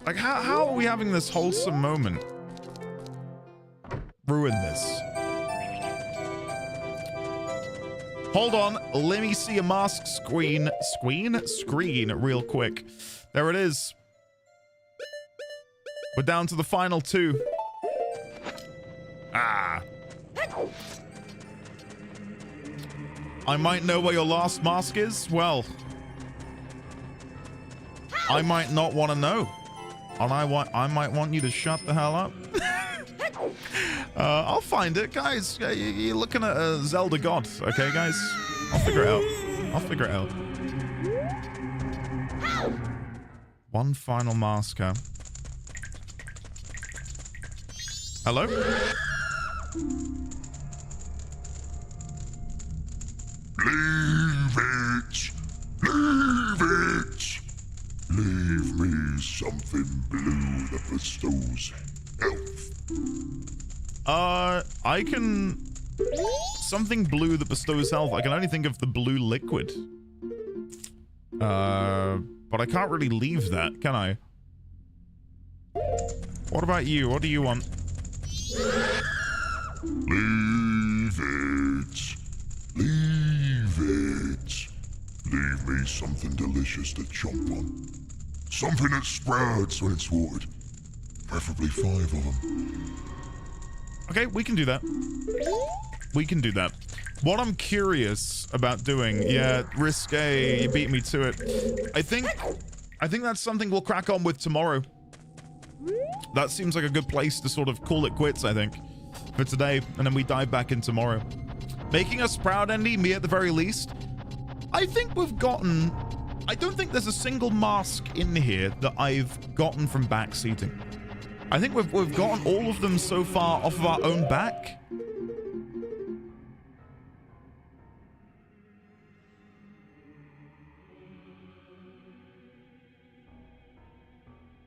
Like, how are we having this wholesome moment? Ruin this. Hold on. Let me see a mask screen real quick. There it is. We're down to the final two. Ah. I might know where your last mask is. Well, I might not want to know. And I might want you to shut the hell up. I'll find it, guys. You're looking at a Zelda god, okay, guys? I'll figure it out. I'll figure it out. One final masker. Hello? Leave it! Leave it! Leave me something blue that bestows health. I can... Something blue that bestows health. I can only think of the blue liquid. But I can't really leave that, can I? What about you? What do you want? Leave it. Leave it. Leave me something delicious to chomp on. Something that sprouts when it's watered. Preferably 5 of them. Okay, we can do that. We can do that. What I'm curious about doing, yeah, risque, you beat me to it. I think that's something we'll crack on with tomorrow. That seems like a good place to sort of call it quits, I think, for today, and then we dive back in tomorrow. Making us proud, Andy, me at the very least. I think we've gotten... I don't think there's a single mask in here that I've gotten from backseating. I think we've gotten all of them so far off of our own back.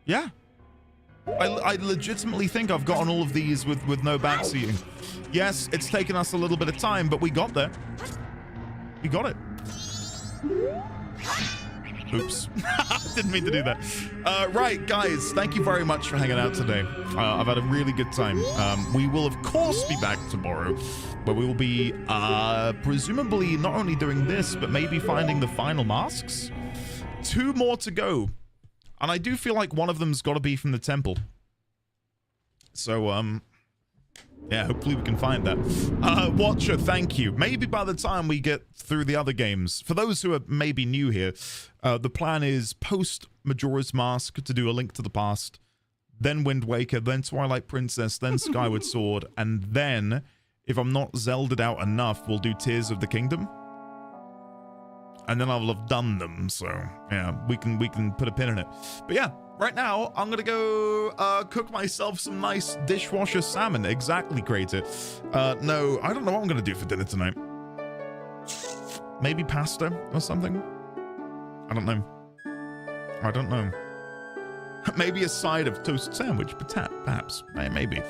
Yeah. I legitimately think I've gotten all of these with no backseating. Yes, it's taken us a little bit of time, but we got there. We got it. Oops. Didn't mean to do that. Right, guys, thank you very much for hanging out today. I've had a really good time. We will, of course, be back tomorrow, where we will be presumably not only doing this, but maybe finding the final masks. 2 more to go. And I do feel like one of them's got to be from the temple. So, yeah, hopefully we can find that. Watcher, thank you. Maybe by the time we get through the other games, for those who are maybe new here, the plan is post Majora's Mask to do A Link to the Past, then Wind Waker, then Twilight Princess, then Skyward Sword, and then, if I'm not Zelda'd out enough, we'll do Tears of the Kingdom. And then I'll have done them, so yeah, we can put a pin in it. But yeah, right now I'm gonna go cook myself some nice dishwasher salmon. Exactly, Crater. No, I don't know what I'm gonna do for dinner tonight. Maybe pasta or something. I don't know. I don't know. Maybe a side of toast sandwich, perhaps. Maybe.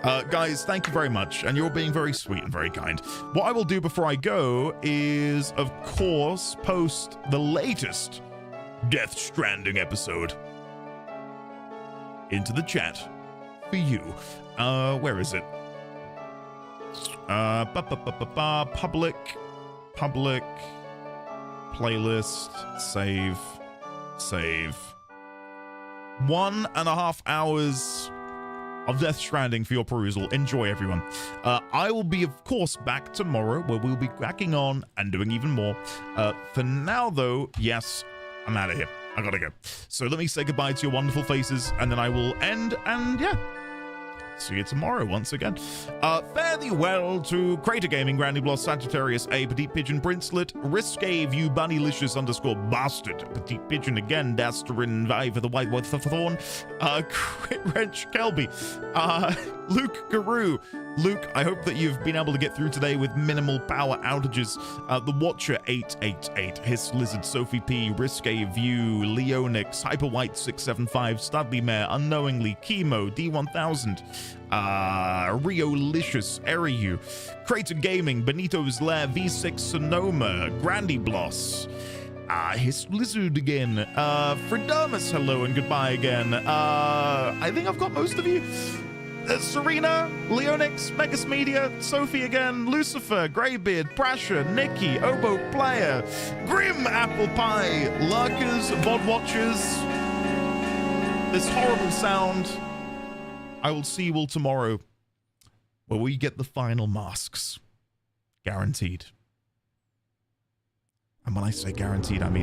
Guys, thank you very much. And you're being very sweet and very kind. What I will do before I go is, of course, post the latest Death Stranding episode into the chat for you. Where is it? Public, playlist, save. 1.5 hours of Death Stranding for your perusal. Enjoy, everyone. I will be, of course, back tomorrow, where we'll be cracking on and doing even more. For now, though, yes, I'm out of here. I gotta go. So let me say goodbye to your wonderful faces, and then I will end, and yeah. See you tomorrow once again. Fare thee well to Crater Gaming, Granny Bloss, Sagittarius, A, Petite Pigeon, Princelet, Risque View, Bunnylicious _ Bastard, Petite Pigeon again, Dasterin, Vi for the White Wolf for Thorn, Crit Wrench, Kelby, Luke Guru. Luke, I hope that you've been able to get through today with minimal power outages. The Watcher 888, Hiss Lizard, Sophie P, Risque View, Leonix, Hyper White 675, Studley Mare, Unknowingly, Chemo, D1000, Riolicious, Eriu, Crater Gaming, Benito's Lair, V6 Sonoma, Grandy Bloss, Hiss Lizard again, Fredomus, hello and goodbye again. I think I've got most of you. Serena, Leonix, Megas Media, Sophie again, Lucifer, Greybeard, Prasher, Nikki, Obo Player, Grim Apple Pie, Lurkers, VOD Watchers, this horrible sound. I will see you all tomorrow, where we get the final masks. Guaranteed. And when I say guaranteed, I mean